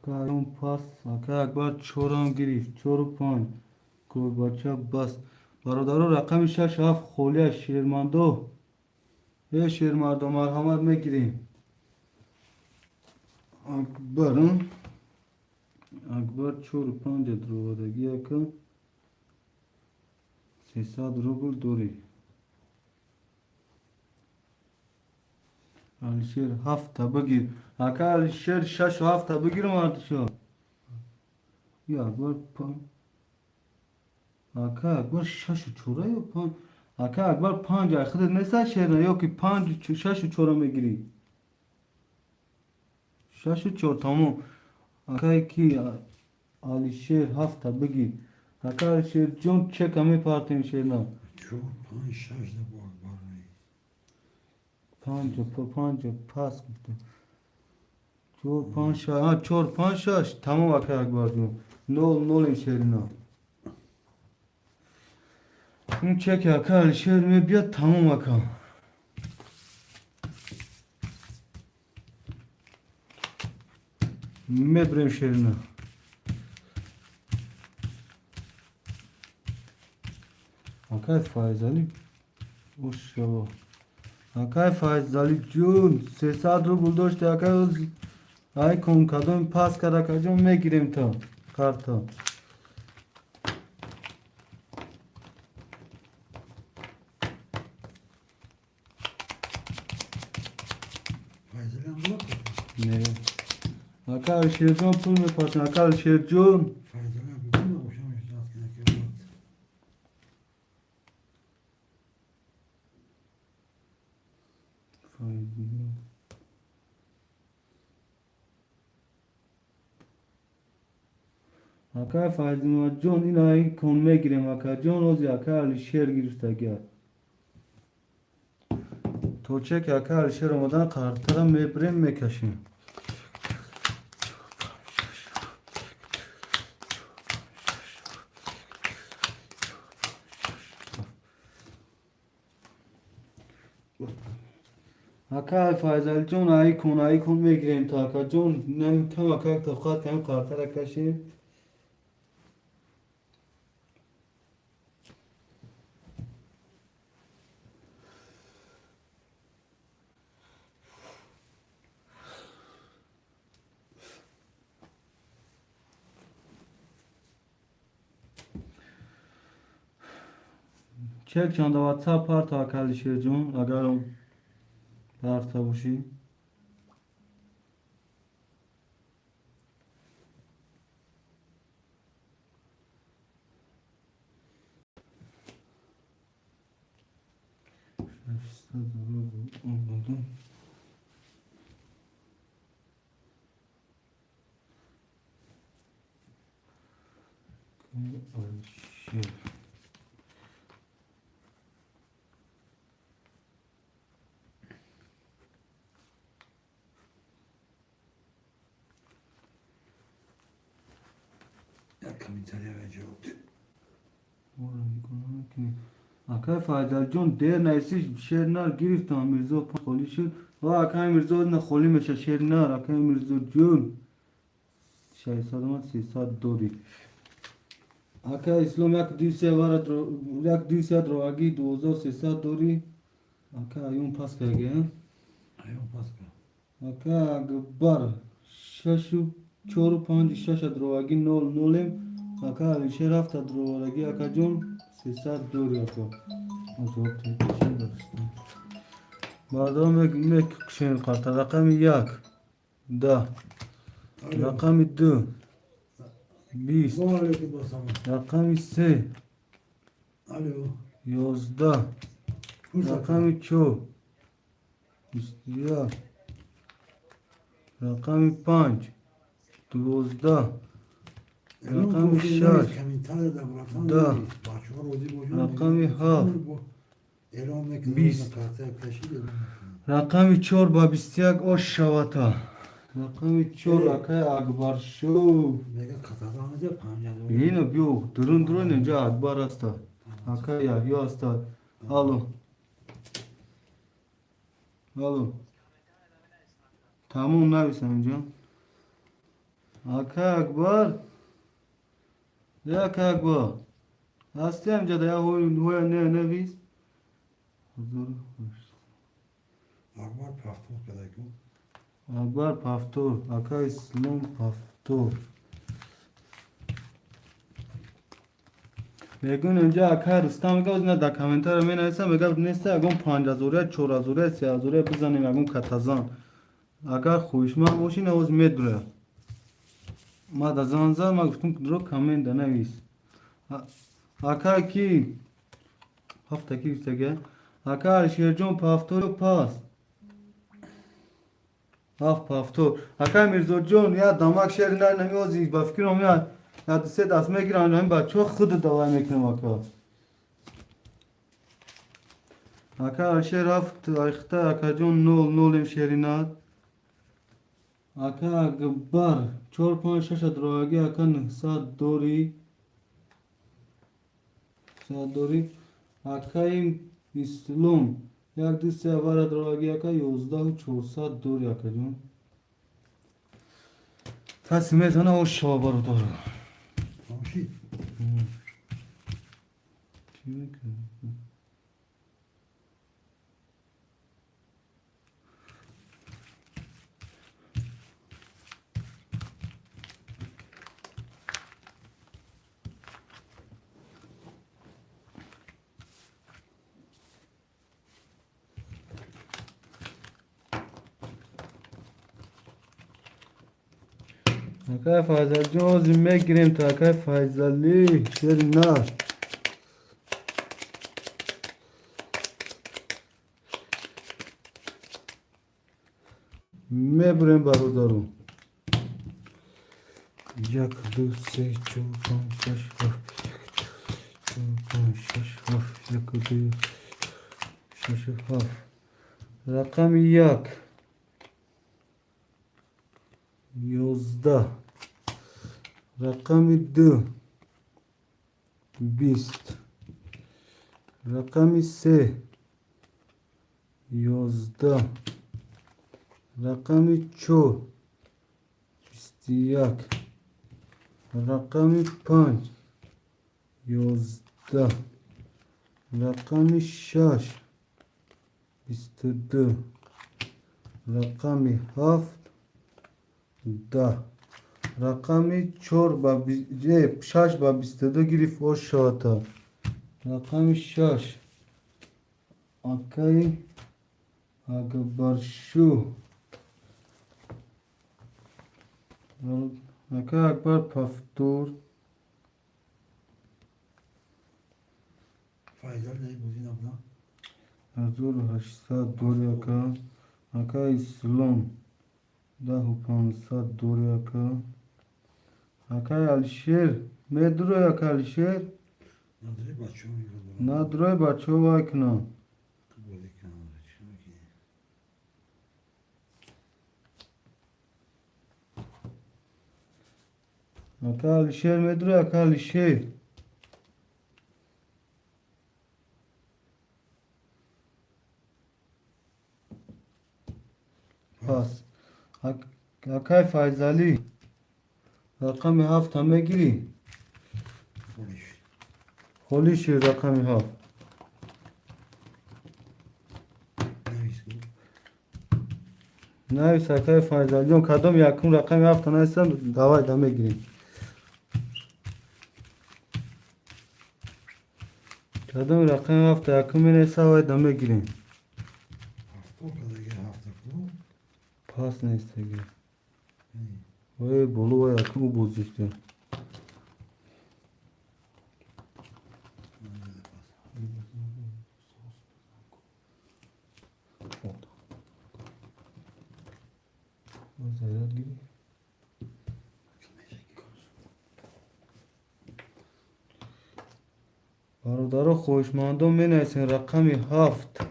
Akay pas akay Akbar çoram girif çoru pan koy bacha bas barodaro rakam 6 haf kholiya şirmando ye şirmando marhamat megirin Akbarın Akbar çoru panca drovadagi yakın 300 rubl dori Alişer hafta bugir Aka Alişer şaş hafta bugir mi artık şu Ya Akbar pan Aka Akbar şaşı çora yok pan Aka Akbar panca Khide nesa şehre yok ki panca şaşı çora me giri Şaşı çor tamam Aka ki Alişer hafta bugir Aka Alişer John çek ame partim şehre Çok pan şarjda bu akbar. Panca pas gitti 4 5 6 ha 4 5 6 tamam Akay Akbar Jun. 0 0 şerina. Bunu çek Akay Alişer mi biya tamam Akay. Mebrem şerina. Akay Faiz Ali. Uşşava. Akay Faiz Ali Jun. 300 ruble doşte Akay oz. Ay kon kadın pas karakacım me girem ta. Karta. Faiziyle mi bak? Ne? Akay Alişer Jun pul me pasın. Akay Alişer Jun. Faiziyle bir gün de boşamış. Zaten ki bak. Akay Faiz ma Jun inay kon me girem Akay Jun oz Akay Alişer girifte gel. تو چه که اکه علیشه رمضان قرارترم میبریم میکشیم اکه فایزل جون ای کن میگیریم تا اکه جون نمیتونم اکه طبقات کم قرارتر کشیم چک چند واتساپ پر تا علیشه جون اگر اون پرتا باشی Ya kamitariya ve cevap. اکه فایزل جون دیر نیستی شیر نار گرفتم میرزا خالی شد و اکه میرزا نه خالی میشه شیر نار اکه میرزا جون 600 ما 300 دوری اکه اسلام یک 200 وارد یک 200 رواگی 2300 دوری اکه ایون پاس کرده Ayağım paska. اکه اکبر 6 4 5 6 رواگی 0 0 اکه علیشه رفت رواگی اکه جون 300 دوری اکه جواب تکشن درستم بعدا میکشن قرطه رقم 1 10 رقم 2 20 Aleyküm basamam. رقم 3 Alo. 11 رقم 4 21 رقم 5 12 رقم 6 Kamitariya da bırakan Da. değil. Bahçıvar ozi bocan. Rakam ha. Elon ne Biz. kadar kartaya peşi de. رقم 4 با 21 آش شواتا رقم 4 اکه اکبر شو Mega katadan da panyadı. اینو بیو درون درون اینجا اکبر است اکه یحیی است الو الو تموم نویسم اینجا اکه اکبر یک اکبر هستی اینجا ده هوی نه نویس حضور خوش Akbar paftur kadar ki. اکبر پفتور اکه اسلام پفتور میگن اینجا اکه رستم میگه از نه در کامنتر می نویسه میگه نیسته اگه 5000 4000 3000 بزنیم اگه کتازان اگر خوشمند باشین از میدره ما در زنزان ما گفتم درو کامنت نویس اکه کی هفته کی بسته اکه علیشه جون پفتور پاس هفت پفتور اکه میرزا جون یا دامک شهر نه نمیازی با فکرم میاد یا سه دست میگیرن همین بچه ها خود دوای میکنم اکه اکه علیشه رفت ایخته اکه جون 0 0 شهرینات Aka gabbar 4-5 drogi akan saat dori akaim islom yak dis avara drogi aka 11 400 dori aka jun tasme sana o shobar dor خاموشی. aka fazal jun zimme girem ta aka fazali şerna mebrem barudaru yak 2 3 4 5 6 7 rakam yak 11 rakam 2 20 rakam 3 11 rakam 4 21 rakam 5 11 rakam 6 22 rakam 7 10 rakam 4 با 6 با 22 گرفت و شاتا rakam 6 akay agbarshu akay akbar paftur فایزال نه بودین abla. 1800 دوری aka akay islam 10500 دوری aka akay alişer medro aka alişer نداره بچه ها میگه nadroy bacho vakna بوده کنار چی میگه aka alişer medro aka alişer pas akay faizali rakam 7 همه گیری پولش خلیش rakam 7 نویس بود نه سکای فایزلی اون کدام یکم رقم 7 هستن دوای دمه گیریم کدام رقم 7 یکم نیست وای دمه گیریم هفته که دیگه هفته کنم پاس نیست دیگه وای بولو وای یکم بوزیشته برادر خوشمندم می نویسین رقم 7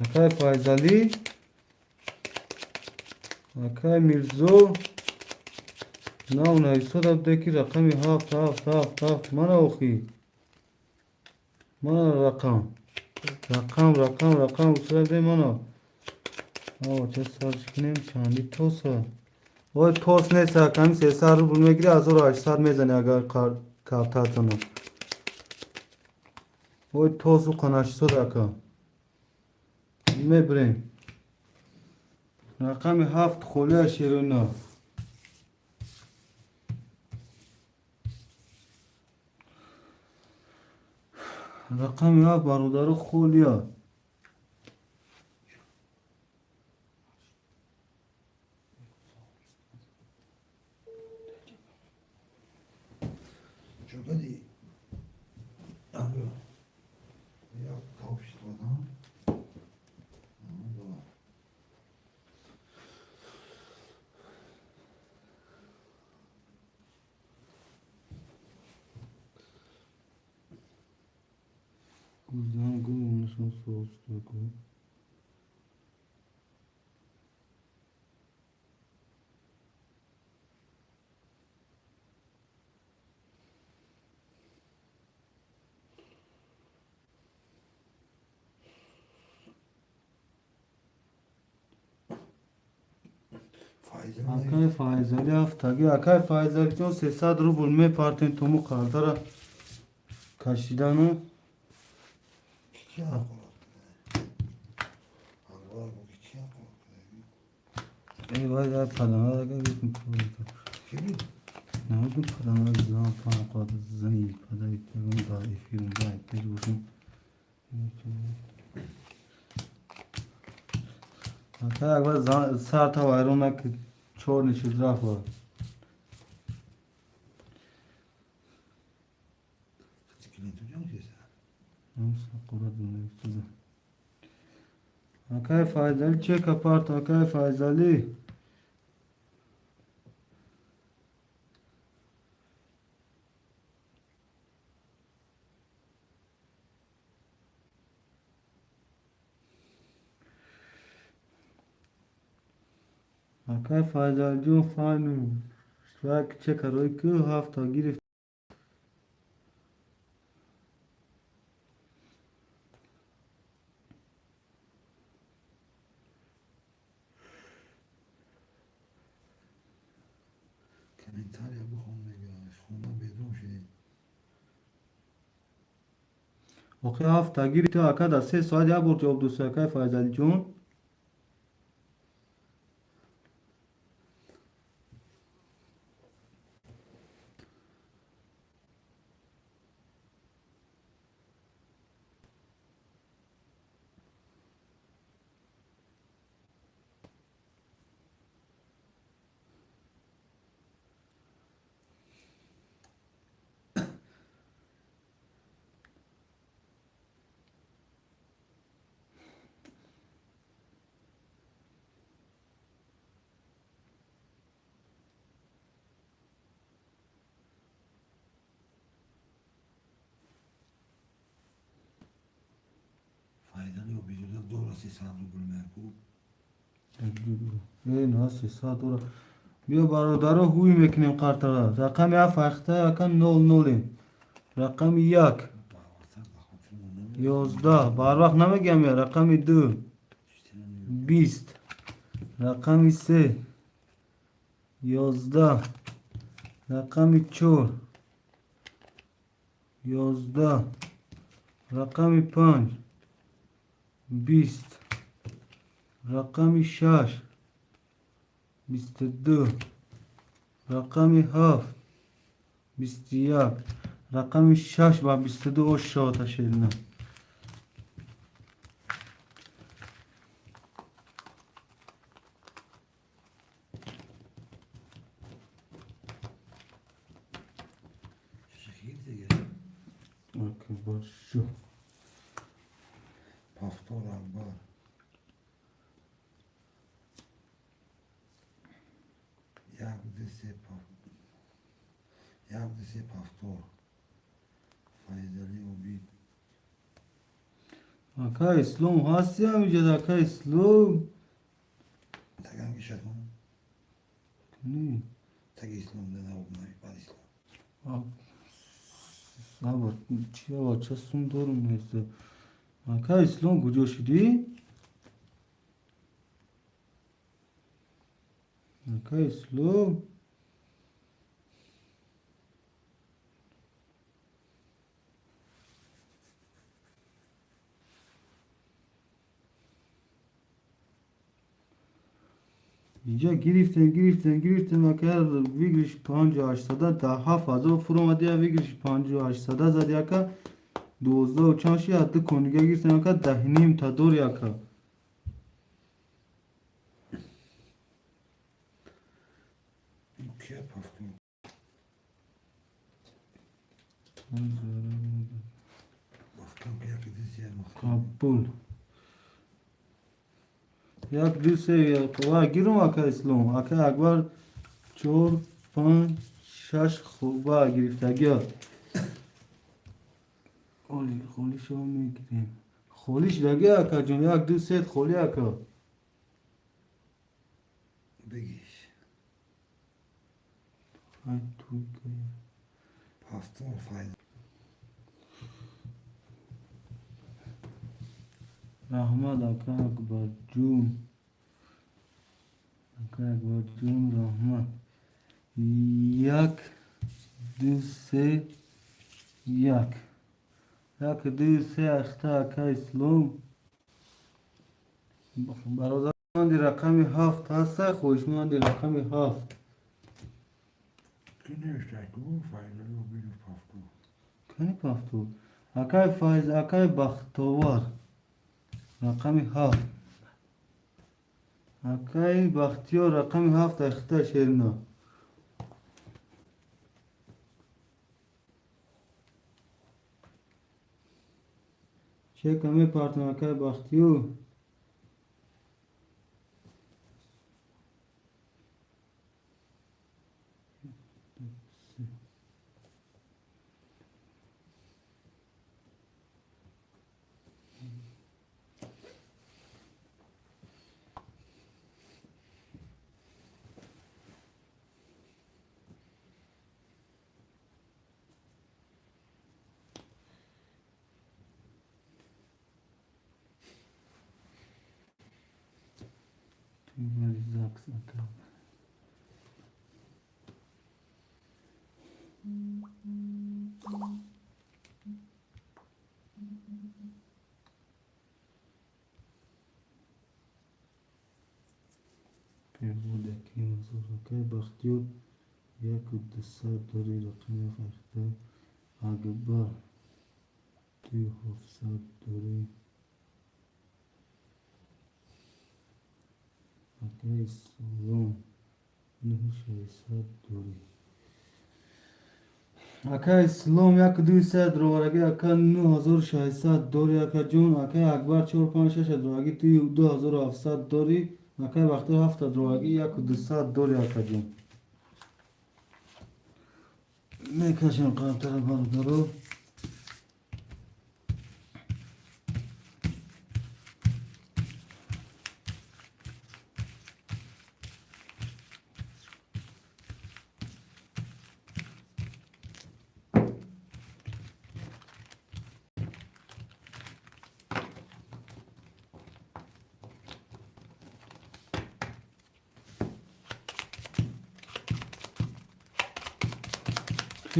اکای فایزلی اکای میرزو نه نویسو دبده که رقم 7 7 7 7 من اوخی من رقم اصلا ده من چه سرش کنیم چندی توسه وای توس نیست کمی 300 روبل میگیری 1800 میزنی اگر کارتاتونو وای توسو کناشی سو دکا میبریم رقم 7 خوله شیرونا رقم 7 برادر خولیا شده دی الو یا کافش دادم Kuzdan gülmüşün soğustu. Akay faizali haftagi akay faizali چون 300 روبل میپارتین تو مو کارتر کشیدنو Ki yapalım? Allah bu ki yapalım? ای وای در پدنه اگه بیتون پولیتا Kimi? نمیدون پدنه زن پان قاد زنی پده بیتون ضعیفی اون باید بجوشیم akay اگر سر تا وایرونه که چور نشید رفت باید Tikini tutuyor musun sen? نمیسا قرد نمیستوده akay faizali چه کپارت akay faizali akay faizali جون فانو شاید چه کروی که هفته گرفت Komentarya bu konuda ya. Sonunda bedron şey. اوکی هفته گرفت اکا در 3 ساعت یا برد جواب دوست akay faizali جون Faydalı o bir doğrusu sabrı bulmak bu. این ها 300 دلار بیا برادرها هوی میکنیم قرطره رقم یا فخته یکن 00 رقم 1 Bağırsak da hatırım onu. 11 بر وقت نمیگم یا رقم 2 20 رقم 3 11 رقم 4 11 رقم 5 20 رقم 6 22 رقم 7 21 رقم 6 و 22 شات شدن Şehir de gel. اوکی باشو Pastor var. Yavdisi pastor. Faydalı o bir. اکا اسلام هستی همیجد اکا اسلام Tak hangi şakon? نی Tak İslam'da ne olmayı? Bad İslam. صبر چیه بچه سون دارم نیسته اکا اسلام کجا شدی؟ اکا اسلام اینجا گرفتم اکا ویگرش 5800 ده 7000 فرو آمده یا ویگرش 5800 زدی اکا 12 و چانشی حتی کنیگه گرفتم اکا 10.5 تا دور اکا Kiye pastor. Pastor kıyafeti yer کابل یک دو سه و گیرم اکا اسلام اکا اکبر 4 5 6 خوبه گرفتگی ها خولیش ها میگیریم خولیش دگی اکا جون یک دو سه خولی اکا Begiş. ای توی که Pastor faydalı. رحمت اکا اکبر جون اکا آخه با جون رحمت 1 2 3 1 1 2 3 اخته اکا اسلام برادران دی رقم 7 هسته خوشمان دی رقم 7 کی نوشته تو فایزلی و بینو پافتو کنی پافتو اکای فایز اکای بختوار رقم 7 اکای بختیار رقم 7 اخته شیرنا چه کمی پارتن اکای بختیو Вали ЗАГС отдал. перевод яким зуракай бахтиёр 1200 дори рақами фархта агба 2700 дори акай салом 960 дори акай салом 1200 дровараги ака 9600 дори ака ҷон акай акбар 456 дроваги 2700 дори акай вақти 7 дроваги 1200 дори ака ҷон мекашем қамтара бародаро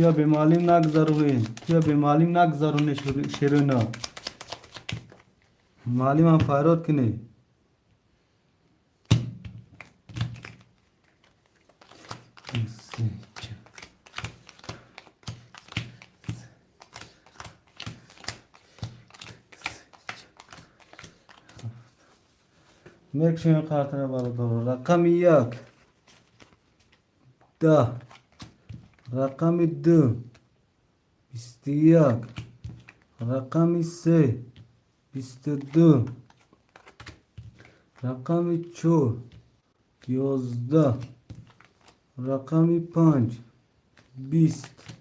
توی به معلم نگذارون توی به معلم نگذارون شیرونا معلم هم فایرات کنه میکشیم قطره برادر رقم 1 10 رقم 2 21 رقم 3 22 رقم 4 11 رقم 5 20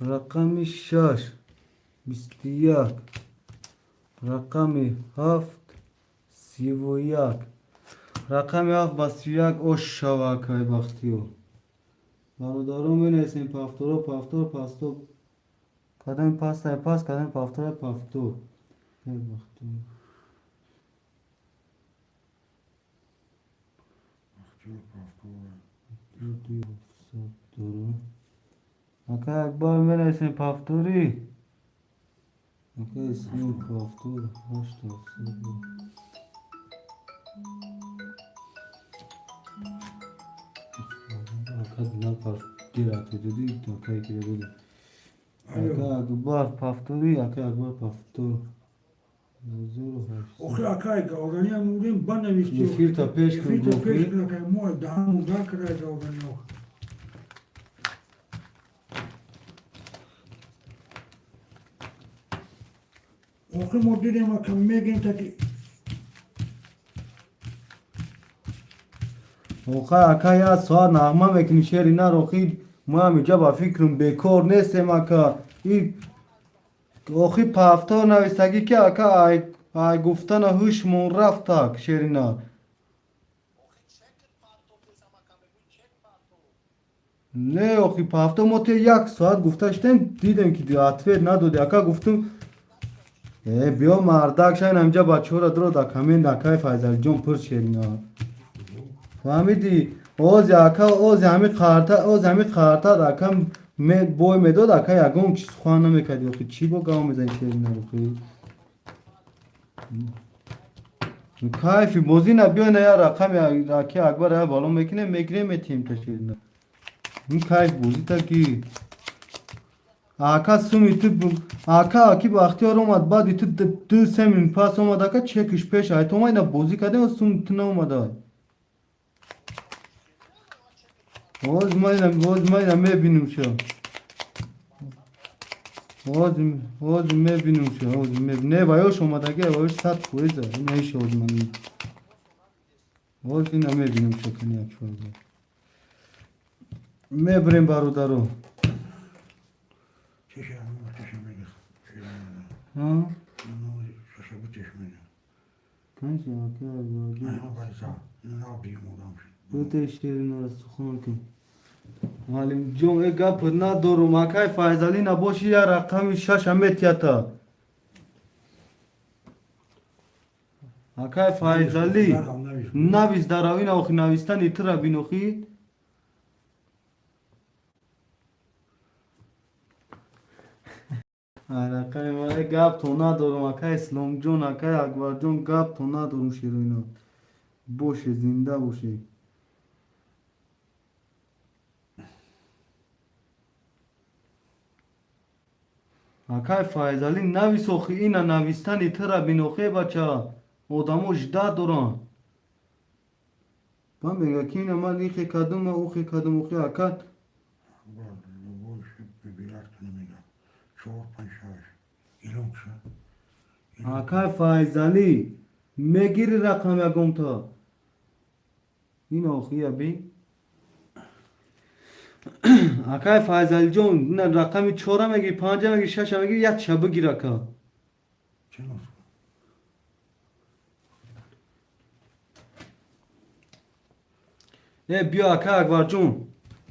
رقم 6 21 رقم 7 31 رقم 7 با 31 اوش شواکای بختیو برادران بنویسیم پافتورا پافتور پاستو کدام پاستای پاس کدام پافتورا پافتور ای بختور اکا اکبر بنویسیم پافتوری اکا اسلام پافتور 8 kadınlar parti atıyor dedi takay ki dedi aka akbar pafturi aka akbar paftur zor hoş Oxe akay gaudania murim bana vistiyor. Filta peş Filta kıldı peş kıldı moy daha muda kadar gaudania. Oxe modeli ama kammegen taki اوخه اکا یا سوار نغمه میکنی شعر اینا رو خیلی ما هم اینجا با فکرم بیکار نیستیم اکا این اوخی پافتار نویستگی که اکا ای گفتن هوشمون رفت تاک شعر اینا نه اوخی پافتار ما تو 1 ساعت گفتشتیم دیدم که دیاتفیر ندادی اکا گفتم بیا مردک شاین همجا بچه ها را درو دا کمین دکای فایزل جون پر شعر اینا فهمیدی؟ اوزی اکا اوزی همی خارتا اکا بوی میداد اکا یکم چیز خواه نمیکردی آخی چی با گام میزنی شیرین آخی کایفی بازی نبیای نه یا رقم یا راکی اکبر یا بالون میکنه میتیم تا شیرین این کایف بازی تا کی اکا سومی تو اکا اکی با اختیار اومد بعدی تو دو سه منت پاس اومد اکا چکش پیش های تو ما اینا بازی کرده و سوم تو نومد های باز ما اینا میبینیم شو باز میبینیم شو نه بایوش اومد اگه بایوش سات خویزه این ایش اوز منی باز اینا میبینیم شو کنی اک شوزه میبریم برادرو چشه همون چشه میگه ها؟ چشه به چشه میگه کنشی اکی اگه نه بایزا نه بیمودم شد بوده شیرین را سخون کن معلم جون ای گپ ندارم اکای فایزالی نباشی یا رقم شش امیتیتا اکای فایزالی نویس در اوین آخی نویستن ایتر بینوخی اکای ما ای گپ تو ندارم اکای اسلام جون اکای اکبر جون گپ تو ندارم شیرینا باشه زنده باشه اکای فایزالی نویس آخی اینا نویستن ایتر بینوخی بچه آدمو جده دارن من میگه که اینا من ایخی کدوم اوخی کدوم اوخی اکا باش ببیرد کنه میگم 4 5 6 ایلون چه اکای فایزالی میگیری رقم یکم تا این اوخی بی اکای فایزالی جون نه رقم 4 میگی 5 میگی 6 میگی یک شب بگیر اکا چه نوز ای بیا اکا اکبر جون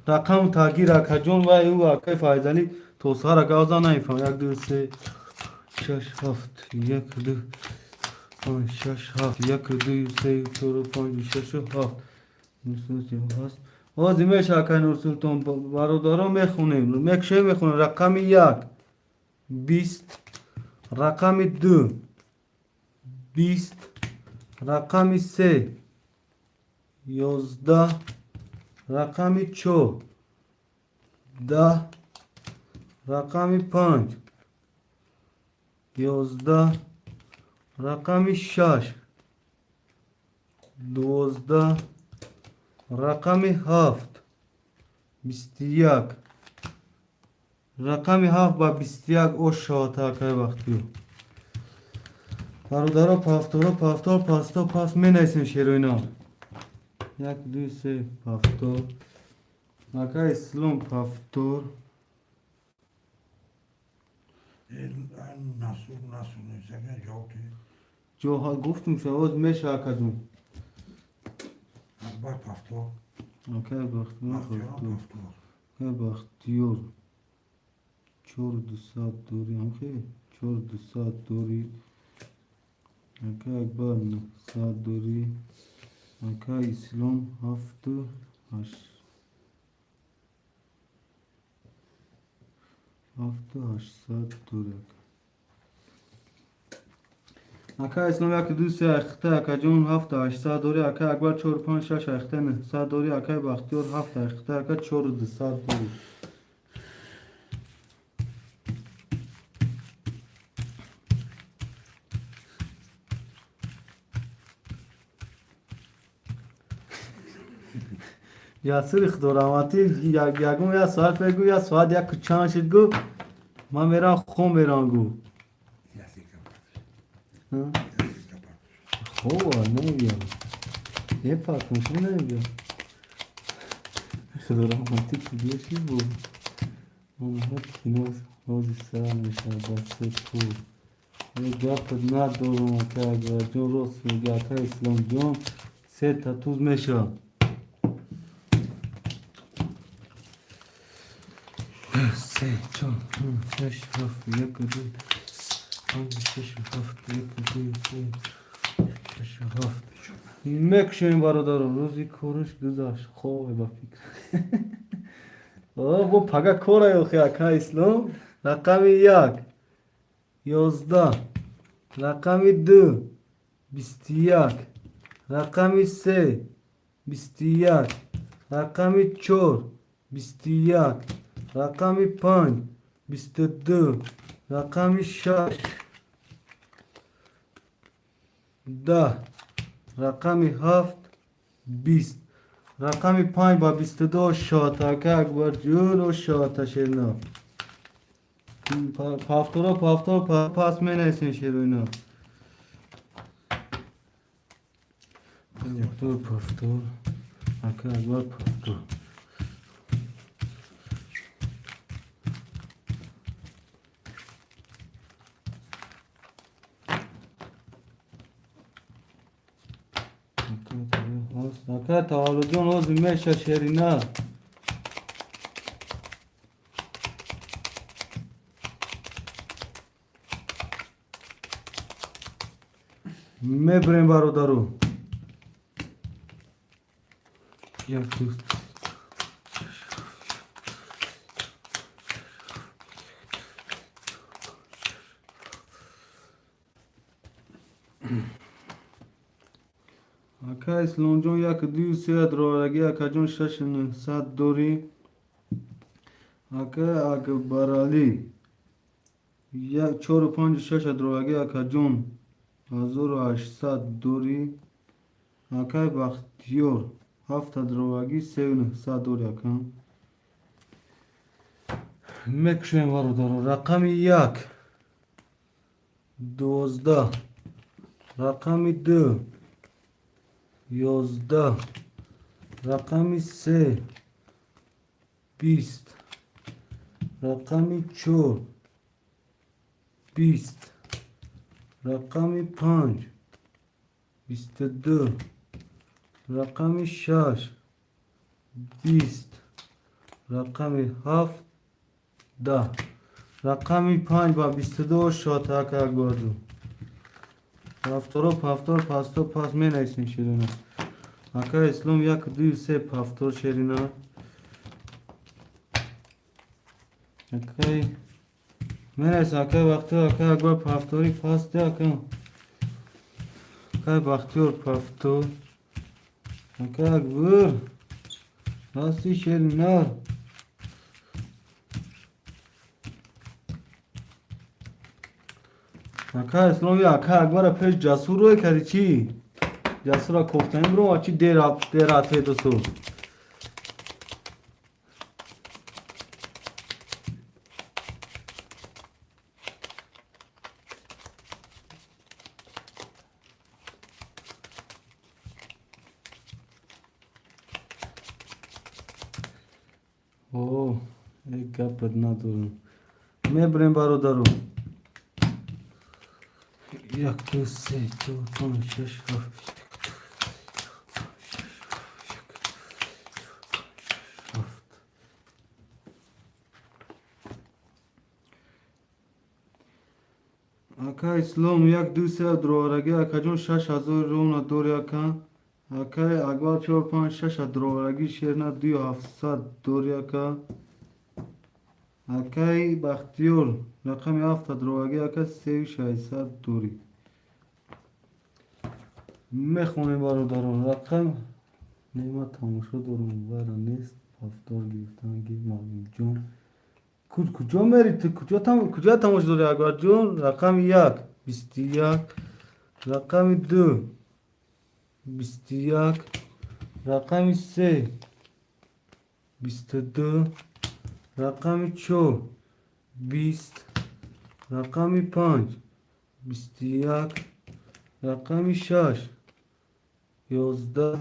رقم تاگیر اکا جون و او اکای فایزالی تو سهر اکا ازا نیفهم 1 2 3 6 7 1 2 5 6 7 1 2 3 4 5 6 7 آزی میشه اکای نور سلطان برادارا میخونیم میکشه میخونیم رقم 1 20 رقم 2 20 رقم 3 11 رقم 4 10 رقم 5 11 رقم 6 12 رقم 7 21 رقم 7 با 21 او شاتا که وقتی برادرها پافتور پاس می نیسیم شیروینا 1 2 3 پافتور اکا اسلام پافتور نسو نیزه جاوتی جوها گفتم شواز میشه اکا جون اکبر پفتور اکا پفتور که بختیور 4 2 ساعت دوری هم خیلی 4 2 ساعت دوری اکا اکبر 9 ساعت دوری اکا اسلام 7 8 ساعت دوری اکا اسلام 1 2 3 اخته اکا جون 7 8 ساعت دوری اکا اکبر 4 5 6 اخته 9 ساعت دوری اکا بختیور 7 اخته اکا 4 2 ساعت دوری یا سرخ دوراماتی یکم یا ساعت بگو یا ساعت یک چند شد گو من میرم خون میرم گو یسی کپر خوبه نمیگم یه پاک میشه نمیگم دوراماتی کدیه چی بود اونها کینوز روزی سر میشه دسته تو یه گفت ندارم که اگر جون روز میگه که اسلام جون سه تا توز میشه 3 4 5 6 7 1 2 5 6 7 1 2 3 6 7 مکشیم برادر روزی کارش گذاشت خوبه با فکر با پگه کاره یو خیاکا اسلام رقم 1 11 رقم 2 21 رقم 3 21 رقم 4 21 رقم 5 22 رقم 6 10 رقم 7 20 رقم 5 با 22 شاتا که اکبر جون و شاتا شیرنا پافتورا پاس می نیستین شیروینا پافتور اکا اکبر پافتور اکا تعالو جون روز میشه شیرینا میبریم برادرو یک دوست اکا اسلام جون یک دیو سه درارگی اکا جون 600 دوری اکا اکبر علی یک 4 و 5 6 درارگی اکا جون 1800 دوری اکای بختیار 7 درارگی 3900 دوری اکا مکشویم برادر رقم 1 12 رقم 2 11 رقم 3 20 رقم 4 20 رقم 5 22 رقم 6 20 رقم 7 10 رقم 5 با 22 شاتا که گردو پافتور پاستو پاس می نیستین شیرینا اکا اسلام 1 2 3 پافتور شیرینا اکای می نیست اکای وقتی اکای اکبر پافتوری پاس ده اکا اکای بختیار پافتور اکای اکبر راستی شیرینا اکا اسلام یا اکا اکبر پیش جسور روی کردی چی؟ جسور را کفتنی برو و چی دیر آتوی دوستو اوه یک گپت ندارم میبریم برادرو 1 2 3 4 5 6 7 اکا اسلام 1 2 3 درارگی اکا جون 6000 رون دوری اکا اکا اکبر 4 5 6 درارگی شیرنا 2700 دوری اکا اکای بختیار رقم 7 درارگی اکا 3600 دوری میخونیم برادران رقم نیمه تماشا دارم برا نیست پافتار گرفتن گیر مالیم جون کجا میری تو کجا تماشا داری اکبر جون رقم 1 21 رقم 2 21 رقم 3 22 رقم 4 20 رقم 5 21 رقم 6 11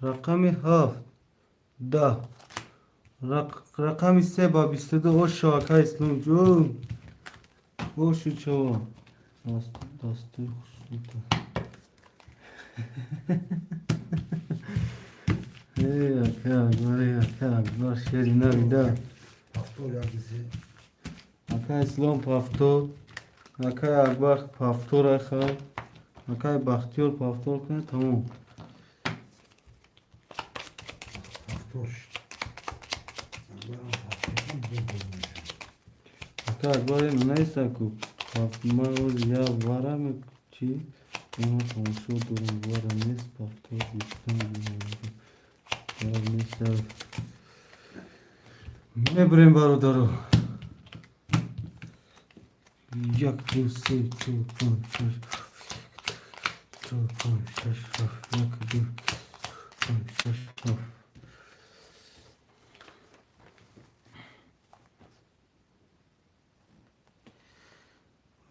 رقم 7 10 رقم 3 با 22 شاکه اسلام جون باشو چوا دستور خصوصا اکا شیرینه بیده پافتور یادیسی اکا اسلام پافتور اکا اکبر پافتور اخواه Akay Bahtiyar paftor کنه تمام. Haftoş. Ben haftoşum bulmuşum. Akay Akbar اینو نیستکو من روز یا وارم چی؟ اما خموشو دارم وارم نیست پافتور بیستم وارم نیست میبریم برادرو یک دو سه چهار پنج شش چهار پنج شش هفت یک دو پنج شش هفت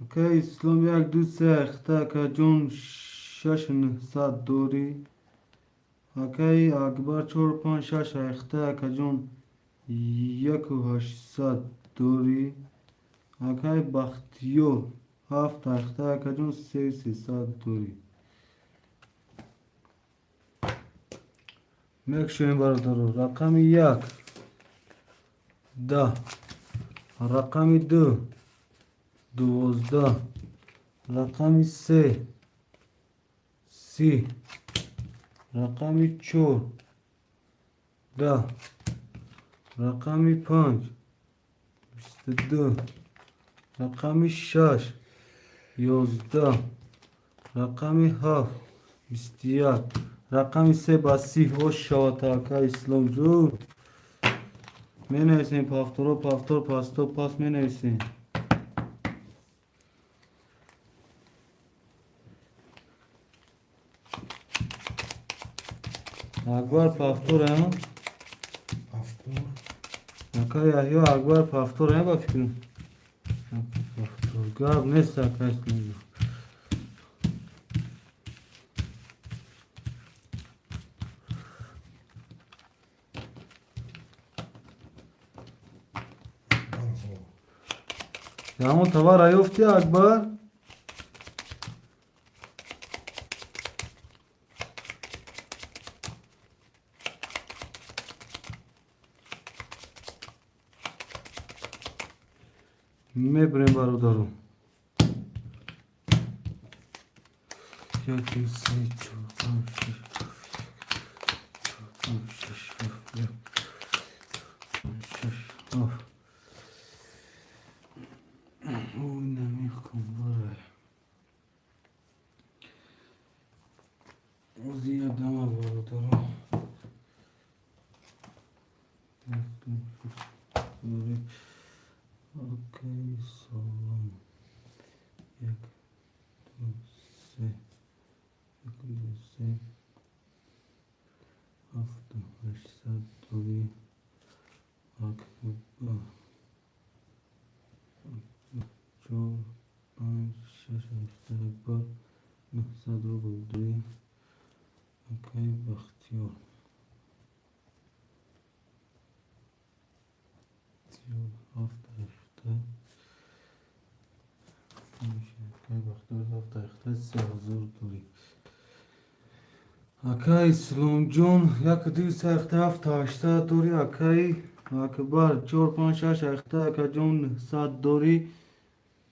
اوکی اسلام یک دو سه اخته که جون شش نهصد دوری اوکی اکبر چهار پنج شش اخته که جون یک و هشتصد دوری اوکی بختیار هفت اخته که جون سه و سیصد دوری میکشویم برادرو رقم یک 10 رقم 2 12 رقم 3 30 رقم 4 10 رقم 5 22 رقم 6 11 رقم 7 21 رقم 3 بسی هوش شوتا که اسلام جون می نویسیم پافتورو پافتور پاستو پاس می نویسیم اکبر پافتور هم Haftor. اکا یحیی اکبر پافتور هم با فکرم پافتور گرب نیست اکا اسلام جون Barho. یا همون توا رایفتی اکبر میبریم برادرو یک دو سه چهار پنج شش هفت شش هفت اوی نمیخکن برای روزی یک دم برادرو اوکی سلام یک دو سه یک دو سه هفت هشتصد دوی اکبر چهار پنج شش هفت اکبر 900 روبل دوی اوکی بختیار هفت اخته میشه اوکی بختیار هفت اخته 3000 دوری اوکی اسلام جون یک دو سه اخته هفت هشته دوری اوکی اکبر چهار پنج شش اخته که جون 100 دوری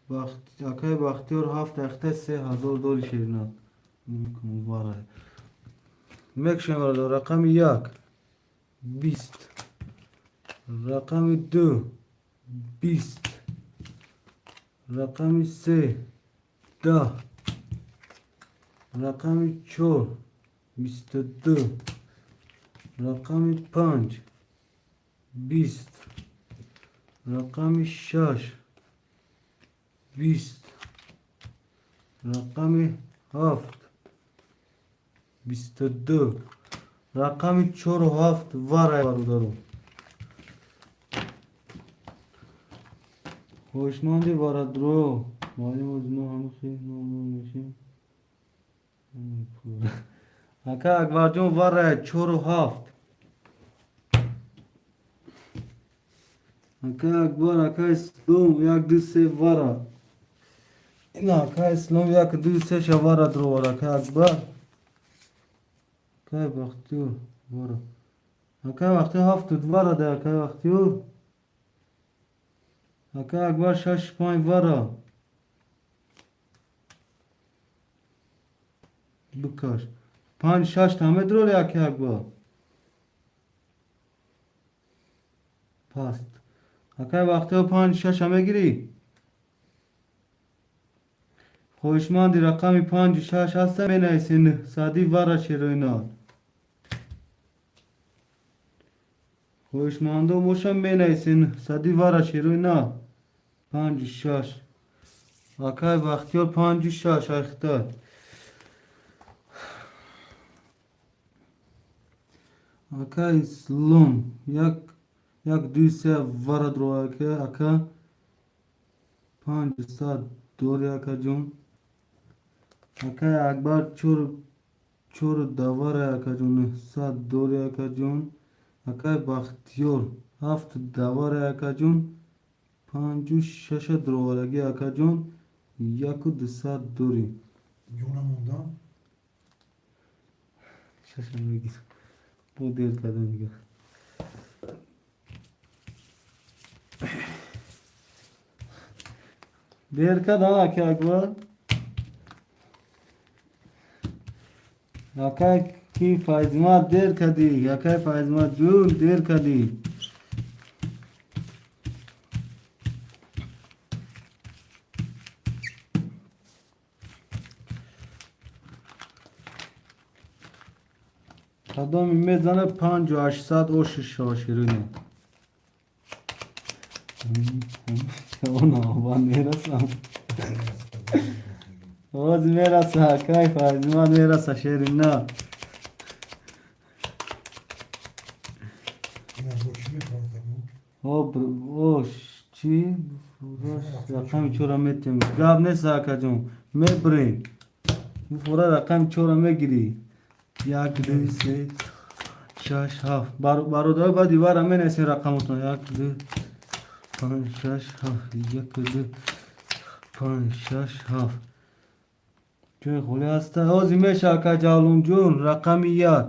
اوکی بختیار هفت اخته 3000 دوری شیرینات نمیکنم باره میکشم برادر رقم 1 20 رقم 2 20 رقم 3 10 رقم 4 22 رقم 5 20 رقم 6 20 رقم 7 22 رقم 4 و 7 وارای برادرم خوشمندی برادرو مالیم از ما همه خیلی نامون میشیم اکا اکبر جون وارای 4 و 7 اکا اکبر اکا اسلام یک دو سه وارا این اکا اسلام یک دو سه شوارا درو وارا اکا اکبر اکا بختیور وارا اکا وقتی هفت وارا ده اکا بختیور اکا اکبر 6 5 وارا بکش 5-6 تا درول یکی اکبر پست اکای وقتی 5-6 همه گیری خوشمندی رقمی 5-6 هسته می نیسین سادی وارا شیروینا خوشمندو موشم می نیسین سادی وارا شیروینا 5-6 اکای وقتی 5-6 اختار اکای سلام یک دوی سه وارا درو اکا 500 دور اکا جون اکای اکبر چور دواره اکا جون 100 دور اکا جون اکای بختیور 7 دواره اکا جون 5-6 دروارگی اکا جون 100 دوری جونم موندم ششم میگیر bu değil kadın gibi. Değil kadın aki akbar. Akay ki faizmat değil kadi. Akay faizmat jun değil kadi. Adam میزنه 5-800 او 6 شیرینه اون آبان میرسم آز میرسه کیف ازمان میرسه شیرینه اوش چی؟ رقم چورا میتیم گاب نیست اکا جون میبرین فورا رقم چورا میگیری یک دوی سه شش هفت برادر با دیوار همه نیستی رقمتون یک دو 5 6 7 یک دو 5 6 7 چون خولی هسته آزی میشه که جالون جون رقم 1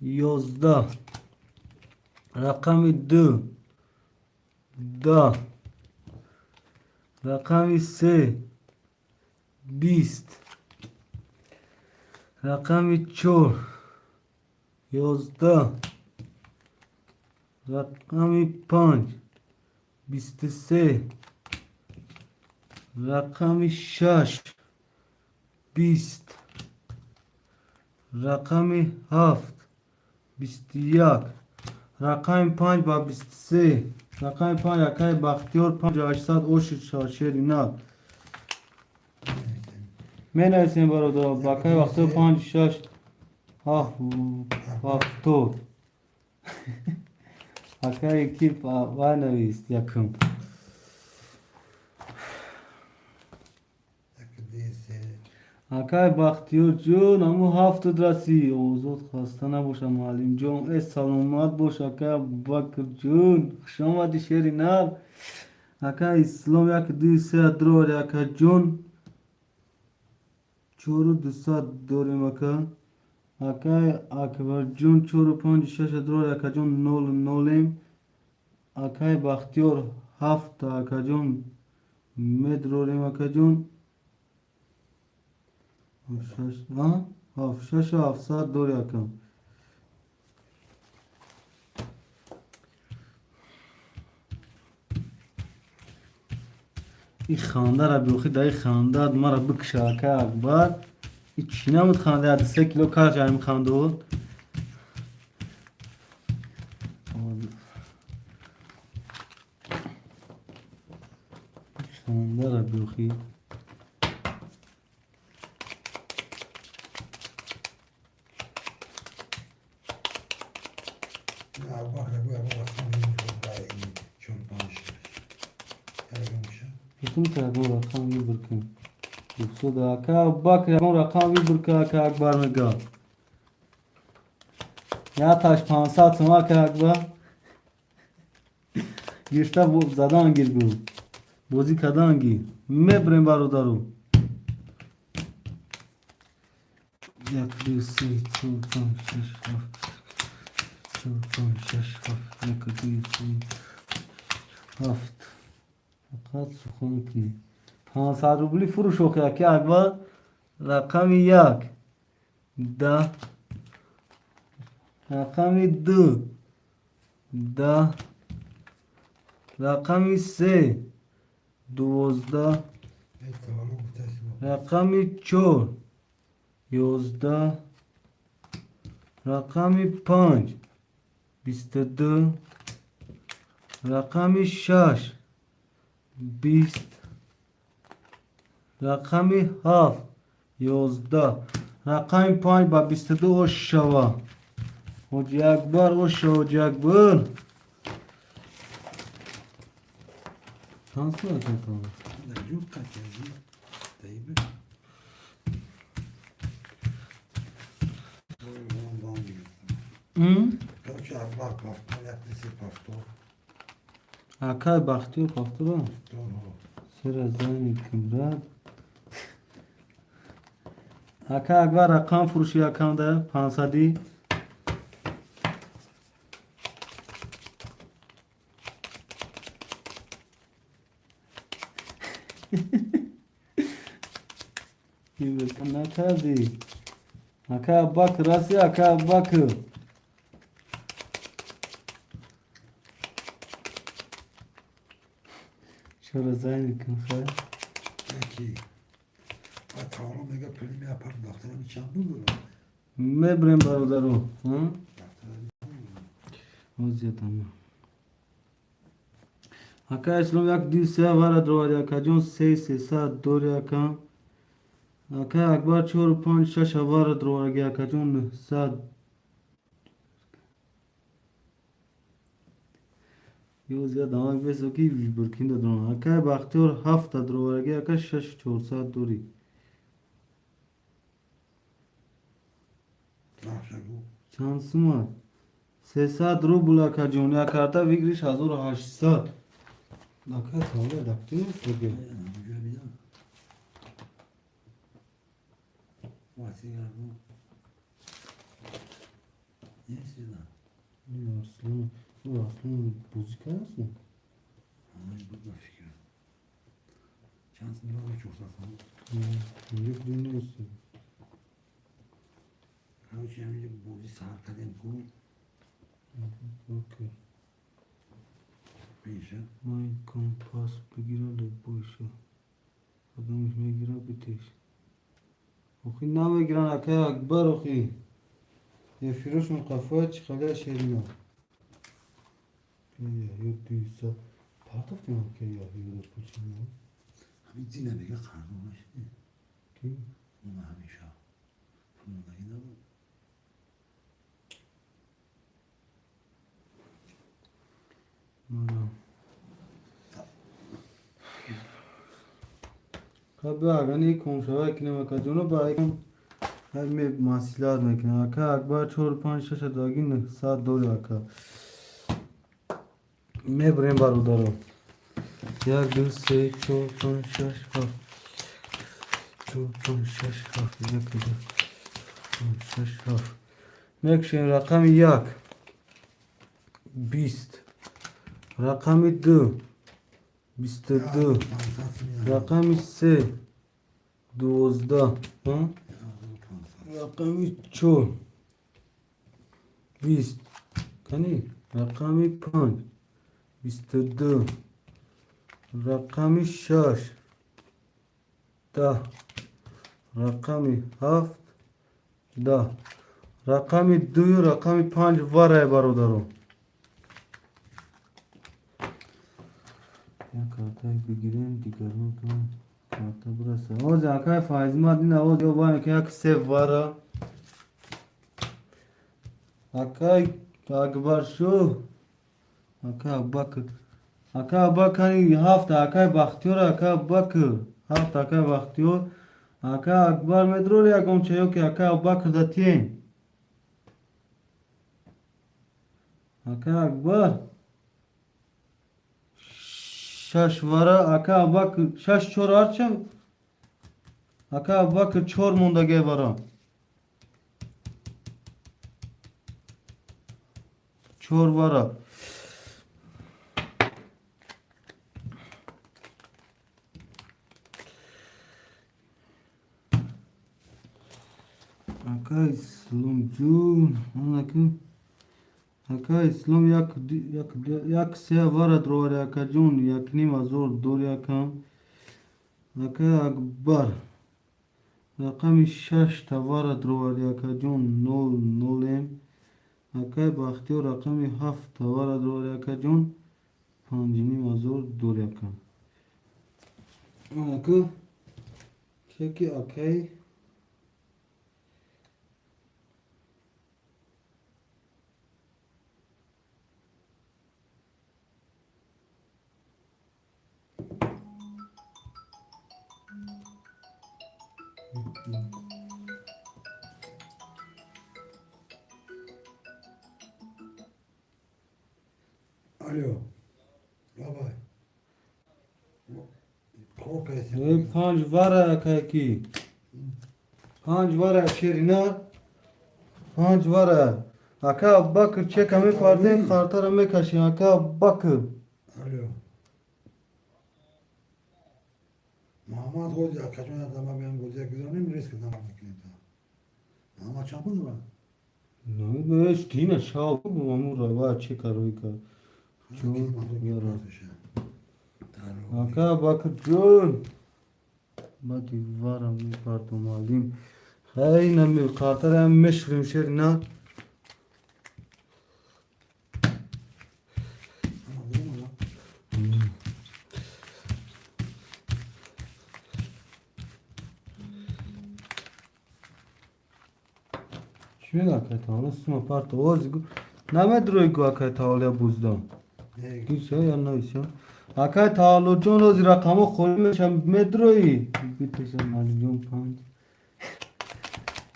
11 رقم 2 10 رقم 3 20 رقم 4 11 رقم 5 23 رقم 6 20 رقم 7 21 رقم 5 با 23 رقم 5 یکای بختیار 5800 اوش شاشرینا می نویسیم برادر باقی وقتی 5 6 هفتاد اکای کیف و نویست یکم اکای بختیار جون همو هفتاد رسی اوزاد خواسته نباشه معلم جون ای سلامت باش اکای بکر جون خوش آمدی شیری نر اکای اسلام یک دوی سه درار اکای جون 4200 داریم اکای اکبر جون 4-5-6 درار اکای جون 0 اکای بختیار 7 اکای جون مدراریم اکای جون 700 داری اکای این خانده را بیوخی در این خانده مرا بکشه اکای اکبر این چی نمود خانده 3 کیلو کار جایم خانده بود خانده را بیوخی Bütün tarafın rakam bir bırkın. Yoksa da aka bak rakam bir bırkın aka akbar mı ga? Ya taş pansat mı aka akbar? Girişte bu zadan gir bu. Bozi kadan gir. Mebrem barodaru. Yak düsi çultan şiş haf. Çultan şiş haf. Yak düsi haft. فقط سخن کنی 500 روبلی فروش اوخی که اکبر رقم یک 10 رقم دو 10 رقم سه 12 ای سوالو متاسفم. رقم 4 11 رقم 5 22 رقم 6 20 رقم 7 11 رقم 5 با 22 oş şava. Hoca Akbar oş Hoca Akbar. Şans mı atın tamam? Da yok kaç yazıyor. Değil mi? Ondan diyor. Hı? Kaç arba pafto yaptıysa pafto. Akay baktıyor kaptıra. Doğru. Sıra zani kimrad. Akay Akbar rakam furuşu yakamda pansadi. Ne kadar? Akay bak rası akay bak. Şöyle zani kimse. Peki. Tamam mega prim yapar. Doktora bir çan bulur. Mebrem barodaro. Hı? Doktora bir Ozya tamam. Aka Islam yak di se vara droya ka jon se sa dorya ka. Aka Akbar 4 5 6 vara droya ka jon sa Yo zya damak beso ki burkinda dron. Aka Bakhtiyor 7 droya ka 6 4 saat dori. Mahşabu. Şansım var. 300 rubla ka jon ya karta vigrish 1800. Aka tamam daktıyor musun? Vasiyardım. Neyse lan. Ya Aslan, bu Aslan bozuk arasın. Ay bu da fikir. Şansın da çok sasın. Yok dinliyorsun. Kaç yani bu saat kadar bu Okey. bir şey. May kompas begirale bu işe. Adam işime girer bitiş. Okey name giren akaya akbar okey. Ya firoş mu kafaya çıkala şerine. Ya yok değilse. Partaf mı okey ya yürü puçin ya. Abi zine bir kanun var işte. Ki Ona hamisha. Bunu da yine bu. mana. Kabe agani komşava kine makaconu baykam. Her me masilat mekine aka akbar 4 5 6 dagin saat dor aka. Me brem barudaro. Ya gül se 4 5 6 ha. 4 5 6 ha. Ne kadar? 5 6 ha. Mekşen rakam yak. 20 rakam 2 22 rakam 3 12 ha rakam 4 20 kani rakam 5 22 rakam 6 10 rakam 7 10 rakam 2 rakam 5 var है barodaro ya kartay bigiren digarın kan karta burası o zakay faiz madina o diyor bana ki akse vara akay akbar şu akay bak hani hafta akay bakıyor akay bak hafta akay bakıyor akay akbar medrol ya komçe yok ki akay bak da tien akay akbar Şaşvara aka bak şaş çor arçam aka bak çor munda gevara çor vara Aka İslam Jun. Aka İslam yak se vara dror aka Jun yak nima zor dor yakam. Aka Akbar. Rakami 6 tavara dror aka Jun 0 Aka Baxtiyor rakami 7 tavara dror aka Jun 5 nima zor dor yakam. Aka Keki akay Alo. Baba. Kork etsin. 5 vara kaki. 5 vara şerina. 5 vara. Aka bakır çekame pardon kartara me kaşı aka bakır. Alo. Mahmut Hoca kaçmaya zaman ben Hoca güzelim risk zaman bekliyorum. Ama çapın mı? Ne işte şav bu amura va çekaroy ka. Çok yara. Aka bakır Jun. Badi vara me pardon malim. Hay nami kartara meşrim şerina. Ama vurma lan. Şöyle akata sma parto ozgu. Name droygu akata ola buzdam. Ne? Gisa ya no isha. Akata alo jon oz rakamo kholi sham medroyi. Bitesam malim 5.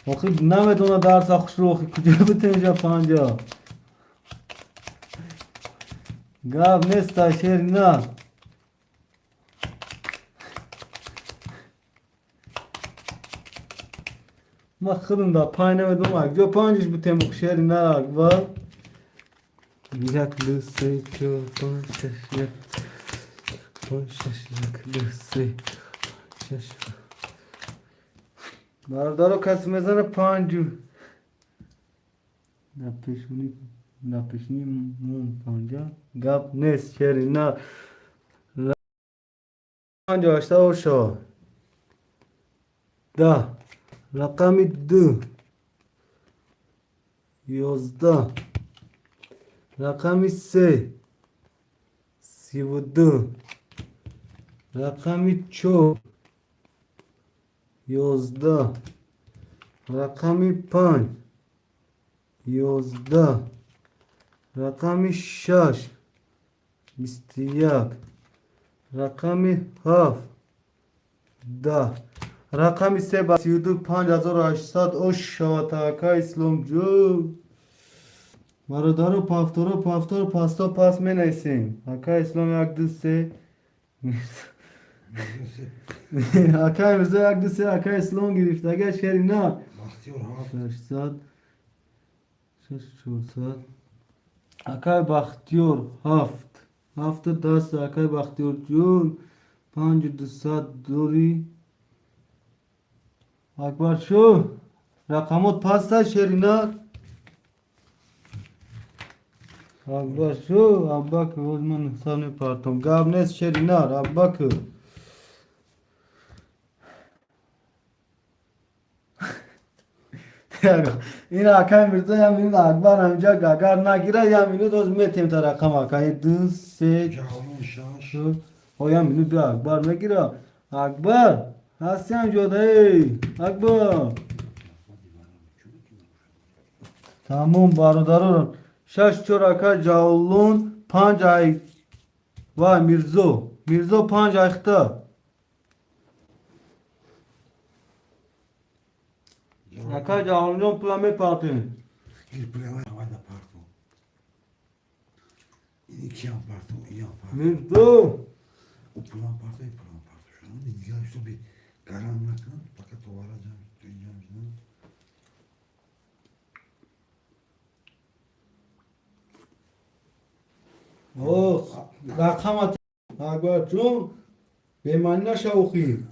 Oxi name dona darsa xushro oxi kuja bitenja 5. Gav nesta sherina. Makhırın da paynemedim var. Gö 5 bitem sherina va. Yaklı se çok şaşır. Yaklı se şaşır. Bardaro kasmezana 5. Napishni mum 5. Gap nes sherina. 5 asta osho. Da. Rakami 2. 11. Rakami 3. 32. Rakami 4. 11. Rakami 5. 11. Rakami 6. 21. Rakami 7. 10. Rakami 7,5800 oshata aka İslam Jun. Maradaro paftor pasto pas menesin. Aka İslam yakdı se. Aka Mirza yakdı se aka İslam girifte aga şerina. Bahtiyar ha. 6 Aka Baxtiyor 7 10 Aka Baxtiyor Jun 5 saat dori. Akbar şu rakamot pasta şerina. Akbar şu abbak uzman hesabını partom gavnes şerina abbak. این آکای مرزا یا مینو اکبر همجا گاگر نگیره یا مینو دوز میتیم تا رقم آکای 2 3 Cavlon şaş. o ya minu bir akbar نگیره اکبر هستی همجا ای اکبر تمام برادران 6 چورaka جاولون 5 ay vay Mirzo 5 ayakta Aka جاولون plame parti Bir plana havada parto. İki yan parto, iyi yan parto. Mirzo O plan parto. Şu an ilgilen işte bir karanlık lan. Fakat o varacağım, döneceğim şimdi. Oh رقم اکبر جون به من نشوخی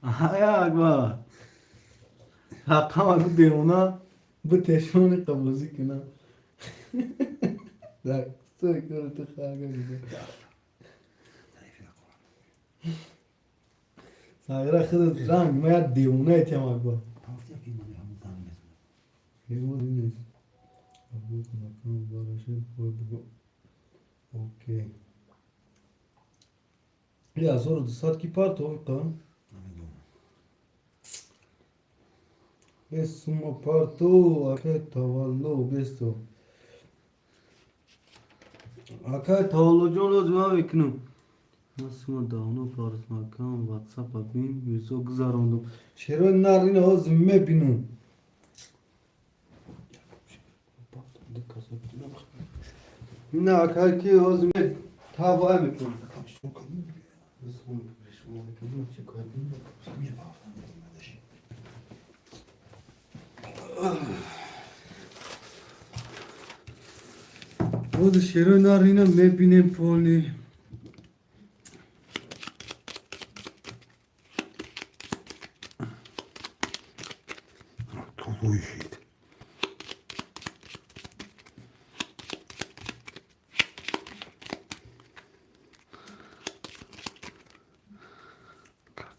Ayak var. Rakam bu deruna bu teşmini kabuzi kina. Bak sürekli tıkaga gibi. Sayra kız rang maya deruna etyamak var. Tavsiye ki bunu yapın tahmin etsin. Eyvah dinleyiz. Bu rakam barışı koydu. Okey. Ya sonra da satki parto kan. Amin doğru. Esuma parto ake tavallo besto. Ake tavallo jono cevap eknum. Nasıl da onu parasına kan WhatsApp abim yüzü güzarondum. Şeron narine o zümme binun. Ne akar ki o zümme tava emekim. Rakam son kadın mı ya? Son bir şey koydum. Bir hafta kardeşim. O da şeron narine me binem poli. Toz o işiydi.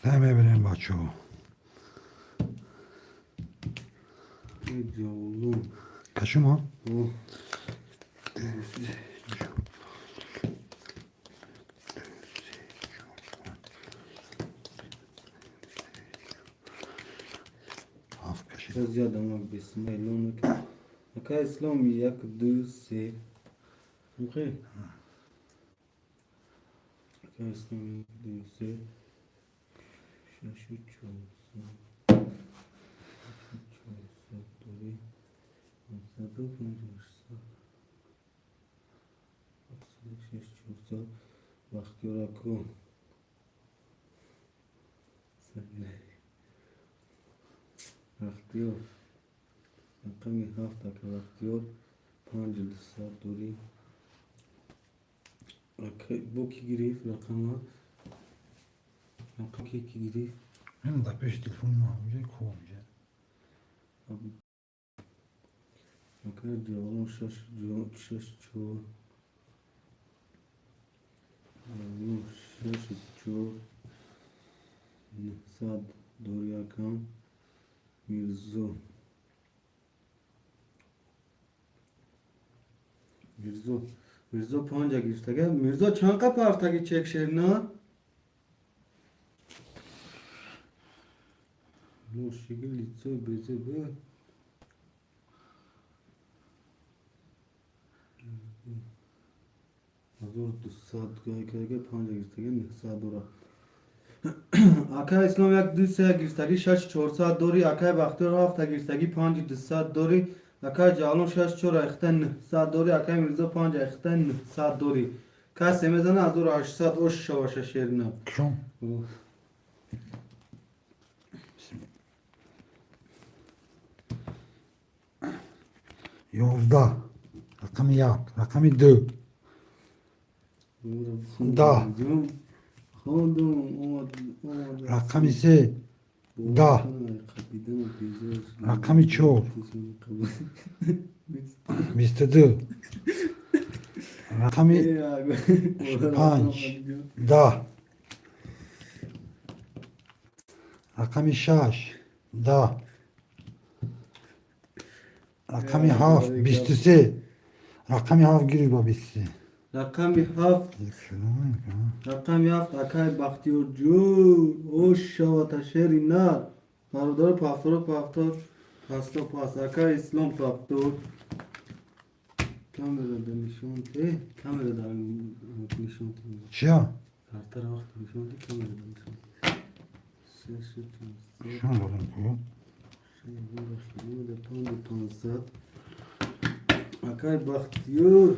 Deme benim baço. Ne oğlum. Kaçım o? Oh. Hafif kaşı. Сейчас я домой без смайлонок. Какая слом як дусе. Окей. Какая слом як дусе. Шашучу. Сатори. Сатори конжурса. Шашучу. Бахтёраку. Бахтёр. Rakami hafta karaktıyor. Pancıl Sartori. Bu ki girif rakama. Rakam ki girif. Hem de peş telefonum almayacak, kovmayacak. Abi. Rakam diyorum şaşçıyor. Şaşçıyor. Sad Doryakan. Mirzo. Mirzo پانجا گرفته که میرزا چند قپ هفتگی چک شد نه؟ موشیگی لیتسو بزه به Hazır 2 saat که پانجا گرفته که 9 saat دورا اکای اسلام یک 2 saat گرفتگی 6 4 saat دوری اکای بختیار هفته گرفتگی 5 2 saat دوری اکای جالون 6 4 اختن 9 saat دوری اکای میرزا 5 اختن 9 saat دوری کسی میزنه از دور 8 saat oş şavaşa şerine Kışım. Yolda. Rakamı yap. Rakamı dö. Da. Rakamı se. Da. Rakamı çor. Mr. Dö. Rakamı panç. Da. Rakamı şaş. Da. Rakamı haf. Bistüse. Rakamı haf giriyor babisi. Rakam haf Rakam yaft akay baktıyorcu oş şavata şerina Marudar paftor Pasto pas akay İslam paftor Kamerada nişan te Kamerada nişan te Şia. Her taraf nişan te kamerada nişan Ses Şunu da koyun. Şimdi de tam saat Akay baktıyor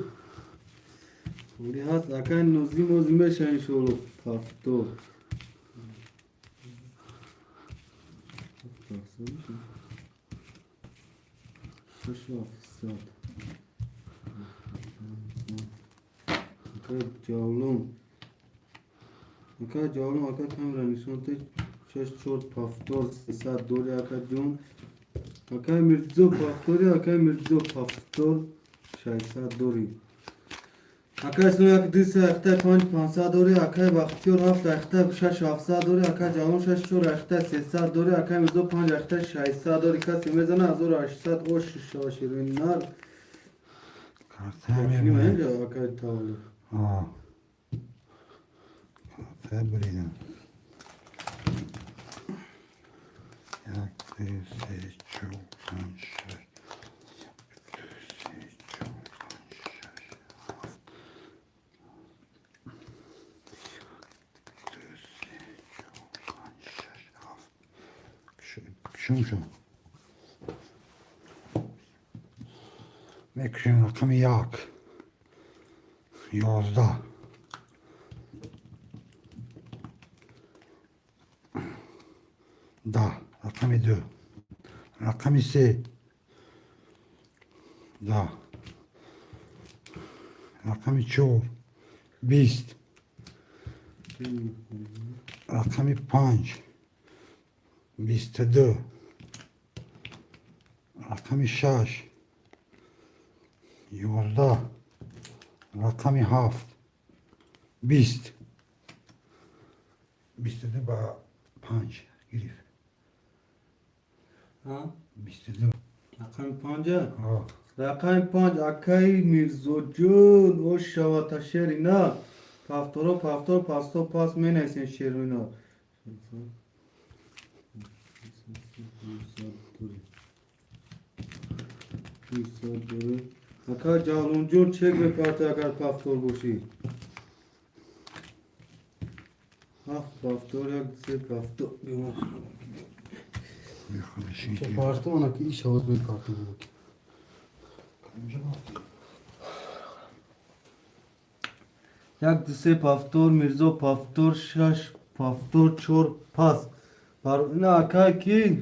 Uri has akay nozime şanşolu paftor Şaşı afisat Akay cavlum Aka cavlum aka kamera nişante 6 4 paftor 300 dori aka jun. Aka mirzo paftori aka mirzo paftor 600 dori. Aka isno yak disa akta 500 dori aka baxtiyor hafta akta 6 dori aka cavlum 6 4 akta 300 dori aka mirzo 5 akta 600 dori ka semezana 1800 oş şaşırınlar. Kartı Kimi hemen. önce aka tavlı. Aa. Kartı bilin. Yaktı çok şaş. Şu. Mekşin rakımı yak. Yozda. Da. Rakımı dö. Rakımı se. Da. Rakımı çor. Bist. Rakımı panç. Biste dö. Rakımı şaş. Yozda. Rakami haft. Bist. Biste ba panç. Girif. Ha? Biste Rakam panca. Ha. Rakam panc akay mirzocun o şavata şerina. Paftoro paftor pasto pas menesen şerina. Aka cavluncun çek ve parti akar paftor boşi. Paftor yak se paftor. Yaklaşık. Parti ona ki iş havuz bir parti bu. Jak se paftor mirzo paftor şaş paftor çor pas. Par ne akay ki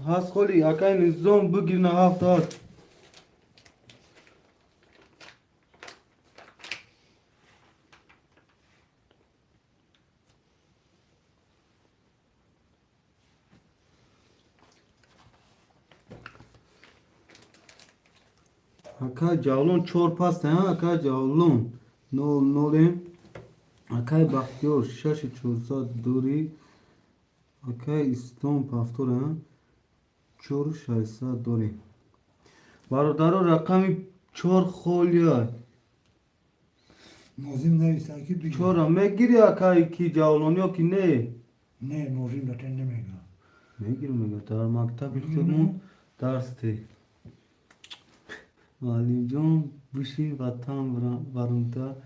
has kholi akay nizom bugirna hafta. Akay cavlon çor pas ha akay cavlon. Nolim. Akay bakıyor şaşı çorsa duri. Akay istom paftor ha. Çor şaysa duri. Barodaro rakami çor kholiya. Nozim neyse ki bir. Çora me giri akay ki cavlon yok ki ne? Ne nozim da tenlemega. Ne girmega dar maktab ilk dersti. Malimcan bu şey vatan varında.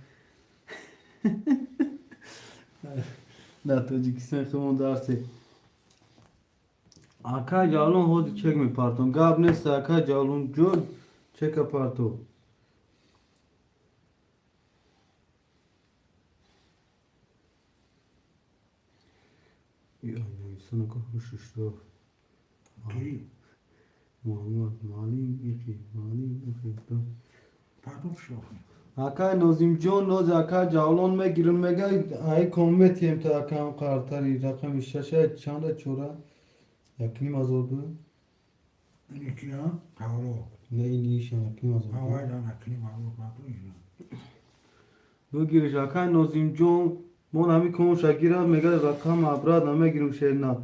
Na Tacikistan kımın dersi. Aka cavlon hodi çekme pardon. Gab neyse aka cavlon jod çeka parto. Ya sana konuşuş yok. Ki. Muhammed Malim iki Pardon şu. Aka Nozimjon noz aka cavlon me girilmega ay kommet yem ta aka qartari raqam şaşa çanda çora yakni mazordu Ne ki ya? Havlo. ne iniş yakni mazordu Havayla nakli havlo pardon ya. bu giriş aka Nozimjon mon ami kom şakira mega raqam abrad name girim şerna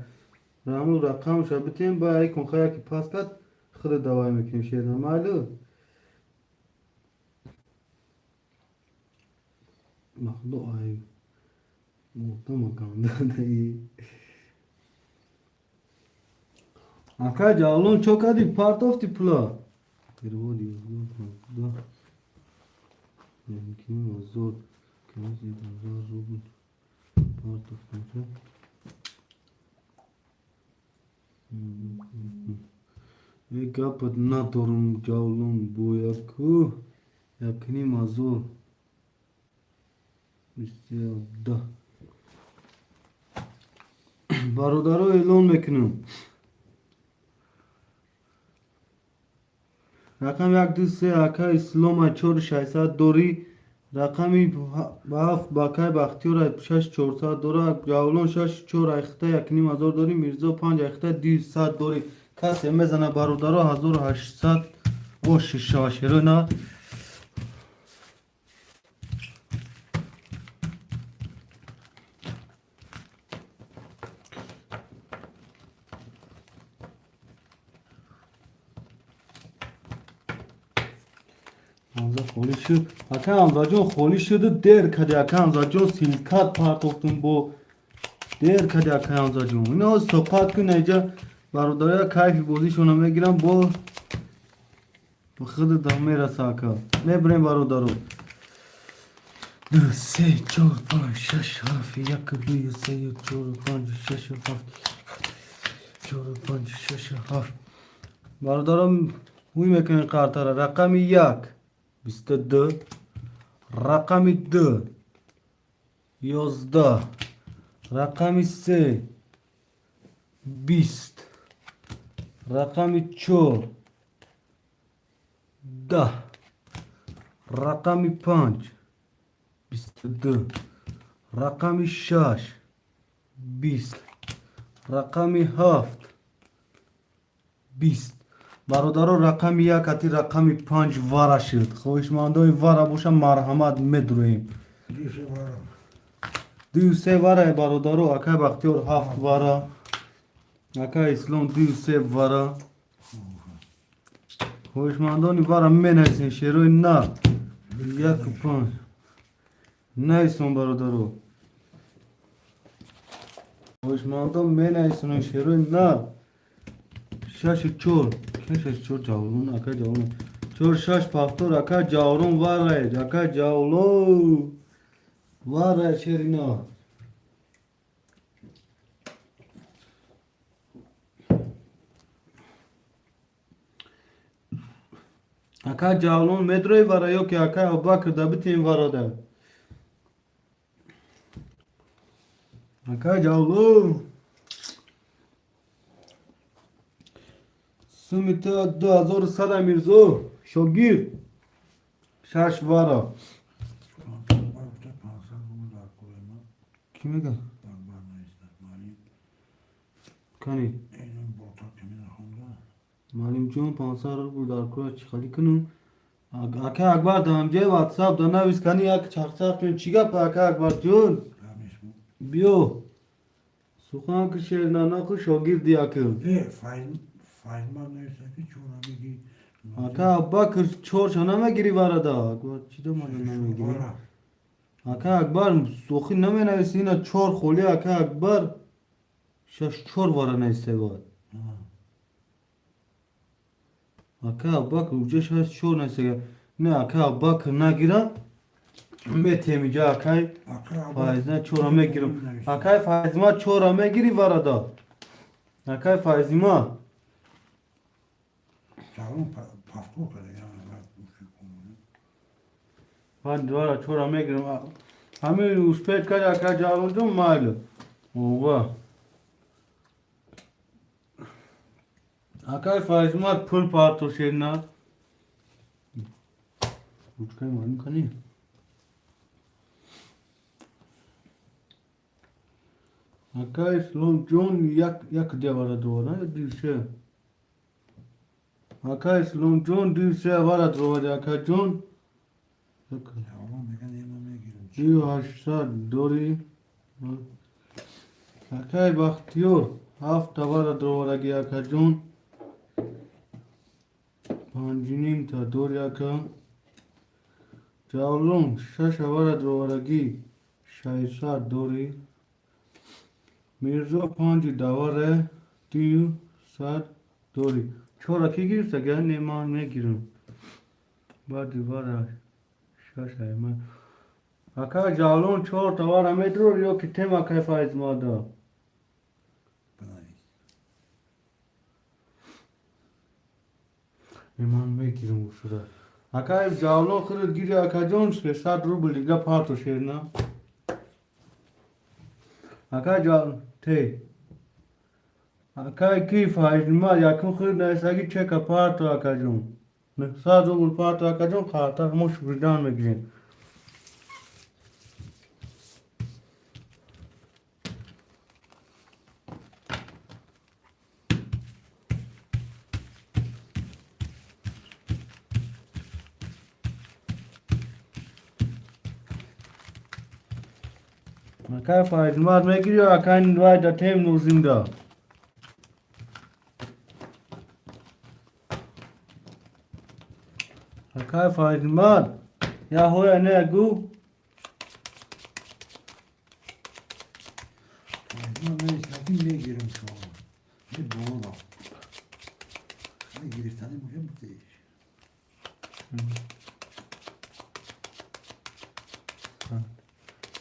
ramul raqam şabitem ba ay kon khaya ki paskat khud devam ekim şerna malu Mahlo ay muhtemelen kanda değil. Aka cavlon çok hadi part of the plot. Kırvo diyor. Da. Mümkün zor. Kırmızı zor robot. Part of the plot. Ve kapat na torum cavlon boyaku. Yakni mazor. İşte da. Barodaro elon mekanım. Rakam yak duse aka isloma çor şaysa dori رقمی 7 بکای بختیار 6400 داره. جاولون 64 اخته 1500 داری. میرزا 5 اخته 200 داری. کسی میزنه برادرها 1800 و 6 نه. Hamza خالی شد. اکا حمزه جون خالی شده دیر کردی. اکا حمزه جون سیلکات پرتوفتون با دیر کردی. اکا حمزه جون اینا صحبت کن اینجا برادرها کیف بازیشون میگیرم با خود دامه رسا اکا میبریم برادرها. 2 3 4 5 6 7 1 2 3 4 5 6 7 4 5 6 7 برادرم وی میکنین قرطه را. رقم 1 22 رقم 2 11 رقم 3 20 رقم 4 10 رقم 5 22 رقم 6 20 رقم 7 20 برادرها رقم 1 اتی رقم 5 واره شد. خوشمندای واره باشه مرحمت میدرویم. دیشه بارم 2 3 واره برادرها. اکا بختیار 7 واره. اکا اسلام 2 3 واره. خوشمندانی واره می نیستین شیروی نه 1 5 نیستون برادرها. خوشمندان می نیستون شیروی نه 6 4 6 4 جاولون اکا جاولون 4 6 پافتور اکا جاولون واره اکا جاولون واره شیرینا. اکا جاولون مدروی واره یو که اکا اباکر دبیتیم واره ده اکا جاولون سومیتا 2100 میرزو شاگیر 6 واره. کی میگه؟ کنی معلم جون 500 رو در کوه چی خالی کنم. اکا اکبر دامجه واتساپ دا نویس کنی یک چخچخ کن چی گپ اکا اکبر جون بیو سخن که شیر نانا که شاگیر دیا کن. فایلمان neyse ki çoğuna bir giy. اکا اکبر چور شو نمیگیری وارده اکبر چی دو مالا نمیگیری اکا اکبر سوخی نمی نویسی اینا چور خولی اکا اکبر 6 چور واره نیسته باید اکا اکبر اوجه 6 چور نیسته نه اکا اکبر نگیرم میتیمی جا اکای فایزنه چورا میگیرم اکای فایزما چورا میگیری وارده اکای فایزما Çağırın pafto kadar yani. من دوارا چورا میگیرم همه اسپیت کرد اکا جاون جون مایل اوه اکای فایزما پول پارتو شیرنا uçkayı malum kanı. Akay slon John yak devara doğru düşe. Akay slon John düşe vara doğru akay John. Diyor aşağı doğru. Akay bakıyor. Hafta vara doğru gel akay John. Panjinim ta doğru akay. Cavlon şaşa vara doğru gel. Şayşa doğru. Mirza panji davare diyor saat doğru. Çora ki girse gel neman ne girin. Badi vara şaşa hemen. Aka cavlon çor tavara metro yok ki tema kayfa izmada. Neman ne girin bu şurada. Aka cavlon kırık giriyor aka Jones 7 ruble liga parto şerna. Aka cavlon te. Aka ki faizma yakın kırık neyse ki çek aparto aka Jones. 7 ruble parto aka Jones खाता हम सुविधान में गिरे اکای فایزمار میگیری و اکای نوای دا تیم نوزیم دا اکای فایزمار یا هویا نه گو فایزمار من استراتژی میگیرم شما نه بالا میگیرستانی مهم بودیش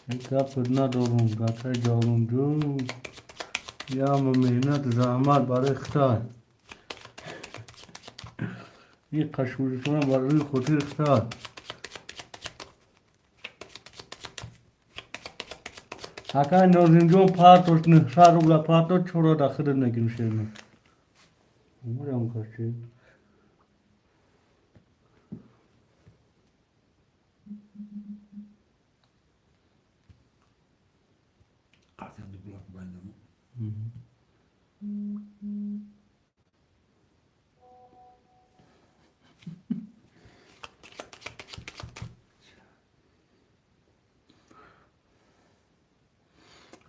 ایکا پر ندارم گاتای جارم جو یا مهنت زحمت برای اختار این قشورشون برای روی خودی اختار اکای نازیم جون پارتوش نه شارو بلا پارتوش چورا داخل نگیم شیرنه Umarım kaçıyor. Artık bir kulak bende mi?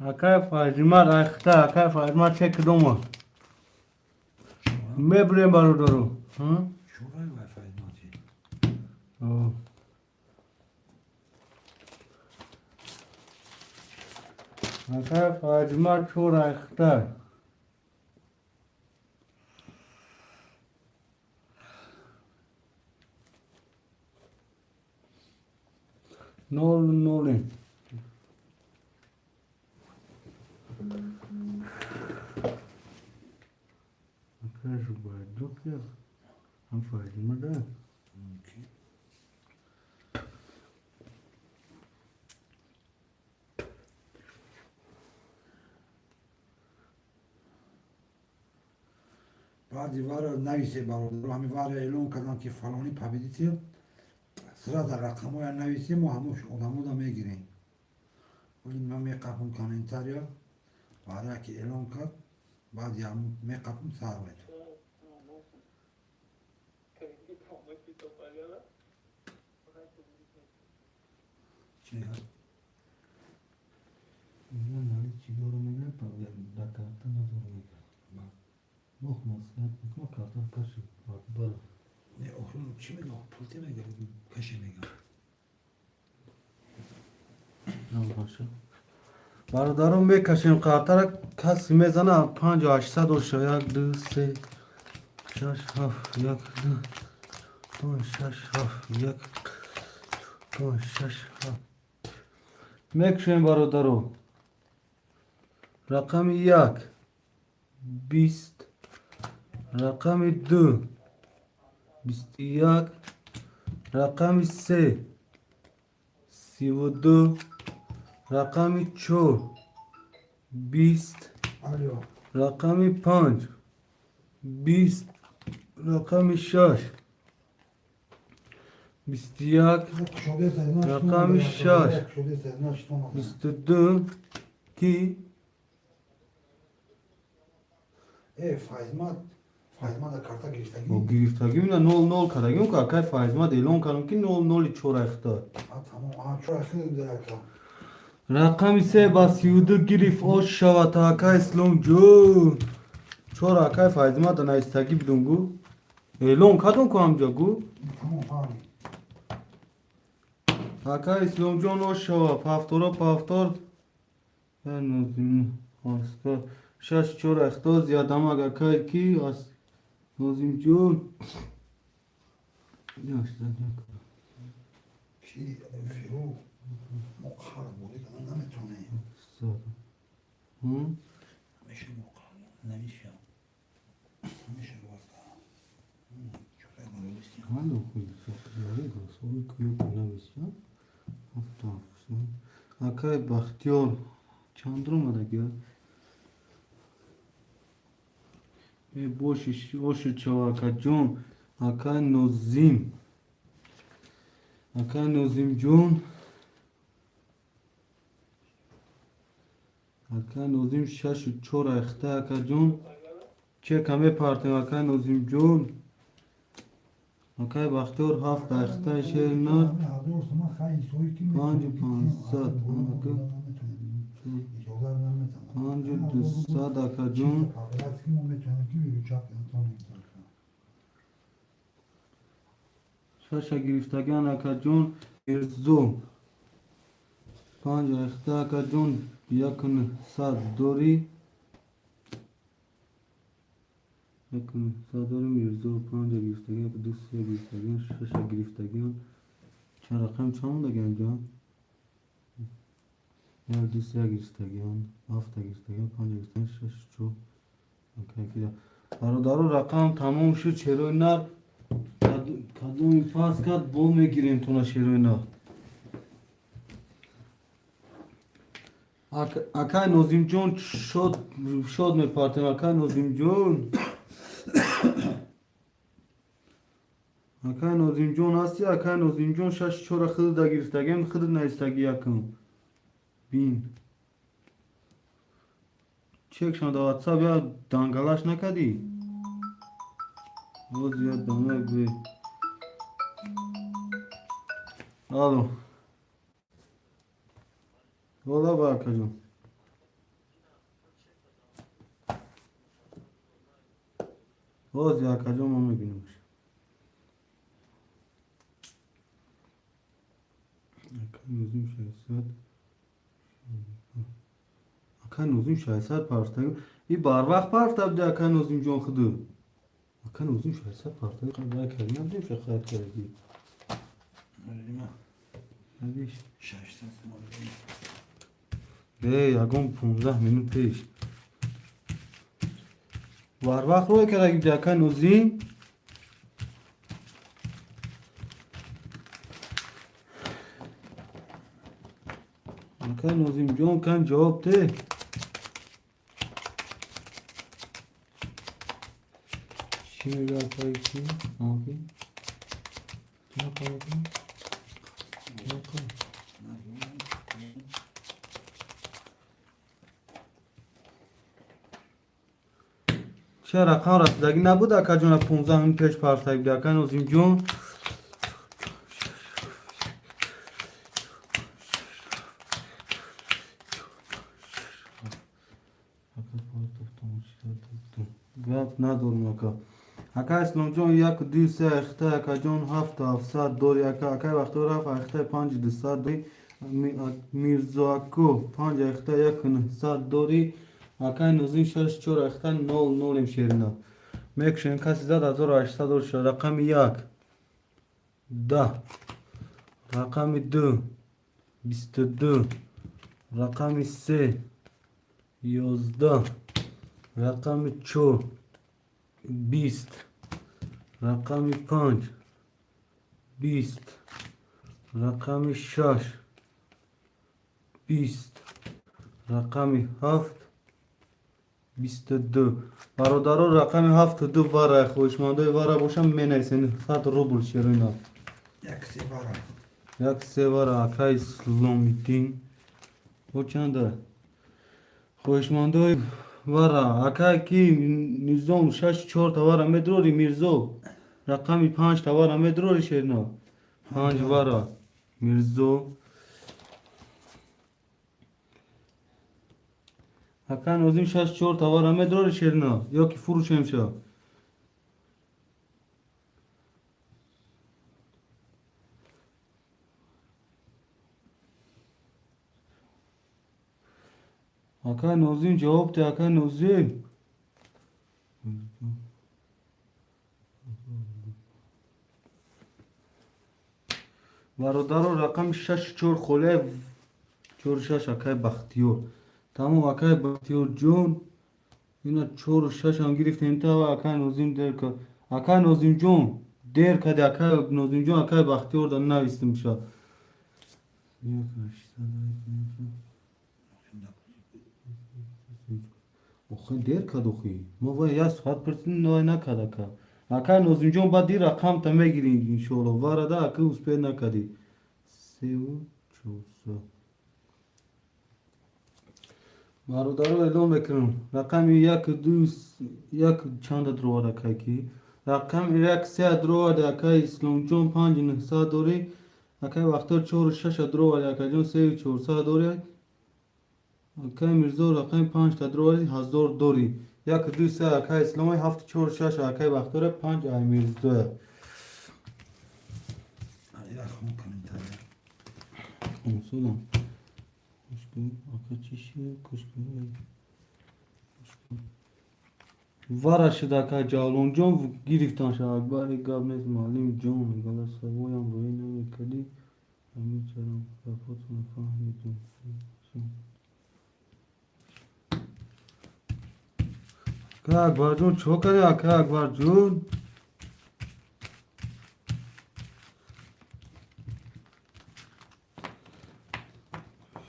Akay Fazimar ayakta, Akay Fazimar çek domu. Mebre barudoru. Hı? Şuraya var Fayzmat'ı. Oh. Akay Fazimar çor ayakta. Nol. Akay şu bayrak ya. Am Fazimar da. Okey. بعضی وارا نویسه برادر همین وارا اعلام کردن که فلانی پبیدیتی سرا در رقم های نویسیم و هموش آدمو دا میگیریم ولی من میقفم کانینتریا وارا که اعلام کرد بعد یا میقفم سر میتون چی هست؟ Ya nari çiğdoro mega pa da karta na doro mega. Bak maslahat bakma karta kaşı bak bala. Ne okulun çi mi o pulti mi geldi kaşı mı geldi? باشه برادرم بکشیم قطر کسی میزنه 5 و 800 و 1 2 3 6 7 1 2 5 6 7 1 5 6 7 میکشیم برادرو رقم 1 20 رقم 2 21 رقم 3 32 رقم 4 20 Alo. رقم 5 20 رقم 6 21 Şöyle sayın رقم 6 Şöyle sayın 22 کی فایزما در کارتا گرفتگی او گرفتگی نه 0 کردگی اون که فایز ما اعلام کردم که 0 چور اختار تمام چرا خیلی درکا رقم 3 با 32 گرفت او شوات اکای اسلام جون چور اکای فایز ما دنایستگی بدونگو اعلام کردم که همجا گو تمام فهمی اکای اسلام جون او شوات پافتور نازیم آسکار 6 چور اختار زیادم اگر که کی نازیم جون کی فرو مقهر بودی که نمیتونه میشه مقهر نمیشه میشه وقتا چرا نمیشه Hallo, soy kuyu kullanmışım. Hafta hafta. Akay Bahtiyar Çandırma'da gel. Boş iş, boş çavaka John. Akay Nozim. Akay Nozim John. Akay Nozim şaş çora ekhta Akay John. Çek همه پارتن Akay Nozim John. Akay Bahtiyar hafta ekhta şehirler. 5 5 7 200 اکا جون Radski moment ki vücut Antonio. شش گرفتگان اکا جون میرزو 5 اخته اکا جون 100 دوری 100 دوری میرزو 5 گرفتگان 200 گرفتگان 6 گرفتگان چه رقم چند دگن جان یا 200 گرفتگان 7 گرفتگان 5 گرفتگان 6 چو برادر رقم تمام شد چروی نر کدوم پاس کرد بو میگیریم تو نشیروی نر اکای نوزیم جون شد میپارتیم اکای نوزیم جون اکای نوزیم جون هستی اکای نوزیم جون شش چورا خود دا گرفتگیم خود نیستگی یکم بین چک شما دا واتساپ یا دانگلاش نکدی او زیاد دانگل بی الو والا برکه جون باز یا کجا ما میبینیمش اکن نوزیم 600 پارتگی ای بار وقت پارتاب ده اکن نوزیم جون خودو اکن نوزیم 600 پارتگی خیلی کردیم هم دیمشه خیلی کردی ندیش 600 یکم 15 minut پیش بار وقت روی کرد که اکن نوزیم اکن نوزیم جون کن جواب ده چی میگه پایی چی؟ آبی؟ چی پایی چی؟ چه رقم رسیدگی نبود اکا جون 15 minut پیش پارتایی بده اکا نوزیم جون گفت ندارم اکا اکا اسلام جون 1 2 3 اخته اکا جون 7 700 دوری اکا اکا وقتی رفت اخته 5 200 دوری میرزو اکو 5 اخته 100 دوری اکا نوزین 6 4 اخته 0 0 شیرنا میکشن کسی زد 1800 دور شد رقم 1 10 رقم 2 22 رقم 3 11 رقم 4 20 رقم 5 20 رقم 6 20 رقم 7 22 برادران رقم 72 واره خوشمانده واره باشم می نیسین 100 روبل شیرینا یک سه واره اکای اسلامی دین او چنده خوشمانده واره اکای کی نظام 6 4 تا واره مدروری میرزو رقم 5 تا واره مدروری شیرینا 5 واره میرزو اکن اوزیم 6 4 تا واره مدروری شیرینا یا کی فروش همشه اکا نوزیم جواب ده اکا نوزیم برادر رقم 6 4 خوله 4 6 اکای بختیور تمام اکای بختیور جون اینا 4 6 هم گرفتیم تا و اکا نوزیم در که اکا نوزیم جون در که اکا نوزیم جون اکای بختیور در نویستیم شد خیلی دیر کدو خی ما وای یا ساعت پرسین نوای نکد اکا اکا نوزیم جون با دی رقم تا میگیریم انشالله وارده اکا اوز پید نکدی 3 و 400 برادر اعلام بکنم رقم 1 2 1 چند درو اکا کی رقم 1 3 درو اکا اسلام جون 5 900 دوری اکا وقتا 4 6 درو اکا جون 3 400 دوری Акай Мирзо рақами 5 та дроари 1000 дори. 1 2 3 акай Исломой 7 4 6 акай Бахтора 5 ай Мирзоя. Я хун комментарий. Солом. Кушку акай чиши кушку. Варашид акай Ҷавлон ҷон гирифтан шавад бари гап нест маълим ҷон гала савоям рӯи намекардӣ ҳамин чарам рафотро фаҳмидум. Акай Акбарҷон чо кардӣ акай Акбарҷон?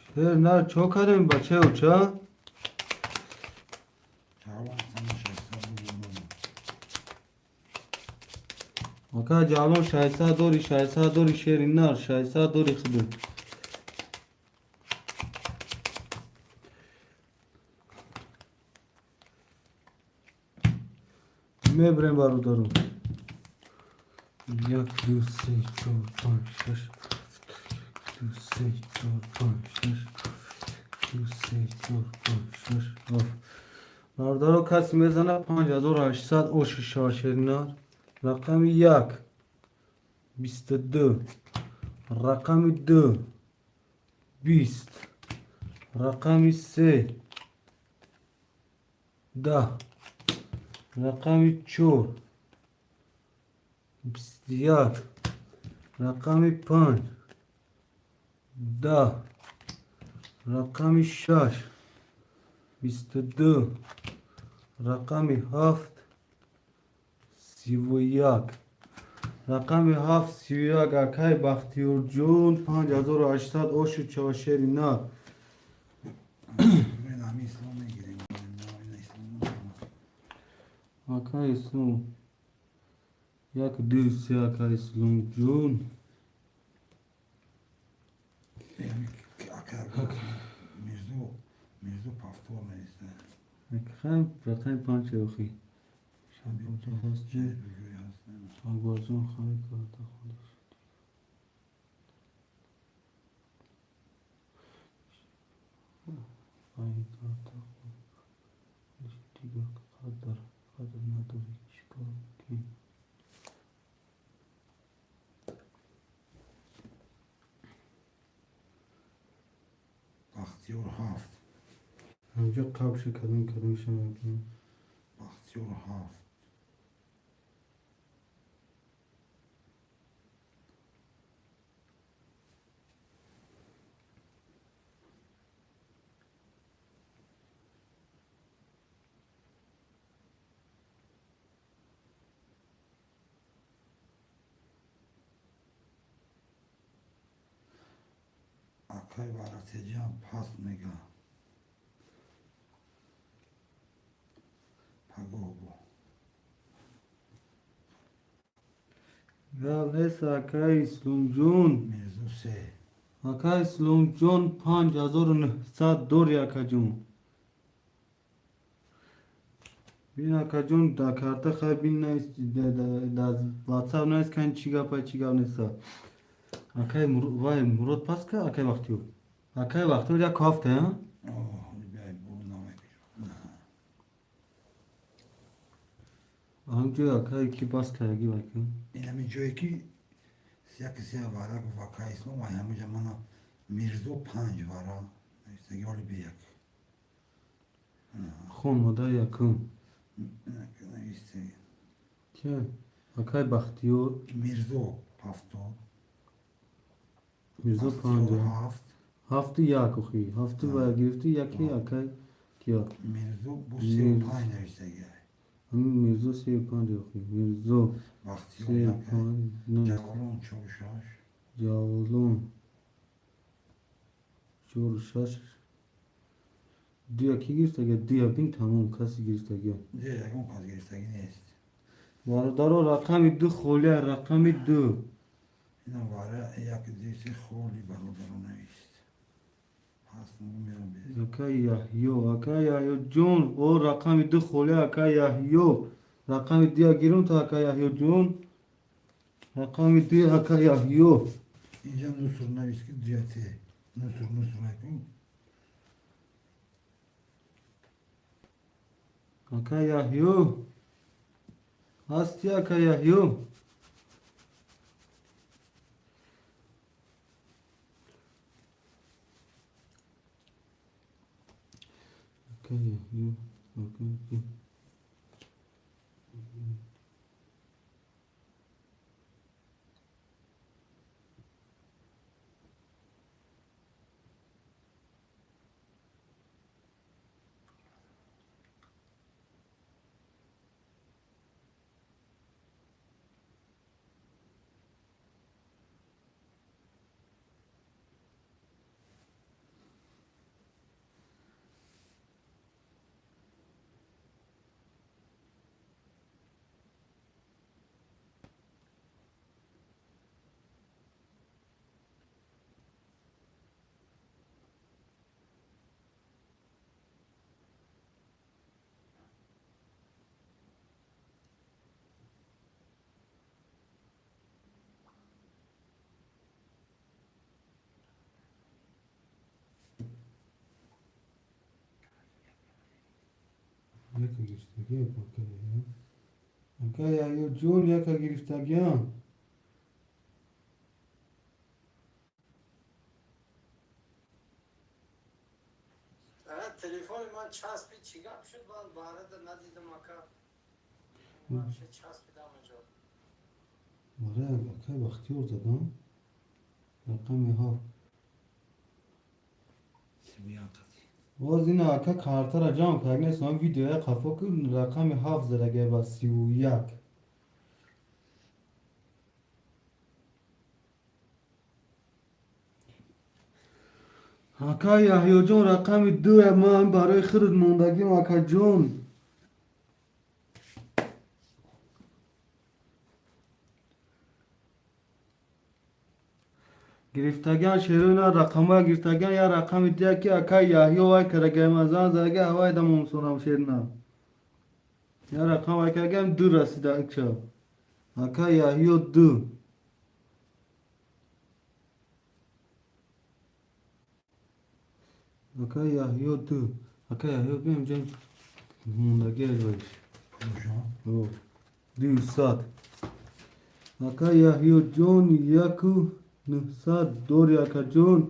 Шер на чо кардем бачаё ча? Çağlan sana şahsen bulunmalı. Акай Ҷавлон 600 дори шери нар 600 дори худо. Мебрем бародару. 1 2 3 4 5 6 2 3 4 5 6 2 3 4 5 6 оф. Бародару каси мезана 5800 оши шашеринар. Рақами 1 22 рақами 2 20 рақами 3 10 рақами 4 21 рақами 5 10 рақами 6 22 рақами 7 31 рақами 7 31 акай Бахтиёрҷон 5800 оши чавашери на. Ben ami İslam'a gireyim. Ben İslam'a. Акай Ислом 1 2 3 акай Исломҷон. Mirzo paftor neyse. Акай рақами 5 охи. Şey biliyor yazsın. Акбарҷон хами карда худаш. Ай карда худаш дигар қадр надори чикор ки. Bahtiyar Haft. ҳамҷо қабши кадом шавад. Bahtiyar Haft. Akay varatacağım pas mega. Pagogo. галес акай Исломҷон. Mirzo se. акай Исломҷон 5900 дори акаҷон. бин акаҷон да карта хай бин наист да WhatsApp наист кан чи гапа чи гап неста. Акай вай Мурод паска акай Бахтиёр. Акай Бахтиёр як ҳафта а? Oh, ben bunu namek. ҳамҷо акай ки бас караги вайкун. İnemi joy ki siyah varak vakay İslam ayamı zamana Mirzo panj vara. İşte yolu bir yak. Хон модар якум. İşte Ки? Акай Бахтиёр. Mirzo paftor. Мирзо 5. Haft. Ҳафту як охи. Ҳафту ва гирифту яки акай киё? Mirzo bu Mirzo. sev panj işte gel. ҳамин Мирзо 35 охи. Мирзо Bahtiyar yakay. 35. Cavlon çavuşaş. Ҷавлон 4 6 дуя ки гирифтага дуя бин тамом каси гирифтага. Diye yakın kaz gelirse yine ist. Бародаро рақами 2 холия рақами 2. Yine var ya yak diyse holi barodar ona ist. Aslında bilmiyorum biz. акай Яҳьё ҷон о рақами 2 холия акай Яҳьё. рақами 2 гирум то акай Яҳьё ҷон. рақами 2 акай Яҳьё. İnce Nusur Naviski diyeti. Nusur yakın. Aka Yahyo. Hasti Aka Yahyo. Aka Yahyo. Aka Yahyo. Yaka giriştagi Aka Yahyo. Aka Yahyo John yaka giriştagi. Telefon من چسبی چیگم شد من وارد ندیدم اکا ماشه چسبیدم اونجا Mara Aka Bahtiyar zadan. Rakam ha. Simiyan kati. باز این اکا کارتا را جمع کردن سام ویدیوی قفا که رقم 7 درگه با 31 اکا یحیی جون رقم 2 من برای خرد موندگیم اکا جون گرفتگان شیرون رقم گرفتگان یا رقم دیگه که اکا یحیی وای کرگه مزان زرگه هوای دمون سونم شیرنا یا رقم وای کرگه 2 رسیده اکشا اکا یحیی 2 اکا یحیی 2 اکا یحیی بیم جن موندگی الویش Hocam. 200 اکا یحیی جون یکو 900 دور اکا جون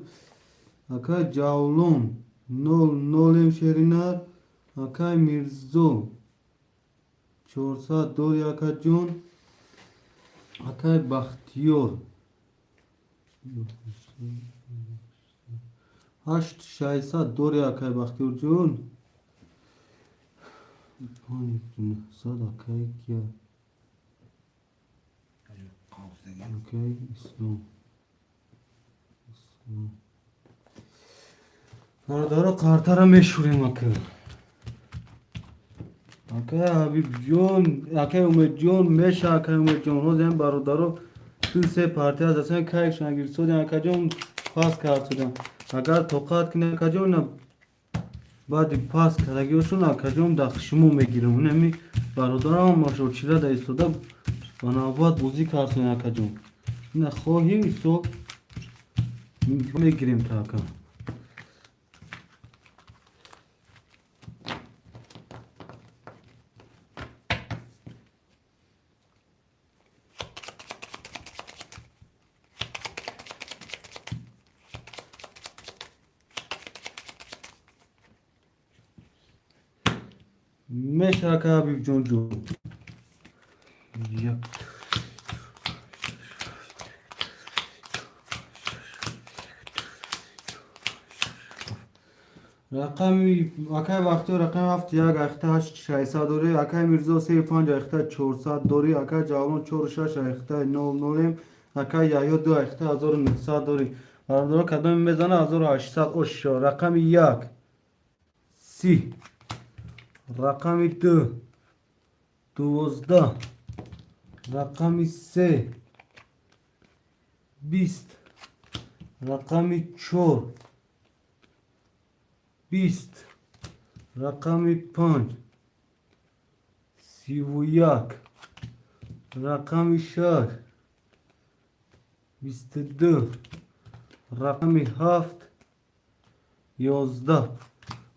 اکا جاولون 00 hemşeriler اکا میرزو 400 دور اکا جون اکا بختیار 800 دور اکا بختیار جون 500 اکا کیا Kavsege. Okay, İslam. Kardara kartara meşhurim akı. Akay Habib John, Akay Umed John, Meşa Akay Umed John. Rozem barodaro tu se parti az asan kayık şuna gir. Sodan Akay John pas kartıdan. Agar tokat kine Akay John na badi pas karagiyorsun Akay John da xşimu megirim. Unemi barodaro ama şorçila da istoda bana abad buzi kartın Akay John. Ne khohim isto megirim taka. Meşaka Habib John John. Yak. رقمی اکای وقتی رقم 7 یک اخته 600 دوری اکای میرزا 35 اخته 400 دوری اکای جوان 46 اخته 00 اکای یحیی 2 اخته 1900 دوری برادر کدام میزنه 1800 اوش رقم 1 30 رقم 2 12 رقم 3 20 رقم 4 20 رقم 5 31 رقم 6 22 رقم 7 11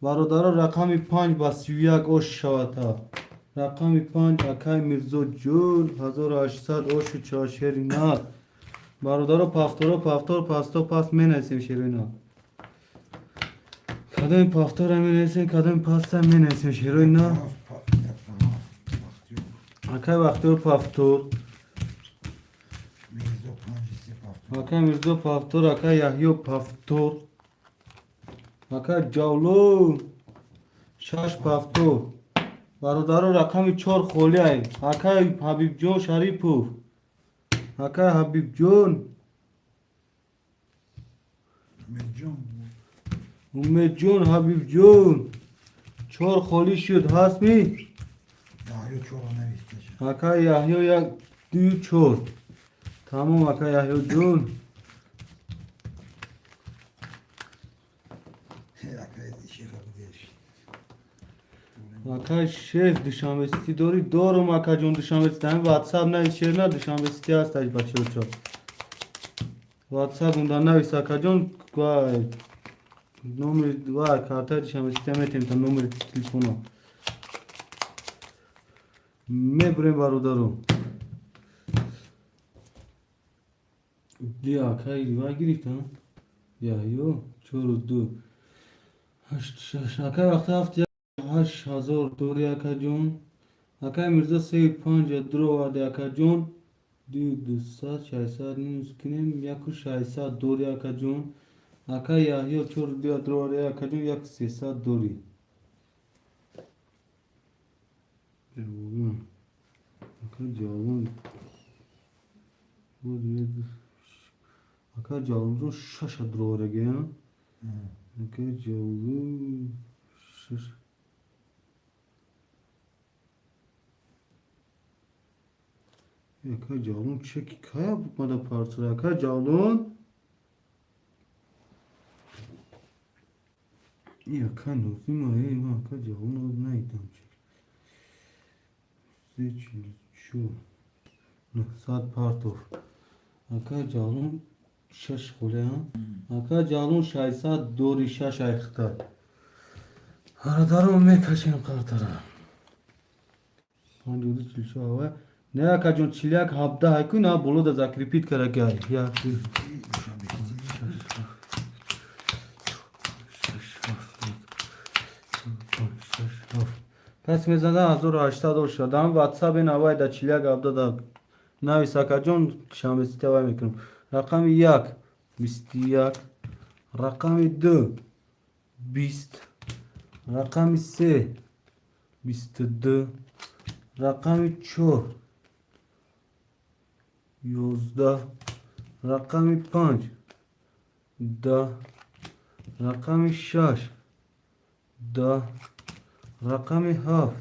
برادر رقم 5 با 31 اوش شواتا. رقم 5 اکای میرزو جون 1800 اوش و چاشرینا. برادر پافتور پاستو پاس می نسیم شیرینا. کدام پافتور می نسیم کدام پاست می نسیم شیرینا. اکای وقتور پافتور. اکای میرزو پافتور اکای یحیو پافتور. اکای جاولو شش پافتور. برادر رقم 4 خولی ای. اکای حبیب جون شریفو. اکای حبیب جون. امید جون حبیب جون 4 خولی شد هست می؟ اکای یحیو یک دو 4. تمام اکای یحیو جون. اکای شیف دوشنبه سیتی دارم اکای جون دوشنبه سیتی همین واتساپ نویس نه دوشنبه سیتی هست اج بچه بچه واتساپ اونdan نویس اکای جون نمر var karta دوشنبه سیتی میتونیم تا نمر تلفن میبریم برادرم دیا اکای و گرفتم یا 42 8 اکای وقت هفت 8000 دوری اکا جون. اکای میرزا 35 درو وارده اکا جون 200 600 نیز کنیم 1600 دوری اکا جون. اکای یحیی 4 درو وارده اکا جون 1300 دوری. اکا جاون رو 6 درو وارده اکا جاون 6 Yaka Calon çeki kaya bukmada parçalı Yaka Calon Yaka nozima Yaka Calon neydi Seçili şu Nıhsat Partov Yaka Calon şaş kule Yaka Calon şaysa dori şaş ayıkta Aradarım me kaçayım kartara Hangi yolu çilşu hava Ne aka jon çilyak habda hayku na bolo da zak repeat kara gel ya پس میزنه 1080 شدم واتساپ نوای دا چیلیک habda da نویس aka jon شنبه سیتی وای میکنم رقم 1 21 رقم 2 20 رقم 3 22 رقم 4 11 رقم 5 10 رقم 6 10 رقم 7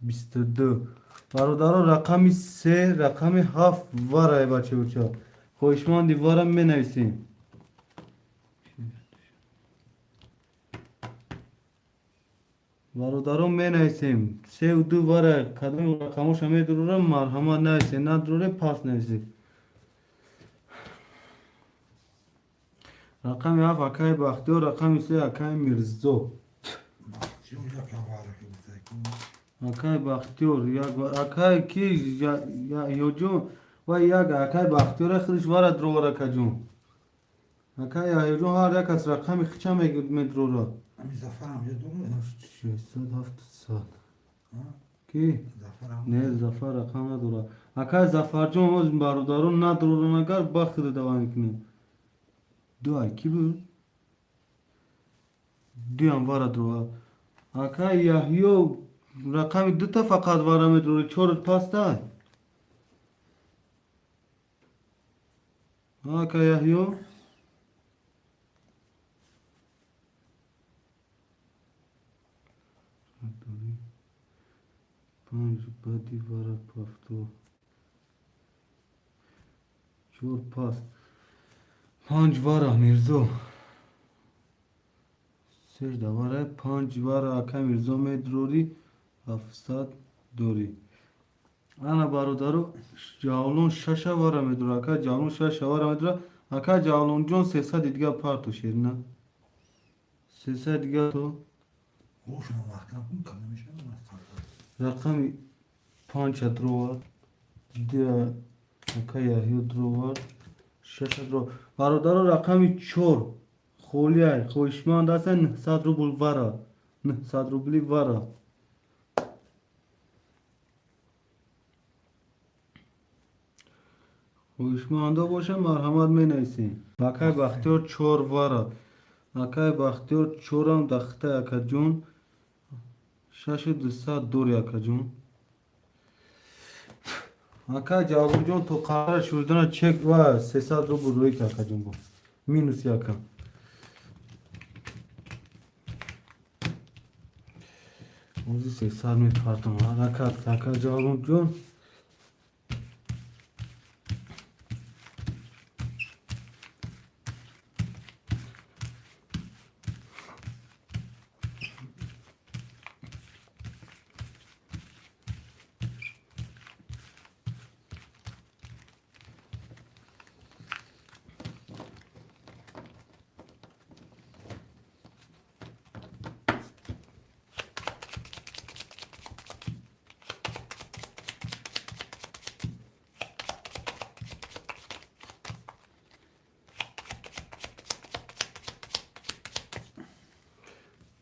22 برادران رقم 3 رقم 7 وارای بچه بچه خوشماندی وارم می نویسیم برادران می نویسیم 3 و 2 وارای کدام رقمش همه دروره مرحمت نویسیم نه دروره پاس نویسیم رقم 7 اکای بختیار رقم 3 اکای میرزو اکای بختیار اکای کی یا جون و یک اکای بختیار خودش وارد درو وارد جون اکای یا جون هر یک از رقم خچه میگه درو را امی زفرم یه دوره 600 700 کی نه زفر رقم نداره اکای زفر جون از برادران نداره نگر بخت دوام میکنیم دو ای کی بود دو هم وارد درو اکای یحیی رقم 2 تا فقط وارم درو 4 پاس داد اکای یحیی 5 بدی وارد پافتو 4 پاس 5 وارا میرزو 3 دواره 5 وارا اکا میرزو میدروری 700 دوری انا برادرو جاولون 6 وارا میدرو اکا جاولون 6 وارا میدرو اکا جاولون جون 300 دیگه پارتو شیرنا 300 دیگه تو او شما محکم کن کلمش رقم 5 درو var. Diğer kaya hidro var. 6 درو. برادر رقم 4 خولیه خوشمند است 900 روبل واره 900 روبلی واره خوشمانده باشه مرحمت می نیسیم اکای بختیار 4 واره اکای بختیار 4 هم دخته اکا جون 6200 دور اکا جون اکا جاگو جون تو قرار شدن چک و 300 روبل روی که اکا جون با مینوس اکا موزی 300 می پارتم حرکت اکا جاگو جون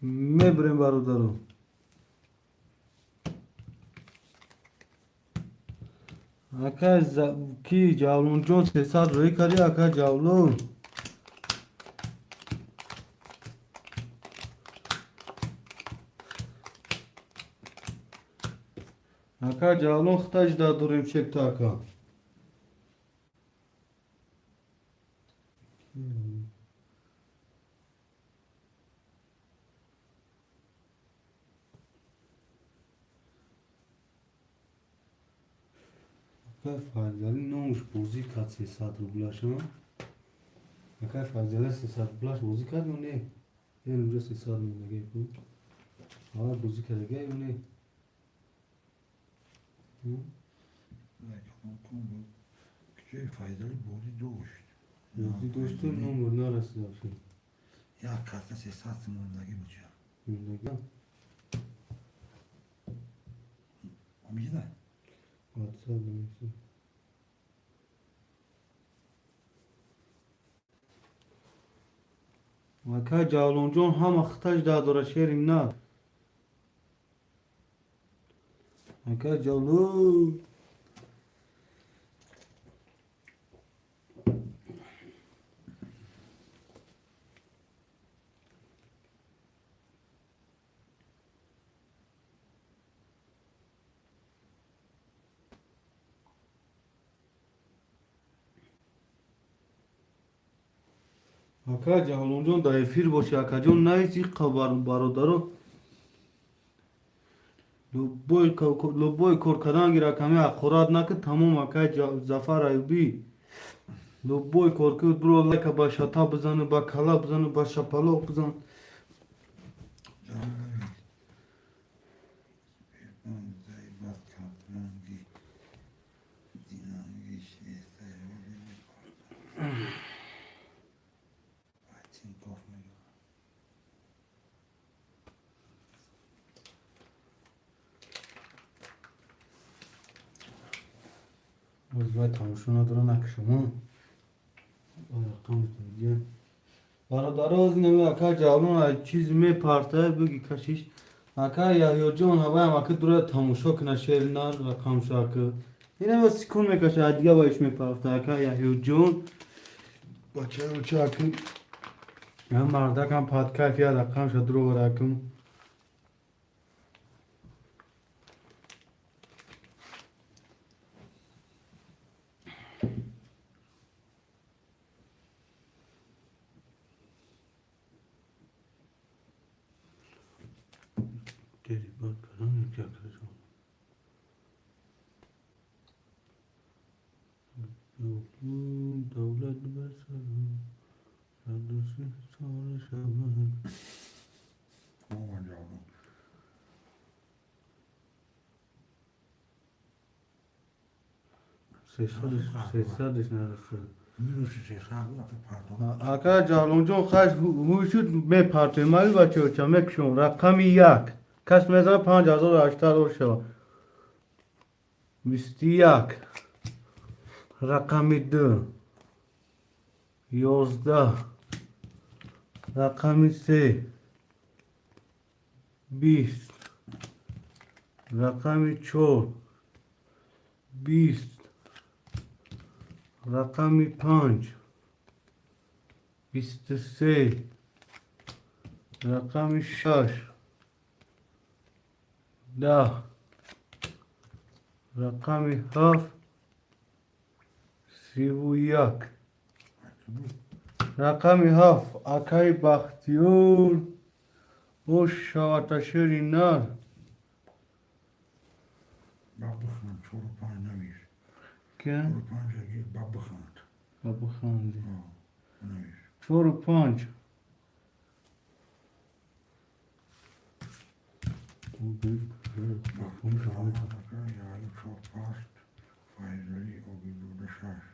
میبریم برادرو اکا کی جاولون جون 300 روی کردی اکا جاولون اکا جاولون ختاج دادوریم چک تا اکا فایزالی نوش بوزی کرد 300 روبلاش ها اکا فایزالی 300 روبلاش بوزی کرد یا نه یه اونجا 300 میلگه بود بوزی کرده یا نه küçük faydalı bozu doğuştu. بوزی داشته نمبر نرسید افشین Ya kasa sesat sınırındaki bıçağı. میلگه Amca da. واتساپ نمیشه اکا جاولون جون هم اختاج دادوره شیرین نه اکا جاولون اکا جاولون جون دای فیر باشه اکا جون نیستی خبر برادرو لبوی کور کردن گیره کمی اقراد نکد تمام اکا زفر ایوبی لبوی کور کد برو لکه با شتا بزنه با کلا بزنه با شپلوق بزنه Zayıbat kaprangi. Dinangi şey sayılır. Açın kofmayı. وزبای تماشون دارو نکشم رقم دیگه برادر از نمی اکا جاولون چیز می پارته بگی کشیش اکا یا جون هوا هم اکا دوره تماشا کنه شیر نار رقم شاکه اینه با سکون میکشه دیگه بایش می پارته اکا یا جون بچه بچه اکا هم مرده کم پادکایف یا رقم شد رو رقم دری بات کردم یک کرده دولت برسرم شدوسی سال شبن Aman yavrum. سیصدش نرسه می‌نوشی چه خواهد وقت پرداخت. اکا جالون جون خواهش هوشود می پارتی مالی بچه ها چمک شون رقم یک کس میزن 5800 شو 21 رقم 2 11 رقم 3 20 رقم 4 20 رقم 5 23 رقم 6 10 رقم 7 31 رقم 7 اکای بختیور او شواتشری نار باب بخند 45 نویس. که 45 اگه باب بخند. بابا خانده نویس. 4 و 5 باب بخند یا یه چهار پاست فایزلی و بیدود شش.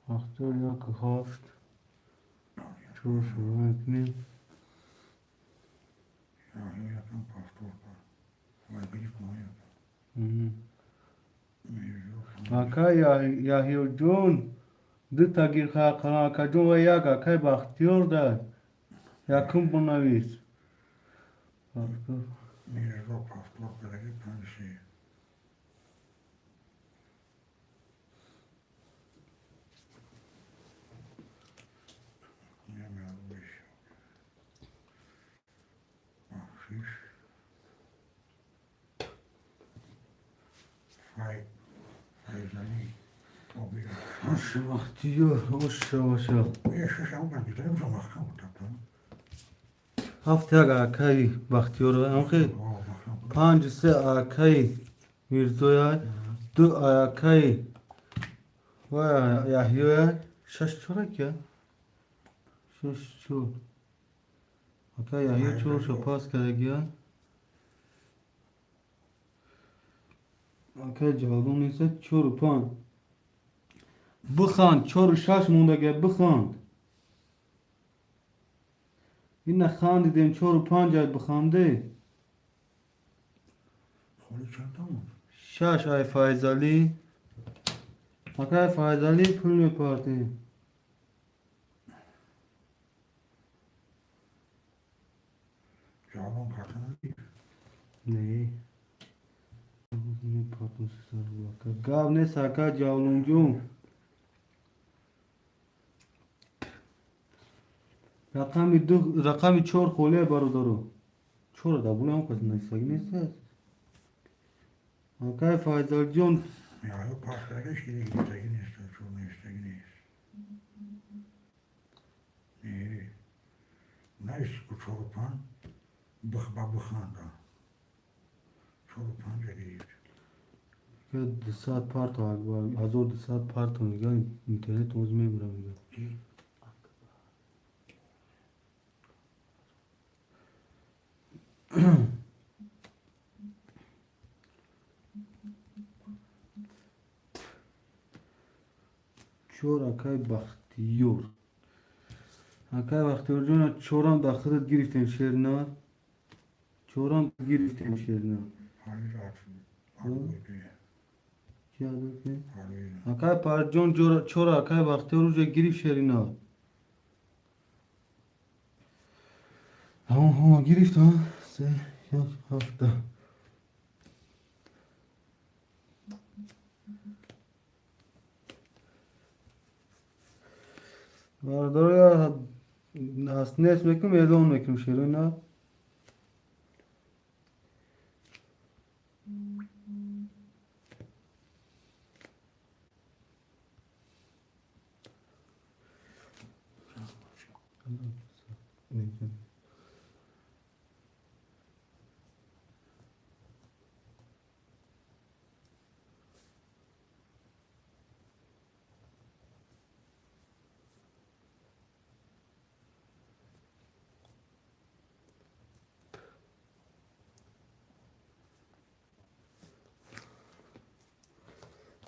اختار یک هفت 4 شروع کنیم یا یکم پاستور پاست. و گریف ماهی. اکا یحیی جون دو تگیر خاقان اکا جون و یک اکای بختیور ده یکم بنویس میرزا پاستور برای 53. بخشش فایزلی و بیدود شش. اوش بختیور اوش باشا یه شش هم بگیرم شما مخم بودم. هفت یک اکای بختیور اونخی 5 3 اکای میرزوی 2 اکای و یحیی 6 چورا که 6 چور اکای یحیی چور شو پاس کرده گیا اکای جالون نیست 4 و 5 بخند 4 و 6 مونده گه بخند این نخندیدیم 4 و 5 بخنده خوری چند تا بود؟ 6 ای فایزالی اکای فایزالی پول میپارتی جوان کتنه دید. نه میپارتم سر بکر گاب نیست اکای جالون جون رقم 4 خوله برادرو 4 دا بوله هم کس نیستگی نیست اکای فایزال جون یا یه پاس درگش که دیگه نیستگی نیست. چون نیستگی نیست. نیست که 45 بخنده. 45 اگه که 200 پارت اکبر 1200 پارت میگه اینترنت موز میبرم میگه چی؟ چور اکای بختیور جون چورم داخلت گرفتیم شیرنا چورم گرفتیم شیرنا حالی رات شد. چی عادت که؟ حالی اکای پر جون چور اکای بختیور جو گرفت شیرنا همون گرفت ها 3 6 7 باردار یا نست میکنم اعلام میکنم شیرنا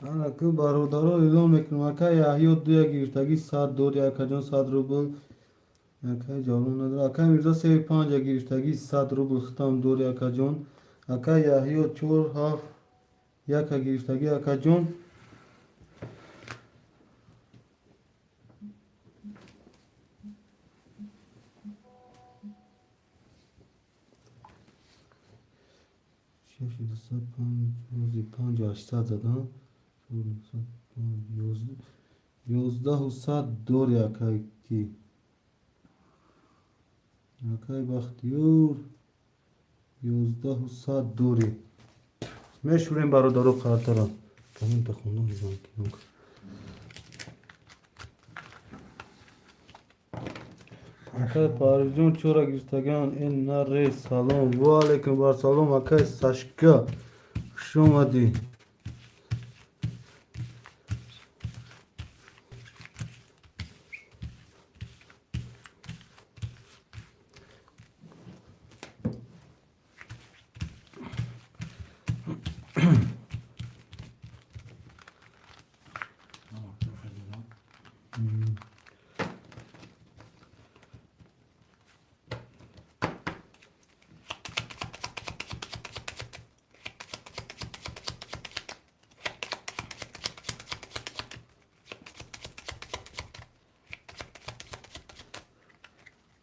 Alakı barodaro ilon mekanım. Akay yahiyo duya giriştagi saat dor ya kajon saat rubl. Akay jalon nadar. Akay mirza se panja giriştagi saat rubl khtam dor ya kajon. Akay yahiyo chor haf yaka giriştagi akajon. Şaşırdı sapan yozi panja aşsa zadan. Yozdah saat dor ya kay ki. Akay bakhtiyor. Yozdah saat dori. Meşhuren barodaro khatara. Kamin takhundum bizanki. Akay parjon chora girtagan en nare salom. Va alaikum bar salom akay Sashka. Shumadi.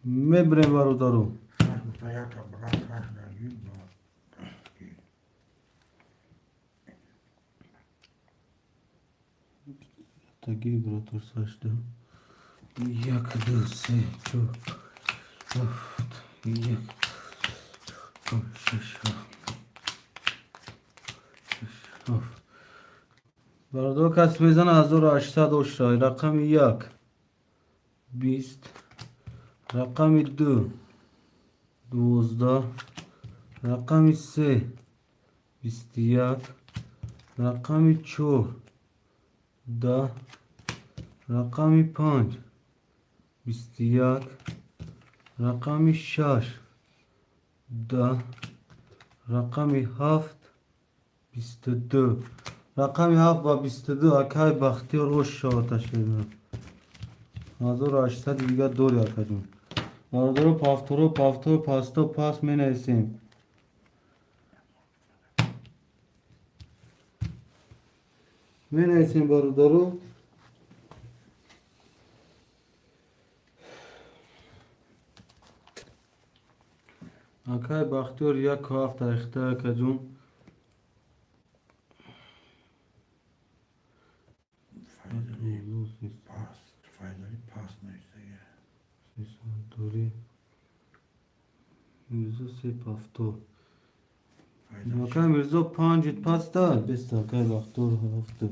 Mebre barodaro. Jaka brak na jubla. Tagi brator saçta. Yakdı se çok. Of. Yak. Of. Barodaro kas bezan azor 800 rakam yak. 20 rakam 2 12 rakam 3 21 rakam 4 10 rakam 5 21 rakam 6 10 rakam 7 22 rakam 7 و 22 akay bakhtiyor oş şavata şeyler. Hazır açsa diga dor yakacım. Barodaro paftoro pasto pas menesim. Menesim barodaro. Akay bakhtiyor yak hafta ikhta yakacım. Faydalı pas neyse ya. Dori. Mirzo se pafto. Faydalı. Akay Mirzo 5 pasta. Best akay bakhtiyor hafta.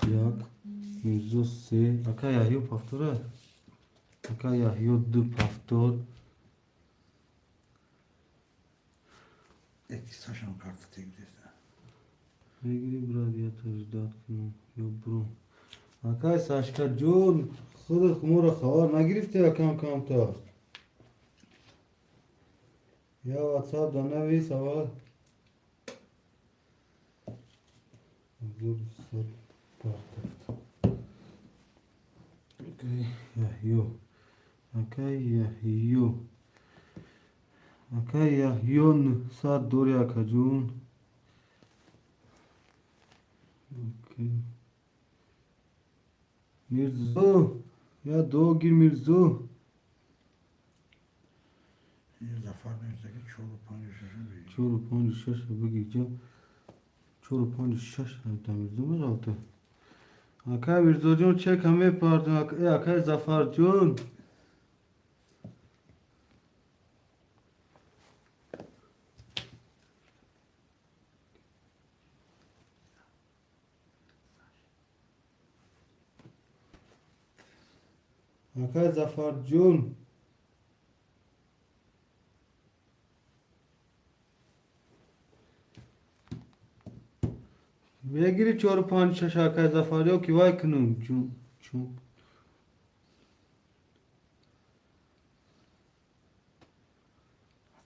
Yak. Mirzo se. Akay yahiyo paftora. Akay yahiyo 2 paftor. Eki saçan kartı tekdesi. Negri bradiyatör dat kino. Yo bro. Akay Sashka John. خود خمور خبر نگرفته کم کم تا یا واتساپ دانوی سوال اوکی یحیو اوکی یحیون ساعت دوری اکا جون اوکی Mirzo ya doğu gir Mirzo. Zafer neyse ki çoğu panjı şaşı değil. Çoru panjı şaş bagicam. Çoru panjı şaş tam Mirzo mu altı. Akay Mirzo John çek hame pardon akay Zafer John. Akay Zafer John. Megiri çoru panjı şaş akay Zafer yok ki vay kınım. Çum.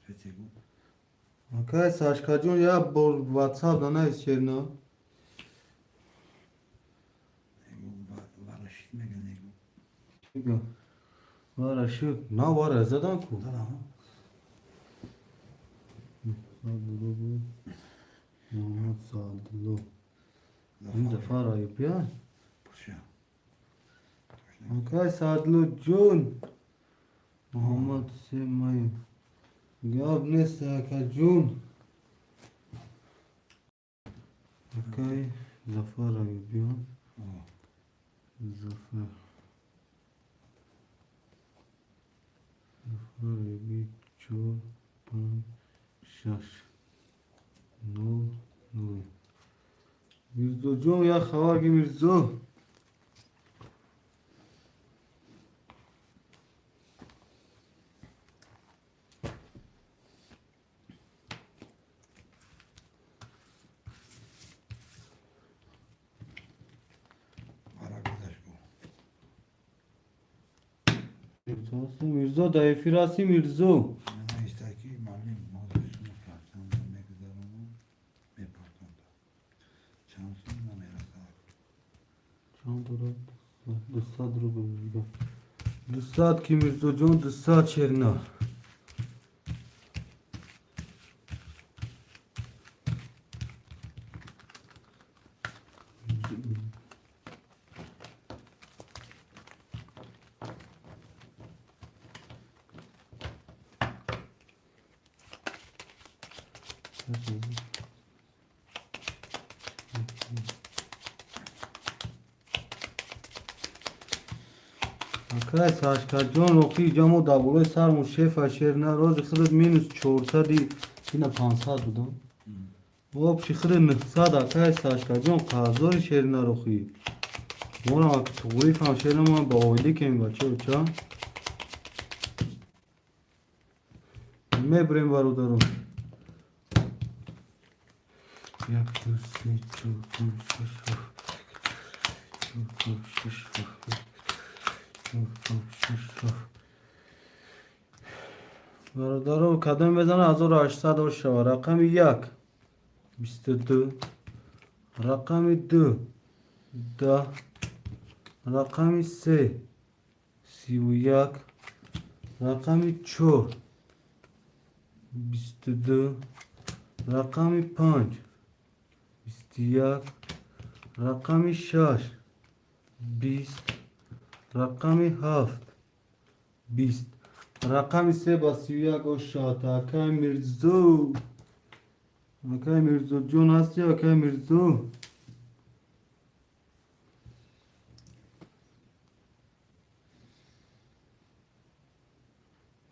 Peki bu. Akay Sashka John ya bor WhatsApp da ne istiyorsun? بگم واره شد نه واره زدن کو دارم سادلو بود محمد سادلو این دفعه رای بیان پوشم Okay, Sadlu Jun. Muhammad Semay. Gab nesta ka Jun. Okay, Zafar Ayubian. Zafar. Zafar Ayubi Chor Pan Shash. No, no. Mirzo Jun ya khawagi Mirzo. Mirzo dayı firası Mirzo. من ایستکی معلم مادرشون رو کردم من میگذارم میپردم چند سون نمیرسه Çan dolar dışsad rubu. Dışsad ki Mirzo Can dışsad şerina. Arkadaşlar Aşkarcan okuyacağım davulu sarmış şef aşerine roz xırd minus 400 yine 500 budam. Bu pişirin nıksad arkadaşlar Aşkarcan qazor şerine okuy. Ona tuğri falan şerine ma ba oyli kem bache uça. Mebrem barudarum. Yak düzse çok برادرو قدم بزنه 1800 شو رقم 1 22 رقم 2 10 رقم 3 31 رقم 4 22 رقم 5 21 رقم 6 20 رقم 7 20 رقم 3 با 31 و شات اکای میرزو اکای میرزو جون هستی اکای میرزو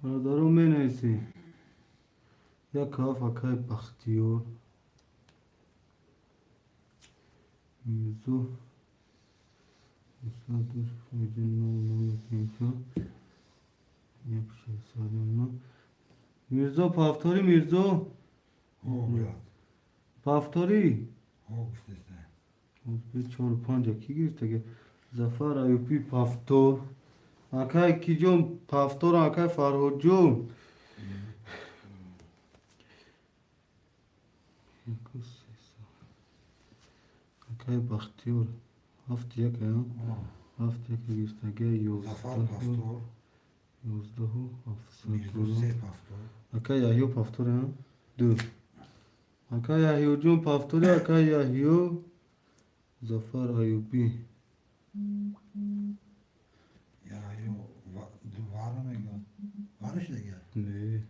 برادرو می نیسی یک کاف اکای بختیور میرزو دوش فیدن نو کنشو یک şey sarımlı. Mirzo Paftori Mirzo. بیاد Paftori. işte Bir çor panca ki girte ki Zafar Ayubi Paftor. Akay kijom Paftor akay Farhodjom. Akay Bakhtiyor. Haftaya ki ya. Haftaya ki girte ki Zafar Pastor 11 Mirzo Pastor Akay Yahyo Paftor ha. Dur. Akay Yahyo Jom Paftori Akay Yahyo Zafar Ayubi. ya yo var mı ya var işte gel Ne?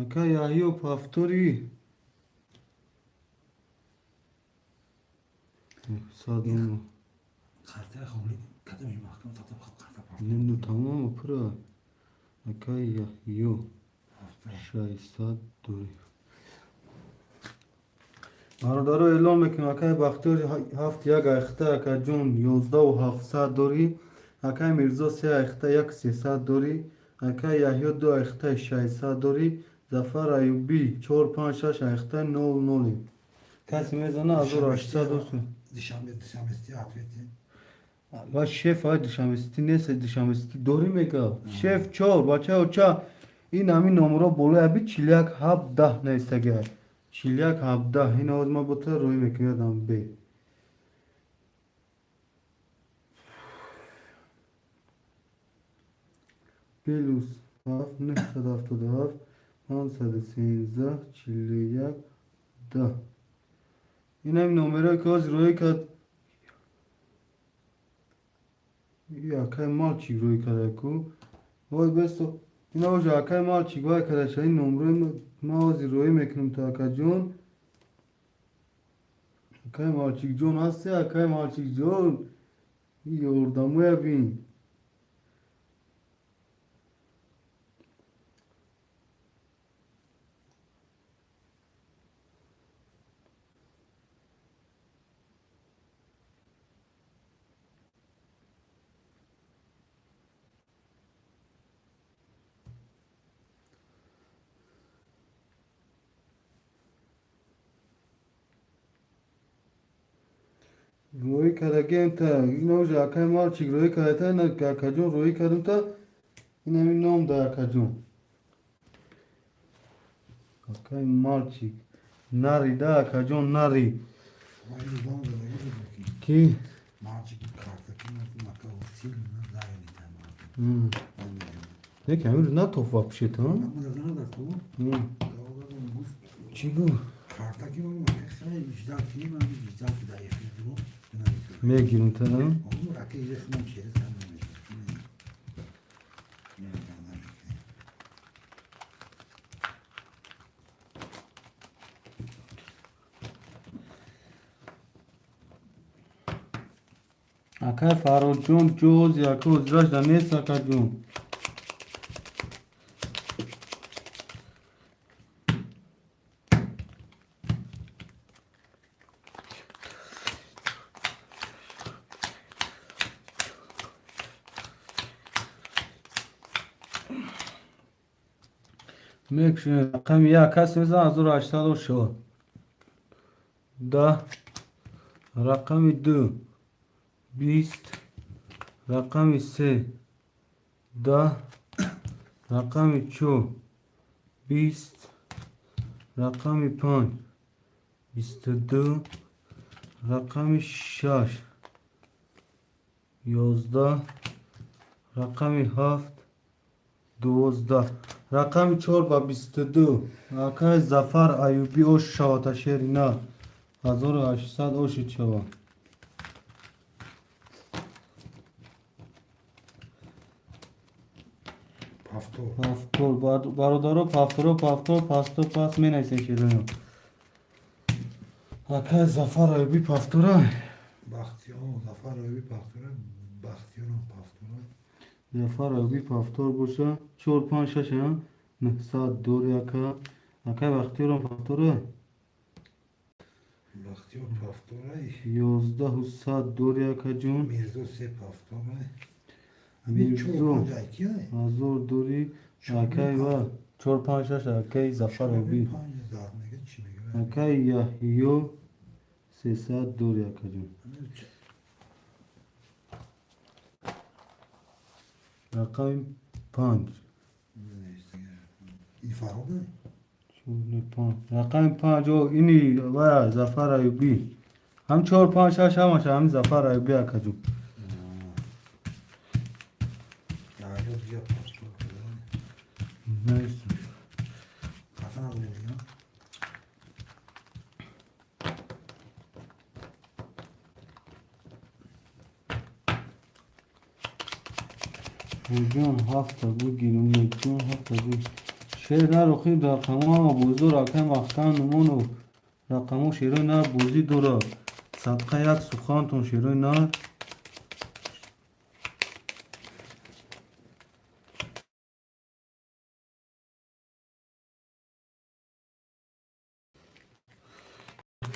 Akay Yahyo Paftori. Sadın. kartı kabul kadın mahkeme tatlı kartı Ne tamam mı pıra? Akay Yahyo Şaysad Duri. Aradaro elan mekin Akay Bakhtiyor haft ya gayxta Akay Jun 11700 Duri. Akay Mirzo 3 ayxta 1300 Duri. Akay Yahyo 2 ayxta 600 Duri. Zafar Ayubi 456 ayxta 00. Kasi mezana 1800 olsun. dışarı afiyeti Va şef ay dışamesti neyse dışamesti doğru mu ka? Şef çor bacha ocha in ami nomro bolo abi çilyak hab dah neyse gel. Çilyak hab dah in ozma bota roy mekiyor adam be. پلوس 7 977 513 41 10. این هم نمره که از روی کرد یا که مال چی روی کرده کو وای بستو اینا وجه که مال چی گوی کرده شد این نمره ما از روی میکنم تا که جون که مال چی جون هستی که مال چی جون یوردموی بین روی کردگیم تا این اوج اکای مال چیک روی کرده تا نه که جون روی کردم تا این همین نام دا اکا جون اکای مال چیک ناری دا اکا جون ناری Aynı zaman da öyle ki. کی Maçı kartaki nasıl maka o sil ne daire tamam. یکی همین رو نتوفا بشید ها Ama da sana da bu. Kavgadan bu چی گو kartaki o makasına icraatı mı abi icraatı da yapıyor bu. میگیرم تا Olur akı resmen çeri sen ne? Ne kadar ki. اکای فراد جون جوز یا که ازراش دا نیست اکا جون میکشون رقم یک کس میزن از رو 84 ده رقم 2 20 رقم 3 10 رقم 4 20 رقم 5 22 رقم 6 11 رقم 7 12 رقم 4 با 22 اکای زفر ایوبی اوش شوات شیرینا 1800 اوش چوا Paftor. پافتور برادارو پافتور پاستو پاس می نیسه شیرینو اکای زفر ایوبی پافتوره Bahtiyar, Zafer abi Paftor'a, Bahtiyar Paftor'a. زفر ایوبی پافتور باشه 4 5 6 900 دور یکا اکای وقتی پافتوره Bahtiyar Paftor'a, 11 100 دور یکا جون Mirzo Se Paftor'a. Abi çok Mirzo. acayip ya. Azor دوری اکای و 4 5 6 اکای زفر ایوبی Panca zarfına geç şimdi göre. اکای یحیو 300 دور یکا جون رقم 5 Neyse ya. İfade da. رقم 5 اینی و زفر ایوبی هم 4 5 6 هم زفر ایوبی اکا جون Ya yok ya Paftor. مرسی Kafana vuruyor ya. جون هفته بگیرم جون هفته بگیرم شیر نرو خیلی رقمو بوزو رقم وقتان نمونو رقمو شیروی نر بوزی دورا صدقه یک سخانتون شیروی نر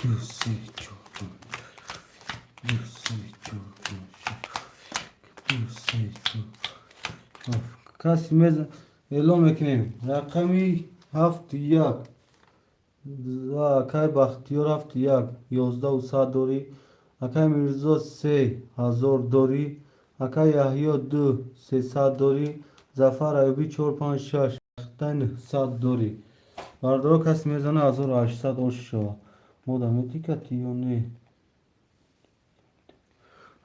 دو سه چهار دو سه چهار دو سه چهار کسی میزن اعلام میکنیم رقمی 7 1 اکای بختیار 7 1 11 و 100 دوری اکای میرزا 3000 دوری اکای یحیی 2 300 دوری زفر ایوبی 4 5 6 100 دوری بردارو کسی میزنه 1800 اوش شوا مودم اتیکتی یا نه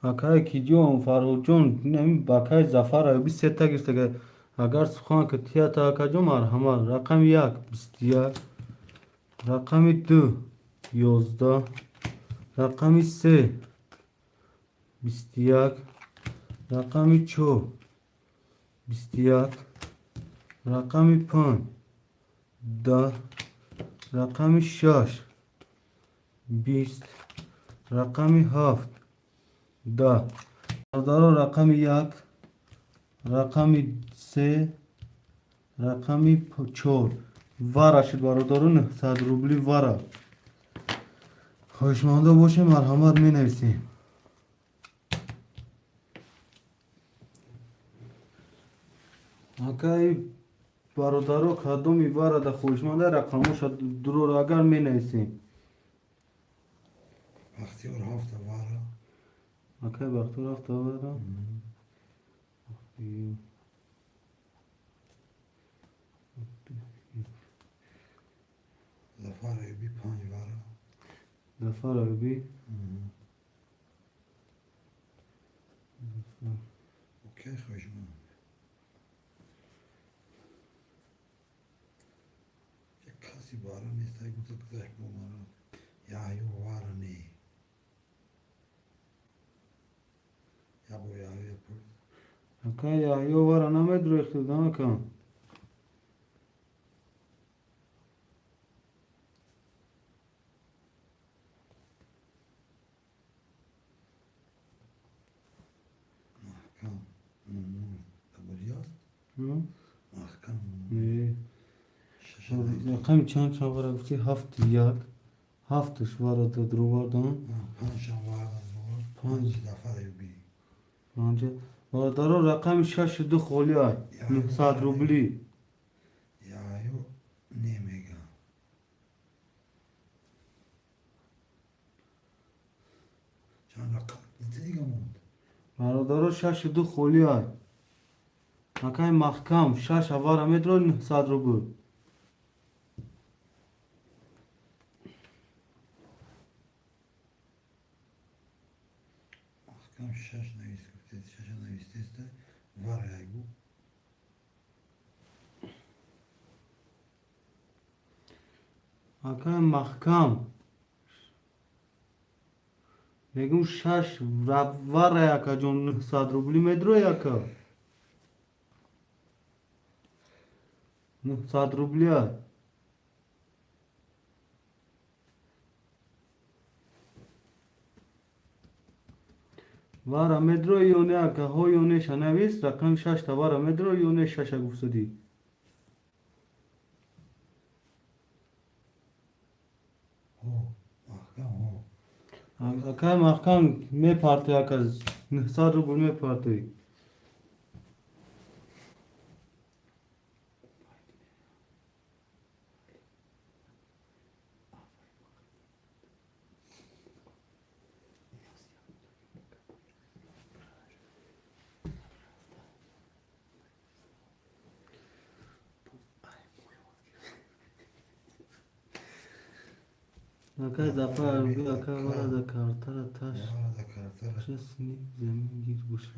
اکای کی جون فرهود جون نمی باکای زفر ایوبی 3 تا گرفته که اگر سخن که تیا تا کجا مرحمت رقم 1 21 رقم 2 11 رقم 3 21 رقم 4 21 رقم 5 10 رقم 6 20 رقم 7 10 برادر رقم 1 رقم 3 رقم 4 وارا شد برادران 900 روبلی وارا خوشمانده باشه مرحمت می نویسیم اکای برادرو کدومی وارا ده خوشمانده رقمش درور اگر می نویسیم Bahtiyar hafta var. اکای بختور هفته وارا Zafer Eyüp'ü 5 var. Zafer abi Okey hoşuma. Kasi var ne saygı güzel bu mara. Ya yo var ne. Ya bu ya yapıyor. اکای یا وارا نمید رو اختدام کن Mahkam. Taburiyat. ها؟ Mahkam. نه. Şaşırdı. رقم چند شوارا گفتی 7 1 7 شوارا ده درو بردم 5 var. 5 Zafer Eyüp'ü. آنجا برادرو رقم 6 دو خولی های 900 روبلی Ya yo ne mega. Can rakam. Ne diyor mu? برادرو 6 دو خولی های اکای محکم 6 اوارا مترو 900 روبل Mahkam şaş nevist. Şaşa nevisteste var ya bu. اکای محکم بگم 6 وار یکا جون 900 روبلی مترو یکا 900 روبلی های وارا مترو یونه اکا ها یونه شنویست رقم 6 تا وارا مترو یونه 6 گفتی Ho. Mahkam ho. اکای محکم می پارتی اکا 900 روبل می پارتی اکای زفر بی اکای وارا دا کارتر تاش Ya da kartara. چه سنی زمین گیر گوشه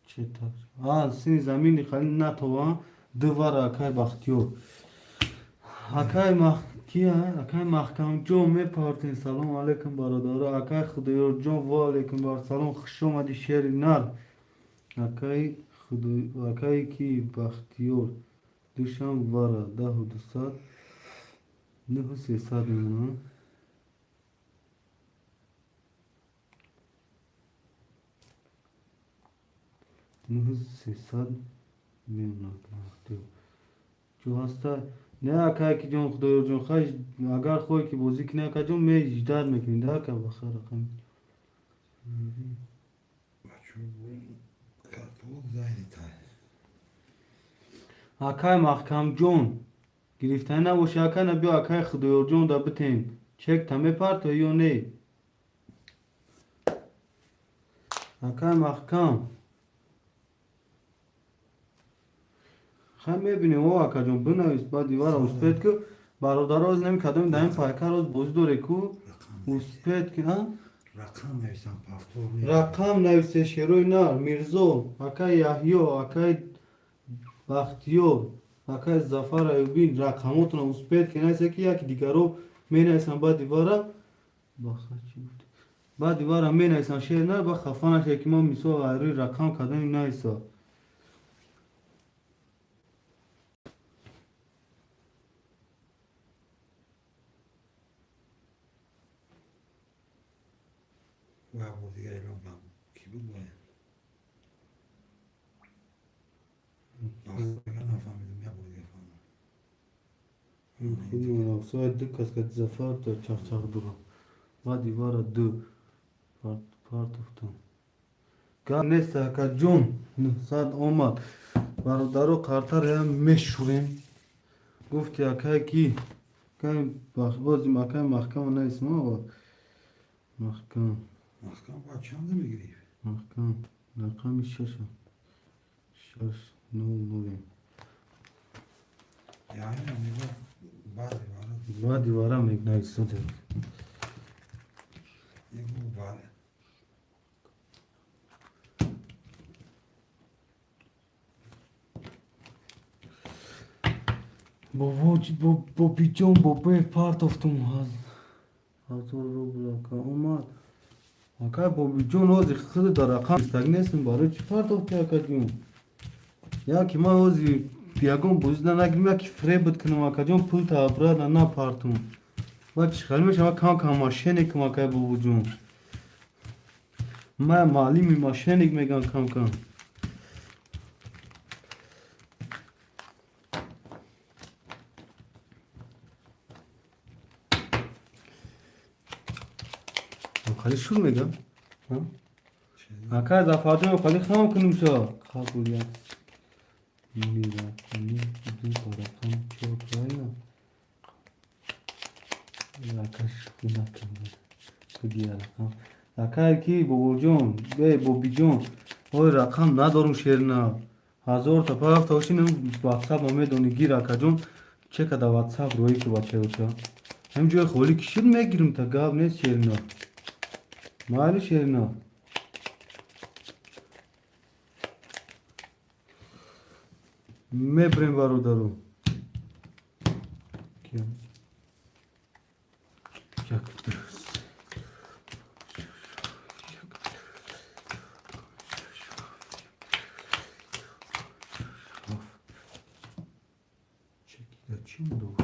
چه تاش سنی زمینی خیلی نتوان دوار اکای بختیور اکای اکای محکم جون می پارتین سلام علیکم برادر اکای خدایور جون و علیکم بر سلام خوش اومدی شیر نر اکای اکای کی بختیور دوشم وارا 10 و 200 9 و 300 میمونه 300 میمونه جو هسته نه اکای کی جون خدایور جون خواهش اگر خوی که بازی کنه اکا جون می جدار میکنی ده اکا بخیر رقم Şu bu kartol zaydi tay. اکای محکم جون گرفتن نباشه اکا نبیا اکای خدایور جون دا بتیم چک تمه پارت یا نه اکای محکم خیلی میبینی او اکا جون بنویست با دیوار اوسپید که برادر از نمی کدوم دایم پایکر از بوز دوره که اوسپید که ها Rakam neysen paftor ne? رقم نویسه شروع نار میرزو اکای یحیو اکای бахтиёр акай Зафар Аюбӣ рақамотро успех кенайса ки яки дигаро менависанд баъди вара баъди вара менависанд шеър на ба хафа нашавед ки ман мисол айрӯи рақам кардам нависа. و بود دیگه اعلام نبود کی بود باید نفهمیدم یا بود دیگه فهمیدم Soya dik kaskat Zafer da çarçar dura. Badi vara du part of them. Ga nesta ka John sad omad برادرو قرطر هم مشوریم گفتی اکای کی کای بازی مکای محکم نیست ما محکم باید چنده میگیری؟ محکم رقمی شش نو نوریم یعنی نمیگه بعدی وارم یک نایسته یک بو باره با بیجان با به پارت افتم هزار روبل که اومد اکای با بیجان اوزی خود در رقم استگنیستم برای چی پارت افتی اکای جون یا که من اوزی بیاگون بوزیدن نگیرم یا که فری بود کنم اکای جون پول تا ابراد نا پارتم با چی خیلی میشم کام کام ماشینی کم اکای با بیجان من معلیمی ماشینی میگم کام کام خالی شور میگم اکای زفر جان خالی خام کنیم شا قبول یا میرا کنی دو برقم چوت راینا اکاش خونه کنیم کدی رقم اکای کی بابا جان بابی جان اوی رقم ندارم شیرنا هزار تا پاک تاشینم واتساپ میدونی گیر اکا جان چه کده واتساپ روی که بچه اوچا همجور خولی کشید میگیرم تا گاب نیست شیرنا مالی شیرنا میبریم برادرو کیم یک درست چکیده چی مدو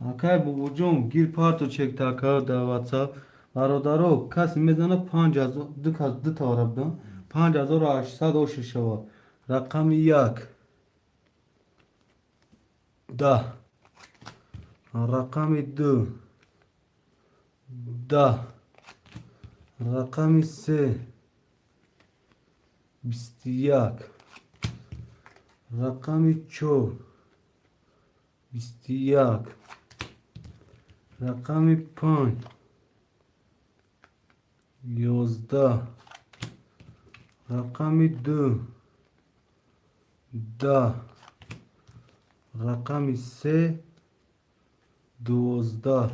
اکای بابا جون گیر پارتو چک تاکا دا واتساپ برادرو کسی میزنه 5000 دو تا ربدن 5800 شوا رقم یک ده رقم دو ده رقم سه 21 رقم چهار 21 رقم 5 11 رقم 2 10 رقم 3 12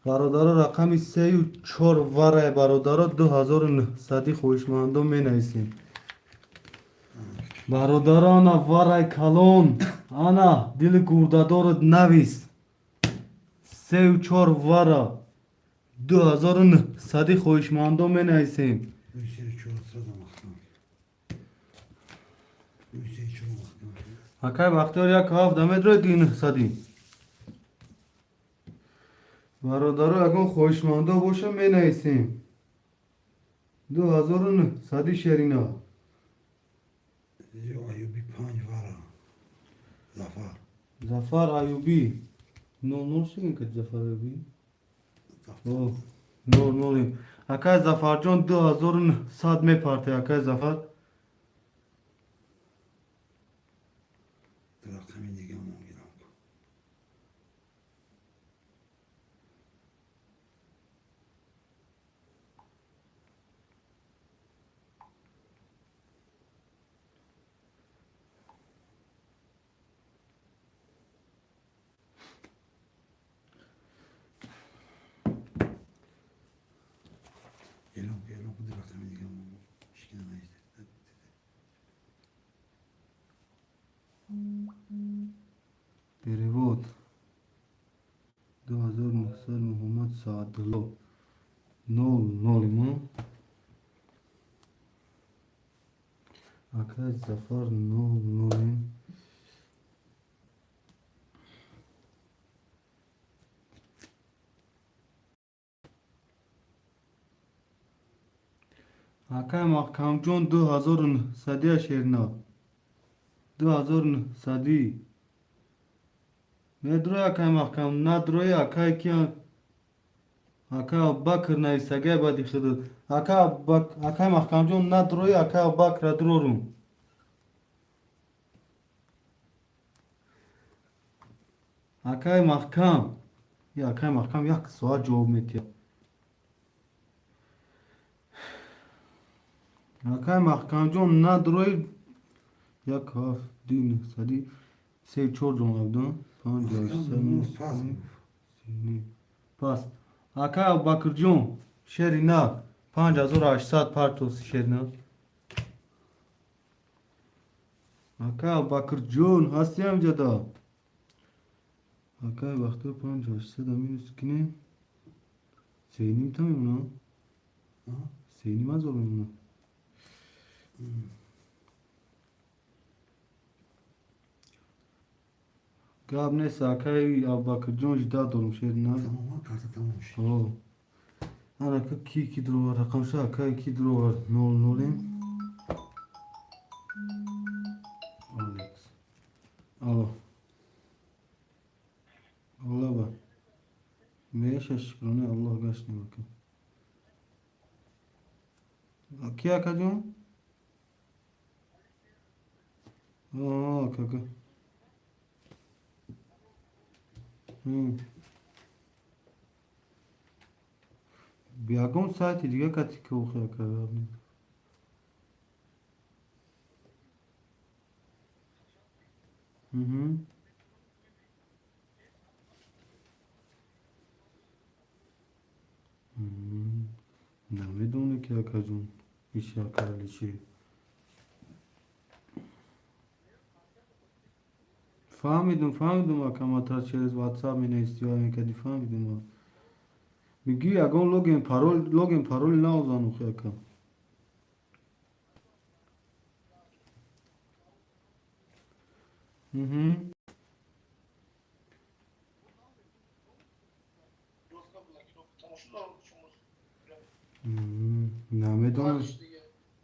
برادر رقم 3 و 4 وره برادر 2900 خوشمندم می نویسیم برادران وره کلون انا دل گرددار نویس 3 و 4 وره 2900 خوشمندم می نویسیم اکای بختیار یک هاف دمید روی 2900 برادرها اگه خوشمنده باشه می نویسیم 2900 شیرینا ایوبی 5 وارا زفر ایوبی نو شکن که زفر ایوبی نو اکای زفر جان 2100 می پارته اکای زفر رقمی دیگه مونگیرم اعلام بوده رقمی دیگه مونگیرم شکل نایسته Sadlo 0-0 mu? Akay Zafer 0-0. Akay Mahkamjon 2000 Sadiya Şerna 2000 Sadi Ne duruyor Akay Mahkam? Ne duruyor Akay ki Akay Bakır ne isage badi khıdı. Akay Mahkamjon ne duruyor Akay Bakır dururum. Akay Mahkam Ya Akay Mahkam yak sual cevap metiyor. Akay Mahkamjon ne duruyor Ya kaf din Sadi Sev çocuğum abdan. Falan diyor. Pas. Pas. Akay Bakırjon Şerina 5800 partos şerina. Akay Bakırjon Hasyam Cada Akay Baktır 5800 minus kine Seynim tamam lan. Seynim az olur mu? Gab neyse Akay Bakırjon jida durum şerina. Tamam ha kartı tamammış. Oh. Ana ki dro var. Rakam şu Akay 2 dro var. 0-0. Alex. Alo. Allah bak. Meş aşkına Allah gaşne bakın. Ki akacağım? Aa kaka. بیاگم ساعتی دیگه کتی که اوخه کرده نمیدونه که اکا جون ایشی اکرالی چی فهمیدم اکا ما تا چیز واتساپ می نیستی کدی فهمیدم میگی اگه لوگین پارول نازانو خیلی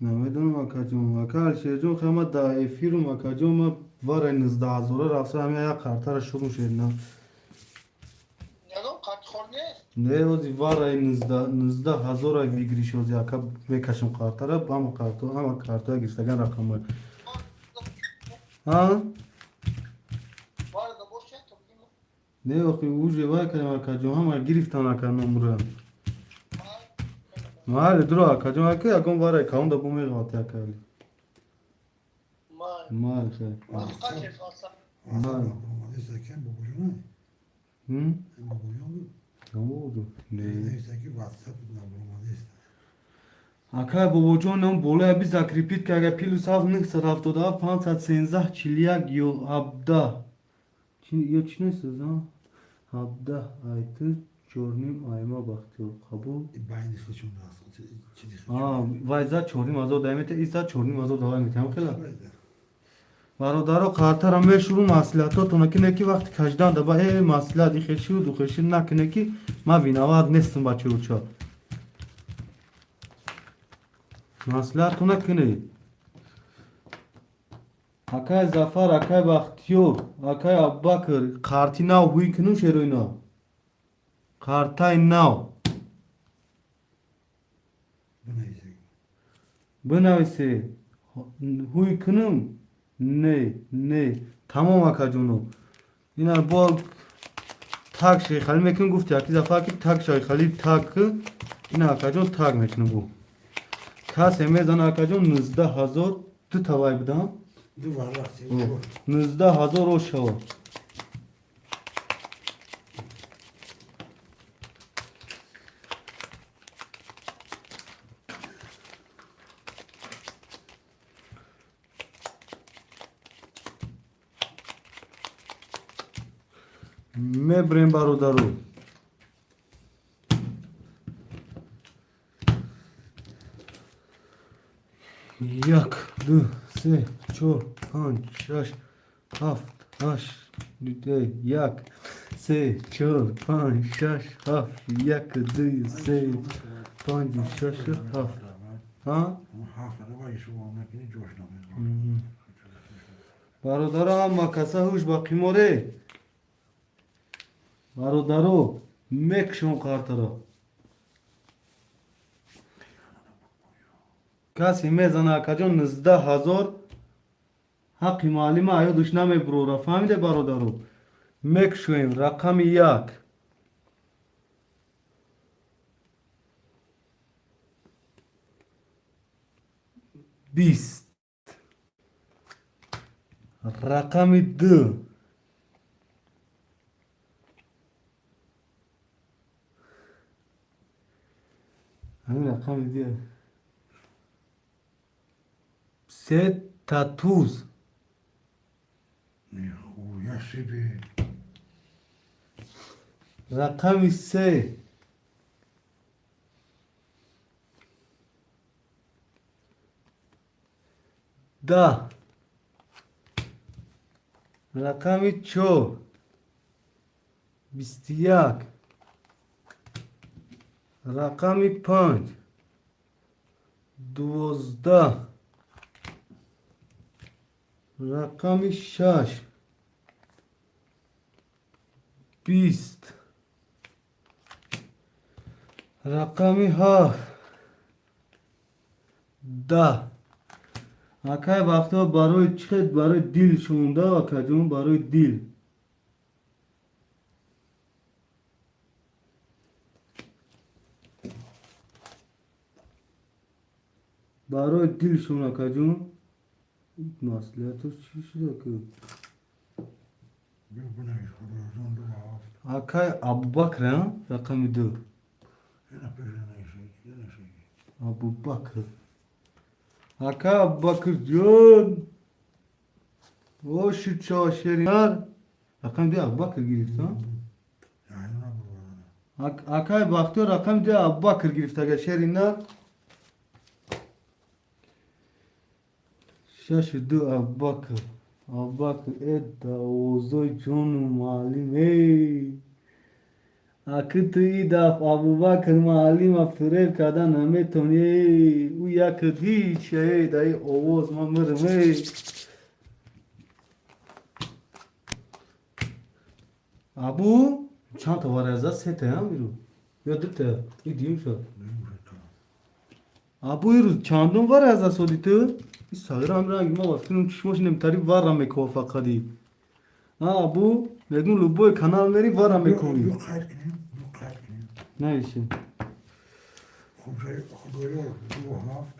نمیدونم اکا شیرجون خیلی دا افیرم اکا جون ما واره 19,000 رفته همه یک کارتا را شروع شد نه نه اوزی واره 19,000 ویگری شد اکا بکشم کارتا را همه کارتا گرستگان رقم ها؟ نه اخی اوجه وای کنیم اکا جون همه گرفتن اکا نمره مال درو اکا جون اکا اکا واره کام دا بومی غاتی اکا مال خیر Mal. Neyse ki bu buyurun. Bu buyurun. Ne oldu? Neyse ki WhatsApp normalde. Akay باباجان هم بالا بی زکریپیت که اگه پیلو صاف نکس رفت داد 513 چلیک یو هبده یا چی نیست از هبده aytı çornim ayma baktıyor kabul Bayin işleşim lazım. vayza çornim azor demete izza çornim azor devam ediyorum خیلی برادرها قارتر هم شروع محصولات تو نکنه کی وقت کجدان دبا محصولات خشی و دو خشی نکنه کی ما ویناواد نیستم بچه روچا محصولات تو نکنه Akay Zafer, Akay Bahtiyar, Akay Abbakır, kartı nav huy kınım şeroyna. Kartay nav. Bu neyse. Huy kınım. Ne. Tamam akacunu. Yine bol tak şey khali mekin gufti Akay Zafer ki tak şey khali tak yine akacun tak mekin bu. Kas emezan akacun 19,000 tu tavay bidam. Duvarlar. 19,000 o şava. Me brem barodaru. یک دو سه چهار پنج شش هفت هشت یک سه چهار پنج شش هفت یک دو سه پنج شش هفت ها اون هفته باید شما نکنی جوش نمید. برادرم مکسه هوش با قیماره برادرو مکشون کارترا کسی میزنه که جان 19,000 حقی معلم آیا دشنامه برو را فهمیده برادرو مکشویم رقم یک بیست رقم دو همین رقم دیگه سه تاتوز نه خویا سیبه رقم سه ده رقم چهار 21 رقم 5 12 رقم 6 20 رقم 7 10 اکای وقتا برای چقدر برای دیل شونده اکا جون برای دیل برای دیل شون اکا جون مسئله تو چی شده که بیو بنویش خدا دو هفت اکای ابوبکر ها رقم 2 اینا پیش نایشه ابوبکر اکای ابوبکر جون وشی چاشرینار رقم 2 ابوبکر گرفت ها یعنی نبود اکای وقتا رقم 2 ابوبکر گرفت اگر شرینار 62 ابوبکر ادda اوزوی جون معلم اکی توی دف ابوبکر معلم فریر کردن نمیتونی او یک هیچ دای اوز ما مرمه ابو چند تا وارزه سه تا هم بیرو یا دو تا ای دیم شد ابو ایرو چندون وارزه سودی تو این سایر هم رنگ ما وقتی چشماش نمیتاری وارم میکوه فقط ها ابو نگون لبوی کانال میری وارم میکنی بیو قید کنیم نمیشه خدایا دو هفت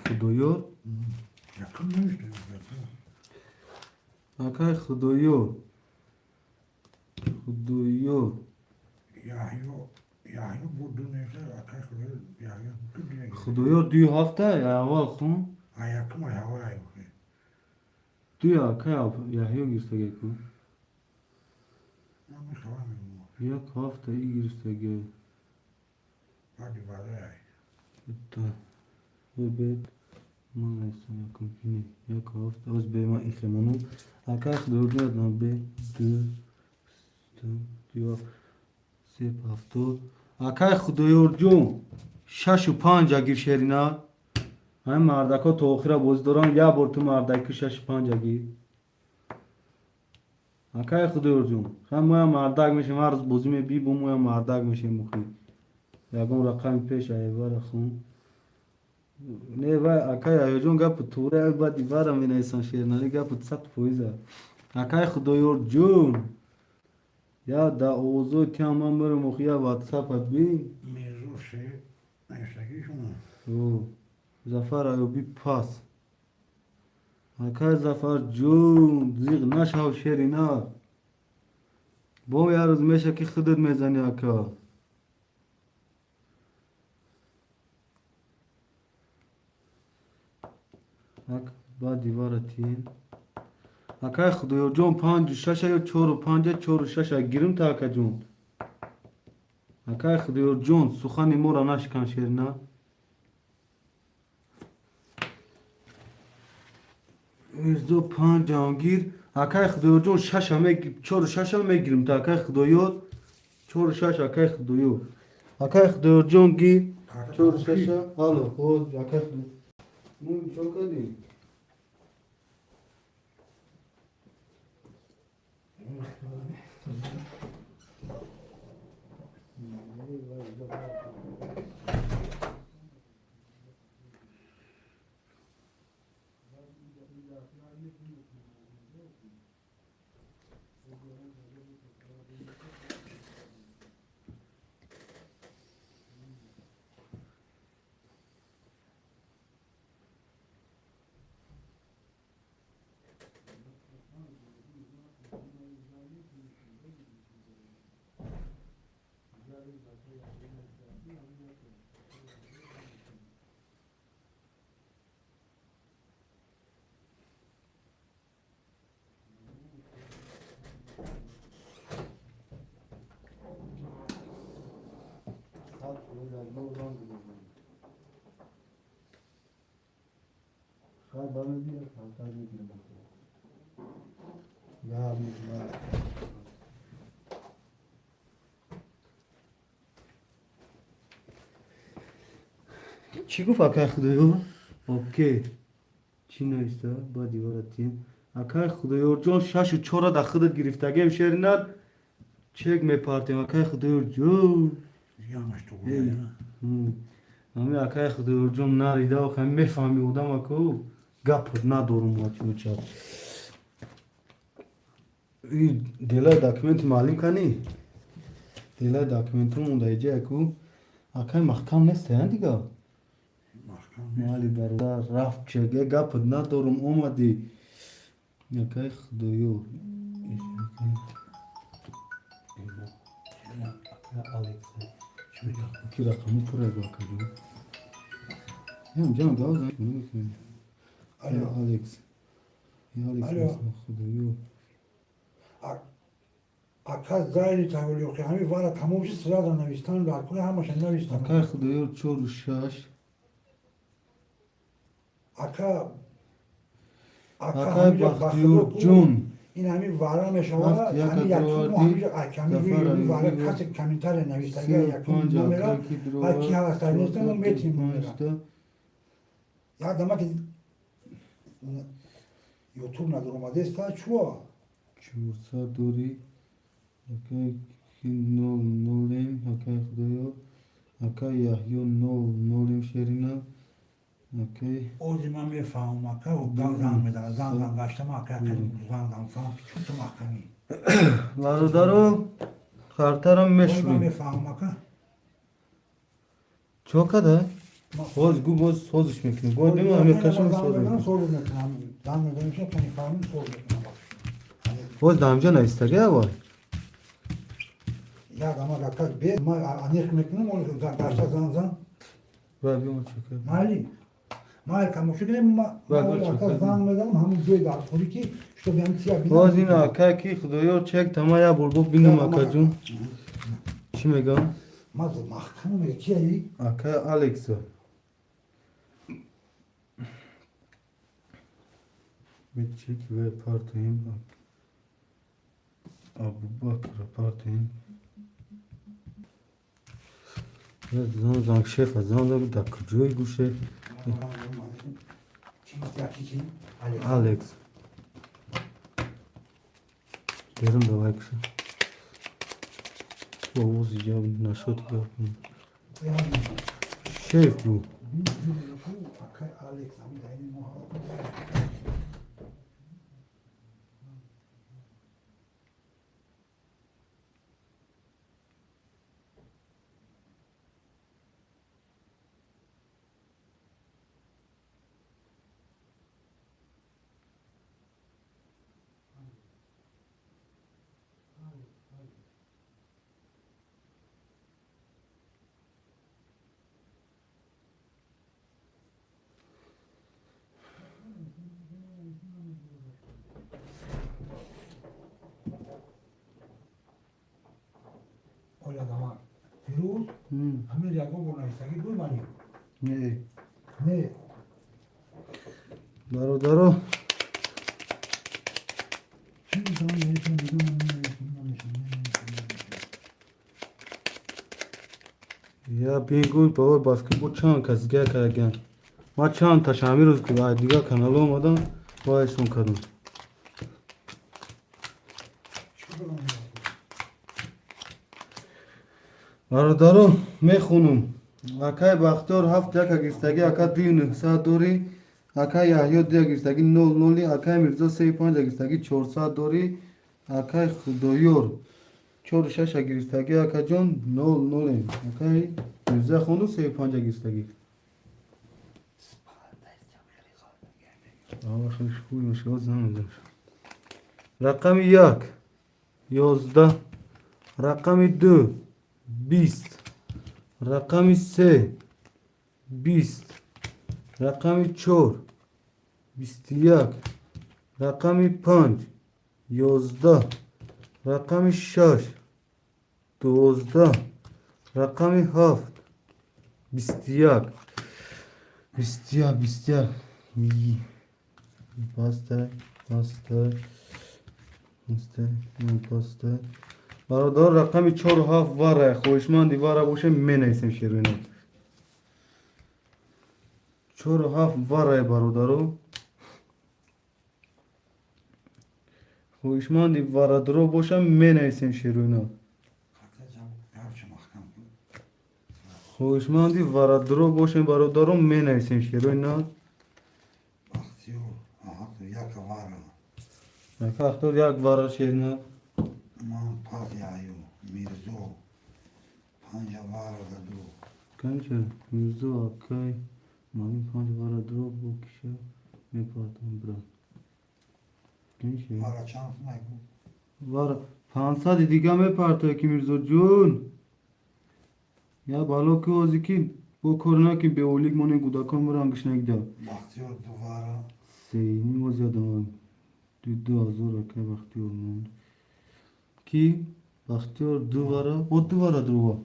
خدایار یکم نمیشه اکای خدایار یحیی بود دو نیشه اکای خدایا یحیی تو دیگه خدایار دوی هفته یا اول خون یکم هوای دوی اکای یحیی گرسته کن نمیخوام یک هفته ای گرسته بعدی برای ببید من ایسان یکم کنی یک هفته از به من این خیمانو اکای خدایار دادم به دو سه هفتاد اکای خدایار جون 6 و 5 اگیر شرینا همه مردکا تو آخره بازداران یا بار تو مردکی 6 و 5 اگیر اکای خدایار جون هم مویا مردک میشه مرز بازی می بی بو مویا مردک میشه مخی یکم رقم پیش ایوار خون نه وای اکای ایو جون گپ توره با دیوارم می نیسان شیرنانی گپ سخت پویزه اکای خدایار جون یا دا اوزو تیام هم برو مخیا واتساپ بی میزو سه نیستگی شما او زفر ایوبی پاس اکای زفر جون زیغ نشاو شیرینا با یه روز میشه که خودت میزنی اکا با دیوار تین اکای خدایار جون 5 و 6 یا 4 و 5 4 و 6 گیرم تا اکا جون اکای خدایار جون سخن مورا نشکن شیرنا ارزو 5 جهانگیر اکای خدایو جون 6 میگیرم 4 6 میگیرم تا اکای خدایو 4 6 اکای خدایو اکای خدایو جون گی 4 6 حالا خود اکای خدایو مون چون کردیم شاید برای بیاد کمتر میگیرم یا میگیرم چی گفت اکای خدایو؟ اوکی چی نوشته؟ با دیوارتیم اکای خدایو جون 6 و 4 در خودت گرفتگیم شیرینر چک میپارتیم اکای خدایو جون Yanlış doğru ya. Ami akay khudayur jom narida و خم میفهمی بودم اکو گپ ندارم واچو چات این دیلا داکیومنت معلوم کنی دیلا داکیومنت رو مونده ایجا اکو akay محکم نیست هن دیگه Mahkam. مالی برادر رفت چگه گپ ندارم اومدی akay خدایور akay الکس کی رقمی پره با کجا هم جان گاز نمیکنی Alo. الکس یا الکس Alo. اسم خدایور Akaz zahiri tahvil ki hami vara tamam şu sırada navistan var kule hamaşan navistan. akay خدایور 4 و 6 Aka akay بختیور جون این همی وارا میشوه وقت یک همی یکتون دروادی، همی کمی دفعه روی وارا رنگی کسی کمیتر نویسته سی یا و یکتون پنج نمیرا akay ki و کی droga هست نیستن اون میتیم نمیرا پنجتا یا دما که یوتیوب نداره اومده است چوا 400 دوری akay ki nol nolim akay خدایور akay یحیی نول نولیم شیرینا akay o zaman میفهمم اکا و زن میدن زن گشتم اکا زن فهم چون محکمی برادرو خرطرم o zaman مشرویم میفهمم اکا چوکده باز گو باز سازش میکنی باز دیم همه کشم زن ساز میدن میکنی سوال میکنم زن میدن میشه کنی فهمم سوال میکنم باز دامجا نیستگه وای یا دما اکا به ما انیق میکنم اون گشت زن و بیام چکه مالی مال کموشی کنیم ما بله، اکا چکه. زن میدم همون دوی دار خوری که شو بیام سیا بیدم باز این آکا کی خدایا چک تما یا بربو بینم آکا جون چی میگم ما زو محکمه میگه کیه آکا الکسا bir çek ve partiyim Abu Bakr partiyim ve zan şef zan da bir dakika joy bu şey Alex derim de vay kişi bu Oğuz icabı naşot yapın şef bu Alex ami dayı muhabbet Ola dama Firuz Amir Yakup ona istagi duymanıyor. ne Ne? برادرو بینگوی بابا باسکتبال چند کس گه کردن ما چند تا شامی روز که باید دیگه کانال اومدم بایشون کردم برادرم میخونم اکای بختیار 7 یک اگرستگی اکا 2900 دوری اکای یحیی 2 اگرستگی 00 اکای میرزا 35 اگرستگی 400 دوری اکای خدایور 46 اگرستگی اکا جان 00 اکای میرزا خونو 35 اگرستگی آه خیلی خوبی مشکل زنم رقم 1 11 رقم 2 20 رقم 3 20 رقم 4 21 رقم 5 11 رقم 6 12 رقم 7 21 21 باسته برادر رقم 4 و 7 واره خوشمندی واره باشه می نیسیم شیرینه 4 و 7 واره برادرو خوشمندی واره درو باشه می نیسیم شیرینه خوشمندی واره درو باشه برادرو می نیسیم شیرینه اختر یک واره شیرینه من پاس یایو میرزو 5 واره دو کنچه میرزو اکای مانی 5 واره درو بکشه می پارتم برا کنچه واره چانس نگو واره 500 دیگه می پارتم که میرزو جون یا بالا که اوزی که با کرونا که به اولیگ مانه گوداکان برانگش نگده بختیار دو واره سینی و زیاده من 2000 اکای بختیار موند کی؟ بختیار دو واره او دو واره درو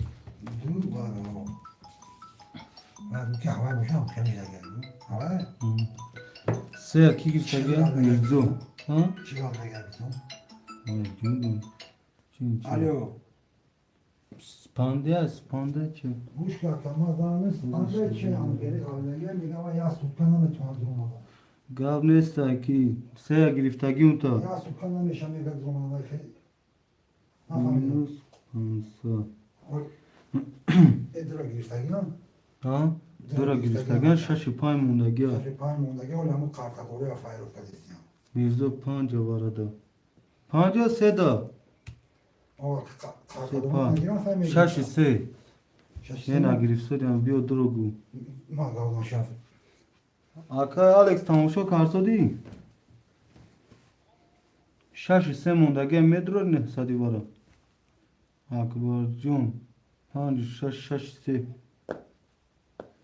دو واره و که هوای باشه هم کنی لگه هوای سه کی گرفتگی میرزو ها؟ چی کار لگه بیتون جون چین الو سپانده چه؟ گوش که ما زنه سپانده چه هم گری قابلگه میگم و یا سوکن نمیتونم درون آقا گاب نیست کی سه گرفتگی اون تا یا سوکن نمیشم یک درون آقا خیلی مینوس 500 ادرا گرفتگی هم ها؟ دورا گرفتگی 6 5 موندگی ها شاید پای موندگی ولی همون قرقطوری و فیروز کدیسی هم میرزو 5 وارده 5 3 دا آقا سه قرقطوری پا نگیرم فهمی 6 3 شش یه نگرفت دیم بیا درو ما گاودان شاف آکا الکس تماشا کارسودی 6 3 موندگی مدرو نه سادی وارا اکبر جون 5 6 3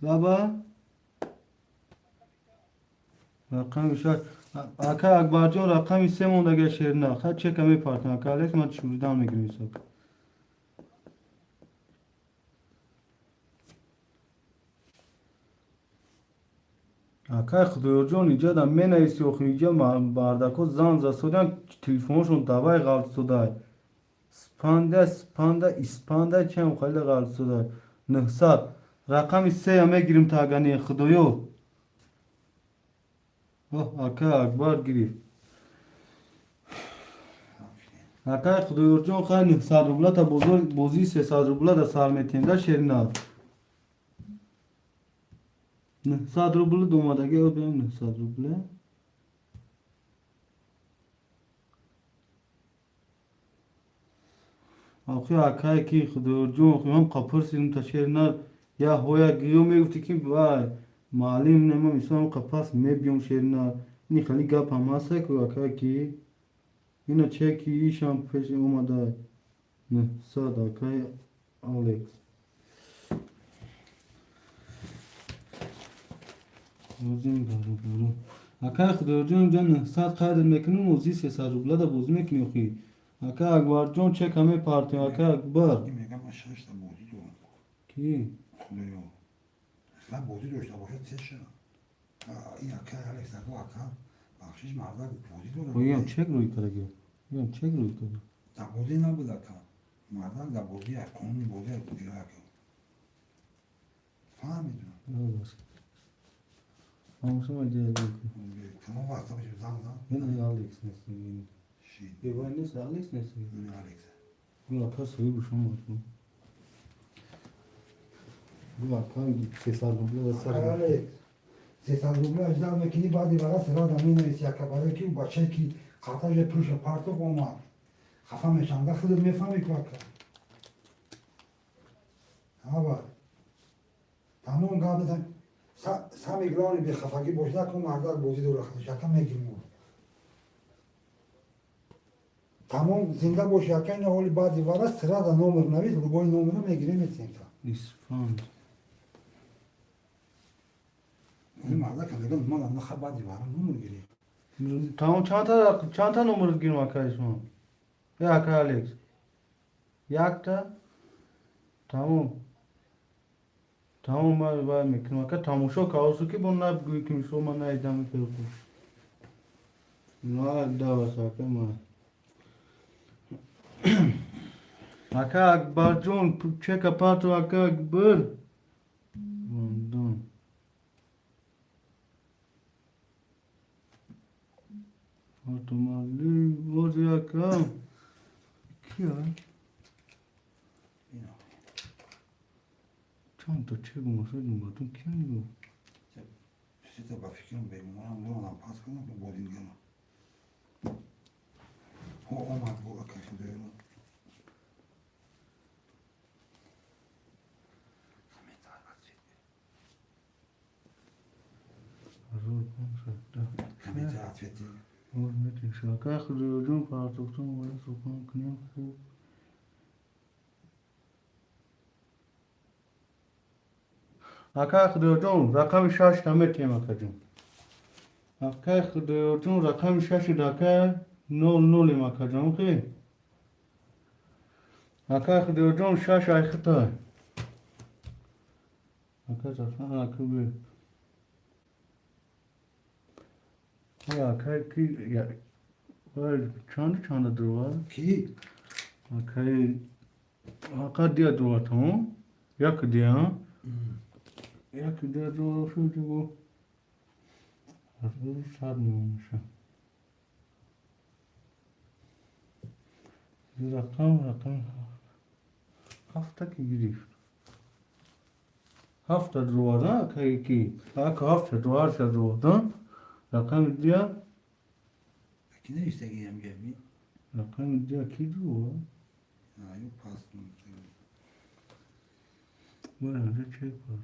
بابا رقم شد اکا اکبر جون رقم 3 موندگی شیرنا خد چه کمی پارتن اکا الکس من شوردان میگیرم حساب اکا خدای جون اینجا دم من ایسی و اینجا بارداکو زن زسودن تلفنشون دوای غلط شده اسپانده چم خیلی غلط شده 900 رقم 3 هم میگیریم تا گنی خدایو اکا اکبر گرفت اکا خدای جون خیلی 900 روبله تا بازی 300 روبله دا سر میتینده شیرنا 900 روبله دومدگی او بیم 900 روبله آخه اکای کی خدای جون هم قپر سیم تا شیرنا یا هویا گیو میگفتی که وای معلم نمو میسوام قپاس میبیوم شیرنا این خیلی گپ هم هسته که اکای کی اینا چه کی ایشم پیش اومده 900 اکای الکس روزیم برو اکای خدای جون جان 900 قدر میکنم موزی 300 روبله دا بوز میکنی اخی اکا اکبر جون چه کمی پارتی اکا اکبر میگم من 6 تا بودی دو کی؟ خدایا اصلا بودی داشته باشه چشه این اکا الکس اگو اکا بخشش مرده بودی داره بگم چک روی کرده بگم چک روی کرده در بودی نبود اکا مرده در بودی از قانونی بودی از بودی اکا فهمیدم. Olmaz. Namusuma geldi. Tamam bastım şimdi zaman. Yine Alex nesli. Şey. Ben neyse Alex nesli. Ne Alex. Bu akar sayı bir şey olmaz mı? Bu akar ses algılı ve sarı. Alex. Sesazlıkla ajda mekini badi vara sıra da mine isyakabare ki bache ki kataje pruşa partok olma. Kafa meşanda kılır mefami kvaka. Ama tamam gabı sami grani bir kafaki boşda kum arda bozi dora kılışaka mekin bu. Tamam zinda boş yakan ne holi badi vara sıra da nomer navis bu boy nomeru megiremetsin ta. İsfahan. Benim arda kalırım mala nakha badi vara nomer gireyim. Tamam çanta numarası girme arkadaşım. Yak Alex. Yak da. Tamam. Tamam var mekin vaka tamusho kaosu ki bunlar büyük Müslümanlar idam ediyor. Ne dava sakın mı? Aka Akbarjon check aparto Aka Akbar. Ondan. Otomali bozuya kam. Ki ya? Çanta çekmasaydım batım kim bu? Size bak fikrim benim. Ona buradan pas kılın bu bodin gene. O olmaz bu arkadaşım böyle. Arul konuşakta. Kamete atfetti. Metin şaka kılıyordum parçaktım ve sokan kınım bu. Aka kılıyordum rakam şaş tamet yemakacım. Aka kılıyordum rakam şaşı daka nol yemakacım ki. Aka kılıyordum şaş aykıta. Aka zaten akıllı. Ya ki ya var çanda duvar. Ki Aka diye duvar tamam. Yak diye. Yak diye duvar şu bu. Arada sarmıyormuş. Bir rakam haftaki giriş. Hafta duvar ha ki. Hafta duvar da. Rakam diye. ki ne işte giyem gelmi. Rakam diye ki duvar. Ha yok pas. Böyle de çek var.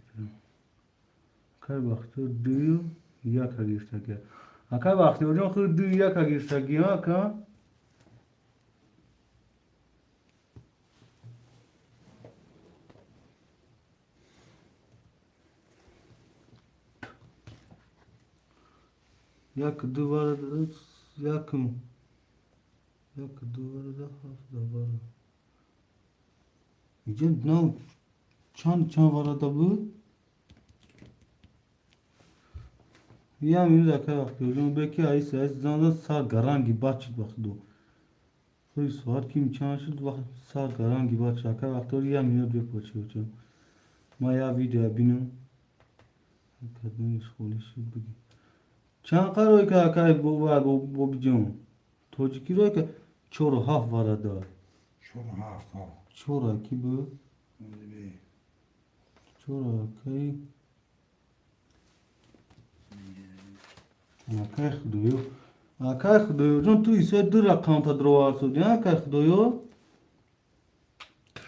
Kay vakti diyor ya kagirtagi. Akay vakti hocam khud diyor ya kagirtagi ha ka. Yak duvarda yakın. Yak duvarda hafta var. İcen ne çan var da bu. Ya millet bakıyorum belki ay ses zanda sağ garangi baş bakdı. Koy suar kim çanşır bak sağ garangi baş şaka bakıyor ya millet bir poçuyor. Maya video binin. Kadın skoli şu bugün. Çan karoy ka kay bu bijum. Toji roy ka çoro haf var da. Şunu hafta. Çora ki bu. Öyle Çora kay. Akay khudoyo. Akay khudoyo. Jon tu ise dur rakam ta drovar so ya akay khudoyo.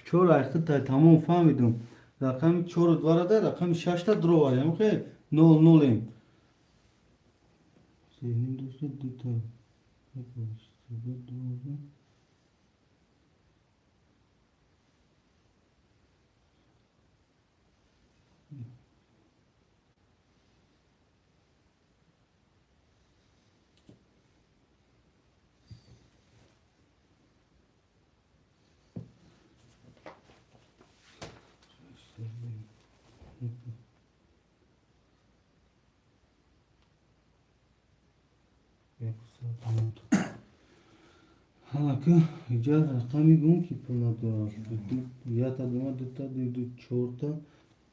Çora khita tamam fahmidim. Rakam çoro var da rakam 6 ta drovar ya okey. No em. Senin dostu dita. हालांकि इजाज़त रकमी गुम की पुना दो या ता दमा दता दे दो छोड़ता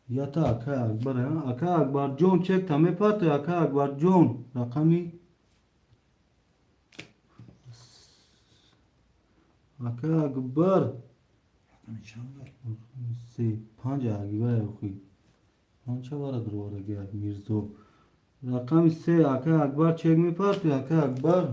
Yata Akay Akbar ha. Akay Akbar John çek tame partı Akay Akbar John. Rakami Akay Akbar. Rakam çanda. Se panca gibi okuy. Panca var adro gel Mirzo. Rakam se Akay Akbar çekme partı Akay Akbar.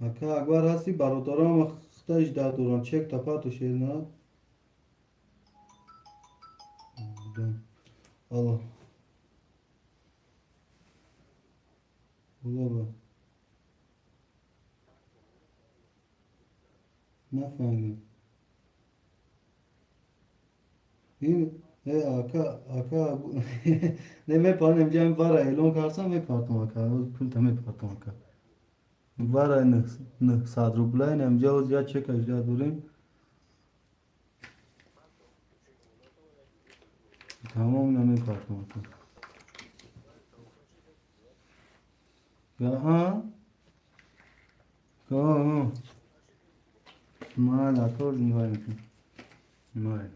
Akay Akbar hasti barodaram xtaj da duran çek tapato şerna. Allah. Allah. Nafahmi. این آکا نمی پانم جام وارا ایلون کارسام می پارتم آکا پول تمی پارتم آکا وارا نه صد روبلای نم جاوز یا چه کش جا دوریم تمام نمی پارتم آکا یا ها ها مال آکور نیوای میکنم مال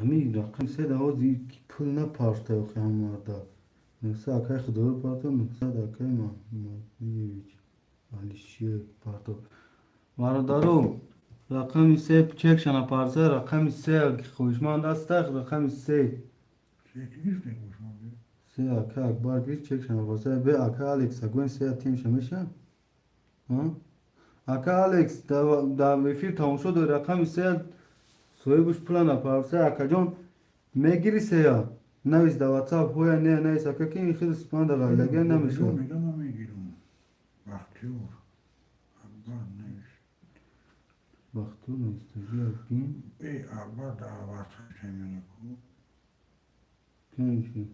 همین رقم سه ده زی پول نه پارته و خیام مردا نفسه اکای خدا پارته نفسه اکای ما دیویچ علیشیه پارته واردارو رقم سه چک شنا پارسه رقم سه خوشمان دسته رقم سه Sekiz ne koşma be? سه اکای اکبر گیر چک شنا پارسه به اکای الکس اگوین سه تیم شمیشه ها اکای الکس دا ویفیر تمام شد رقم سه Soybuş plana parça akajon megiri seya navis da WhatsApp hoya ne sakakin khir spanda galage Ne namişo ama mı gidiyorum? Bakıyor. Abba ne iş? Baktı mı istiyor bin Abba da varsa semini ku. kanki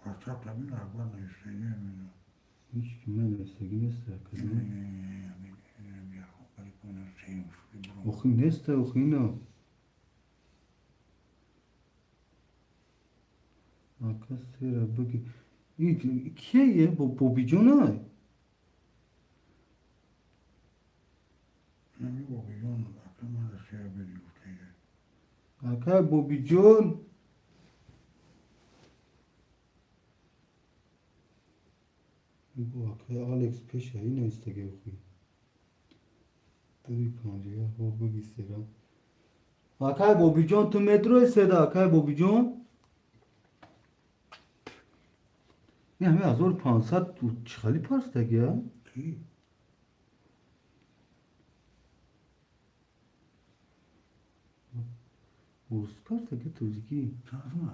WhatsApp'ta bir abba ne istiyor mu? hiç kime ne segine sakajon okun neste okina akasera bagi kiye bu bijona Ne mi bakıyorsun? Aklıma da şey veriyor. akay bu bijon bu akay Alex peşa yine istege okuyor Tabii kanca ya o bagi sera akay bu bijon tu metro seda akay bu bijon ya me azor 500 tu çıkali parstak ya Ki? Urus parstak ya tuziki Tanrıma.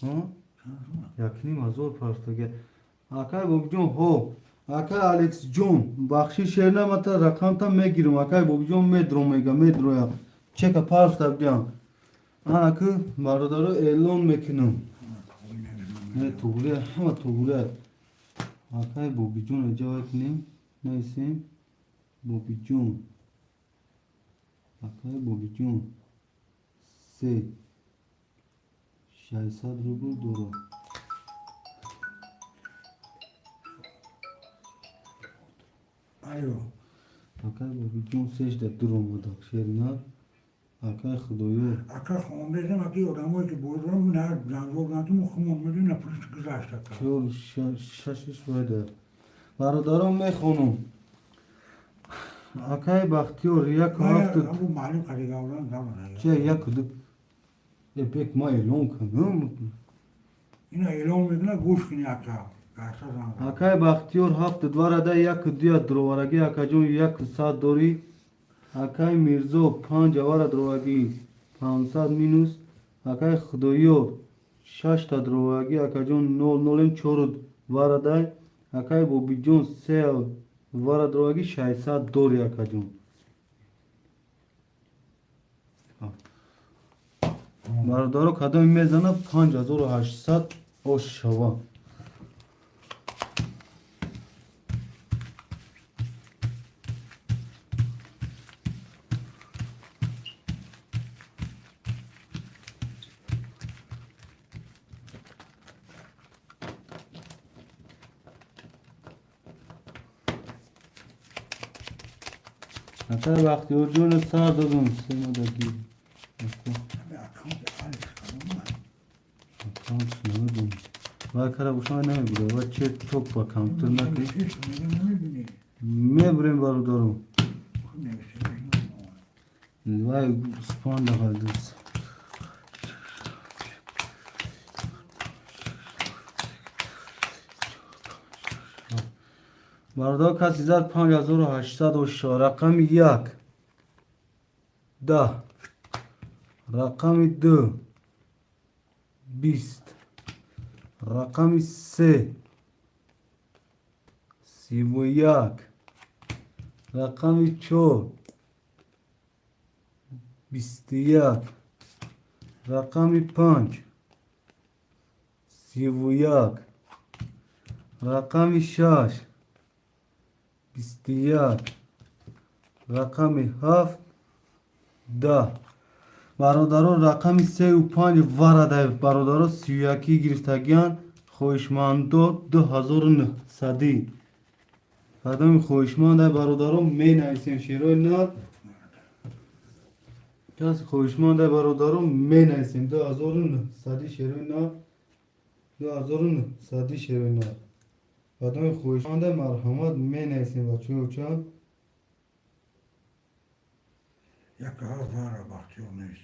ha Tanrıma. yakini azor parstak ya akay bu bijon ho akay Alex John bakşi şerna mata rakam tam me girim akay bu bijon medro ya çeka parstak ya akı barodaro elon mekinum ne tuğle ama tuğle akay bu bijon acayip ne isim bu bijon akay bu bijon se 600 ruble doğru Alo. akay bu bijon secde durmadı şerna akay xudoyo Aka xondezem aki odamı ki bozurum ne zanvogantım okumam mı ne polis güzaşta ka. Çor şaşış vede. Barodarom mekhonum. Akay baktiyor yak hafta Bu malum kadigavran zaman ya. çe yak dık. Pek may long kanım. Yine elon medine goş kini aka. Gasa zaman. Akay baktiyor hafta dvarada yak diya drovaragi akajon yak saat dori. Akay Mirzo 5 avara drovagi 500 minus akay xudoyo 6 ta drovagi akajon 004 varada akay bu bijon 3 vara drovagi 600 dori akajon Barodaro kadam mezana 5800 o şava اکای بختیار جون سر دادم سه مدگی به اکانت الف کنم من. اکانت نمیدونم وای کرا بوشان نمیبوده وای چه توک با کامپیوتر نکی چیش میگه نمیبینی. میبریم بارو دارم خب نوشته بگیم. وای سپان دقل دوست بردار کسی زد 5804 رقم 1 10 رقم 2 20 رقم 3 31 رقم 4 21 رقم 5 31 رقم 6 21 رقم 7 10 برادران رقم 3 و 5 ورده برادران 31 گرفتگیان خوشماندو 2900 قدم خوشمانده برادران می نویسیم شیرای ناد کس خوشمانده برادران می نویسیم 2900 شیرای ناد 2900 شیرای ناد قدم خوشمانده مرحمت می نویسیم بچه اوچان یک هفت واره بختیار نویسه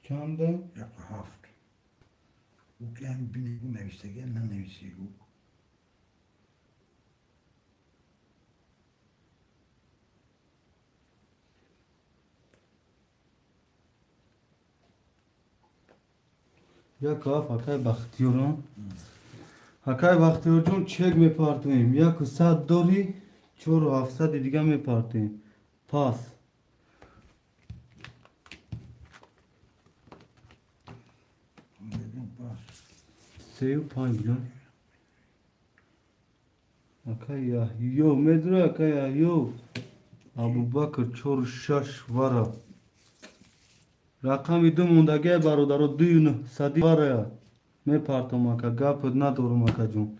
چنده؟ یک هفت او که هم بینیگو نویسته گه ننویسیگو یک هفت حکای بختیاران حکای بختیار جون چک میپارتیم یک و 100 داری 4 و 700 دیگه میپارتیم پاس بگم پس 3 و 5 بیلون حکای یحیو میدره حکای یحیو ابو بکر 4 و 6 وره رقم 2 موندگه برادر 2900 وره میپارتم اکا گپ ندارم اکا جون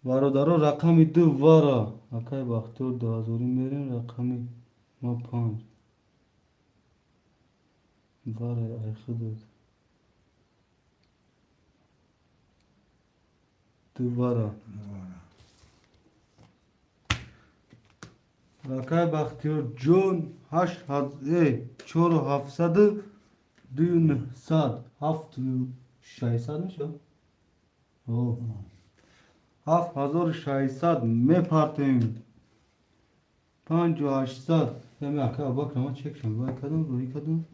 برادر رقم 2 وره حکای بختیار 2000 میریم رقم ما 5 وره ای خودت دوباره رکای بختیار جون 4 و 700 2900 7 و 600 میشه اوه 7600 میپرتیم 5 و 800 همه اکا باکر ما چک شم باید کدوم روی کدوم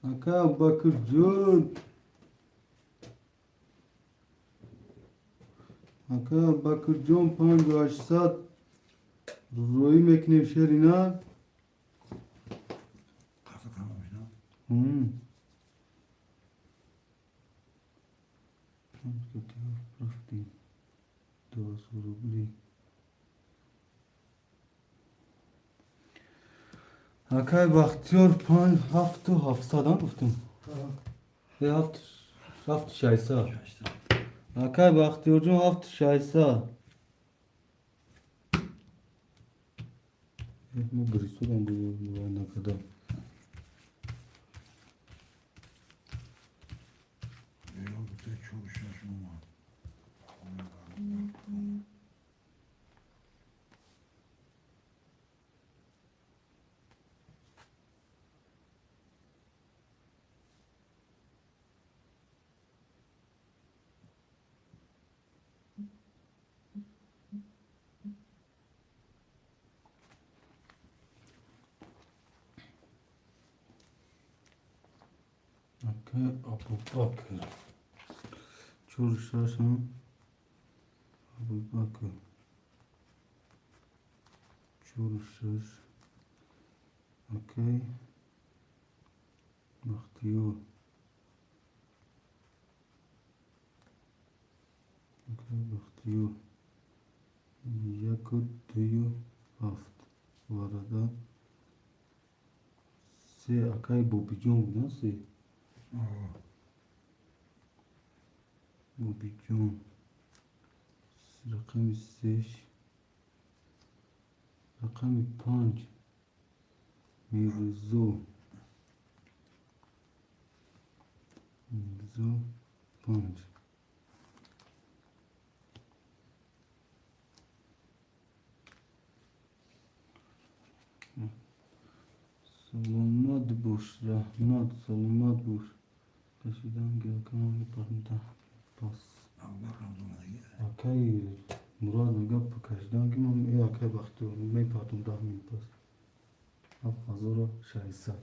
اکا باکر جون اکا باکر جون 5 و 800 روی میکنیم شرینا کاسه تمامش نه رفتیم 200 روبلی اکای بختیار 5 7 و 700 هم گفتم 7 600 اکای بختیار جون 7 600 ما بریسودم بود نکدم یا بوده چورشش اومد اکای ابو بکر چور شاشم ابو بکر چور شاش اکای بختیار اکای بختیار 1 و 2 و 7 وارده 3 اکای بوبی جون بودن 3 بوبی جون رقم 3 رقم 5 میرزو 5 سلامت باش رحمت سلامت باش کشیدن گرکنم میپرم پاس Allah razı olsun. اکی مراد میگه کشیدن که من ای اکی وقتی میپرم 10 من پاس 7600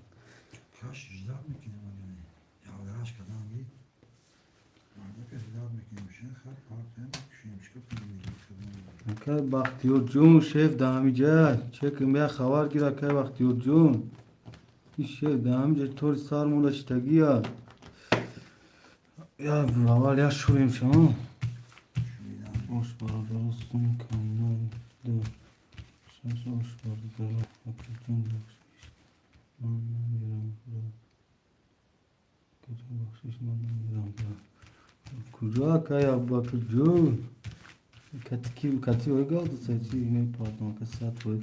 Kaç icraat mekanı var yani. Ya aşk adam değil. Orada bir icraat mekanı bir şey. Hep partiyen bir kişiymiş. Kapıyı اکی بختیار جون شیف دهمی جای چه که می خبر گیر اکی بختیار جون این شیف دهمی جای طوری سار مونده شتگی یا اول یا شوریم شما Hoş barada olsun kanlar da şaş hoş barada hakikaten bakış mandan yaram da kaçın bakış mandan yaram da kucak kaya bakıcı kati oy geldi saçı ne pardon kasat oy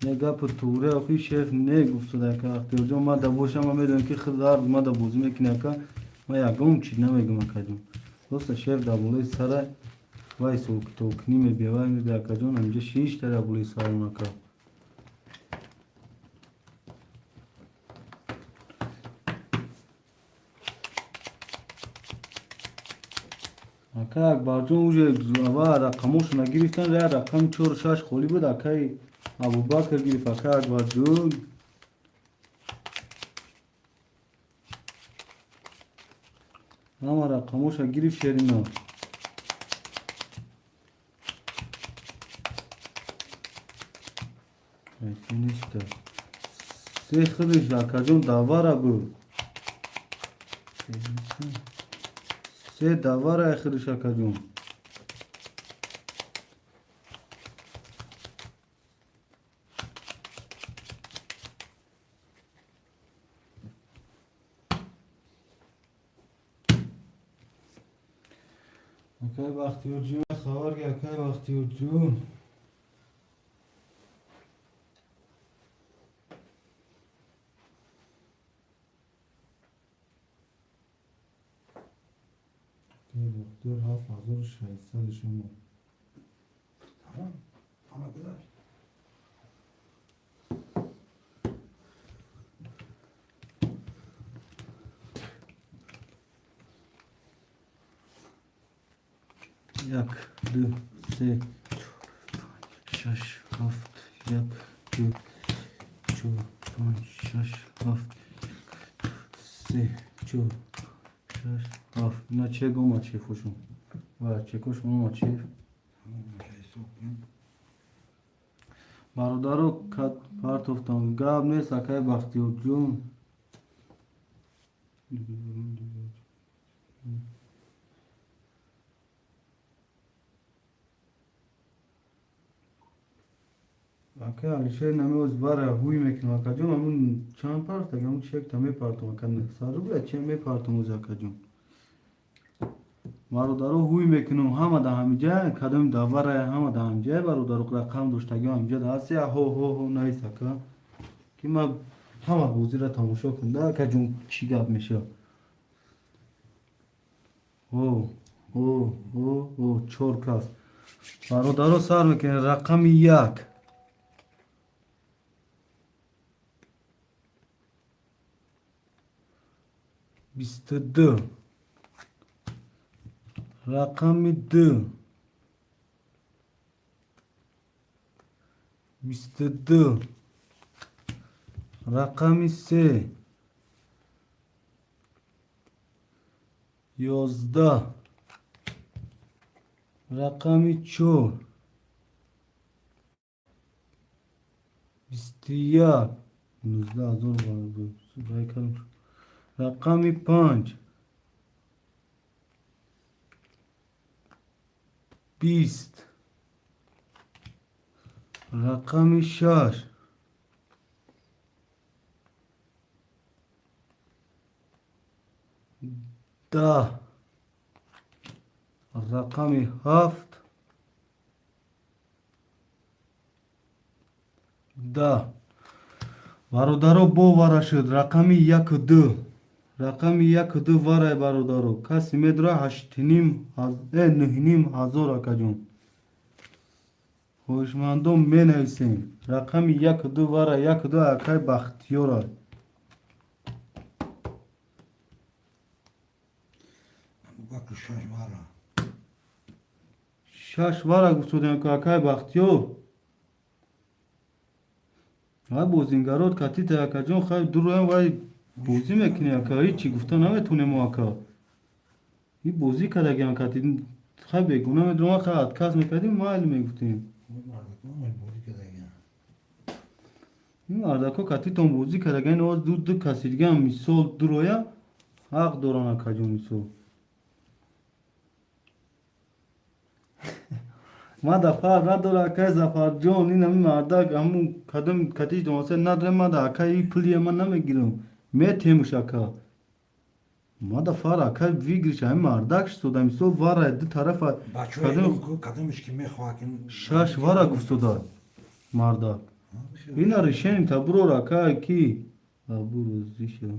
ne gapı tuğre akı şef ne guftu da ka aktörcü ma da boşa ma medon ki khidar ma da bozum ekine ka ma ya gum çi ne megum akadum dosta şef da bulay saray وای سوک توکنی می بیوای می بیا کجان همجا 6 تا بولی سال نکا اکا اکبر جون اوجه اوا رقموش نگیریفتن را رقم 4 6 خولی بود اکای ابو بکر گرفت اکا اکبر جون اما رقموش گرفت شیرینا نیست سه خودش اکجون دواره بود سه دواره اخرش اکجون اکای بختیار جون خبر که اکای بختیار جون دکتر 7600 شما Tamam. Ama kadar. یک دو سه شش هفت یک دو چهار پنج شش هفت سه چهار شش هفت اینا چه گم چه فوشون و چه کش ما چه Tamam bir şey sokmayayım. برادرو کت پرتوفتم گاب نیست اکای بختیار جون اکای علیشه نمیوز باره هوی میکنم اکا جون همون چند پرت اگه همون چک تا میپرتم اکا نه سارو بیا چه میپرتم اوز اکا جون برادرو هوی میکنم همه ده همینجا کدام داوره همه ده همینجا برادرو رقم داشتگی همینجا ده هستی هو هو هو نیست اکا که ما همه بوزی را تماشا کنده اکا جون چی گپ میشه هو هو هو هو 4 کس برادرو سر میکنه رقم 1 22 رقم 2 22 رقم 3 11 رقم 4 21 19 هزار بود رقم 5 20 رقم 6 10 رقم 7 Да. Бародаро бо вара шуд. Рақами 1-2. Рақами 1-2 варай бародаро. Каси медра 9,5 ҳазор акаҷон. Хоҳишмандон менависем. Рақами 1-2 вара 1-2 акай Бахтиёрай. Абубакр Шашвара. 6 вара гуфтодем ки акай Бахтиёр. ва бозингарот катита акаҷон хай дуроям вай бозӣ мекунӣ ака ҳичи гуфта наметонем ака и бозӣ кардагиам кати хай бегуна медурам хай отказ мекардим майли мегуфтем ин мардако катитон бозӣ кардагиан оз ду каси дигам мисол дуроя ҳақ доран акаҷон мисол мада фар надора акай Зафарҷон ин ҳамин мардак ҳамун кадом катиш домасе надорем мада акай и пулия ман намегирам метемуш ака мада фар акай вигриш ҳамин мардак шуда мисол вара ду тарафа Кадомиш ки мехоҳад 6 вара гуфтода мардак ина решени табурор акай ки абурозиша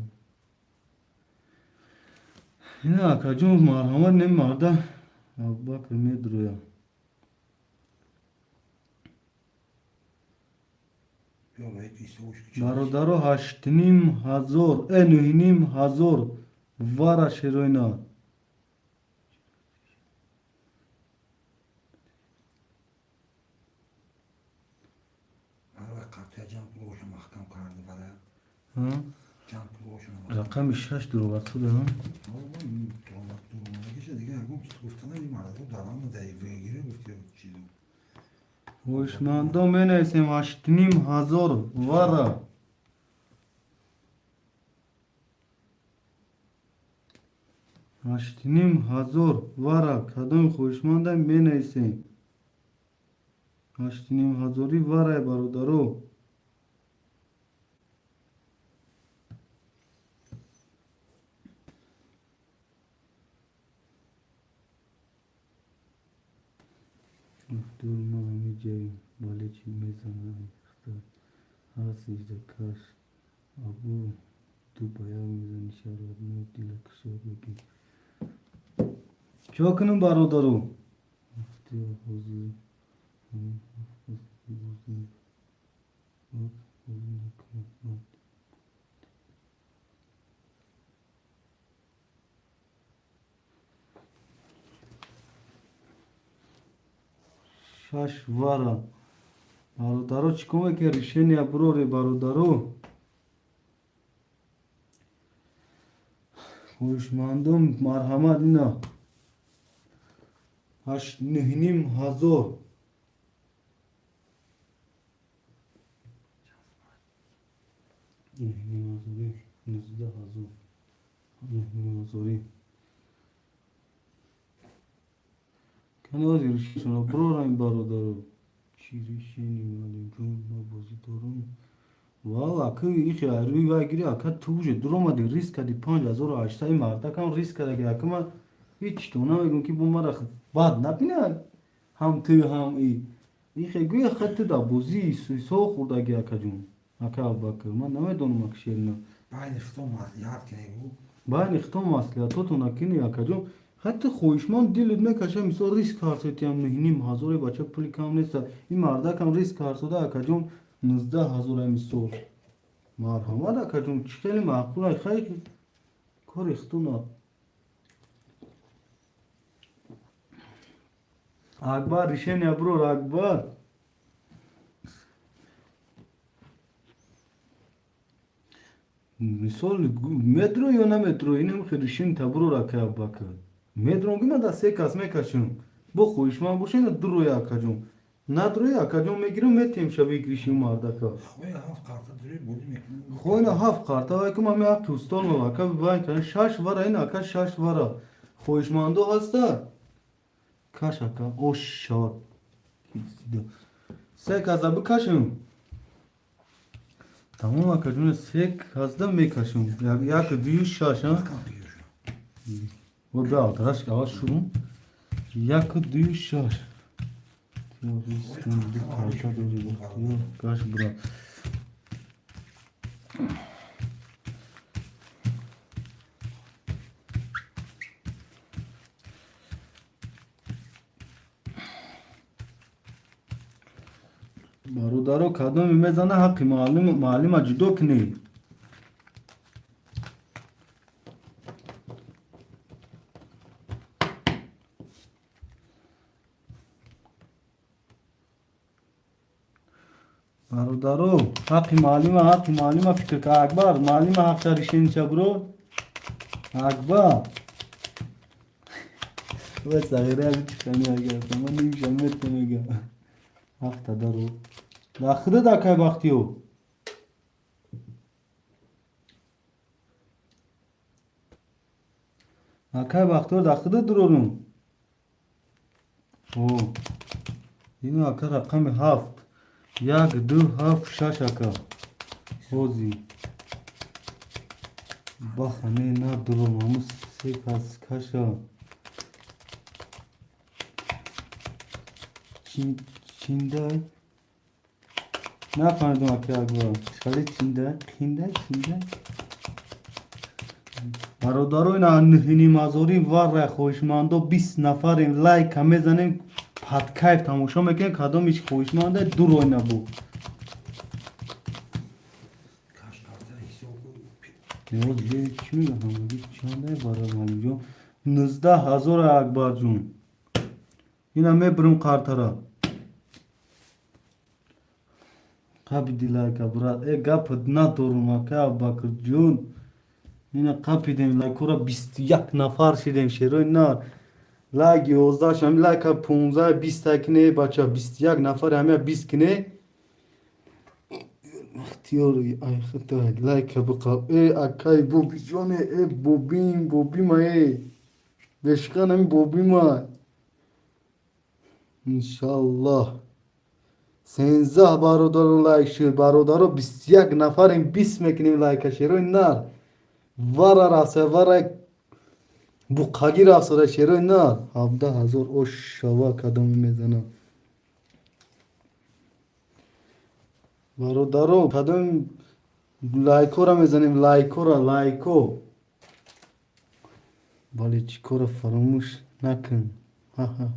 ина акаҷон марҳамат нем мардак Абубакр медуроя бародаро 9,5 вара шероина рақами 6 дуроватуда ҳоишмандон менависем 8,5 вара 8,5 вара кадоми хоҳишмандам менависем 8,5 варай бародаро Durma amicayı baleci mezana ikhtar hasizde kaş abu tu bayağı mezan işaretini dilek şöbeki Çokının barodaru İhtiyar huzur Шаш вара бародаро чӣ кор мекунӣ решения буроре бародаро хоҳишмандон марҳамат ина 8,5 Канази решишона бурорам бародаро чӣ решени малинҷон ма бозӣ дорам вал ака ихи аруи вай гири ака туже дуромади риск кади 5,800 и мардакам риск кардаги ака ма ҳеч то намегӯм ки бо мара бад набина ҳам ту ҳам и ихе гӯя хату да бозӣ со хӯрдаги акаҷон ака Абубакр ман намедонам ака шерина байни хитон маслиҳатотон акини акаҷон ҳатто хоҳишманд дилут мекаша мисол риск ҳарсотиам 9,5 бача пули кам неста ин мардакам риск ҳарсода акаҷон 19,000 мисол марҳамат акаҷон чӣ хеле маъқула хеле кори хитона Акбар решения бурор Акбар мисол метро ё на метро инам решени табурор ака Абубакр медронгима да се кас мекашем бо хоҳишманд боша ина дуроя акаҷон надроя акаҷон мегирам метемша вигриши мардака хоина 7 қарта вайкум ами ҳақ пӯстон ака вай 6 вара ин ака 6 вара хоҳишмандо ҳаста каш ака ош шавад се каза бикашем тамом акаҷон се казда мекашем 1,2,6 Беалтраш аваз шурум 1,2,6 Riskin bir karta doğru bakıyor. Kaç bırak. برادرو کدام میزنه حقی معلم جدو کنی برادرو حقی معلم فکر که اکبر معلم حق شریشین چه برو اکبر و صغیره اگه چکنی اگر من نمیشم میتونم اگر حق تدارو داخله داکای باختیو داکای باختیو داخله درونو او اینو اکا رقم 7 یک دو 7 6 اکا اوزی بخنه نه درونو همون سه کس کشا چینده نفهمیدم اکا اگوا شکلی چینده برادرو این مازوری وار خوشمانده 20 نفریم لایک همه زنیم پد کیف تماشا میکنیم کدام ایش خوشمانده دور روی نبو نیاز دیگه چی میگم همه چانده برای مالی جون 19,000 اکبر جون این همه برم قرطره قبیدی لایکا براد گپت ندارم اکا بکر جون این قبیدیم لایکو را 21 نفر شدیم شیروی نار لایک 11 شمی لایکا 15 20 کنه بچه 21 نفر همه 20 کنه اختیاری ای خطا لایک بقا اکای بوبی جونه بوبی ما بشکن همی بوبی ما انشالله 13 برادرو لایک شد برادرو 21 نفریم 20 میکنیم لایک شیروی نار وارا راسه وارا بقاگی راسه شیروی نار 17,000 او شوا کدام میزنم برادرو کدام لایکو را میزنیم لایکو ولی چیکو را فراموش نکن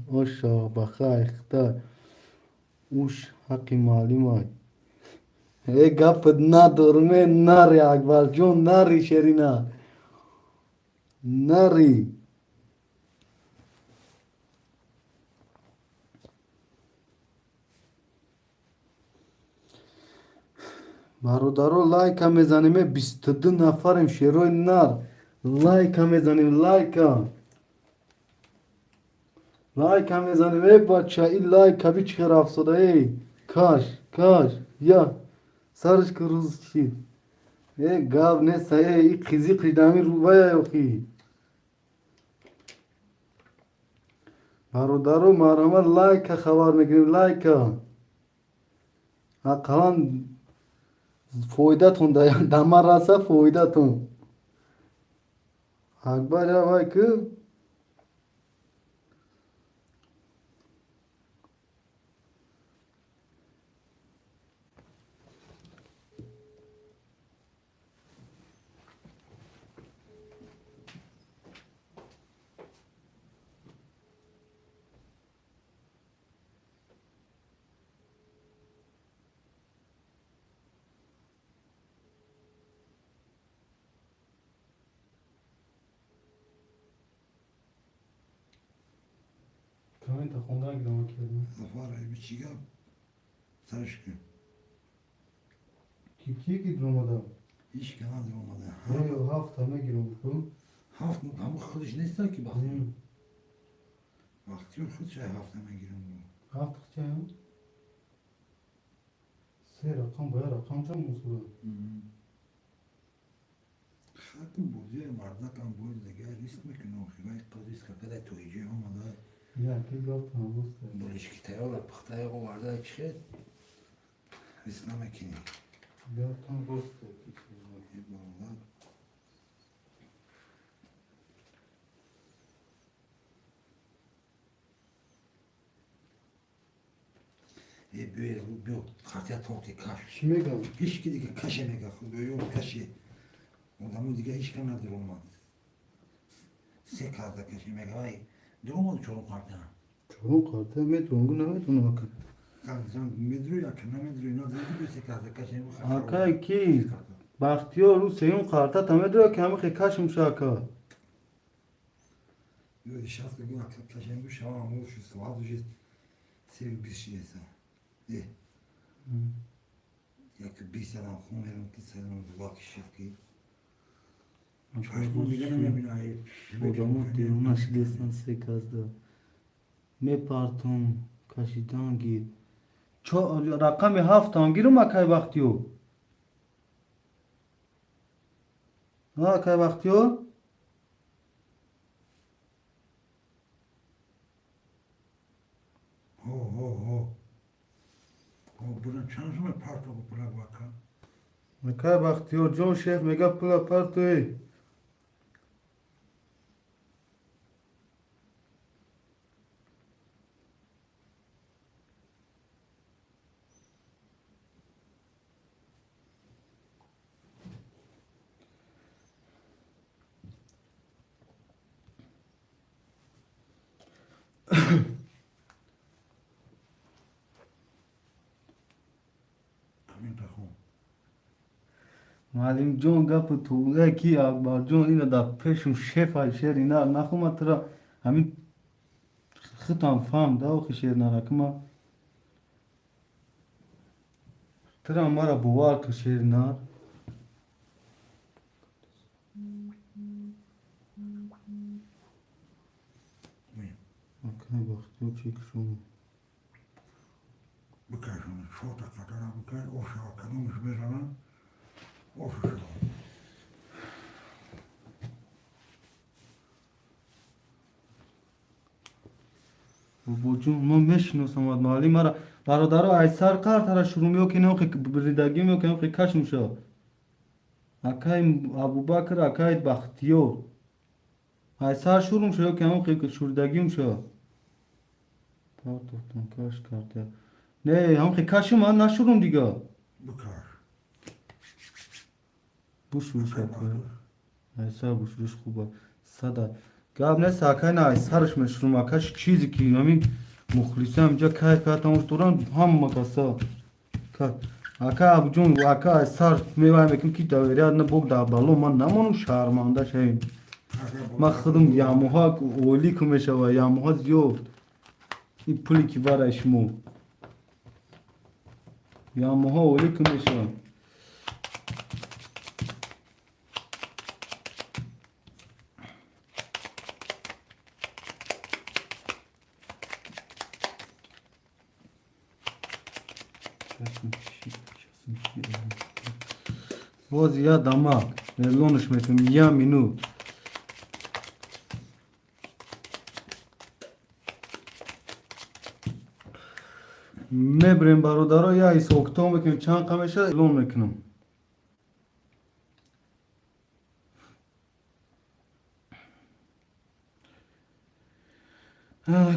او شوا بخای اختار اوش حقی معلوم های گپت ندارمه نری اکبر جون نری شرینا نری برادرو لایک هم میزنیم 22 نفریم شیروی نر لایک هم میزنیم لایک هم میزنیم بچه این لایک کبی چخیر افسوده ای کاش یا سرش که روز چی گاب نیست ای قیزی قیدامی رو بایا یوخی برادرو مرامر لایک خبر میگیریم لایک اقلان فایدتون دمر راسه فایدتون اکبر یا بای که کامنت خونده اگرام کردیم Zafara bir çiğ sarışkı. کی درماده Hiç kenar olmadı. هفت همه گیرم بکن Haft mı? Ama kılıç neyse ki bak. Bakıyor kılıç şey hafta mı girin bu. هفت چه هم سه رقم باید رقم چه موصوله Hakkım bozuyor mardakan boz da gel risk mi ki no xivay qadis ka kada toyje olmadı. یا کی گفت هم دوست Bu ilişki var pahtaya o vardı ki risk ne ki. یا تام دوست Vallahi Böyle bir kartya tokti kaş. Kime kaldı? Hiç gidi kaşe mega böyle yok kaşe. Adamı diye hiç kanadır olmaz. Sekazda kaşe mega ay. Durmadı çoğu kartya. Çoğun kartı metrongu ne metronu bakın. Kanka medru ya kana medru ne dedi bir sekazda kaşe. Haka ki Bahtiyar Hüseyin karta tamedo kemi kaşım şaka. Böyle şans gibi kaşe bu şaman bu şu sıvazı jet. Sev bir şey ise. Jak by se nám chuměl, ty se nám dva kšivky. Čašku viděl nevím, a je... Odamı diyor nasıl desen sekazda. Me partum kaşidan gir. Rakamı haftan girim akay baktiyor. Ha akay baktiyor. Ho. Buna şansı mı parto bu buna bakan? Akay baktiyor. John Şef mega pula partoy. Kamin takım. Malim John gapı tuğla ki akbar John ina da peşum şef ay şer ina nakuma tıra hamin خطام فهم دا و خشیر نرکما ترا مرا بوار کشیر نار Okay, bakıyor çek şunu. Bakar şunu, şorta kadar bakar, o şaha kadar bir ana, o şaha. بوجون ما میشناسم مالی مرا برادرها ایسر کار ترا شروع میو که نوخی بریدگی میو که نوخی کش میشه اکای ابوبکر اکای بختیار ایسر شروع میشه که نوخی شوردگی میشه پارتوفتون کاش کرده نه نوخی کش من نشورم دیگه Bakar. بوشوش اکای ایسر بوشوش خوبه صدا گاب نه ساکای نه ایسرش مشروم اکاش چیزی که همین مخلصی همجا کای کاتموش دوران هم مکاسا کات اکا ابجون اکا ایسر میوای میکن کی داوریاد نه بوگ دابالو من نمونم شارمانده شیم ما خودم یاموها اولی کمشه و یاموها زیاد این پولی که برایش مو یاموها اولی کمشه باز یا دماغ لونش میتونم یا مینوت میبریم برادرها یا ایس اکتام بکنیم چند قمشه لون میکنم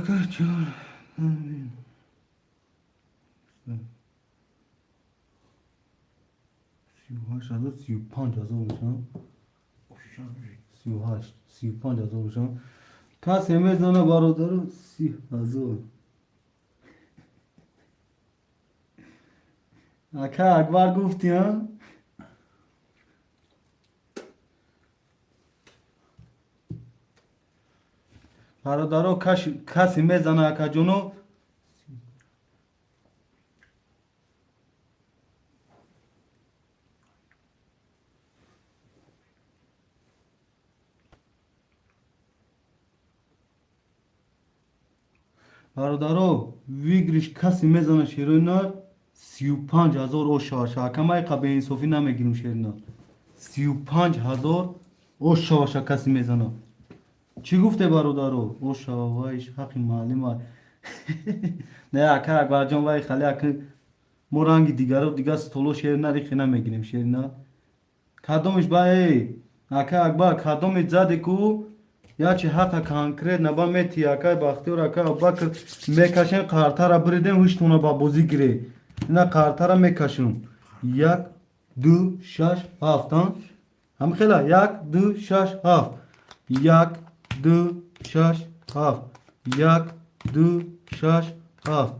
که چهار 38,000 35,000 بشم 38 35,000 بشم کسی میزنه برادر 30,000 اکا اکبر گفتی ها برادر کسی میزنه اکا جونو برادرو ویگریش کسی میزنه شیرینار 35,000 او شاشه اکمای قبه این صوفی نمیگیرم شیرینار 35,000 او شاشه کسی میزنه چی گفته برادرو او شاوایش حقی معلومه نه اکا اکبر جان وای خالی اکا مرانگی دیگرو دیگه ستولو شیرینار ریخی نمیگیرم شیرینار کدومش بای اکا اکبر کدومش زده کو یا چه حق کانکریت نبا میتی اکای باختی و اکای ابوبکر میکشن کارتا را بریدن هیچ با بازی گیره اینا کارتا را میکشن 1 2 6 7 هم خیلی 1 2 6 7 1 2 6 7 1 2 6 7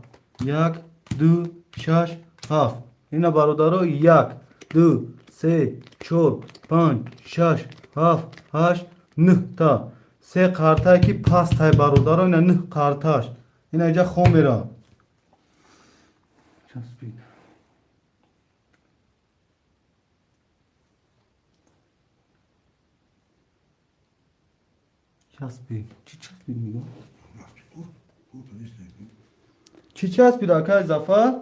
1 2 6 7 اینا برادرها 1 2 3 4 5 6 7 8 9 تا سه کارتا کی پاس تای برادرها اینا 9 کارتاش اینا اینجا خون میرا چسبید چسبید چی چسبید میگم چی چسبید اکای زفر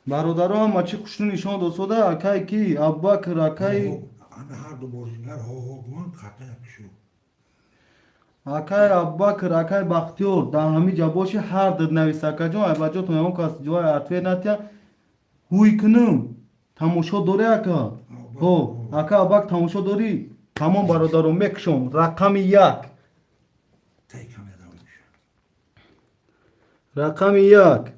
برادرها هم چی خوشنو نشان دو ده اکای کی ابوبکر اکای همه هر دو بازیگر ها گوان خطا پیشو اکای ابوبکر اکای بختیور در همین جا باشه هر دد نویس اکای جون بچه تو همون کاس جوای عطفه نتیا هوی کنم تماشا داره اکا هو اکا ابوبکر تماشا داری تمام برادرو مکشم رقم 1 تای کم ادامه میشه رقم 1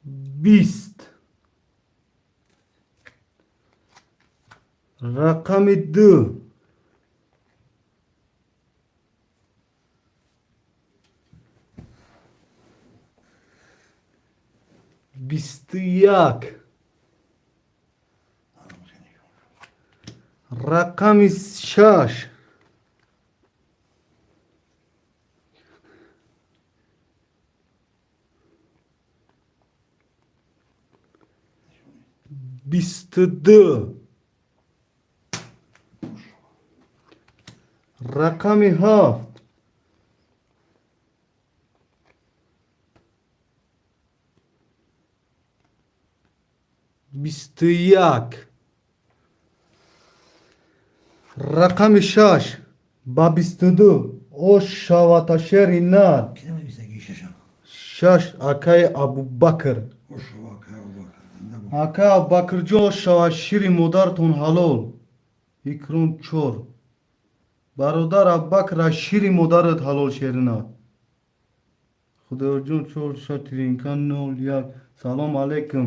20 رقم 2 21 رقم 6 22 رقم 7 21 رقم 6 با 22 او شواتا شری نار کی نمیشه گیششم 6 اکای ابوبکر o şova kaya bak. اکای ابوبکر جو شوا شری مادرتون حلال اکرون چور برادر ابوبکر شری مادرت حلال شرینا خدا جون چور شاترین کن نول یک سلام علیکم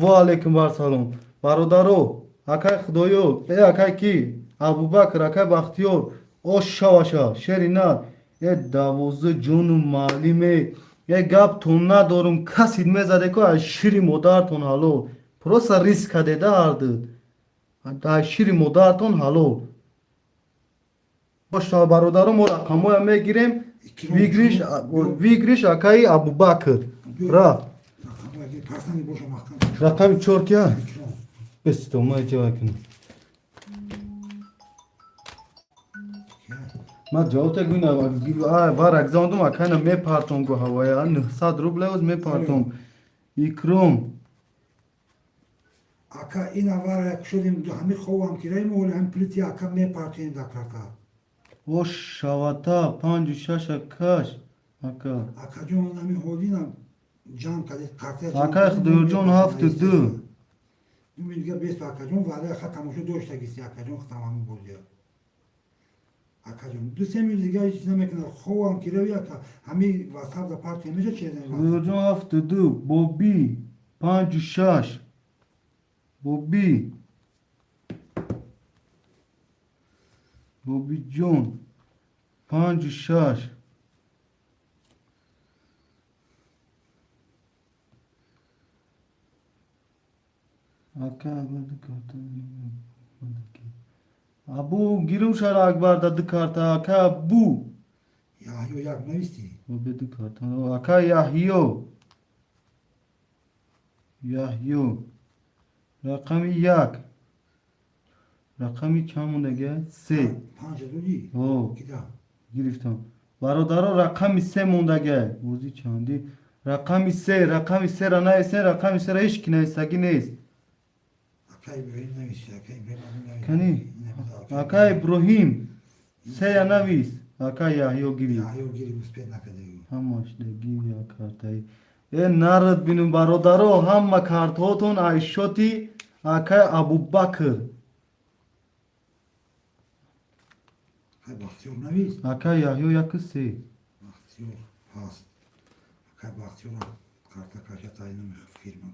و علیکم بر سلام برادرو اکای خدایو ای اکای کی ابوبکر اکای بختیور او شواشا شرینا ای دوازه جون معلمه ای گپ تون ندارم کسی میزده که از شیری مادرتون حلال پروسا ریسک کده دارد از شیری مادرتون حلال باشه برادرم ما رقمای میگیریم ویگریش اکای ابوبکر را Kasani boşa mahkam. رقم 4 کیا بس تو ما جواب کنم ما جواب تا گوینم بار اگزاندم اکنم می پارتون گو هوای 900 روبل از می پارتون اکرم Aka ina var ya şöyle hami xovam kirayım ol hem pliti aka me partiyen da kaka. او شواتا 5 6 کاش اکا Aka jon hami hodina can kadet kartya. اکا خدای جون 72 Ümit gel beş aka jon var ya khatam şu doşta gitsi aka jon tamamı bozuyor. Aka jon du semil diga hiç demek ne xovam kirayı aka hami vasab da partiyen meje çeden. خدای جون 72 بوبی 5 6 بوبی بوبی جون 5 6 اکا اول کارتا ابو گیرم شهر اکبر داد کارتا اکا بو Ya yo yak ne isti? و بده کارتا اکا یحیو رقم 1 رقمی چند مونده 3 Panca dodi. او Gida. گرفتم برادرها رقم 3 مونده بوزی چندی رقم 3 را نیسته رقم 3 را هیچ کی نیستگی نیست Aka İbrahim ne isti? Aka İbrahim ne isti? کنی اکا ابراهیم 3 یا نویس اکا یحیو گیری Ya yo geri muspet ne kadar. هماش دگی یا کارتای нарад бину бародаро ҳама картҳотон айшоти акай Абубакр. Akay Bahtiyar neviz? Акай Яҳё яксе. Bahtiyar hast. Akay Bahtiyar karta kaşa tayinimi firma.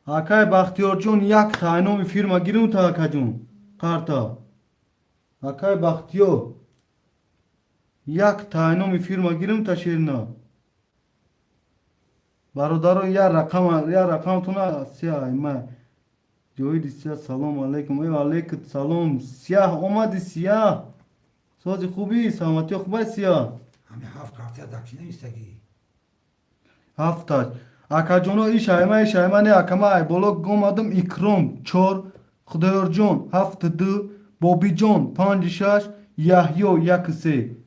Акай Бахтиёрҷон як таъйиноми фирма гирем та акаҷон. Қарта. Акай Бахтиёр. Як таъйиноми фирма гирем та шерна. Бародаро я рақамтуна сия ма. Ҷоиди сия салом алейкум. Ва алейкум салом. Сия омади сия. Сози хуби саломати хубай сия. Hami haf kartya daki nevistagi. Ҳафташ. Акаҷоно ишайма не акама ай боло гомадам икром 4 Худоёрҷон 72 Бобиҷон 56 Яҳё 13.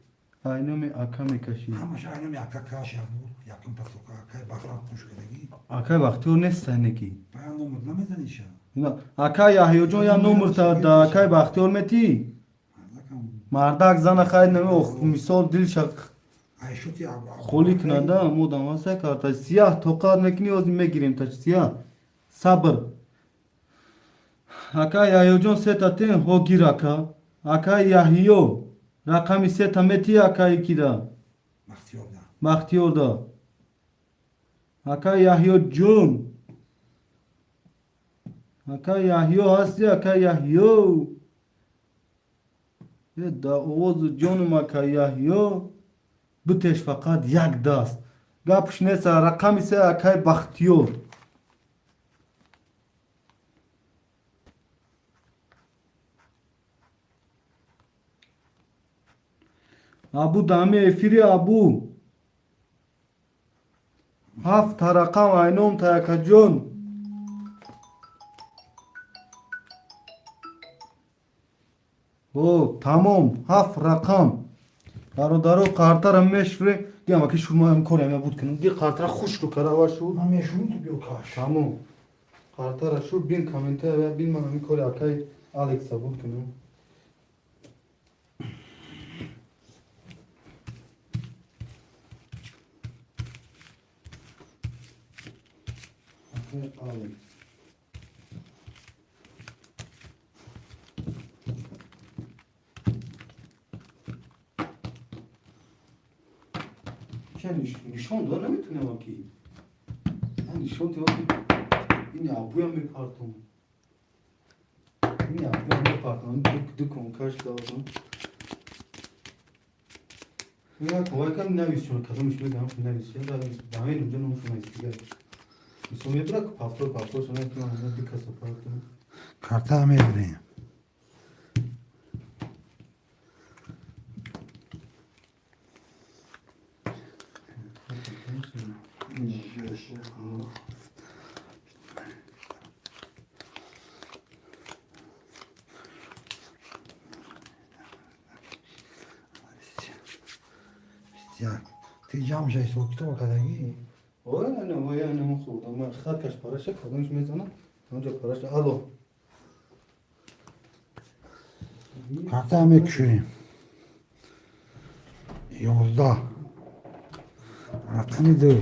Айноми ака мекаши. Ama şahinimi akka kaşa bu. Yakın pasoka akay bakran kuş kadagi. Акай Бахтиёр нестайнеки. Bayan nomur namezan işa. Акай Яҳёҷон я номер та да акай Бахтиёр мети. Zakam. Мардак зана хай нами мисол дилша Ayşoti abi. холик нада модам аса карта сиях тоқар мекини оз мегирем та сиях сабр. Акай Яҳёҷон сетатен ҳогир ака. Акай Яҳё рақами сета мети акай кида. Bahtiyar'da. Бахтиёрда. Акай Яҳёҷон. Акай Яҳё ҳасти акай Яҳё. Да овози ҷонум акай Яҳё. Битеш фақат як даст. Гапш нест рақами се акай Бахтиёр. Абу дами эфири абу. Ҳафт рақам айном та якаҷон. О, тамом 7 рақам. Бародаро қартара мешвре. Гема ки шумо кора ме буд кунам. Ди қартара хушку карава шу. Mami şunu tutuyor kaş. Тамом. Қартара шу бин комментар ва бин мана ми кори акай Алекса буд кунам. Акай Алекс. نشان دار نمیتونم اکی من نشان دار این ابویم میپرتم این ابویم میپرتم دو کنکاش دارم یا کوای کم نویس چون کدومش بگم نویس یا دامین اونجا نموشون ایستیگر میسومی برک پافتور شونه که من دیکا سپارتم Karta emredeyim. Ya, tecam şey soktu o kadar iyi. وای نه خودم من خط کش پارشه کدومش میزنم اونجا پارشه الو Karta emek düşüreyim. Yolda. Rakımıdır.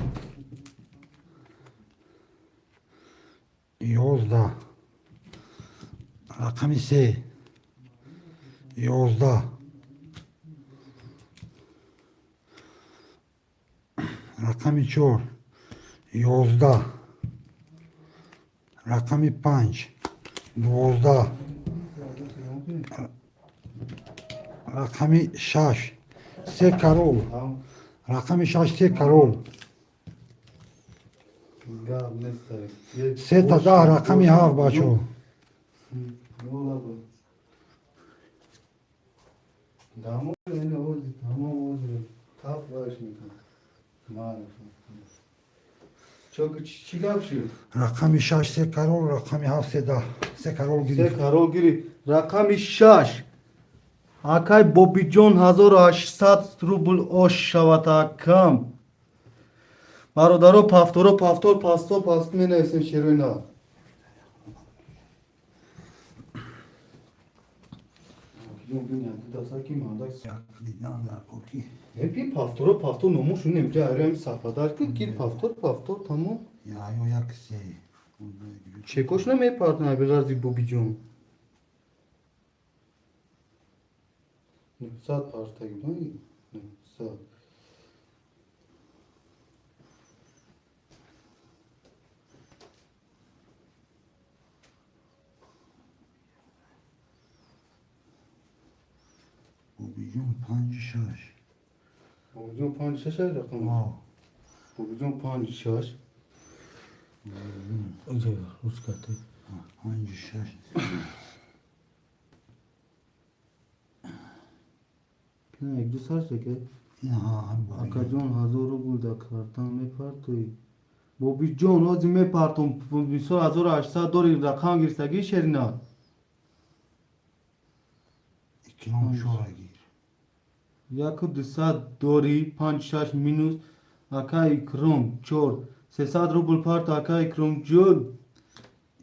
Yolda. Rakım ise. Yolda. Rakami 4. Yolda. Rakami 5. Yolda. Rakami 6. Se karol. Rakami 6 se karol. گاب نیست Se tada rakami hav bacho. Yola bu. Damı öyle oldu. Tamam oldu. Tap var şimdi. Maalesef. Çok çiğap şey. Rakami 6 se karol. Rakami hav se da. Se karol Se gidi. karol giri. Rakami 6. Akay Bobijon 1800 rubl osh шавад акам. Бародаро пафторо пафтор пасто паст менависем шеруина. Lumbinia, dasa ki mandak. Jak lidam da koki. Hep paftor nomu şunu emre arayım safadar ki gir paftor tamam. Ya yo jak se. Çekoş ne me partner biraz di bobicon. Ne saat parta gibi ne saat. Bu bizim pancı şaş. Bobicon panç şaşay rakam. Wow. Bobicon panç şaş. Öyle Rus katı. Pancı şaş. Ne ek dusar çeke. Ya abi. Akajon hazoru bulda kartan me partoy. Bobicon o zime parton biso hazor 800 rakam girsagi şerina. 2 km şora gir. Yakı disa dori 5 minus akay krom çor 300 rubl part akay krom jol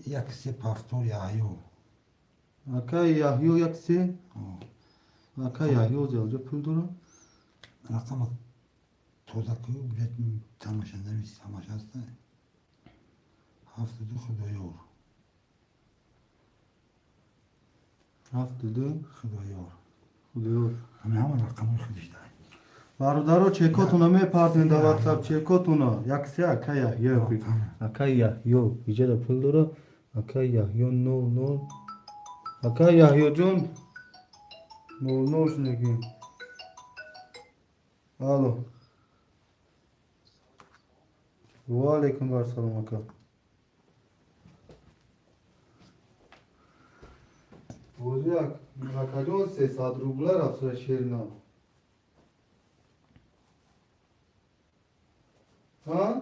Jak se paftor ya yo. akay yahyo yakse O. akay yahyo zelce puldura Rakama tozakı üretim tamaşanda bir tamaşasta. Haftada xudoyor. haftada Xudoyor. xudiyor. Ama rakamı xudiştay. Barudaro çekotuna me partın da WhatsApp çekotuna yakse akay yahyo akay yahyo iyice de puldura akay yahyo no akay yahyo jon no şunu ki alo ve aleyküm selam akay Bozyak, Makajon se sadrublar afsra şerna. Ha?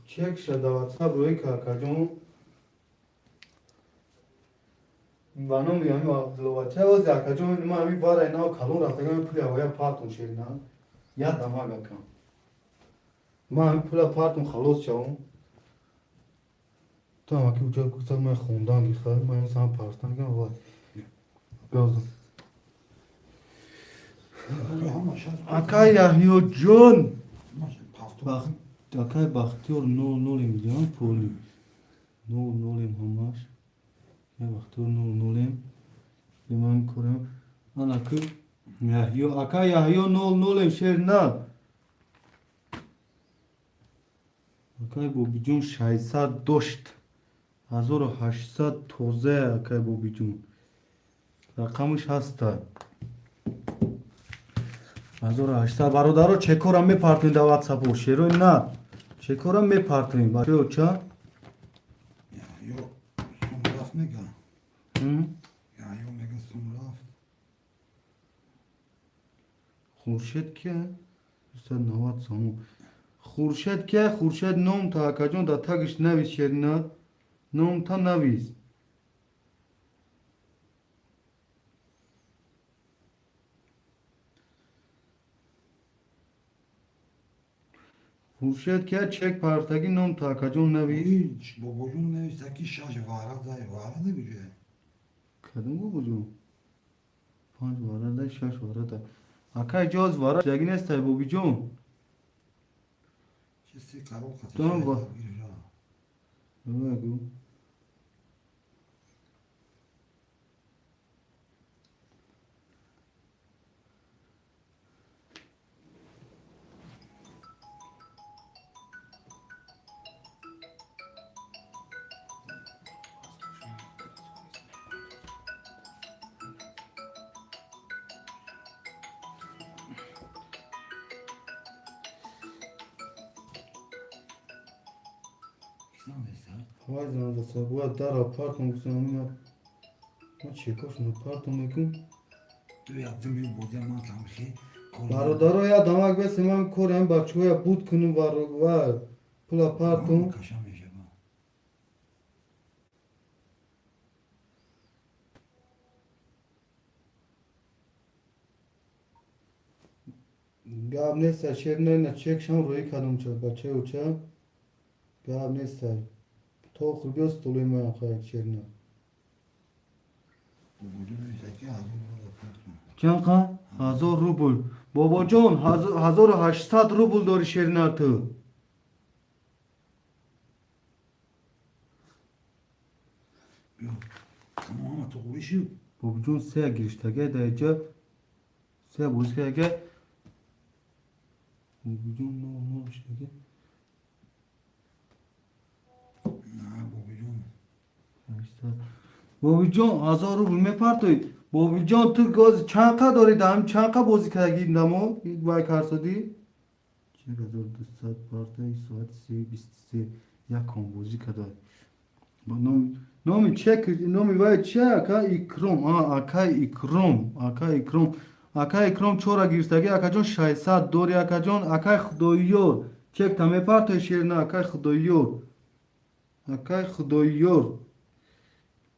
Çek şadavat sabroy kakajon. Bana mı yani lova çao zakajon ma mi vara na kalon raftagan pula ya patun şerna. Ya damaga kan. Ma pula partun khalos çao. Tamam ki uçak kursak ben khondan gixar ben insan partan kan var. Gazım. Ama şans. Akay Yahyo John. Paftor. Bak, Akay bakıyor no milyon poli. No hamaş. Ya bakıyor no Hemen koyayım. Anakı Yahyo Akay Yahyo no şerna. Akay bu bicun şaysa doşt. 1800 toze akay bu bicun. Rakamış hasta. 1800 бародаро чекорам мепартоин да WhatsApp шеро на чекорам мепартоин ба ча Ya yo somraf mega. Ya yo mega somraf. хуршед ке уста нават саму хуршед ке хуршед ном та акаҷон да тагиш навис шерина ном та навис хуршед ке чек партаги ном та акаҷон навис Hiç babacığım neyse ki şaş vara da gücü. кадом бу буҷу 5 варада 6 варада акай ҷоз вара ягин естай бубиҷон Çesi karol katı. Tamam bu. Бегу Вай знам се буа дара партон го се намина. Ма чекаш на партон некум. Tu yaptım bir bodyaman kamşi. Бародаро я дамак бе семан корем бачоя буд кунум ва пула партон. Kaşam yaşama. Гап неста шерне на чек шам рои кадом ча бача уча. Гап неста. تا خوبی است طولوی ما آقای شیرنا باباجون نویسه که 1000 روبل. چند 1000 روبل بابا جان 1800 روبل داری شیرنا تو بیا. Ama toğuşu. بابا جان سه گیرشتگه دیجا سه بوزگه بابا جان نه شتگه Ne babacığım? بابا جان 1000 روبل میپرتوی بابا جان تو گاز چند قدر داری دام چند قدر بازی کردی نمو وای کارسادی 4200 پارتای ساعت 3:23 یک کم بازی کرده با نامی چک نامی وای چه اکا اکرام اکا اکرام چورا گیرستگی اکا جان 600 دوری اکا جان اکا خداییور چک تا میپرتوی شیرنا اکا خداییور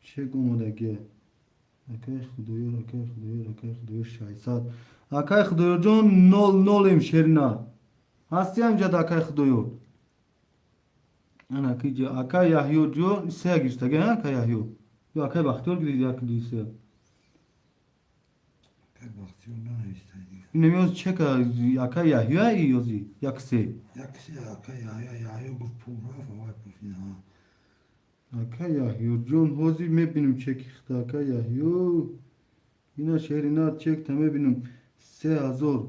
چه گمودگی اکای خدایور 600 اکای خدایور جان 00 ام شیرنا هستی امجد اکای خدایور انا کی جا اکای یحیو جو سه گیرستگی ها اکای یحیو یا اکای بختیار گیری یا کلی سه Kad baktığımda ne istedi? نمیوز چک اکای یحیو ای یوزی یک سه Yaksi ya bu pulra falan yapıyorsun ha. اکای یحیو جان هوزی میبینم چک اختا اکای یحیو اینا شیرنا چک تا میبینم 3000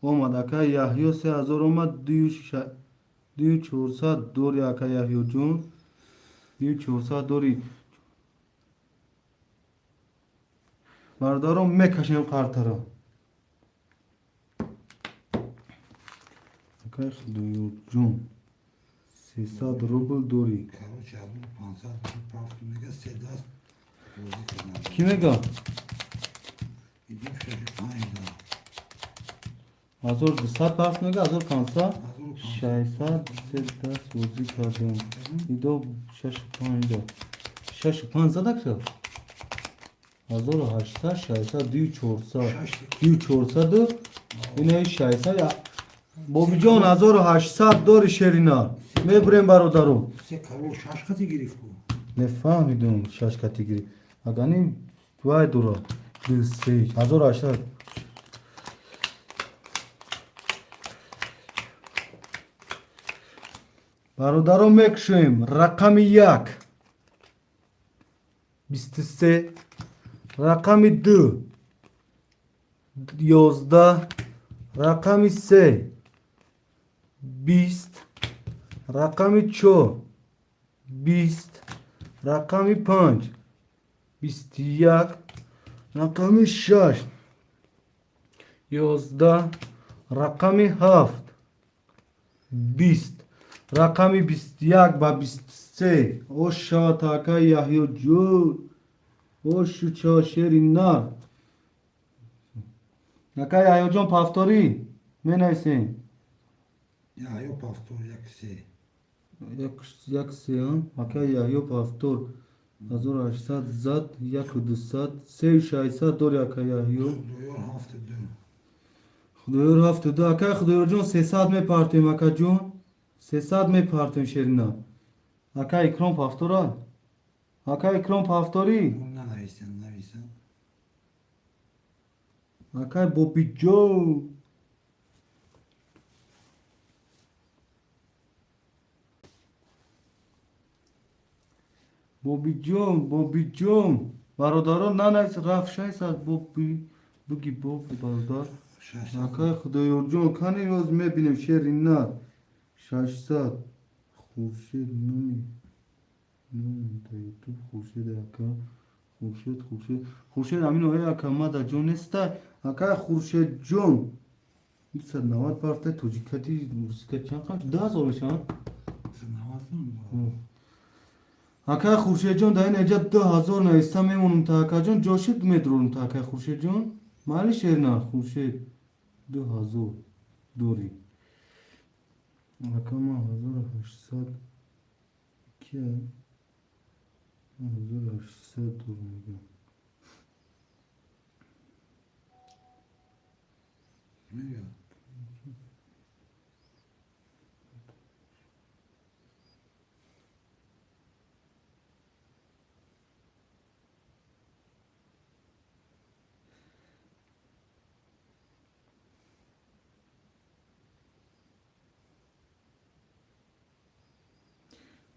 اومد اکای یحیو 3000 اومد 2400 دوری اکای یحیو جون 2400 دوری بردارم میکشم قرطه را اکای خدایو جون 300 روبل دوری Короче, bunu pansar bir parfümüne sedas bozu kadar. کی میگه؟ Gidip şaşırt aynı. 1200 پرس میگه 1500 Hazır 600 310 بازی کردیم ایدو 6500 دکتر 1800 600 2400 اینه 600 بابی جان 1800 داری شیرینا میبریم برادرم Se kavur şaşkatı girif bu. نفهمیدم 6 کاتگوری اگانی وای دورا 1800 برادرم میکشیم رقم 1 23 رقم 2 11 رقم 3 20 رقم 4 20 رقم 5 21 رقم 6 11 رقم 7 20 رقم 21 و 23 او شاتاکا یحیو جو او شو چاشری نار نکا یحیو جون پافتوری می نیسین Ya yok pastor yaksi. یک سیان اکا یحیو پافتور 1800 زد 1200 3600 دور اکا یحیو Duyuyor hafta dün. خدایور هفت دو اکا خدایور جون 300 می پارتیم اکا جون 300 می پارتیم شیرنا اکا اکرام پافتورا اکا اکرام پافتوری Bundan neysen. اکا بوبی جو بوبی جون برادران نه نیست رفت 600 بگی بوبی برادر Şaşkatı. اکای خدایور جون کنی روز میبینیم شیرنا 600 خورشید نمی تا یوتیوب خورشید اکا خورشید امین اوه اکا ما دا جون نیستا اکا خورشید جون 190 پارته توجیکتی موسیقی چند قمش 10,000 میشن Sınavasın mı? اکا خورشید جون دا این اینجا 2000 نیستا میمونم تا اکا جون جوشید میدرونم تا اکا خورشید جون مالی شیرنا خورشید 2000 دوری اکا ما 1800 کیه 1800 دور میگم Ne diyor?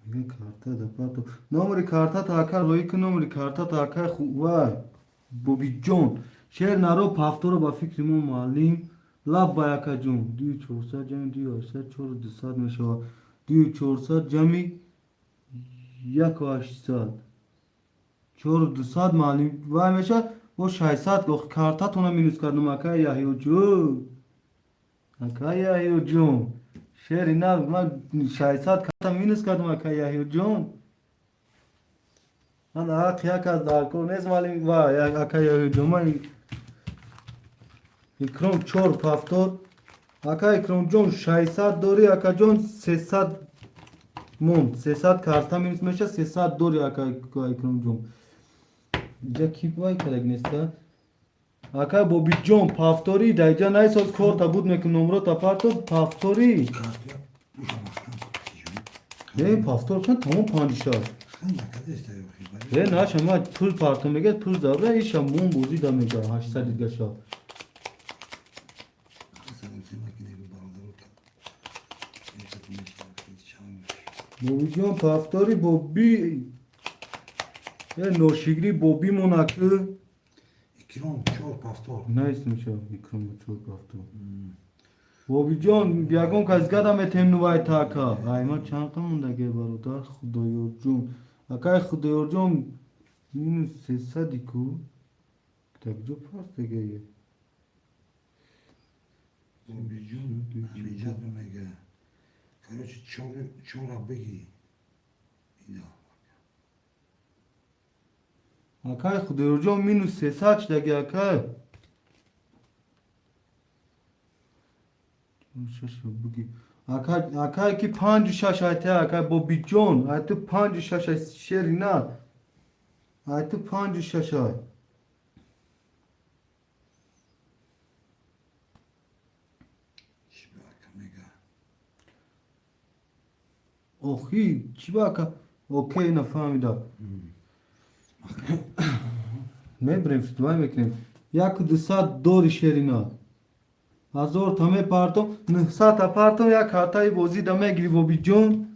میگه کارتا دا پاتو نمری کارتا تاکا روی که نمری کارتا تاکا وای بوبی جون شهر نرو پافتورو با فکرمون معلم لب باید جون 2400 جمعی 2800 4200 میشه 2400 جمعی 1800 4200 معلم وای میشه و 600 گفت کارتا تونه مینوس کردم اکا یحیو جون اکا یحیو جون شهر اینا من 600 کارتا مینوس کردم اکا یحیو جون من حق یک از دارکو نیست معلم وای اکا یحیو جون من اکرام چور پافتور اکا اکرام جون 600 دوری اکا جون 300 مون 300 کارتا مینوس میشه 300 دوری اکا اکرام جون اینجا کی وای کلک نیسته اکا بوبی جون پافتوری دایجا نایساز کورتا بود میکن نمرو تا پارتو پافتوری Kartı bu sabahtan نه پافتور کن تمام پاندیشا Sen ne kadar istiyor نه شما پول پارتو میگه پول داره ایشا مون بوزی دا میگه 800 دیگه شا Sen ülke makineyi bir bağladırırken bir takım işler yetişemiyor. بوبی جون پافتوری بوبی یه نوشیگری بوبی موناکı İkram çok pastor. نه اسمشو میکنم چور پافتور بوبی جون بیاگون کازگادا متهم نوای تاکا ایما چند مونده گه برادر خدایر جون اکای خدایر جون مینوس 300 دیکو так جو پاس دیگه یه Bu bir gün rica etmeye. Karıcı çorap begi. İda. اکای خدایر جون مینوس 300 دیگه اکای شش بگی اکای کی 5 6 ایت اکای بوبی جون ایت 5 6 شری نه ایت 5 6 Şimdi arkamaya. اوخی چی باکا اوکی نفهمیدا میبریم فتوای میکنیم یک 200 دوری شرینا هزار تمه پارتو 900 پارتو یک کارتای بازی دمه گیری بوبی جون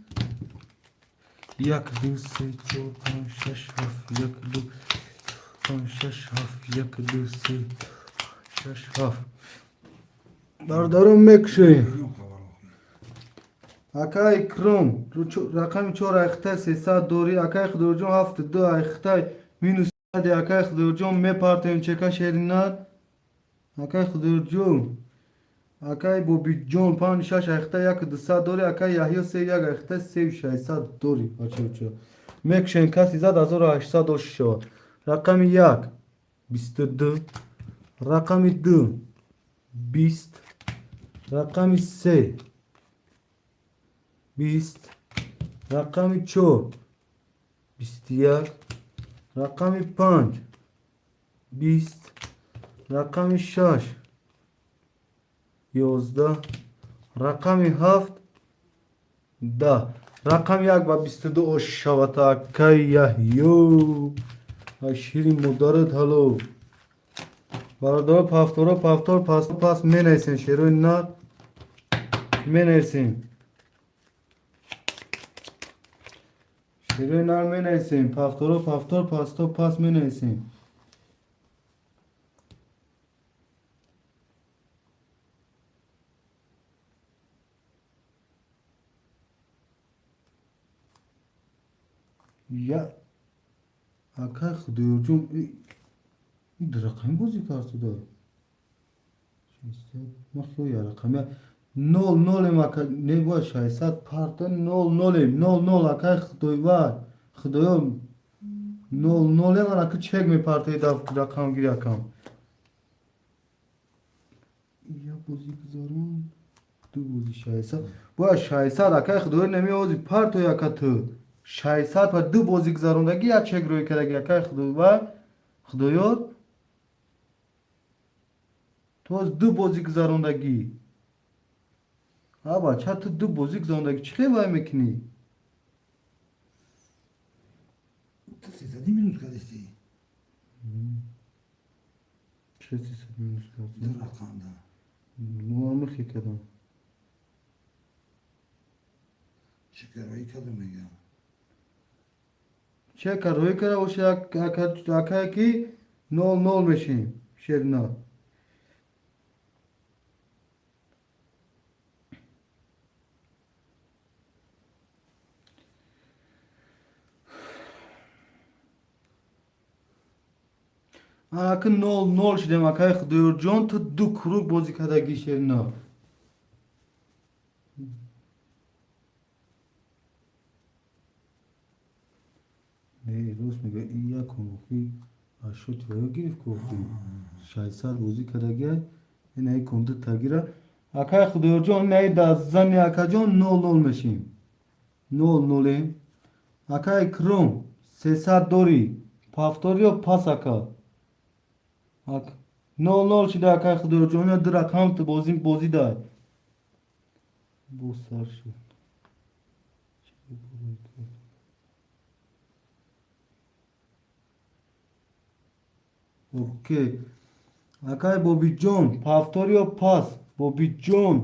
یک دو سه چهار پنج شش هفت یک دو پنج شش هفت یک دو سه شش هفت بردارم میکشیم Milyon kavar okuyor. اکای کرم رقم 4 اخته 300 دوری اکای خدور جون 72 اخته مینوس اکای خدور جون میپارتیم چکا شیرینات اکای خدور جون اکای بوبی جون 5 6 اخته یک 200 دوری اکای یحیی 3 یک اخته 3600 دوری بچه میکشن کسی زد 1800 شد رقم 1 22 رقم 2 20 رقم 3 20 رقم 4 21 رقم 5 20 رقم 6 11 رقم 7 10 رقم 1 و 22 شوتا که یحیو شیرین مدارد هلو برادر پافتور پاس می نیسین شیروی نار می نیسین شیروی نار می نیسین پافتور پاس می نیسین یا اکای خدایر جون این رقم بازی کارتو دار مخیو یا رقم نول اکای نگوه 600 پارتا نول اکای خدایر نول من اکای چک می پارتا داف رقم گیری اکام یا بازی گذارون دو بازی 600 باید 600 اکای خدایر نمی آوزی پارتا یا کتو 600 و دو بازی گذاروندگی یا چک روی کرگی اکای خدایر تو از دو بازی گذاروندگی آبا چه تو دو بازی گذاروندگی چی خیلی وای میکنی؟ To se sad minut kada ste چه 300 minus bir kazdı? rakamda. Muamık yıkadım. Şeker ayı kadın mı ya? چکر روی کرده باشه اکا کی 0-0 میشیم شیرنا اکا 0-0 شدیم اکای خدیور جان تو دو کروک بازی کردگی شیرنا نه روز میگه این یک کنوخی اشوت ویا گرفت کوفی 600 بازی کردگی این ای کنده تگیره اکای خدیور جان نه دست زنی اکا جان 0-0 میشیم 0-0 اکای کروم 300 دوری پافتوری و پاس اکا 0-0 شده اکای خدیور جان در اکانت بازی داد bu sarşı okey akay Bobby John paftorio pas Bobby John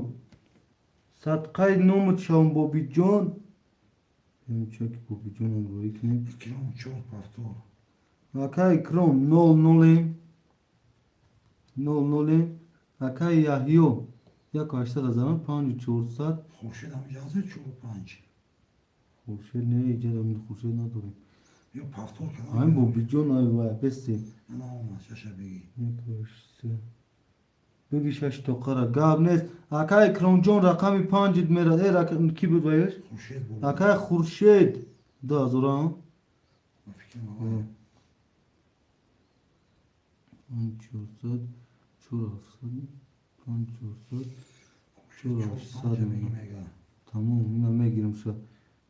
satkay numut şam Bobby John benim çek Bobby John'un bu ikini Krom çok pastor. akay krom 0-0 0-0 akay Yahyo ya kaçta da zaman 5-4 Xurşid هم اجازه چوب 5. خورشید نه ایجاد خورشید نداریم Yo pastor kadar. همین Bobby John ay vay besti Ne olmaz şaşa begi. نکشته بگی 6 تا قرار گاب نیست اکای کرون جون رقمی 5 میره ای رقم کی بود وایش Xurşid bu. اکای خورشید دا زورا Fikrim var. 500 400 500 Xurşid çok sadece begi mega. tamam اینا میگیرم شو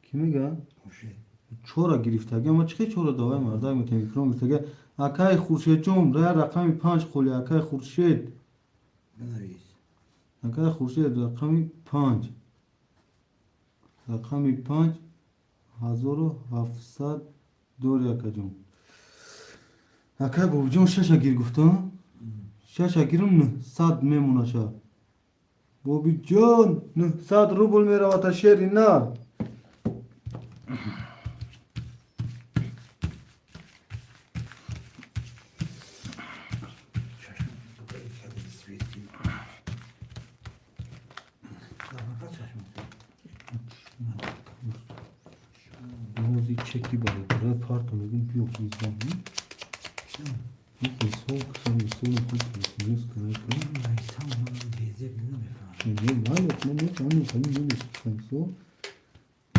کی میگه Xurşid. چورا گرفتگی اما چه چورا داوای مردا میتونی کرون گرفتگی اکای خورشید جون رقمی 5 خولی اکای خورشید بنویس. اکای خورشید رقمی 5 رقمی 5 1700 دور اکا جون اکای بابا جون ششا گیر گفتم ششا گیرم 900 میمونه شا بابی جون 900 روبل میره و تا شیری نه موزی چکی باید برای پارتون بگیم بیو بیزم یک soğuk sen bir sorun kurtulursunuz kırıklı. İnsan bunu teyze bilmiyor. Ne maalesef ne onu senin ne istiyorsun so.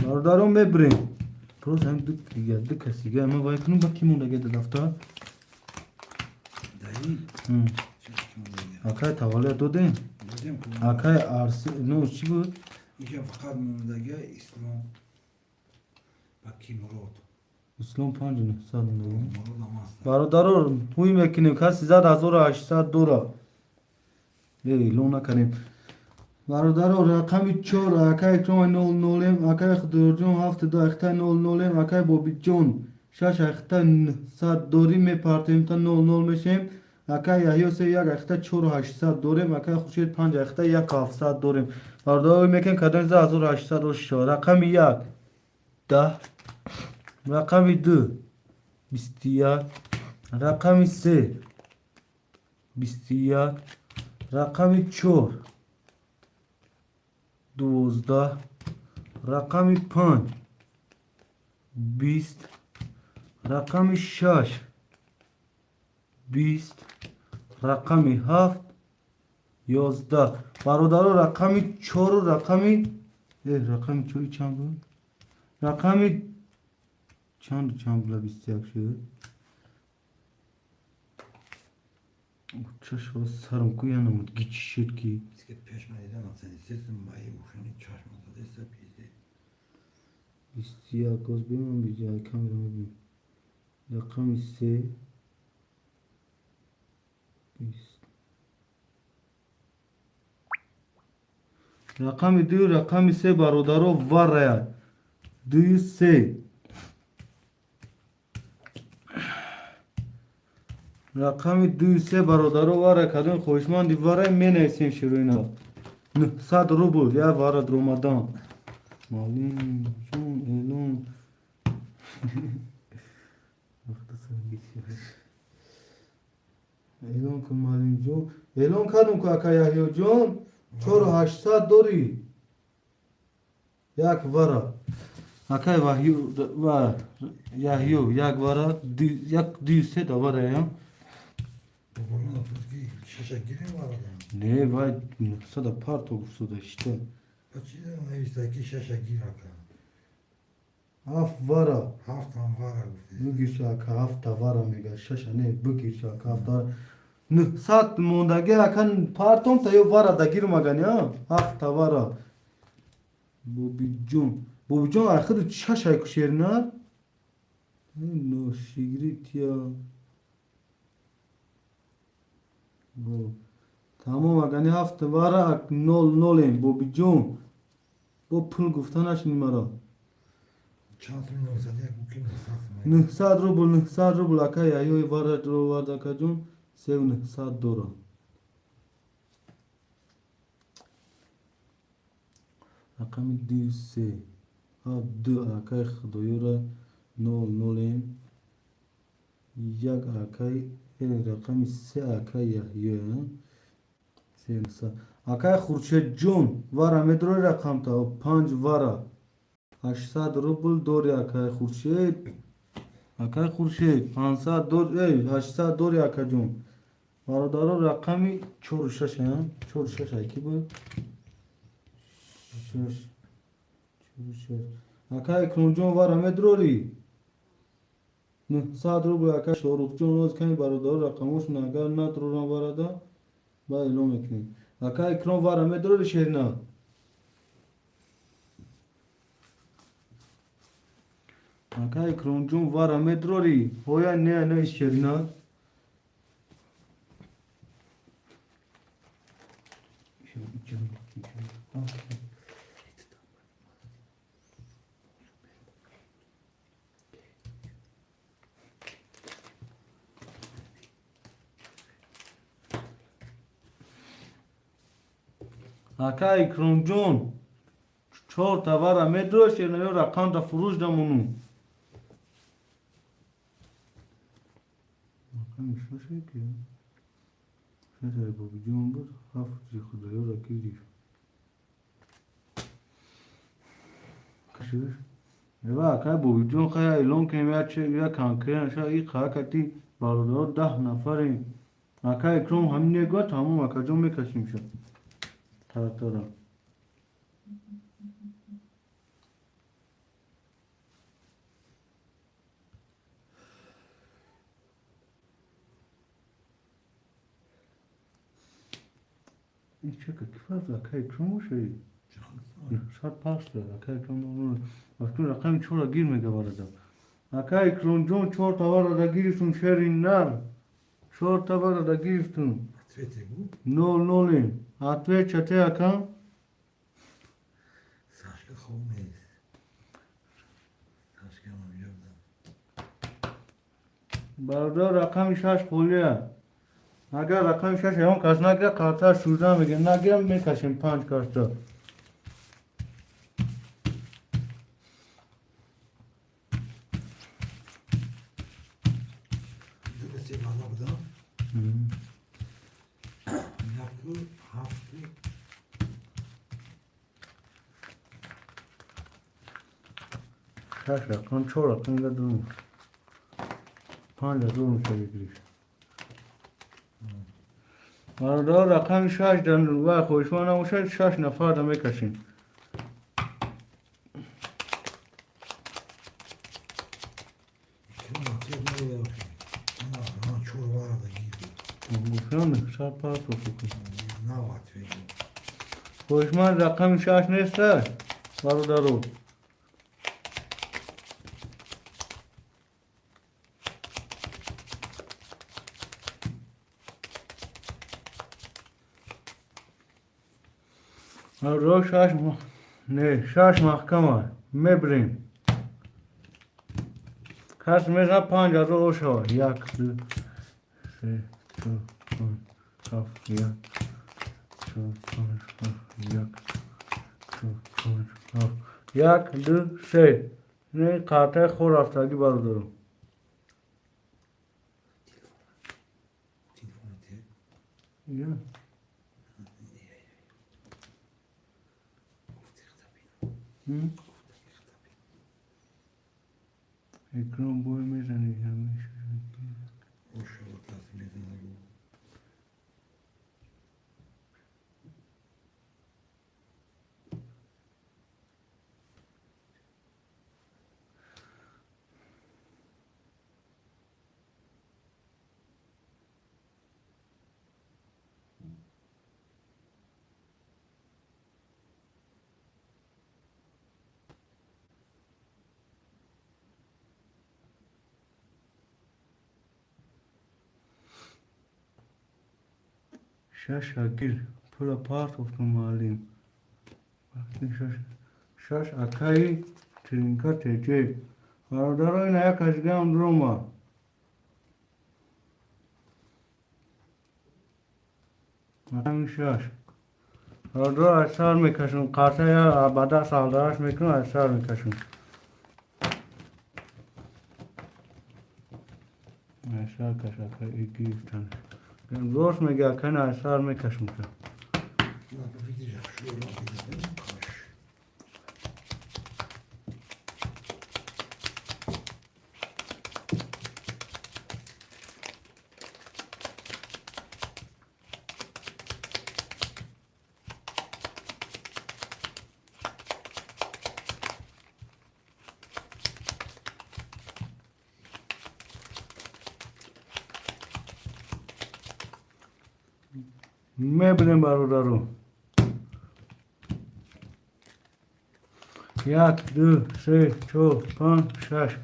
Bardaron bebrin. Pro sen dık geldi kasiga ama bakın bakayım ona geldi hafta. Dayı. Hı. Akay tavale do den. Akay arsı ne çi bu? İşte fakat mundagi İslam. Bakayım Murat. İslam pancını sandım. Murat namaz. Bardaron huy mekinim kas sizad 1800 dora. Ey lona kanim. Bardaron rakami 4 akay krom 00 akay xdurjon hafta اختا 00 akay Bobby John شش اختا 100 دوری می پارتیم تا 00 میشیم اکای یحیی سه یک اختا 4800 دوریم اکای خورشید 5 اختا 1700 دوریم باردار میکنیم کدام 1800 رو شو رقم 1 10 رقم 2 21 رقم 3 21 رقم 4 12 رقم 5 20 رقم 6 20 رقم 7 11 برادر رقم 4 رقم رقم 4 چند بود رقم چند بلا 21 شد چشم سرم کویانم گیچ شد کی Bisiklet peşmeriden atsan istersin bayi uşunu çarşmada dese bizde. 21 göz bilmem bir cay kameramı bir رقم 3 رقم 2 رقم 3 برادرو var ya 2 3 رقم 2 3 برادرو var ya kadın خوشمندی var ya من ایسیم شروعینا 100 روبل یا وارد رمضان مالین جون الون اعلان کن مالین جون اعلان کردم که اکا یحیی جون 4800 داری یک ورا اکا و یحیی یک ورا یک 200 داره هم Babamın otuzki şaşa girin var adam. نه وای صدا پارتو گفتو işte Kaçıydı neviste ki şaşa gir haka. Af vara Haftan var abi. bugir şaka hafta vara mega şaşa ne bugir şaka hafta ne saat monda gel kan partom ta yo vara da girmagan ya hafta vara bu bicun ahir şaşa kuşernar no şigrit ya bu tamam agani hafta vara 00 bu bicun bu pul guftanaş numara Çantım yoksa diye bu kim satmayı. 900 ruble aka ya yo vara dro varda kajun sev 900 dora rakami 200 ha 2 aka khdoyura 00 yak aka rakami 3 aka ya yo sen aka khurshid jun vara medro rakam ta 5 vara 800 روبل دوری اکای خورشید 500 دور 800 دوری اکا جون برادر رقمی 46 هم 46 کی بود 6 اکای کرون جون وارم دروری 900 روبل اکای شوروک جون روز کمی برادر رقموش نگر ندرورم برادر با اعلام میکنیم اکای کرون وارم دروری شیرنا Akay kroncun var amedrori. Hoya ne işlerine? Akay kroncun çorta var amedro şerine yo rakam da furuş da munu. Şaşır ki. Şaşır bu videom var. Hafifçe kudaya rakiri. Kaşır. Eva kay bu videom kaya ilon kemiya çekiyor kanka aşağı iyi kati bardo 10 nafarin. Akay krom hamne go tamam akacım me kaşım şu. Taratara. Çeka kifaz akay krom şey. Şart pasta akay krom onu. Bakın rakam çora girmedi varada. Akay krom jon çor tavara da girişun şerin nar. Çor tavara da girişun. Atvete bu. No atve çate akam. Saçka kovmayız. Saçka mı yolda. Barda rakam şaş kolya. اگر رقم شش هم کس نگیره قطعا شوزن میگه نگیرم میکشیم 5 کاشتا Dövesi bana bu da. Yakı hafta. شش رقم 4 رقم دارم 5 دارم شده برادر رقم 6 دارم و خوشمان نموشه 6 نفر دا میکشیم Kim atıyor ne oluyor? Ana çor var da gidiyor. گفتم شب پاس بکنم Ne atıyor? خوشمان رقم 6 نیست برادر رو شش محکمه میبریم کس میزن 5000 روشا 1 2 3 4 5 7 1 4 5 7 1 2 3 نه قاطع خور افتادی برادرم یا اکرام بوی میزنی همیشه خوش شد کسی میزنه. شاگیر پول پارت افتم معلم وقتی شاش اکایی ترینکا تجه برادر این یک اشگام دروما همین شاش برادر اشار میکشون قاطع یا بعد سالدارش میکنن اشار میکشون اشار کش اکایی گیفتن روش میگه کنه اشار میکشون که Ya da gidecek şu yola gidelim. Kaş. میبینیم برادرو یک دو سه چهار پنج شش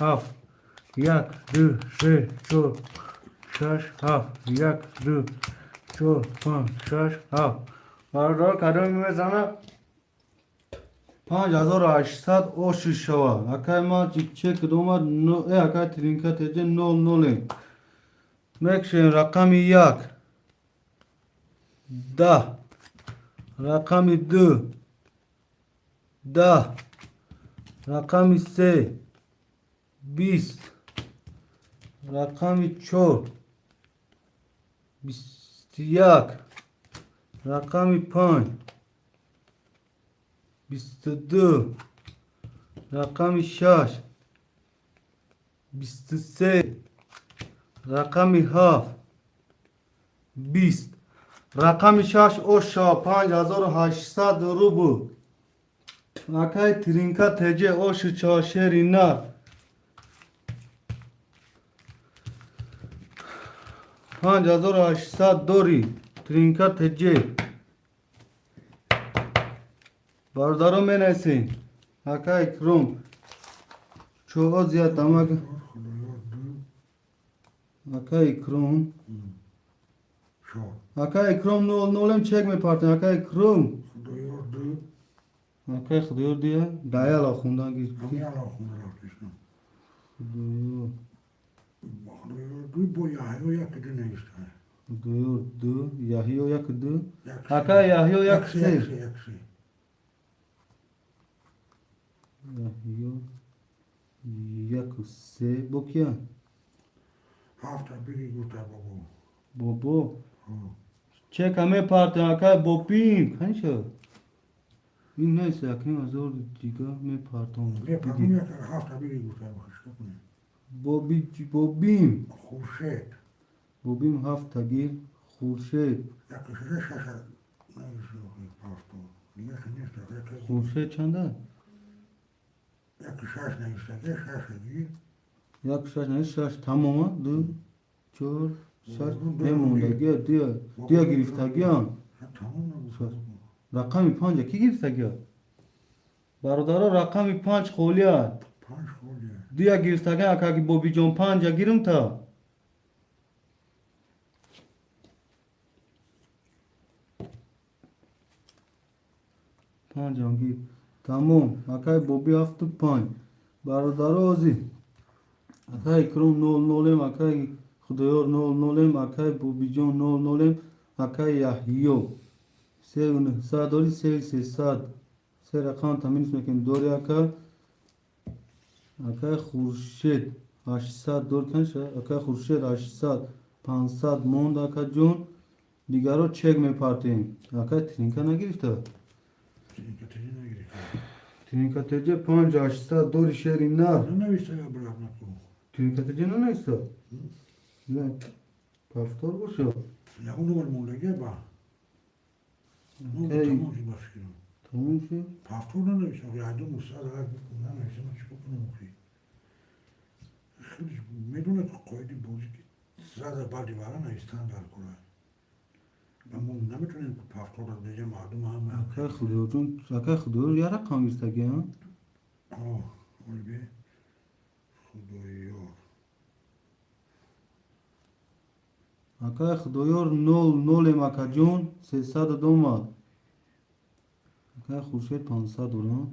هفت یک دو سه چهار شش هفت یک دو چهار پنج شش هفت برادر کدوم میزنه 5800 او شیشوا اکای ما چک دوما نو اکای ترینکا تجه 00 مکشن رقم یک 10 رقم 2 10 رقم 3 20 رقم 4 21 رقم 5 22 رقم 6 23 رقم 7 20 رقم 6 اوشا 5800 روبل اکای ترینکا تجه اوش چاشری نه 5800 دوری ترینکا تجه باردارو می نسین اکای کروم چو زیاد تماک اکای کروم Şu. اکای کروم 00 چک می پارتن اکای کروم Doyurdu. اکای خدیور دیه دایالا خوندن گیر Dünya lafını yapmıştım. خدیور Doyurdu bu yahu yakıdı ne işte. خدیور دو یحیو یک دو Yaksi. اکای یحیو یک Yaksi, سه yaksi, yaksi. یحیو یک سه بو کیا Hafta biri kurtar baba. بابا Ha. چک همه پارتن اکای بوپیم کنشو این نیست اکنیم از اور دیگه می پارتن Ne pakım yakar hafta biri kurtar baba. İşte bu ne? بوبیم Hurşet. بوبیم هفت تگیر خورشید Yakışıca şaşa. Ne işi yok hafta. Niye ki ne işte. خورشید چنده؟ Yakışaş ne işte. Şaşa değil. یک شش نه شش تمام دو چهار شش نمونده دیا گرفتگیان Ha tamam mı bu? Şaş. رقم 5 کی گرفتگی برادرها رقم 5 خولیاد Panç kolye. دیا گرفتگی اکا بوبی جان 5 گیرم تا پنج گیر تمام اکای بوبی 75 برادرها ازی اکای کروم 00 اکای خدایار 00 اکای بوبی جان 00 اکای یحیو سه اون صداری سه 300 سه رقم تامینش میکنیم دوری اکای خورشید 800 دور کنشه اکای خورشید 800 500 موند اکا جون دیگرها چک میپرتیم اکای ترینکا نگرفته Senin kötülüğüne gerek yok. ترینکا تجه 5800 دوری شهری نه Ne neyse ya bırakmak bu. ترینکا تجه نه نیسته نه پفتار باشه Ya onu var mı gel bak. Ne oldu Okey. tamam ki başkanım. تموم شد Paftorda ne işte yardım olsa da bundan neyse ama çıkıp bunu okuyor. Şimdi medune koydu bozuk. Sırada badi var ama standart kolay. Ben bunu ne میتونم paftorda diyeceğim adım ama. اکای خودیو جون اکای خودیو یا رقم گرفته ها Oh, öyle bir Xudoyor. اکای خودیور 0 مکا جون 302 ما اکای خورشید 500 دوران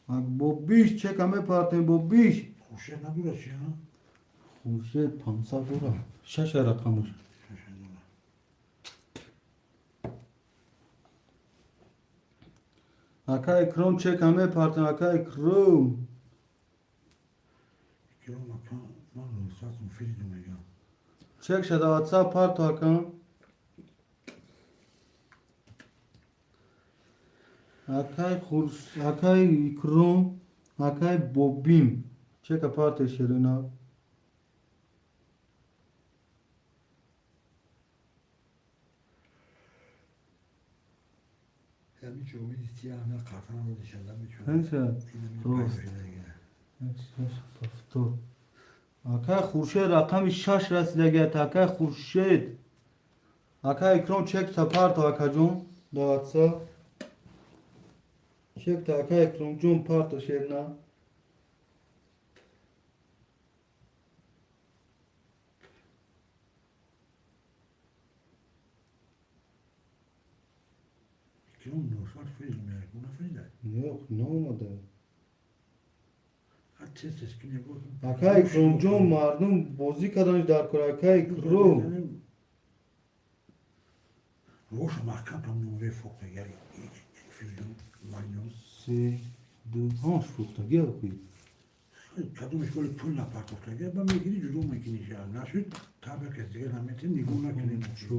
اک با بیش چک همه پرتیم با بیش Kuşa ne durası ya? خورشید 500 دوران شش رقمش Şaşırdım. اکای کروم چک همه پرتیم اکای کروم Kilo makan, lan sasım filizime ya. چک شده واتساپ پرت اکا اکای خورش اکای کروم اکای بوبیم چک پرت شرینا Ya bir çoğu isteyen ama kafana da dışarıdan bir çoğu. هنشه Yine bir Prost. paylaşıyor ya. شش پفتور اکای خورشید رقم 6 رسیدگی اکای خورشید اکای کروم چک تا پرت اکا جون دا واتساپ چک تا اکای کروم جون پرت شرینا Kilo nusat filizime ya. Buna filizler. yok ne olmadı Kaç ses eskine bu. اکای کروم جون مردم بازی کردنش در کار اکای کروم Roşa mahkam tam nuvve fokta gel. Filizim. Manyon. سه دو هاش فروخته گیر خوی Kadınmış böyle pul napar fokta gel. Ben ilgili cüzum makini şey aldım. Nasıl? Tabi kez diye rahmetin nigun makini. شو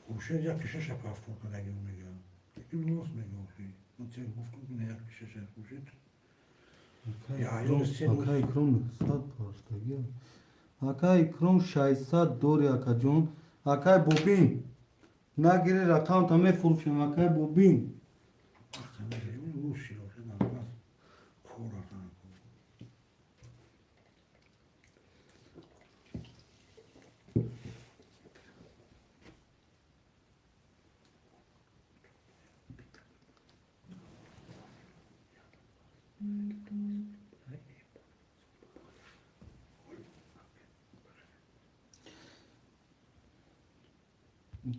Kuşa ya kışa şapa fokta da gelme gel. Peki nasıl mı gel? Nasıl gufkun ne ya kışa şapa kuşet? اکای کروم 100 پرسته گیر اکای کروم 600 دوری اکا جون اکای بوبین نگیری رقم تمه فروشم اکای بوبین Bak sen ne diyorsun? Rus şilo sen almaz. Kora sana.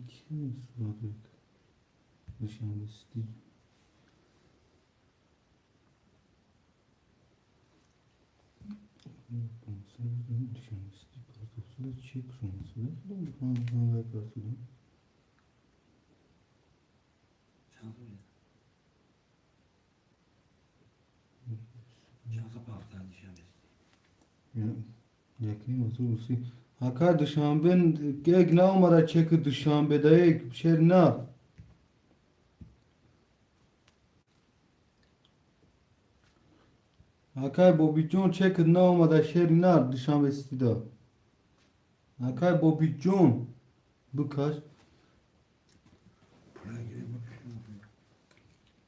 Kim surat dışarıda stil dışarıda stil parçasıyla çek şunu ha parçasıyla Şansa paftan dışarı. یکی موضوع روسی اکا دوشنبه یک نه اومده چک دوشنبه ده یک شهر نه اکای بوبی جون چک نه اومده شهر نه دوشنبه استیدا اکای بوبی جون بکش Pula gireyim bak.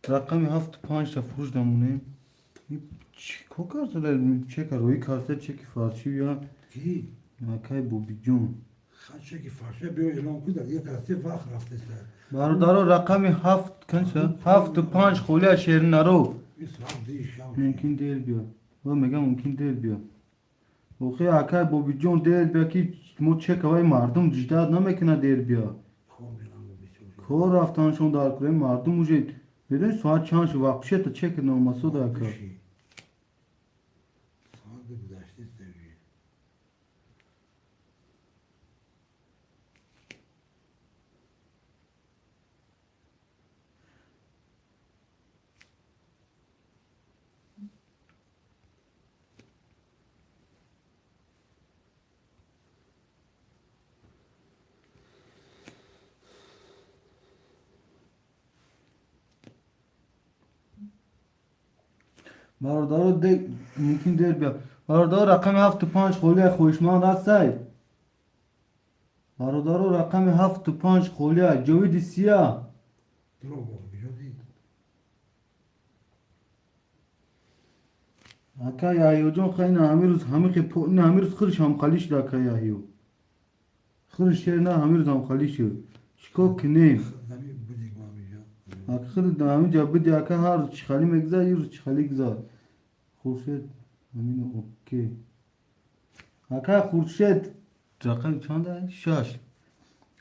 رقم 75 تا فروش نمونه چی کار چک روی کارت چک فارسی یا Ki اکای بوبی جون kaç ki farşa bir elan kuda diye kastı vah raftesa. برادرو رقم 7 کنشه 7 و 5 خوله شهر نرو Bir saat değil şav. ممکن دیر بیا و میگم ممکن دیر بیا اوخی اکای بوبی جون دیر بیا که مو چه کوای مردم جداد نمیکنه دیر بیا Kormuyor bu bir şey. کار رفتنشون در کره مردم موجه بدون ساعت چانش وقت بشه تا چک نامسو در Bir کار şey. Saat da güdaştı seviye. برادر ده ممکن دیر بیا برادر رقم 75 خولیه خوشمند هستی برادر رقم 75 خولیه جوید سیاه درو بابا بیجودی اکا یاهیو جون خیلی همیروز نه همیروز خیلیش هم خالیش دا که یاهیو خیلیش شیر نه همیروز هم خالیشو چیکو کنیم نمی بودی ما بیجا اکا خیلی دا همین جا بدی اکا هر روز چخالی مگذار یه روز چخالی گذار خورشید همین اوکی اکا خورشید رقم چنده؟ 6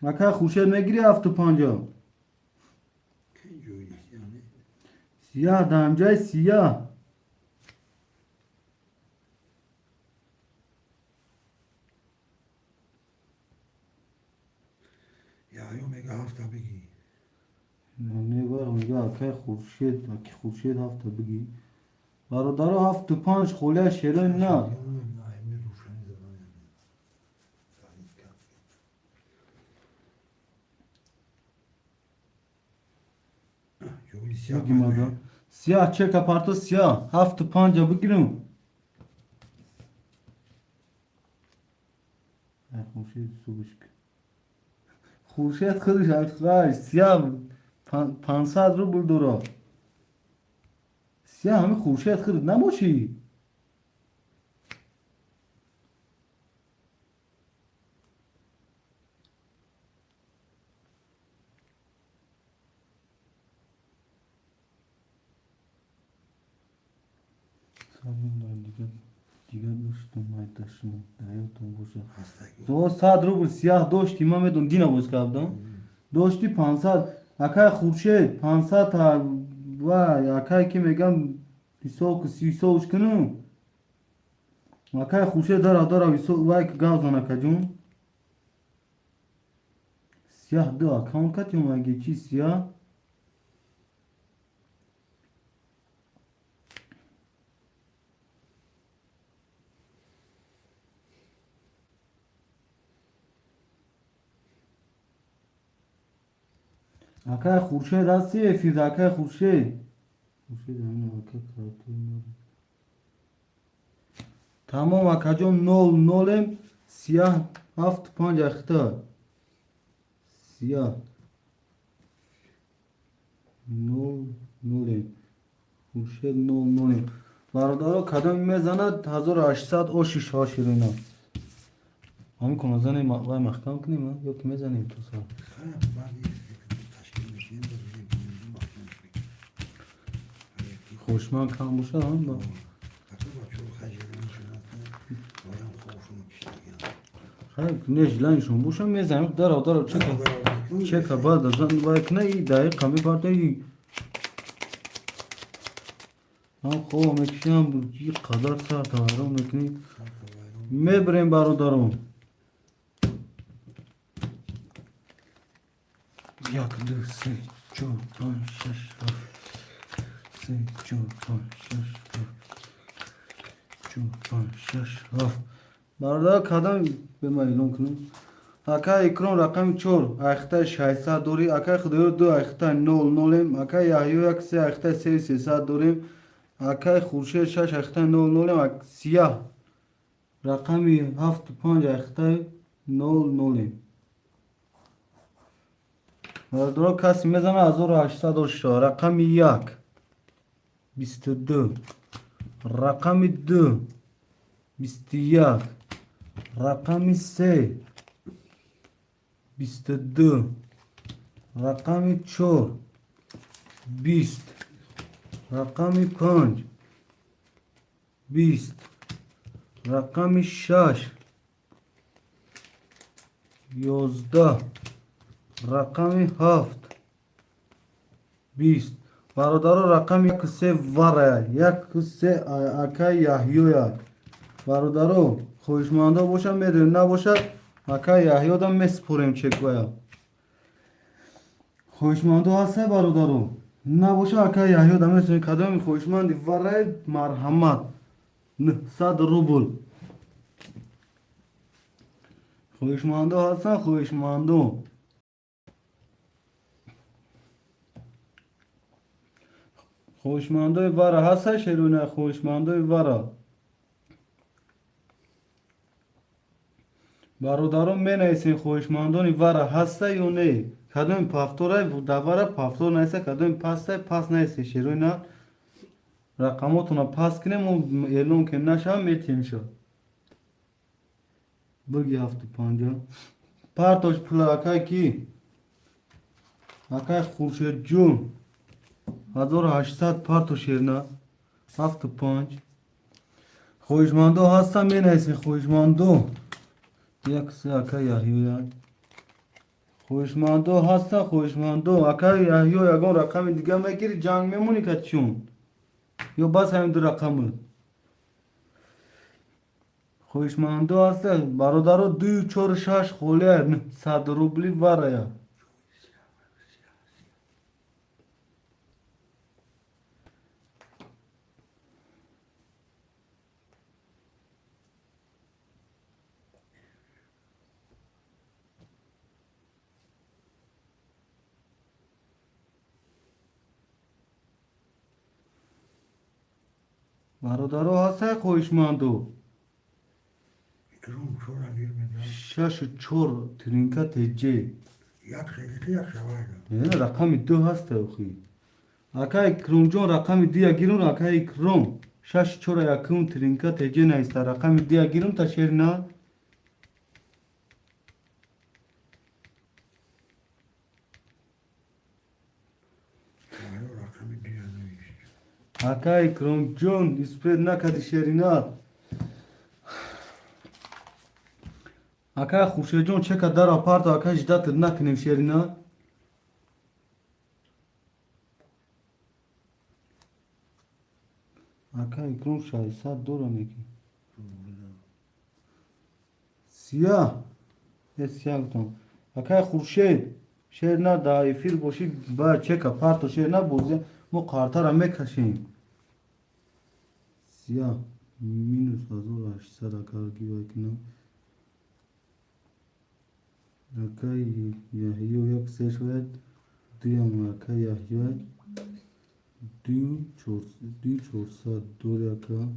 اکا خورشید میگیری 75 کی جویی یعنی سیاه دمجای سیاه یا میگه هفته بگی نگاه میگه اکا خورشید هفته بگی برادر 75 خوله شیرین نه امیر روشنی زدن یعنی تایید کرد جویی سیاه بگی مادا سیاه چه کپارتو سیاه 75 بگیرم خورشید صبحش خورشید خودش اخراج سیاه 500 روبل دورا سیاه همه خورشید خرید نباشی دیگه دوستم مای داشتم دایتون باشه هستگی 200 روبل سیاه داشتی من میدون دینا باز کردم داشتی 500 اکای خورشید 500 تا و اکای که میگم 200 300 کنم اکای خورشید داره وای که گاز نکه جون سیاه دو اکاونت کتیم اگه چی سیاه اکای خورشید هستی فیز اکای خورشید همین اکای کارتون تمام اکا جون 0 سیاه 75 اختار سیاه 0 خورشید 0 برادرها کدام میزند 1800 او 6 ها شیرینا همین کنه زنیم وای محکم کنیم یا که میزنیم تو سال خیلی بعدی تشکیل میشین بزنیم خوشمان کم باشه هم با حتی با چون خجیران شدن بایم خوشون کشتگیم خیلی نجلانشون باشه میزنیم داره چه که بعد از آن باید کنه ای دقیقه می بارده ای هم خواه میکشیم یه قدر سر تاورو میکنی میبریم برادرم یک دو سه چهار پنج شش هفت سه چهار پنج شش هفت چهار پنج شش هفت برادر کدام به ما اعلام کنیم اکا اکران رقم 4 اخته 600 دوری اکا خدایو 2 اخته 00 اکا یحیو یک 3 اخته 300 دوریم اکا خورشید 6 اخته 00 سیاه رقمی 75 اخته 00 برادر کسی میزنه 1804 رقم 1 22 رقم 2 21 رقم 3 22 رقم 4 20 رقم 5 20 رقم 6 11 رقم 7 20 برادر رقم 1 3 وره 1 3 اکا یحیویا برادر خوشمانده باشه میدونی نباشه اکا یحیو دا میسپوریم چک بایا خوشمانده هسته برادر نباشه اکا یحیو دا میسپوریم کدام خوشمندی وره مرحمت 900 روبل خوشمانده هستن خوشمندای وارا هسته شیرونه خوشمندای وارا برادران می نیستین خوشمندانی وارا هسته یا نه کدوم پافتوره دواره پافتور نیسته کدوم پسته پس نیسته شیرونه رقماتون پس کنیم و اعلام که نشه میتیم شد بگی 75 پرتاش پلا اکای کی اکای خورشید جون 1800 پرتو شیرنا 75 خوشمندو هستا می نیستی خوشمندو یک سه اکای یحیو خوشمندو هستا خوشمندو اکای یحیو یکان رقم دیگه میگیری جنگ میمونی که چون یا بس همین دو رقمه خوشمندو هستا برادرو 2 4 6 خوله 100 روبلی ورایا برادرو هستا خوشمندو کروم چورا گیر میدم 6 4 ترینکت هجه یک خیلی یک شواهد نه رقم 2 هست اخی اکای کروم جون رقم دیگه گیرون اکای کروم 6 4 یکم ترینکت هجه نیست رقم دیگه گیرون تا شیر نه رقم دیگه نویست اکای کروم جون اسپرد نکدی شیرینات اکای خوشه جون چه که در آپارت اکای جدت نکنیم شیرینات اکای کروم 600 دورا میگی سیاه سیاه گفتم اکای خورشید شیرنا دا افیر باشی با چه که پارتو شیرنا بوزه مو قارتا را میکشیم سیاه مینوس 1800 اکای گیوه کنم اکای یحیو یک سه شوید دویم اکای یحیو 2 400 دور اکا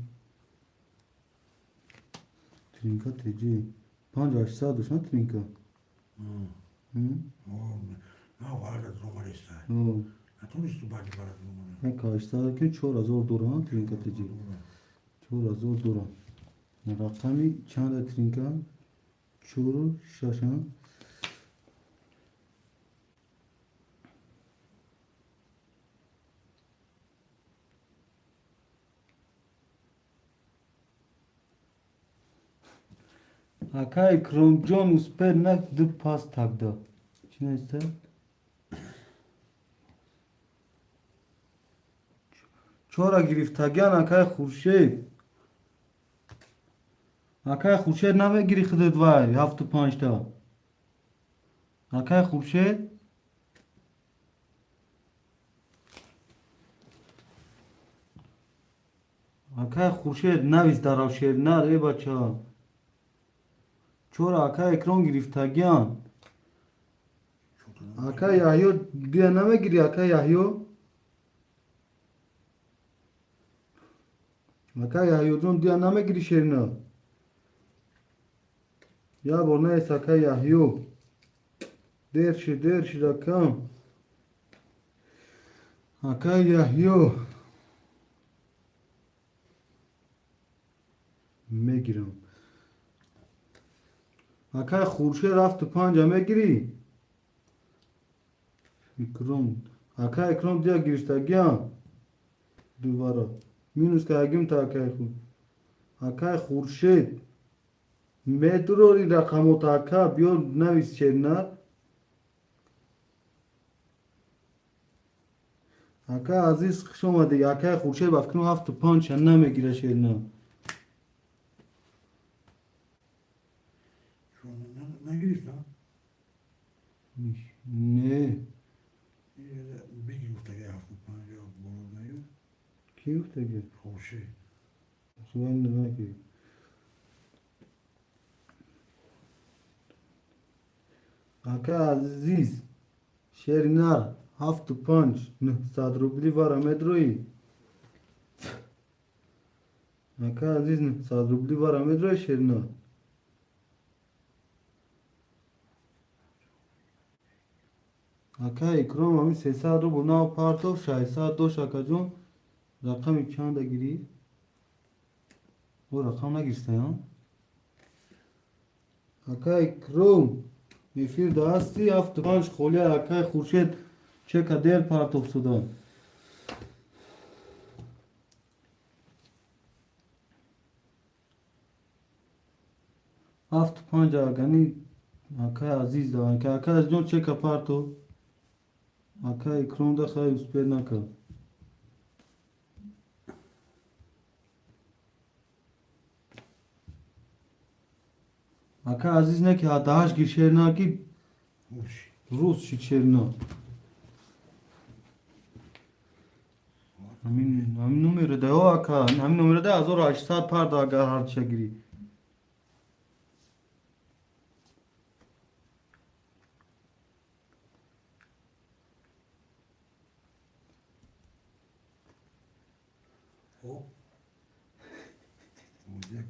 ترینکا تیجی 5800 دوشن ترینکا نه وارد روماریسته او نتونست تو بعدی وارد روماریسته یک 800 که 4000 دوران ترینکا تیجی 4000 دوران رقمی چند ترینکا 4 6 اکای کروم جون اسپر نک دو پاس تک دا چی نیسته؟ چورا گرفتگیان اکای خورشید اکای خورشید نمه گیری خودت وای 75 تا اکای خورشید اکای خورشید نویز در شیر نه ای بچه ها چورا اکای اکران گرفتگیان اکای یحیو بیا نمیگیری اکای یحیو اکای یحیو جون بیا نمیگیری شیرنا یا بونه ایست اکای یحیو درشی رکم اکای یحیو میگیرم اکای خورشید رفت تو 5 میگیری اکرام اکای اکرام دیا گرفتگیان دوباره مینوس که اگیم تا اکای خود اکای خورشید میدروری رقمو تا اکا بیا نویس چرنر اکای عزیز شما دیگه اکای خورشید بفکنو 7 تو 5 نمیگیره شرنر نگرفتم نه بگی گفته که 75 برو نیو کی گفته که خوشه سوال نمکی اکای عزیز شرنر 7 تو 5 900 روبلی وارا مدروی Aka aziz ne? 100 rubli var amedra şerna. Aka ikram ami 300 rubli na parto şaysa doş akacun. Rakam çanda giri. O rakam ne girse ya? Aka ikram. Mefir dasti hafta panç kolya aka Xurşed çeka der parto sudan. Hafta panca gani aka aziz da aka azjon çeka parto. Aka ikram da khay usper naka. Aka aziz ne ki ha daş girşerna ki Uş. Rus şişerna. Amin numara da o aka. Amin numara da azor 800 par da aga harça giri. Hop. Olacak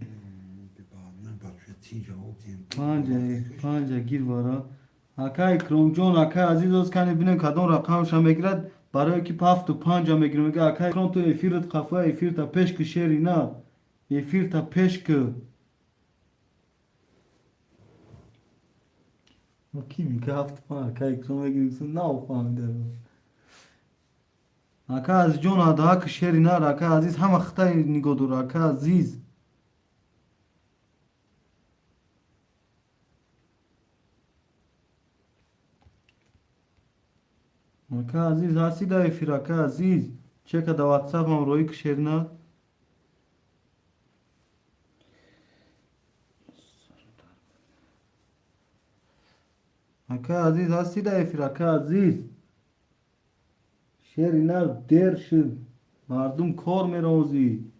bir bağlayan bak şu tinca o tin. Panca gir vara. Aka ikram jon aka aziz os kane bine kadon rakam şamegirad برای که پفت و پنج هم بگیرم میگه اکای کرون تو افیرت خفه افیر تا پشک شیری نه افیر تا پشک کی میگه هفت پنج اکای کرون بگیرم سن نه فهمیده اکا از جون ها که شیری نه اکا عزیز هم اختای نگو دور اکا عزیز اکا عزیز هستی دا افیر اکا عزیز چه که دا واتساپ هم روی که شیر نه اکا عزیز هستی دا افیر اکا عزیز شیر اینا دیر شد مردم کار میروزی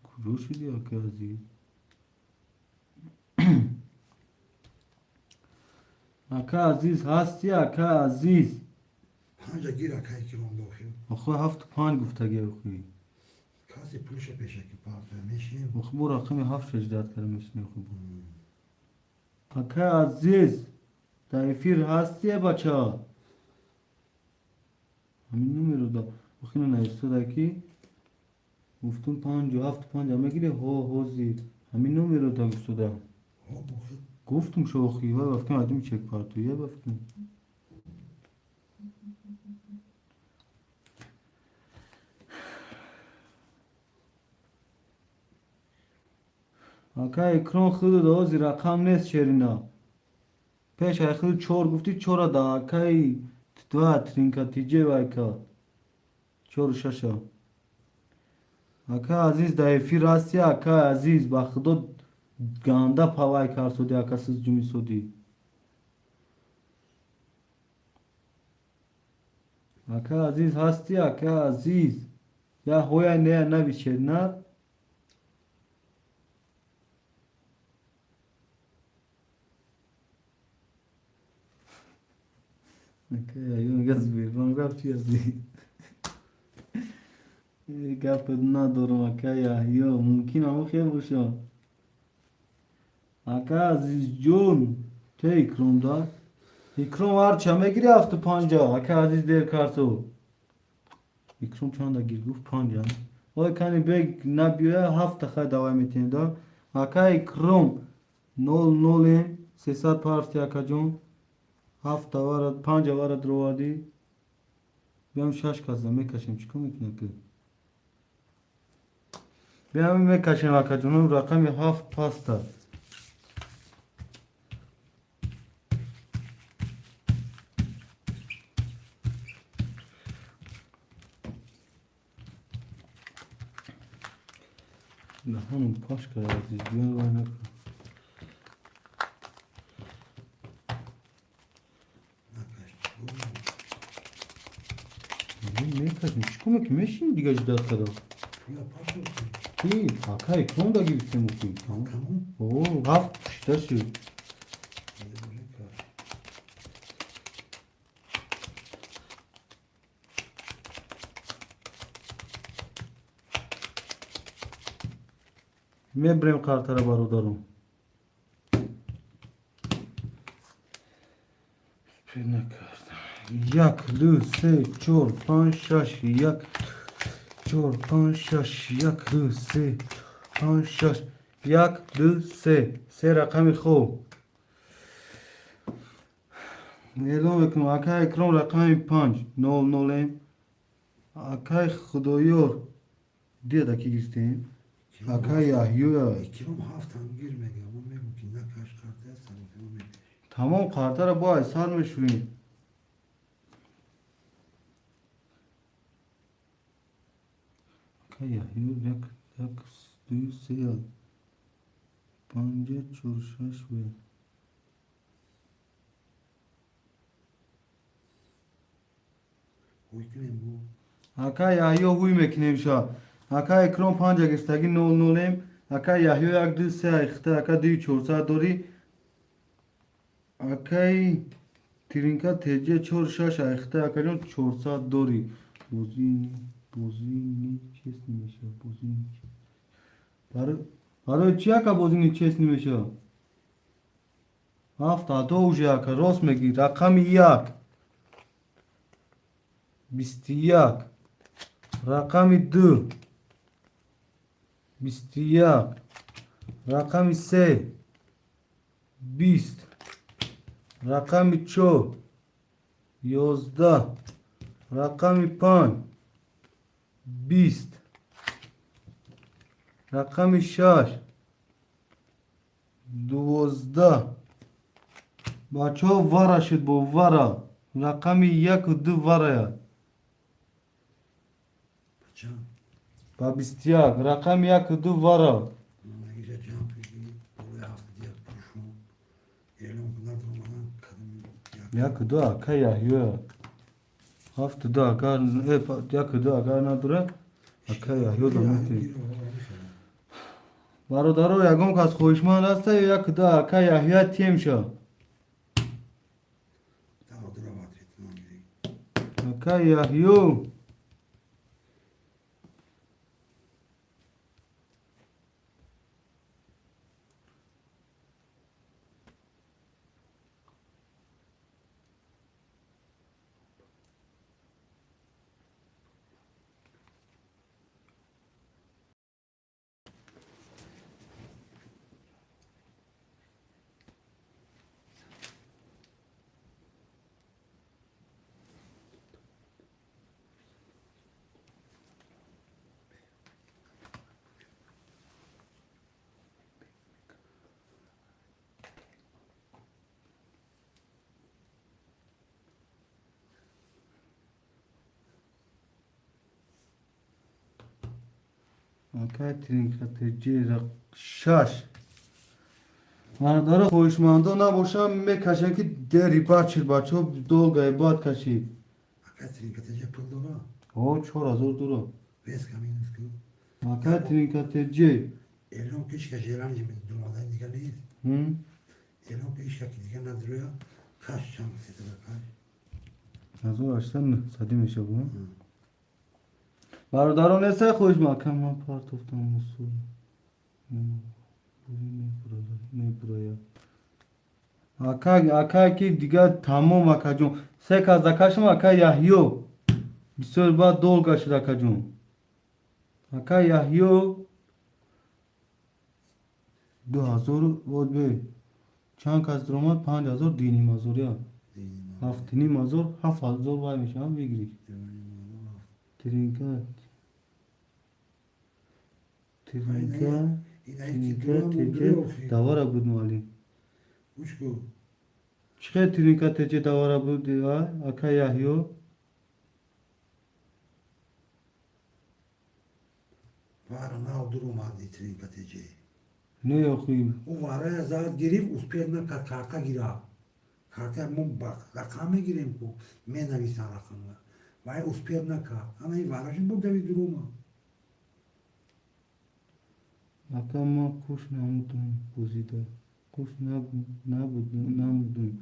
کجا شدی اکا عزیز اکا عزیز هستی اکا عزیز Panca gir akay ki onda okuyum. اخوی هفت پنج گفته گه اخوی Kasi puluşa peşe ki parça meşin. اخوی بو رقمی هفت اجداد کرده میشنی اخوی بو اکا عزیز دا افیر هستی بچه همین نمیرو دا اخوی نایسته دا کی گفتون پنج و هفت پنج همه گیره هو زیر همین نمیرو دا گفته دا Hop okuyum. گفتم شو اخوی و بفکن عدیم چک پارتویه بفکن اکا اکران خود دا زی رقم نیست شرینا پیش های خود چور گفتی چورا دا اکای دو ترینکا تیجه و اکا چور ششا اکا عزیز دا افی راستی اکا عزیز با خدا گانده پاوای کار سودی اکا سز جمی سودی اکا عزیز هستی اکا عزیز یا هویا نه نبی شرینا Okay, eu gazbir, não gafti assim. Gafet ندارم اکایا یا ممکن هم خیلی باشه اکا عزیز جون ته اکرام دار اکرام هر چمه گیری هفت پانجا اکا عزیز دیر کارتو اکرام چند گیر گفت پانجا وای کنی بگ نبیوه هفت خواهی دوای میتین دار اکا اکرام 00 300 پارتی اکا جون هفت وارد پنج وارد رو وادی بیام شش کازم میکشیم چیکار میکنه که بیام میکشیم اکا جونم رقم هفت پاستا نه هنوز پاش کرده عزیز بیان وای نکن میکشیم چیکار میکنی میشیم دیگه جداد کرده Ya parça okuyum. iyi اکا اکرام دا گیبیسیم اکوی Tamam. اوه هفت پشته شد Hadi böyle kar. میبریم کارت را برادرم. پی نکردم. 1 2 3 4 5 6 1 4 5 6 1 2 3 5 6 1 2 3 سه رقم خوب. اعلام میکنم اکای اکرام رقم 5 0 0 اکای خدایار دیده کی گرفتیم اکای یحیی İkram haftam girmedi ama mümkün ne kaç kartı sanırım. تمام کارت را با احسان میشوریم. اکای یحیی 1 2 3 5 4 6 Uykunayım bu. اکای یحیی هوی میکنیم شا اکای اکرام 5 گرفتگی 0 0 اکای یحیی 1 2 3 اخته اکای 2 400 داری اکای ترینکا تجه 4 6 اخته اکای جون 400 داری بوزینی چیست نمیشه بوزینی برای چی اکا بوزینی چیست نمیشه 72 اوجه اکا راست میگی رقم 1 21 رقم 2 21 رقم 3 20 رقم 4 11 رقم 5 20 رقم 6 12 بچه ها وره شد با وره رقم 1 و 2 وره Can. با 21 رقم 1 و 2 وره Ona gece can peki. Oraya hafta diye kurşun. Eylem kadar durmadan kadın yak. 1 2 اکا یحیی 7 2 اکا یک 2 اکا نداره اکا یحیی دامتی برادرو یکم که از خوشمند هسته یک 2 اکا یحیی تیم شو Daha duravat etmem gerek. اکا یحیی اکا ترینکتجی شش مردار خوشمندا نباشم میکشن که دری بچه بچه ها دول گایبات کشید Hakikaten katacak yapıldı ona. او 4000 دورو Bez kaminiz ki. اکا ترینکتجی Eylem keşke ceylan gibi durmadan diken değil. Eylem keşke diken duruyor. Kaç çam sesi var kaç. از اون اشتن صدی میشه بود برادران نیسته خوش مکم من پارت افتم مسئول نبرایا اکا که دیگه تمام اکا جون سه کاز دکشم اکا یحیی بسیار بعد دول گشت اکا جون اکا یحیی 2000 بود بی چند کاز درآمد 5000 دینی مزوریا هفت نیم هزار 7000 وای میشه هم بگیری ترینکت ترینکت دواره بود مالی Uçku. چه ترینکت تجه دواره بود اکا یحیی Var ne durum aldı itirin katacak. نه خویم O var ya zat girip uspiyatına karta gira. Karta mum bak. Rakamı gireyim bu. Men navisan rakamı. Vay uspiyatına ka. Ama iyi var. Şimdi bu da bir durumu. اکا ما خوش نمودم بزیده خوش نبودم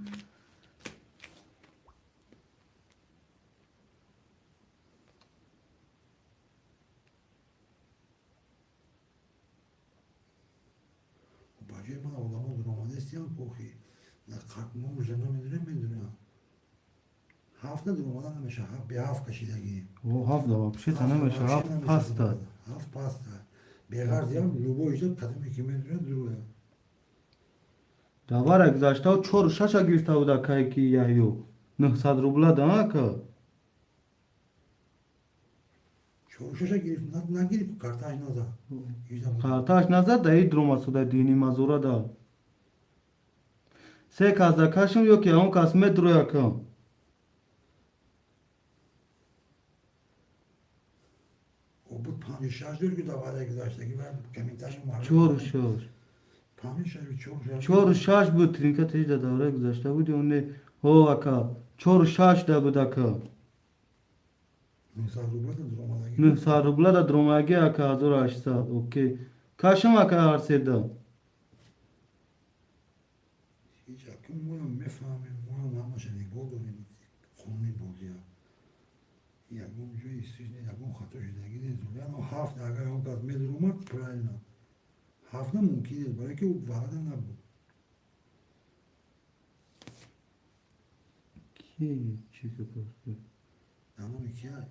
Acayip bana odamı duramadı isteyen kokuyor. Ya kalkma üzerine mi? Hafta durmadan meşe bir hafta kaşıda giyeyim. O hafta bak bir şey tanımış. Haf pasta. Haf pasta. Begar diye lubo işte tadım 2 metre duruyor. Davara gzashta o chor shasha girta buda kai ki yayo. 900 rubla da ka. Çoğuşa girip ne girip kartaj naza. Kartaş nazar da iyi durması da dini mazura da. Se kazda kaşım yok ya 10 kas metro yakın. O bu panişaj diyor ki davara gidişte ki ben kemintaşım var. Chor shash. Panişaj bir çoğuşa. Chor shash bu trinka tej da davara gzashta budi onne ho aka. Chor shash da buda ka. Misal ruba da durmadan 900 rubla da dromage aka hazır açsa. Okey. Kaşım aka arseda. hiç akım muyum mefahmim muyum ama şimdi boldu benim. Konu boldu ya. Ya bu şey istiyor ya bu hatır işte gidiyor. Yani o hafta agar o kadar medrumat pralna. Hafta mümkün değil. Belki o varada ne bu? Ki çıkıp ortaya. Tamam 2 ay.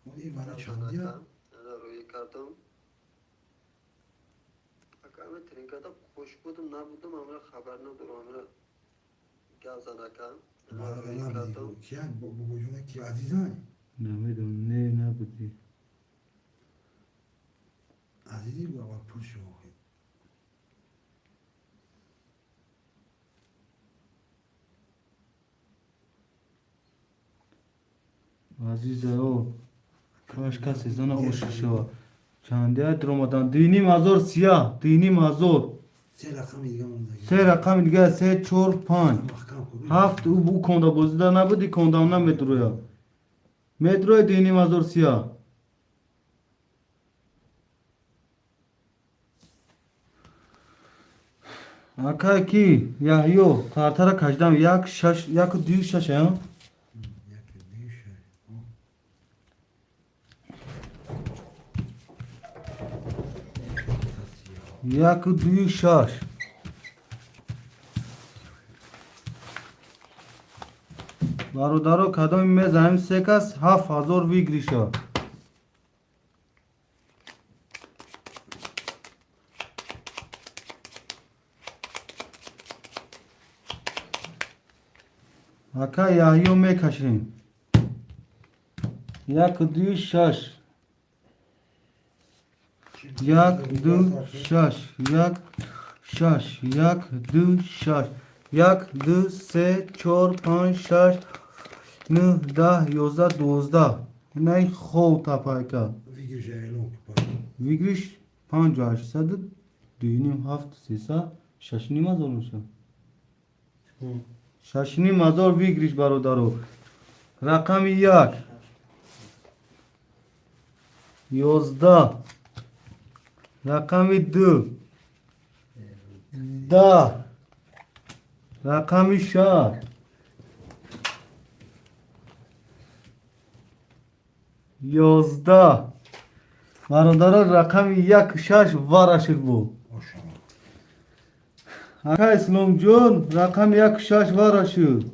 O iyi bana çaldı ya. روی کردم اکامه ترینکادا خوش بودم نبودم امرا خبر ندارم امرا گازن اکام Bana روی ne کردم yapıyor? Ki yani bu boyuna ki azizay. Namedim ne budi. Azizi bu ama pul şu. Azize o. Kaşka sezona hoşuşu. Çandiye dromadan dini mazor siyah. Dini mazor. Se rakam ilgam onda. Se rakam ilge se çor pan. Mahkam koruyor. Haft bu konda bozda na budi kondamna metroya. Metroya dini mazor siyah. Aka ki yahyo kartara kajdam yak şaş yak düğü şaş ya. Yakın bir şey. Yak düğü şaş. Daro kadam me zaim sekas haf hazor vigrişa. Aka yahyo me kaşrin. Yak düğü şaş. Yak dü şaş. Yak şaş. Yak dü şaş. Yak dü se çor pan şaş. Nı da yoza dozda. Nay xov tapayka. Vigir jaylon. Vigriş pancaş sadı düğünüm haft sesa şaşnimaz olmuş. Şaşnimaz ol vigriş barodaro. Rakam yak. Yozda. Rakami dü. Da. Rakami şar. Yozda. Barodaro rakami yak şaş var aşır bu. Hoşama. Aka İslamcun rakam yak şaş var aşır.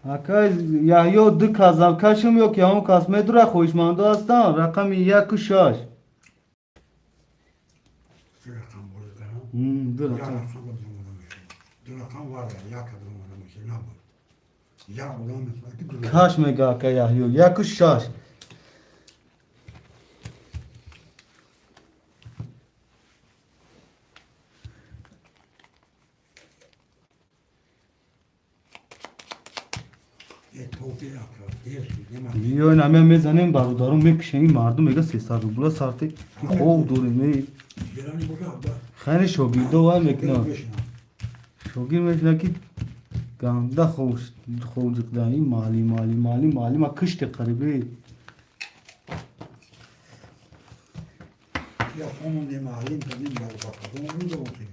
Aka yahyo dı kazam kaşım yok ya on kasme dura hoşmandı aslan rakam yak şaş. Bir rakam burada. Dı Ya rakam. rakam durmadan bir şey. Bir rakam var ya yak durmadan bir şey. Ne bu? Ya ulan mesela ki duruyor. Kaş mega aka yahyo yak şaş. Topi yakıyor. Diğer şey. Ne Yo na me zanem barodarum me kşeni mardu mega sesa rubla sarte hov dore me Gelani burada da. khani shogido va mekna Beşine. shogir mekna ki ganda khojukdani mali ma kışte qaribe Ya onun ne malin kadın var bak. Onun da olsun.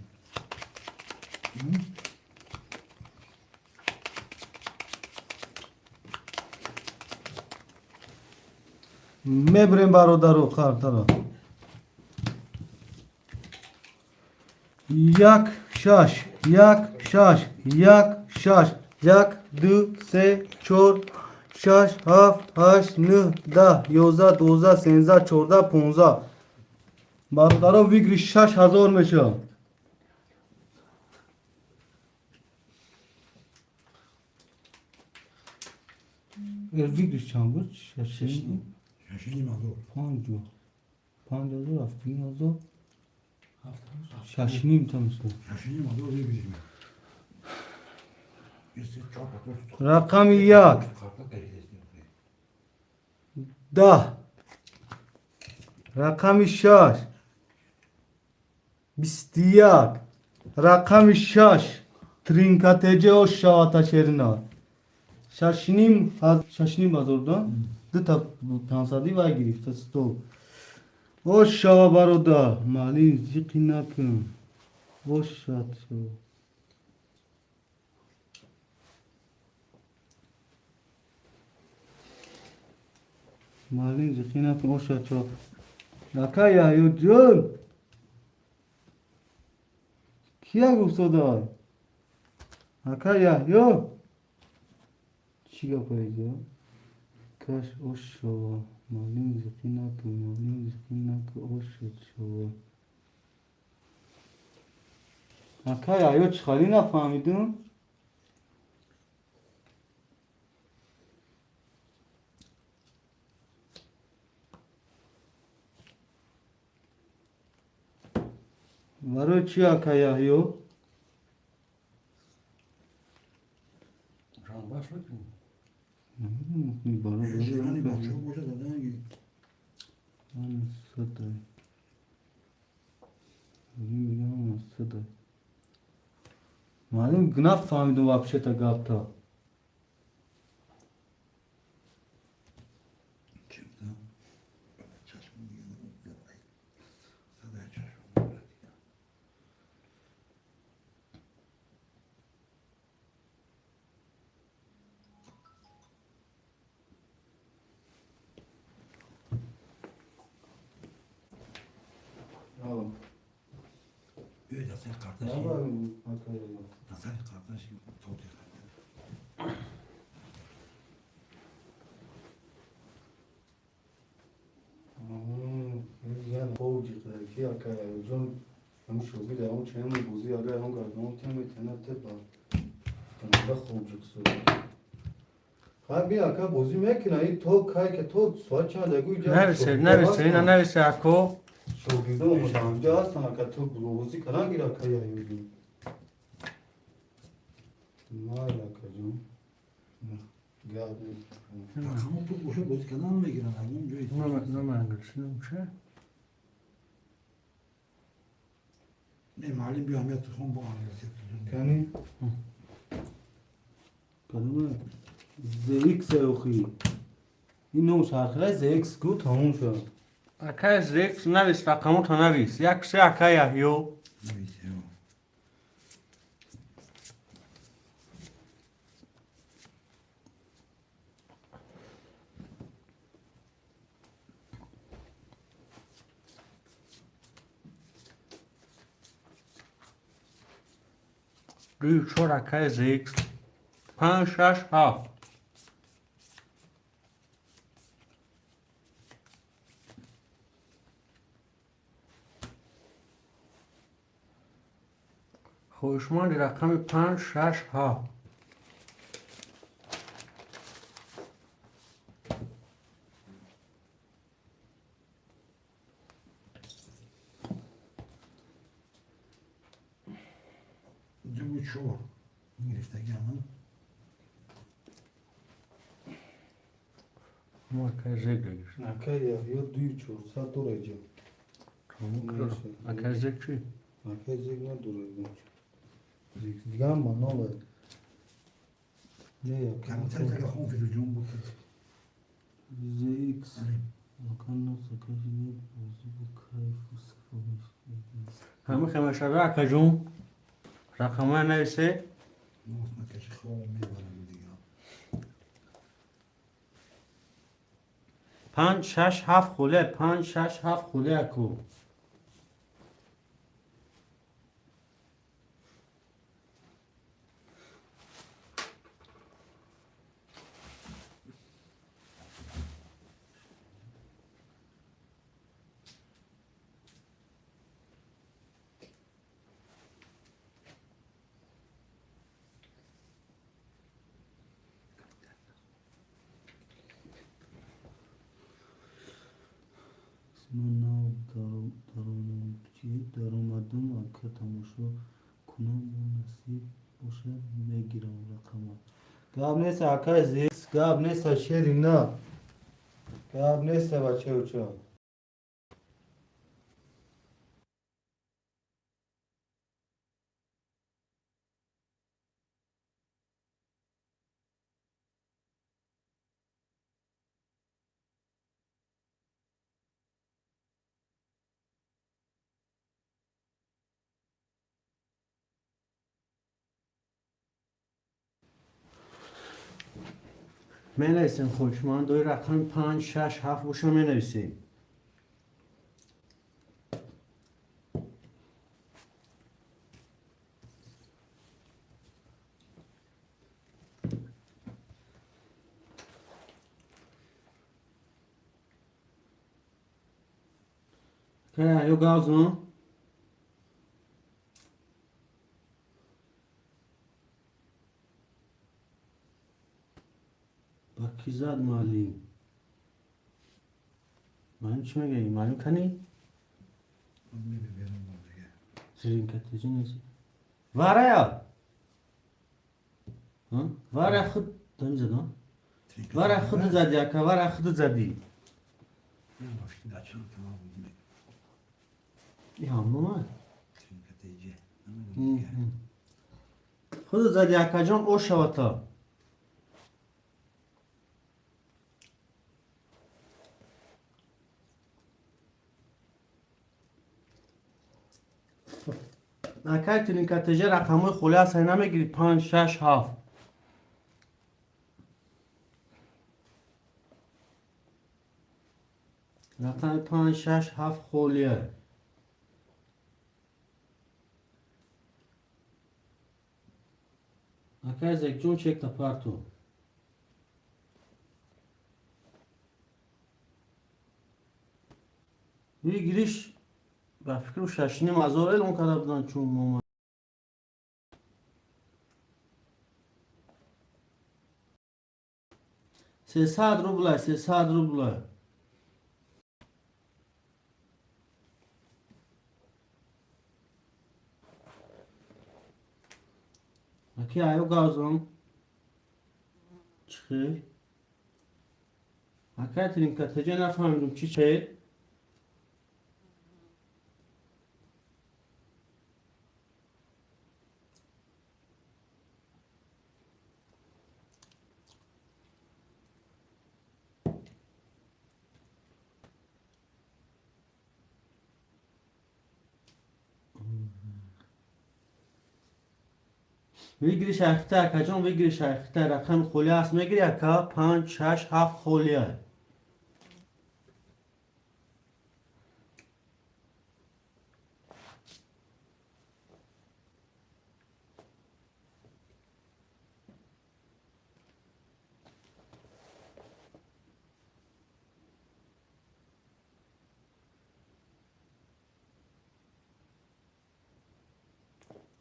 میبریم برادر کارتا را. 1 6 1 6 1 6 1 2 3 4 6 7 8 9 10 11 12 13 14 15 برادرها ویگری 6000 میشه. ویگری چند بود؟ 6 شاشینی مادر 5000 7000 شاشنیم تا میشه. شاشینی مادر بگیریم یه چاپ رقم 1 10 رقم 6 21 رقم 6 ترینکاتجه و شاتا شرنا شاشنیم بازردان دو تا 500 وای گرفت استو او شا برادر مالی زیقی نکن او شاد شو مالی زیقی نکن او شاد شو نکا یا یو جون کیا گفت دار نکا یا یو چی گفت ایجا کاش او شو مالین زیقی نکن مالین زیقی نکن او شد شو نکا یا یو چخالی نفهمیدون برای چی اکا یحیو؟ رام باش بکنیم. برای شاشینی بچه باشه دادن من صدای میگم صدای معلوم گناه فهمیدم вообще تا گفتا چیزا چشم میگیرم صدای چشم بیا دسته قرطشی دسته قرطشی توتی قرطشی یعنی فوجی که اکا جون هم شوگی ده هم چه هم بوزی آره هم گردم تیم تنه تبا کنه خوب جکسو خواهی بیا اکا بوزی میکنه ای تو کای که تو سوال چند دگوی جا نرسه اینا نرسه اکو شوگی دو مشاهده هستن اکا تو بوزی کنن گیر اکا یا یودی مال اکا جون گرد نیست همون تو گوشه بازی کردن میگیرن همون جایی نه انگلیسی چه؟ نه معلم بیا همیت خون با انگلیسی کنی؟ کدومه؟ زیکس اوخی این نوش هرخلای زیکس گو تموم شد اکای زیکس نویس رقمو تا نویس یک سه اکای یحیو نویسی روی چور اکای زیکس 5 6 7 خوشمالی رقم 5 6 7 دو چور میگرفتگی همون ما اکای زیک بگیر نکه یا دوی چور سا دو رجا اکای زیک چی؟ نکه زیگ نه دو رجا زیگ دیگه هم با ناله نه یا کمتر که خون فیدو جون بود زیکس مکان نسا کشی نید بوزی بو کیف و صفا همه خمشه اکا جون رقمه نویسه نوست نکشی خون میبرم دیگه 5 6 7 خوله 5 6 7 خوله اکو من در اومدم اکا تماشا کنم و نصیب باشه میگیرم رقم گاب نیست اکا زیست گاب نیست شیری نه گاب نیست بچه اوچه می نویسیم خوشمان دوی رقم 5 6 7 بوشو می نویسیم که ایو گازون با کی زد معلم معلم چی میگه معلم کنی؟ من میبرم اون دیگه. سرین کتیجی نیست واره یا واره خود دم زدن واره خود زدی اکا واره خود زدی نه مشکل açan tamam mı? یا ماما Trinket iyice. خود زدی اکا جان او شواتا اکا تونین کتیجه رقمای خوله اصلا نمیگیری 5 6 7 رقم 5 6 7 خولیه اکا از یک جون چک تا پارتو یه گیریش به فکر ششنی مزارل اون کده بودن چون ماما 300 روبله 300 روبله اکی ایو گازم چی؟ اکی ترین کتجه نفهمیدم چی چه؟ ویگری شاخته اکا جان ویگری شاخته رقم خولی هست میگیری اکا 5 6 7 خولیه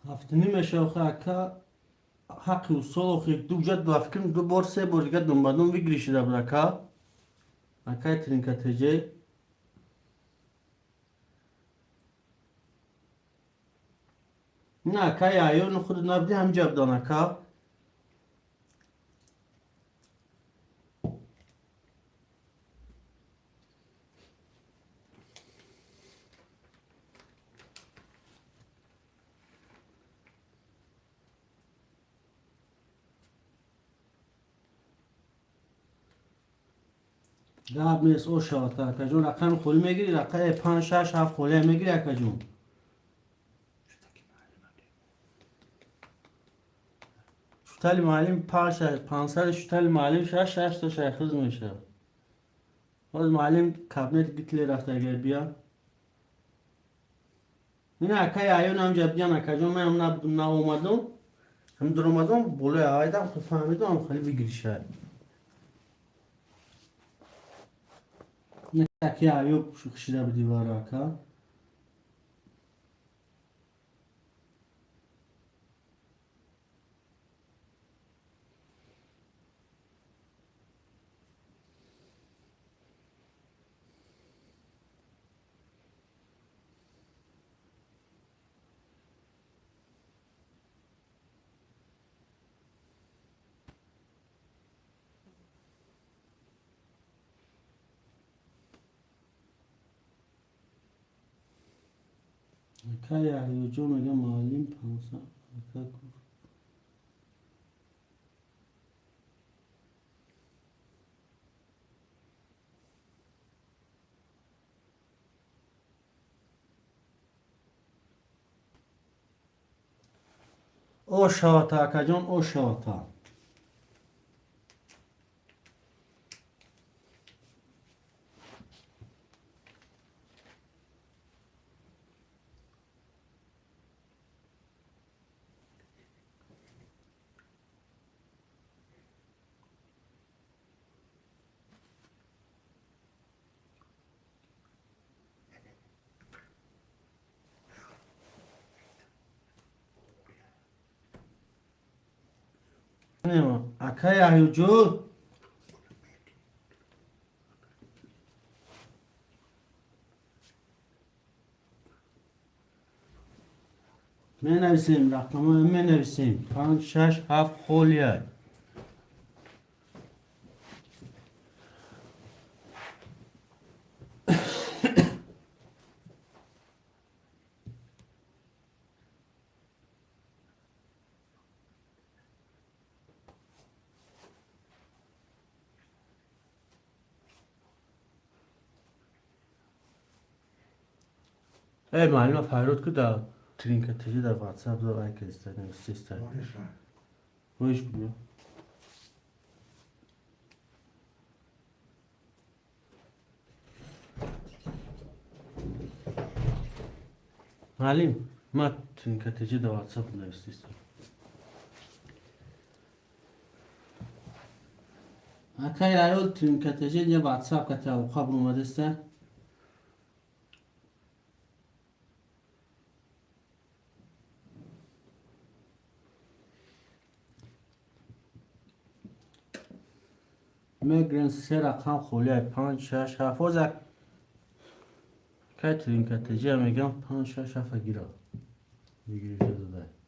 هفتنی میشه اکا حقی و سال خیلی دو جد دو افکرم دو بار سه بار دیگه دنبالون ویگری شده بود اکا اکا ترین کتجه نه اکا ایون خود نبدی هم جب دان اکا گاب نیست او شاتا اکا جون رقم خولی میگیری رقم 5 6 7 خولی میگیری اکا جون شتال معلم 500 شتال معلم 6 6 تا شیخوز میشه باز معلم کابنت گیتلی رفته اگر بیا نه اکای آیون هم جب جان اکا جون من هم اومدم هم در اومدم بلوی آیدم تو فهمیدم هم خیلی بگیری شاید نه اکی آیو شخشیده به دیوار اکا اکای آیو جو میگه معلم پانسا اکا گفت او شاتا اکا جون او شاتا نه اکای آیو جو می نویسیم رقم ها می نویسیم 5 6 7 خولیه ای معلم فرود که در ترینکتجی در واتساپ دار ای که استنیم سیستر Barışlar. روش بیا معلم ما ترینکتجی در واتساپ نوشتیستم اکای آیو ترینکتجی در واتساپ کتا و خبر اومده است میگرن 3 رقم خولیه 5 6 7 وزک که ترینکتجی هم میگم 5 6 7 گیره بگیری داده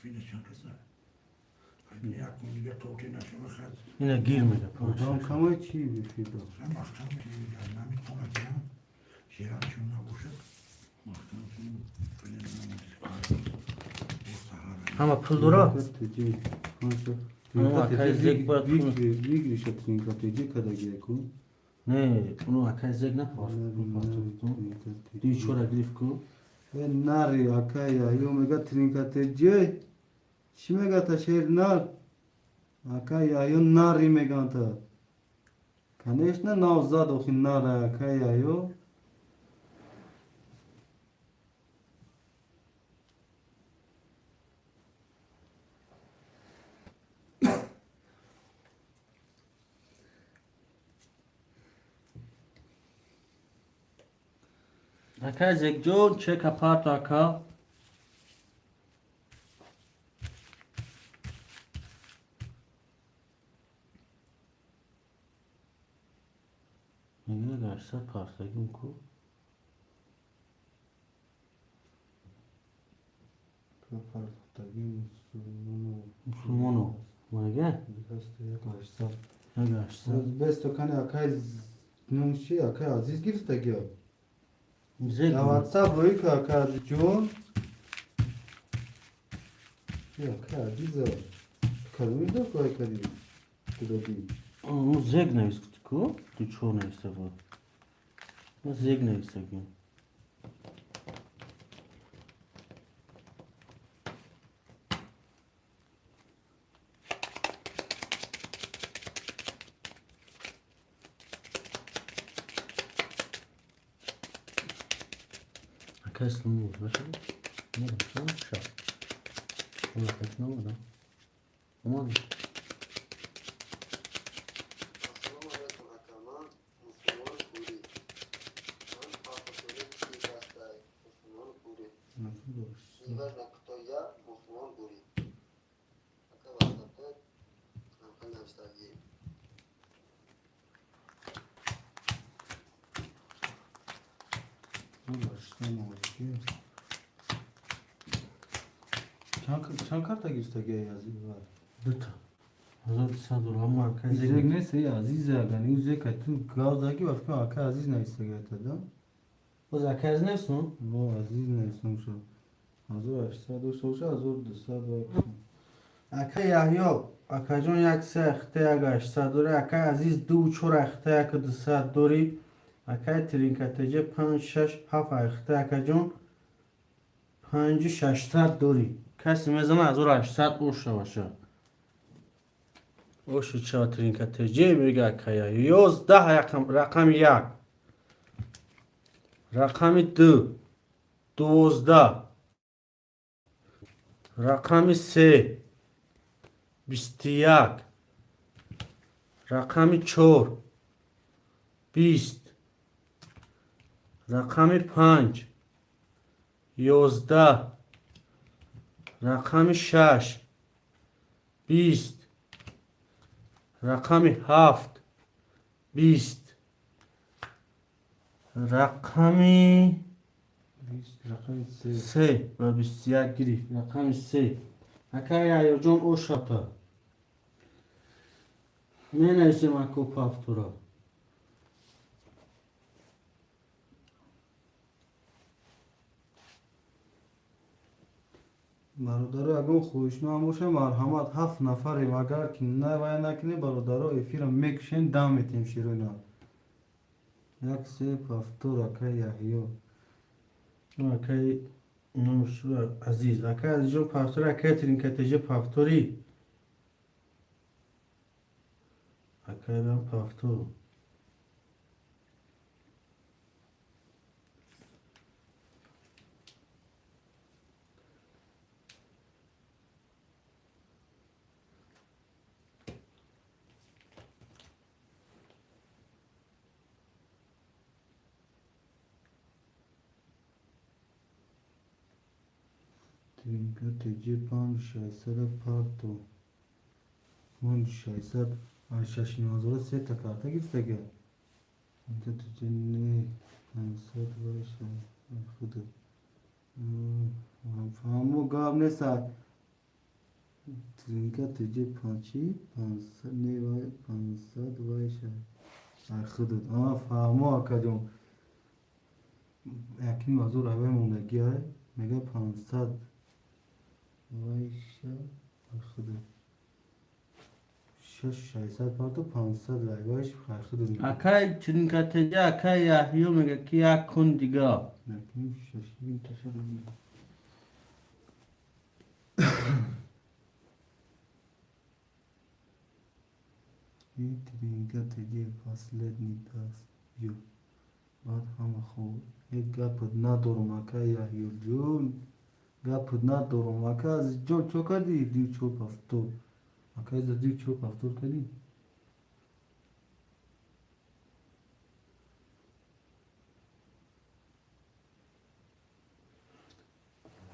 Fine şankısı. Hani yakın bir token aşama khaz. اینه گیر میده 5 آدم 6 کمای چی بفیدم Sen mahkam yani konuşacağım. Şeran şuna boşa. Mahkam şunu böyle bu sahara. همه پول داره اما اکای زیگ باید کنم. بگیریش ترینکتجی کده گیره کن نه اونو اکای زیگ نپاس دیو چورا گریف کن ناری اکای آیو میگه ترینکتجی چی میگه تا شیر نار اکای آیو ناری میگن تا کنیش نه نوزاد اوخی نار اکای آیو اکای زیگ جون چک اپارت اکا میگه گرسه پارتگیم کو مسلمانو مگه نه گرسه بس تو کنه اکای نوشی اکای عزیز گرفته گیا زد در واتساپ روی که اکا عزیز جون یا اکا عزیزا کلوی دو که کردی کدادی اون زگ نویست کو تو چور نویسته بود اون زگ نویسته کن اکاسم بود باشه نه شو شو اون اکاس نبود اون Divar na kto ja, Musliman Guri. Aka WhatsApp Hakan Navstagi. چند کارتا گیرسته گه عزیز var? دوتا 1200 دلار ما اکاس زگ neyse ya aziz ya gani uze katın gavdaki başka aka aziz neyse getirdi. باز اکاس نیست نو Bu aziz neyse şu. Hazır açsa dur soğuşa hazır dışsa da. اکا یحیی اکا جون یک سه اخته یک 800 دوری اکا عزیز دو چور اخته یک 200 دوری اکا ترینکتجه 5 6 7 اخته اکا جون 5 600 دوری کسی میزنه از اون 800 اوشه باشه اوشه چه ترینکتجه میگه اکا یحیی 11 رقم یک رقم دو 12 رقم سه 21 رقم 4 20 رقم 5 11 رقم 6 20 رقم 7 20 رقم Rakam 3. 3 و 21 گیری رقم 3 اکا یا جون او شپه می نویسیم اکو پافتورا برادر اگه خوشنام باشه مرحمت 7 نفریم اگر که نه وای نکنه برادر افیرم میکشن دم میتیم شیرونا یک سه پافتور اکا یحیی اکای نوشو عزیز اکا عزیز جون پافتور اکای ترینکتجه پافتوری اکای ben پافتور ترینکتجه 5600 پارتو من 600 6900 سه تا کارتا گرفته گه ترینکتجه نه 500 باشه خود فهمو گاب نسا ترینکتجه 500 نه وای 500 باشه خود فهمو اکا جون یکنی وزور اوه موندگی های میگه 500 وایشه خود 600 پارتو 500 وایش خود اکای ترینکتجه اکای یحیی میگه که یک کن دیگه نکنیم 6000 تا شد این ترینکتجه فاصله نیداست یو بعد همه خوب یک گپت ندارم اکا یحیی جون گپت ندارم اکا از جون چو کردی دیو چوب افتور اکا از دیو چوب افتور کردی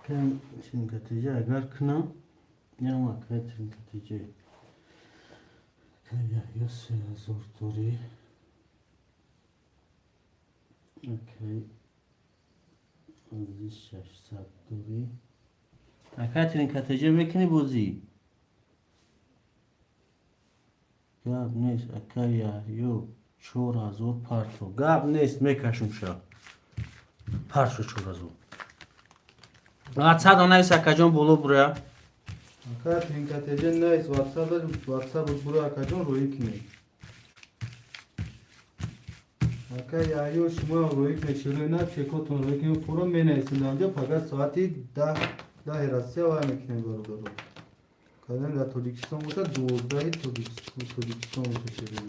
که ترینکتجه اگر کنم یا ما اکای ترینکتجه اکای یحیی 3000 دوری اکای عزیز 600 دوری اکای ترینکتجه میکنی بوزی گاب نیست اکای یحیی 4000 پارتو گاب نیست میکشم شا Parça çorazı. WhatsApp ona ise akajon bulu buraya. Aka trinkatece nice WhatsApp bura akajon roik ne. Aka yayo şuma roik ne şirina çekoton roik ne forum mene isimdanca fakat saati da herasya var mekine barudaro. Kadın da todikiston olsa 12 todikiston olsa şirina.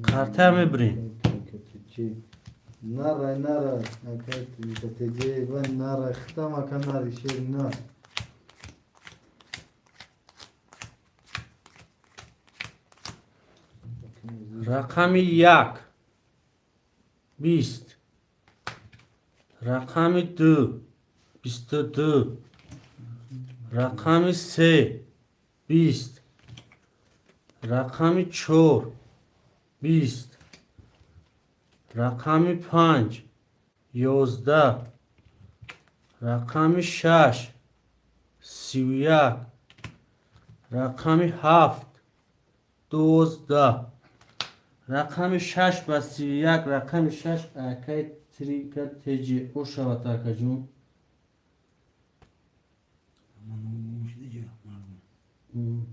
Kartı mı biri? Nara aka trinkatece ben nara xtam aka nara şirina. رقم 1 20 رقم 2 22 رقم 3 20 رقم 4 20 رقم 5 11 رقم 6 31 رقم 7 12 رقم 6 و 31 رقم 6 اکای تریکا تجی او شوات اکاجون Aman ne olmuş diyeceğim. Pardon.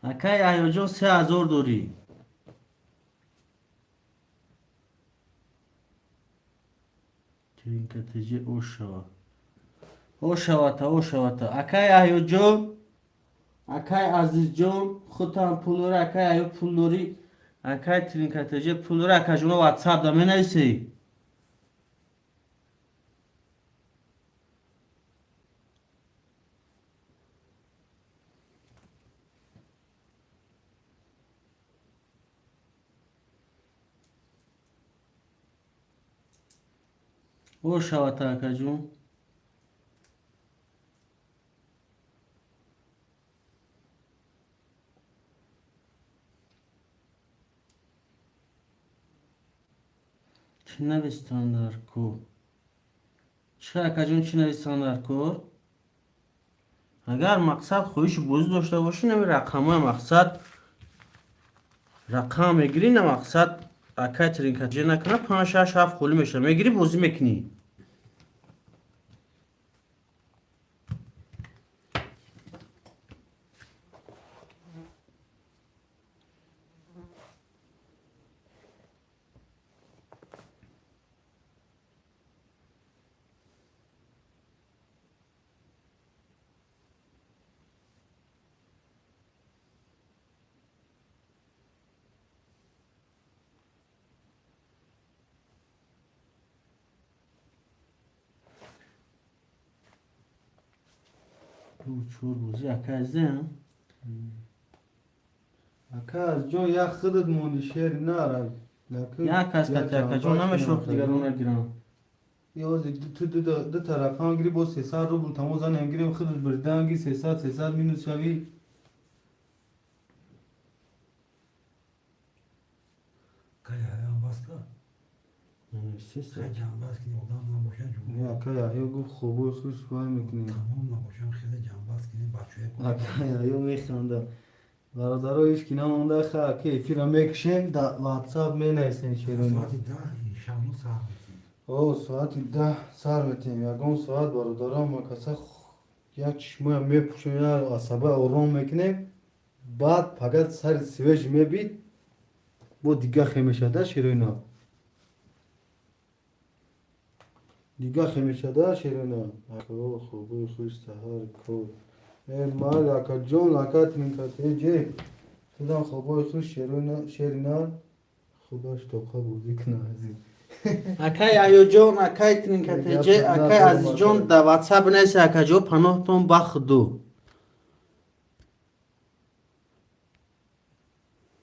اکای ایوجون 3000 دوری تریکا تجی او شوات او شواتا اکای ایو جون اکای عزیز جون خودتان پولوری اکای ایو پولوری اکای ترینکاتجی پولوری اکاجون واتساپ دا من ایسی او شواتا اکاجون چی نویستن کو چه اکاجون چی نویستن در کور اگر مقصد خودش بوز داشته باشی نمی رقم های مقصد رقم میگیری نه مقصد اکای ترینکاتجی نکنه 5 6 7 خولی میشه میگیری بوزی میکنی Bu çor bozu akazde Akaz جون یا خودت موندی شعر نارا یا کس کت اکاجون نمیشوخ دیگر اون نگیرم یاز دو طرف هم گیری با 300 روبل تمام زن هم گیری خودت بردنگی 300 مینوس شوی Kaya ayağım baskı. Kaya can baskı odamla boşan çünkü. یا کیا یا گو خوبو خوش وای میکنی Tamamla boşan xeyli can baskını bahçeye koy. یا یا میخنده برادرها هیچ کی نمونده خواه که ایفی میکشن در واتساپ می نیستن شیرونی Saati daha inşallah sahibi. او ساعتی 10 سر میتیم یکون ساعت برادرها ما کسا یک چشمه میپوشن یا عصبه آرام میکنیم بعد فقط سر سویج میبید با دیگه خیمشده شیرونا دیگه خیمشده شیرونا اکو خوبی خوش سهر کود مال اکا جون اکات من کتی جی خودم خوبی خوش شیرونا خوبش توقع بودی کنه عزیز اکای ایو جون اکای ترینکاتجی اکای عزیز جون در واتساپ نیست اکاجو پناه تون بخدو